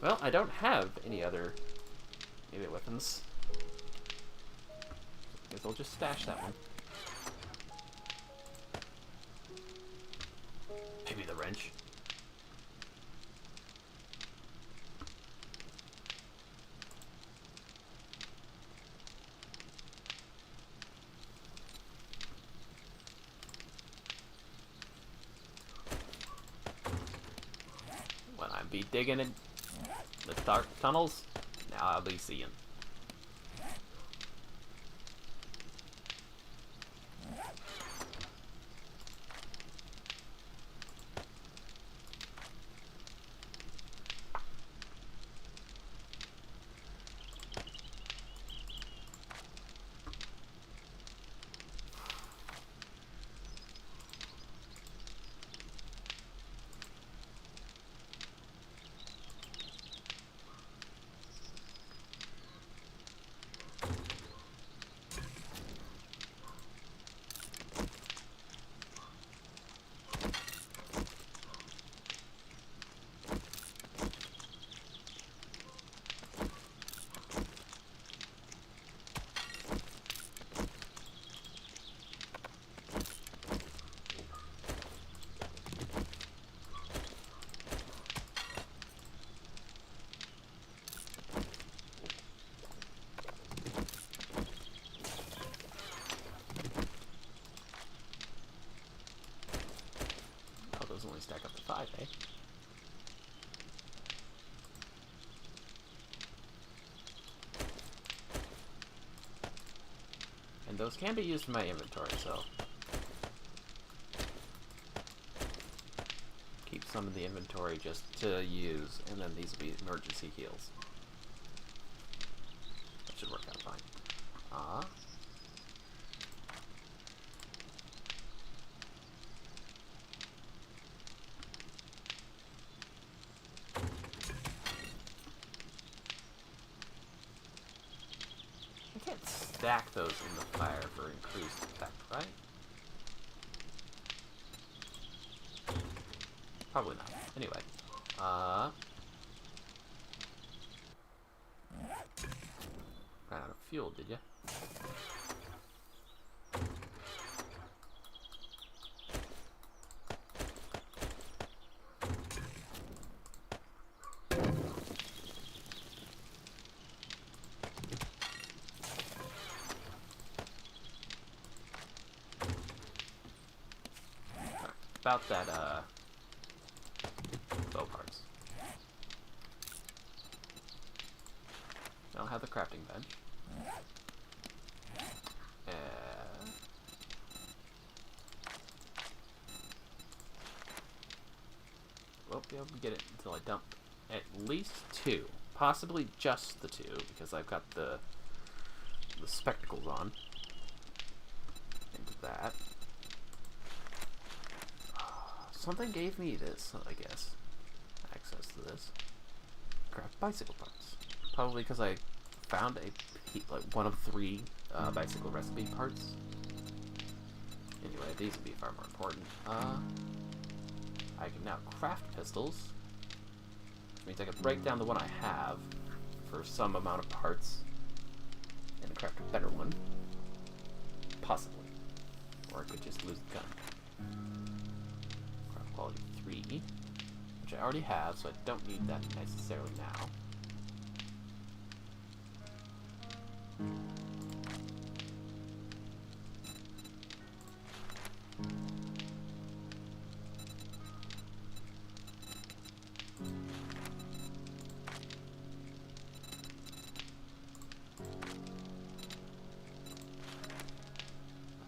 Well, I don't have any other melee weapons. Guess I'll just stash that one. Maybe the wrench. When I be digging in the dark tunnels, now I'll be seeing. Only stack up to 5, eh? And those can be used in my inventory, so keep some in the inventory just to use, and then these will be emergency heals. That should work out fine. Stack those in the fire for increased effect, right? Probably not. Anyway, ran out of fuel, did ya? About that, bow parts. I don't have the crafting bench. Won't be able to get it until I dump at least 2. Possibly just the 2, because I've got the spectacles on. Into that. Something gave me this, I guess. Access to this. Craft bicycle parts. Probably because I found like one of 3 bicycle recipe parts. Anyway, these would be far more important. I can now craft pistols, which means I can break down the one I have for some amount of parts and craft a better one. Possibly. Or I could just lose the gun. Quality 3, which I already have, so I don't need that necessarily now.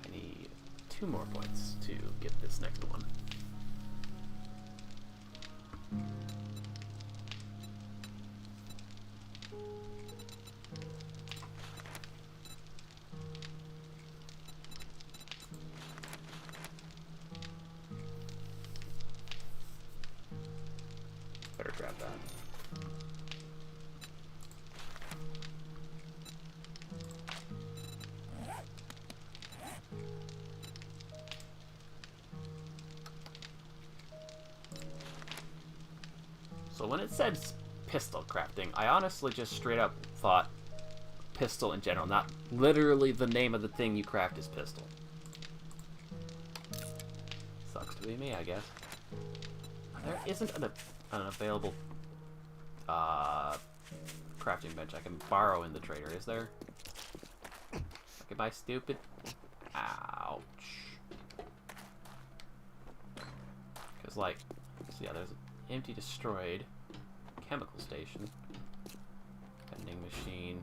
I need 2 more points to get this next one. Better grab that. So when it said pistol crafting. I honestly just straight up thought pistol in general, not literally the name of the thing you craft is pistol. Sucks to be me, I guess. There isn't an available crafting bench I can borrow in the trader, is there? Am I stupid? Ouch. Because, like, so yeah, there's an empty, destroyed chemical station. Vending machine.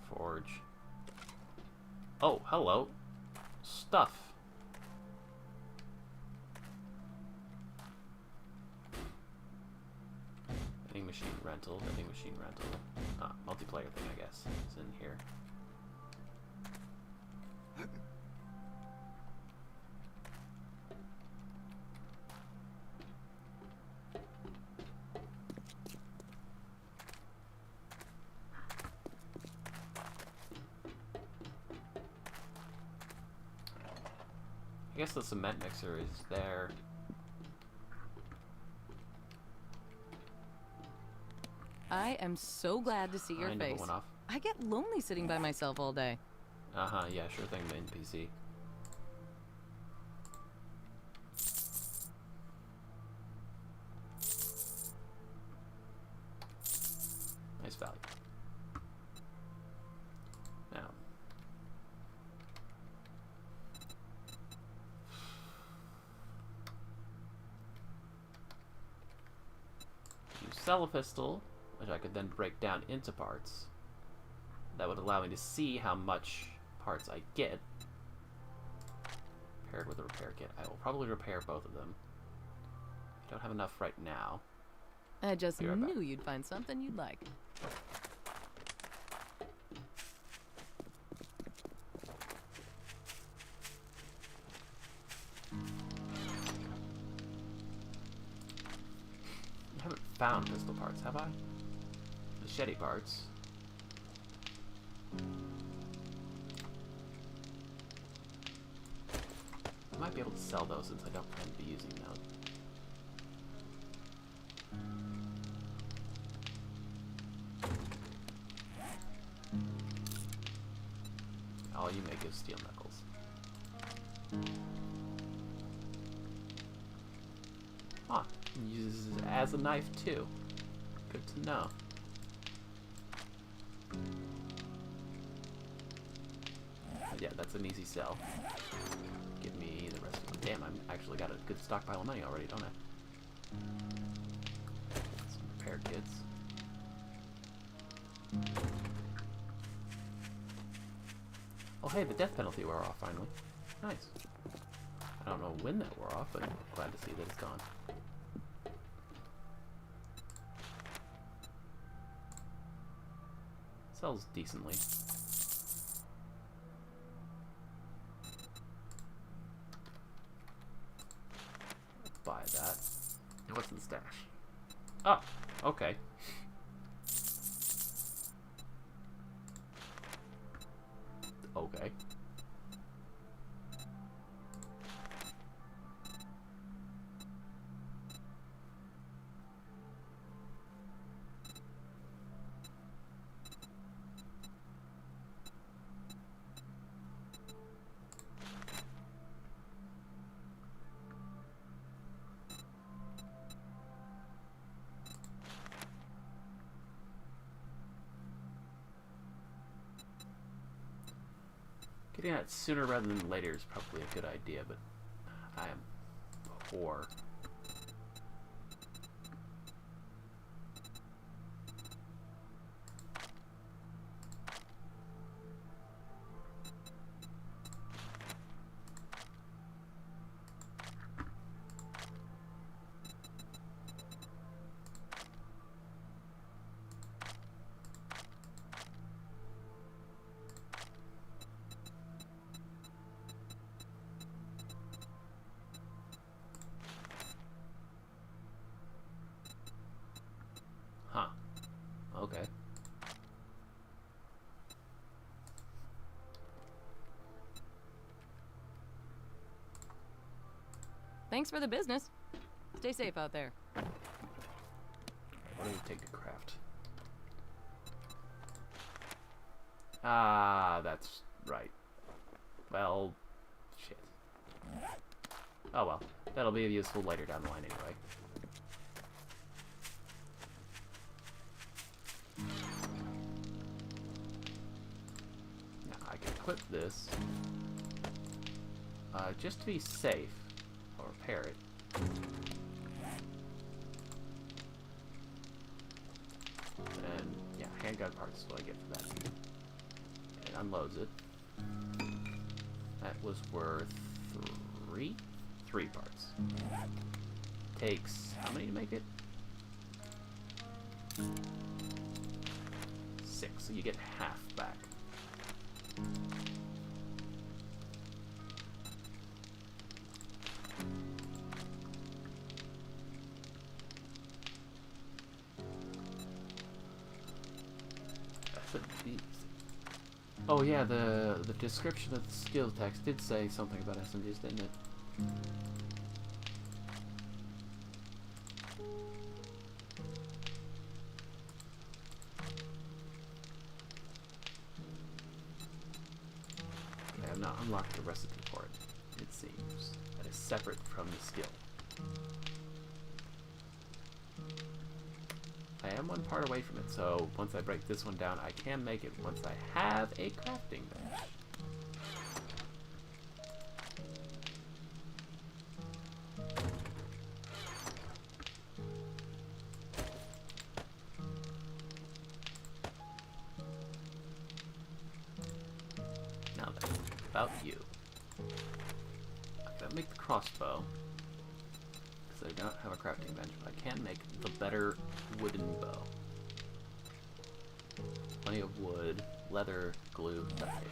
Forge. Oh, hello. Stuff. Vending machine rental. Vending machine rental. Multiplayer thing, I guess, is in here. I guess the cement mixer is there. I am so glad to see your never face. went off. I get lonely sitting by myself all day. Uh-huh, yeah, sure thing, the NPC. Nice value. Now. You sell a pistol, which I could then break down into parts. That would allow me to see how much parts I get. Paired with a repair kit. I will probably repair both of them. I don't have enough right now. I just Be right back. knew you'd find something you'd like. I haven't found pistol parts, have I? Machete parts. I might be able to sell those since I don't plan to be using those. All you make is steel knuckles. Huh. Uses it as a knife too. Good to know. Yeah, that's an easy sell. Give me the rest of them. Damn, I've actually got a good stockpile of money already, don't I? Some repair kits. Oh hey, the death penalty wore off finally. Nice. I don't know when that wore off, but I'm glad to see that it's gone. Sells decently. Buy that. What's in the stash? Oh, okay. Okay. Getting that sooner rather than later is probably a good idea, but I am poor. Huh. Okay. Thanks for the business. Stay safe out there. What do we take to craft? Ah, that's right. Well, shit. Oh well. That'll be useful later down the line anyway. Now I can equip this. Just to be safe. I'll repair it. And yeah, handgun parts is what I get for that. It unloads it. That was worth 3 parts. Takes how many to make it? 6, so you get half back. Oh yeah, the description of the skill text did say something about SMGs, didn't it? I have not unlocked the recipe for it, it seems. That is separate from the skill. I am one part away from it, so once I break this one down, I can make it once I have a crafting bench. Now then, about you. I gotta make the crossbow. I do not have a crafting bench, but I can make the better wooden bow. Plenty of wood, leather, glue, duct tape.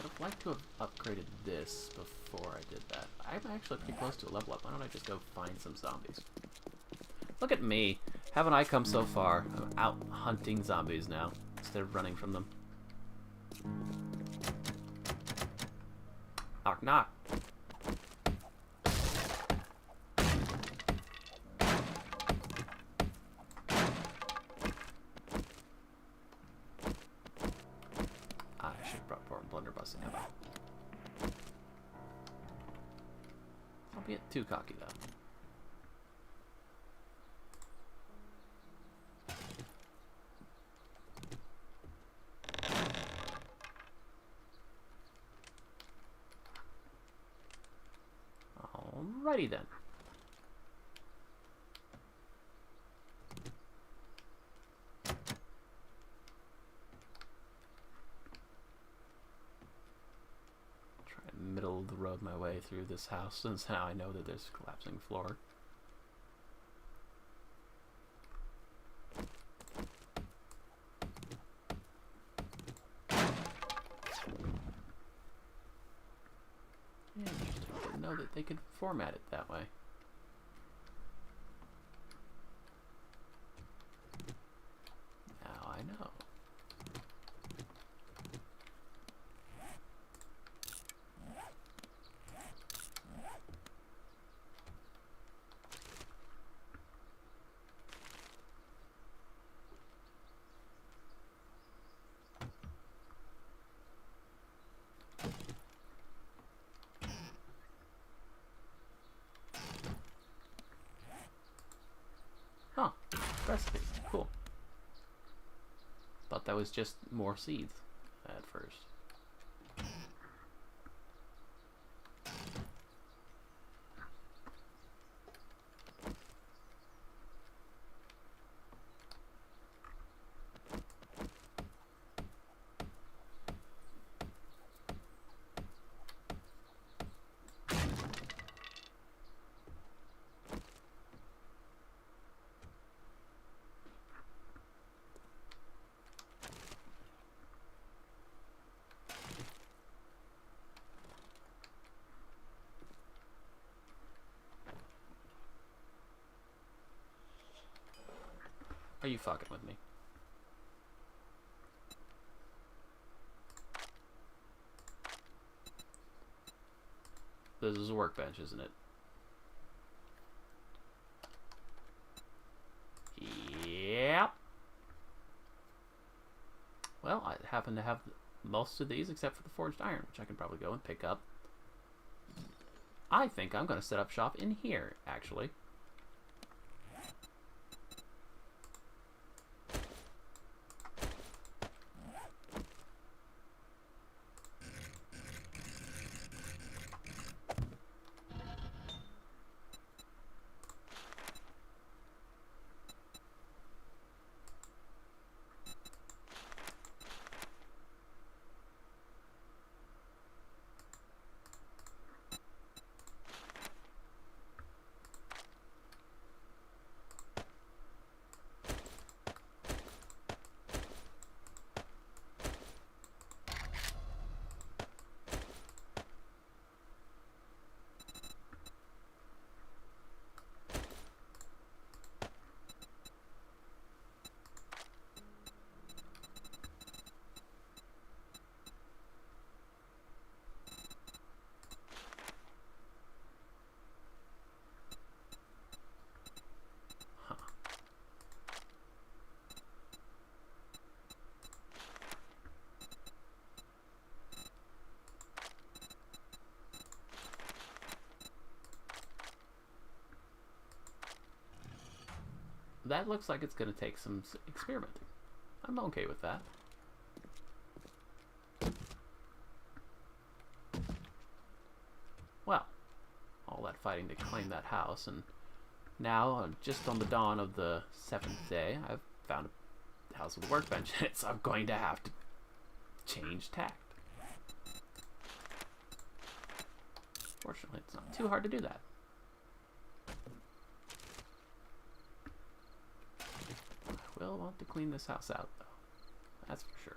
I'd like to have upgraded this before I did that. I'm actually pretty close to a level up. Why don't I just go find some zombies? Look at me. Haven't I come so far? I'm out hunting zombies now instead of running from them. Knock knock. Don't be too cocky though. Alrighty then. Middle of the road my way through this house, since now I know that there's a collapsing floor. Interesting. Didn't know that they could format it that way. Now I know. Huh. Recipe. Cool. Thought that was just more seeds at first. Are you fucking with me? This is a workbench, isn't it? Yep. Well, I happen to have most of these except for the forged iron, which I can probably go and pick up. I think I'm going to set up shop in here, actually. That looks like it's going to take some experimenting. I'm okay with that. Well, all that fighting to claim that house, and now, just on the dawn of the 7th day, I've found a house with a workbench in it, so I'm going to have to change tact. Fortunately, it's not too hard to do that. I will want to clean this house out, though. That's for sure.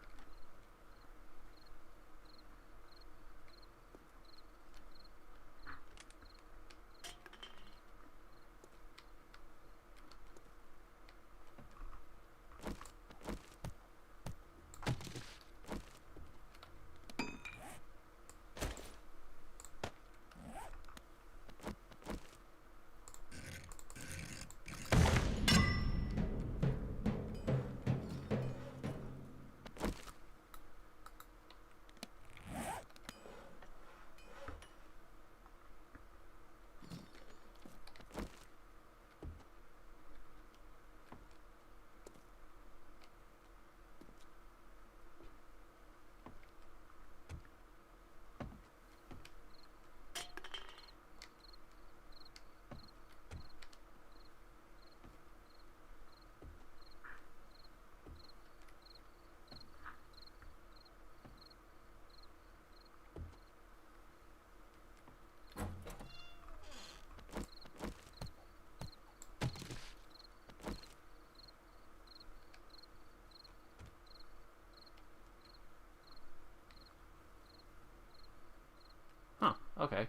Huh, okay.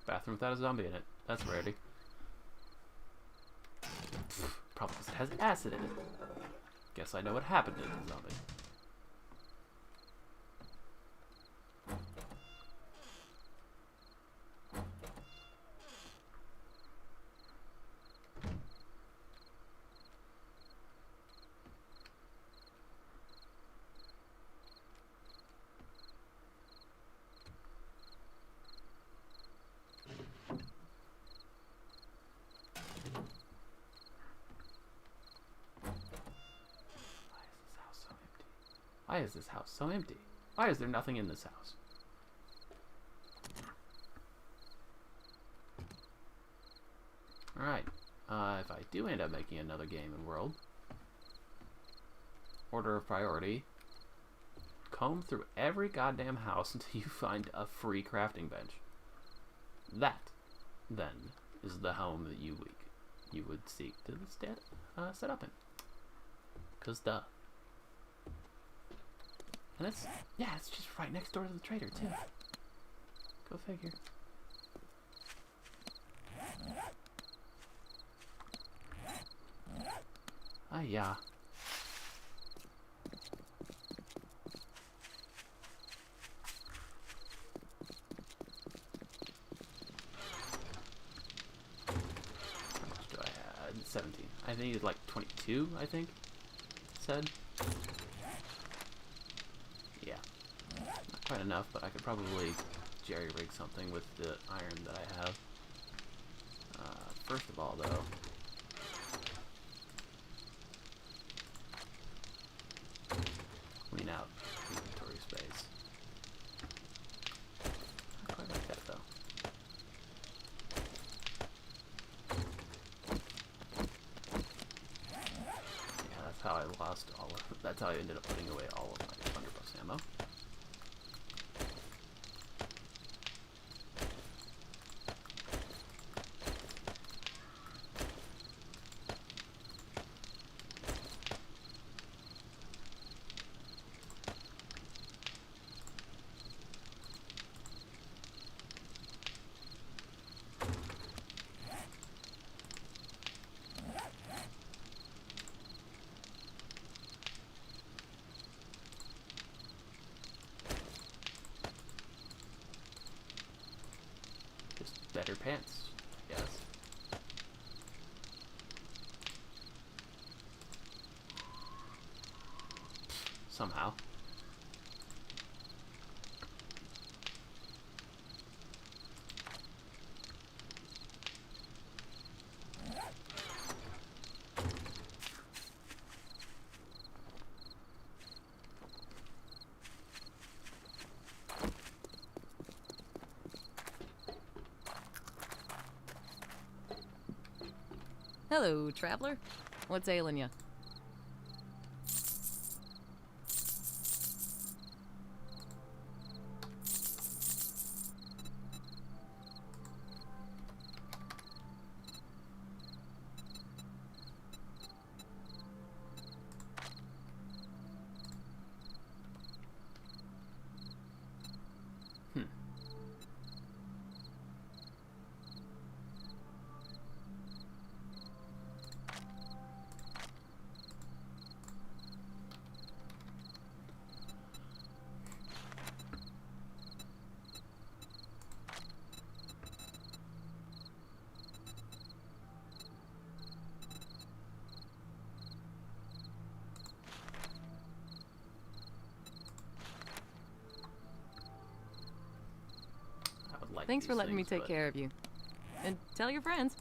Bathroom without a zombie in it. That's a rarity. Probably because it has acid in it. Guess I know what happened to the zombie. Why is this house so empty? Why is there nothing in this house? Alright, if I do end up making another game and world, order of priority, comb through every goddamn house until you find a free crafting bench. That, then, is the home that you would seek to set up in. 'Cause duh. And it's, yeah, it's just right next door to the trader, too. Go figure. Ah, yeah. 17. I needed like 22, I think. It said. Yeah. Not quite enough, but I could probably jerry-rig something with the iron that I have. First of all, though, clean out inventory space. Not quite like that, though. Yeah, that's how I lost all of... That's how I ended up putting away all of my blunderbuss ammo. Better pants, I guess. Somehow. Hello, traveler. What's ailing you? Like Thanks for these letting me things, take but care of you. And tell your friends.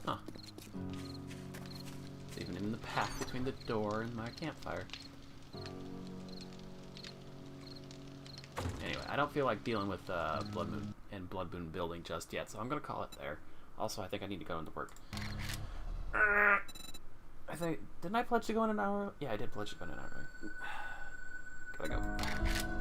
Huh. It's even in the path between the door and my campfire. Anyway, I don't feel like dealing with Blood Moon and Blood Moon building just yet, so I'm gonna call it there. Also, I think I need to go into work. I think... Didn't I pledge to go in an hour? Yeah, I did pledge to go in an hour. Gotta go.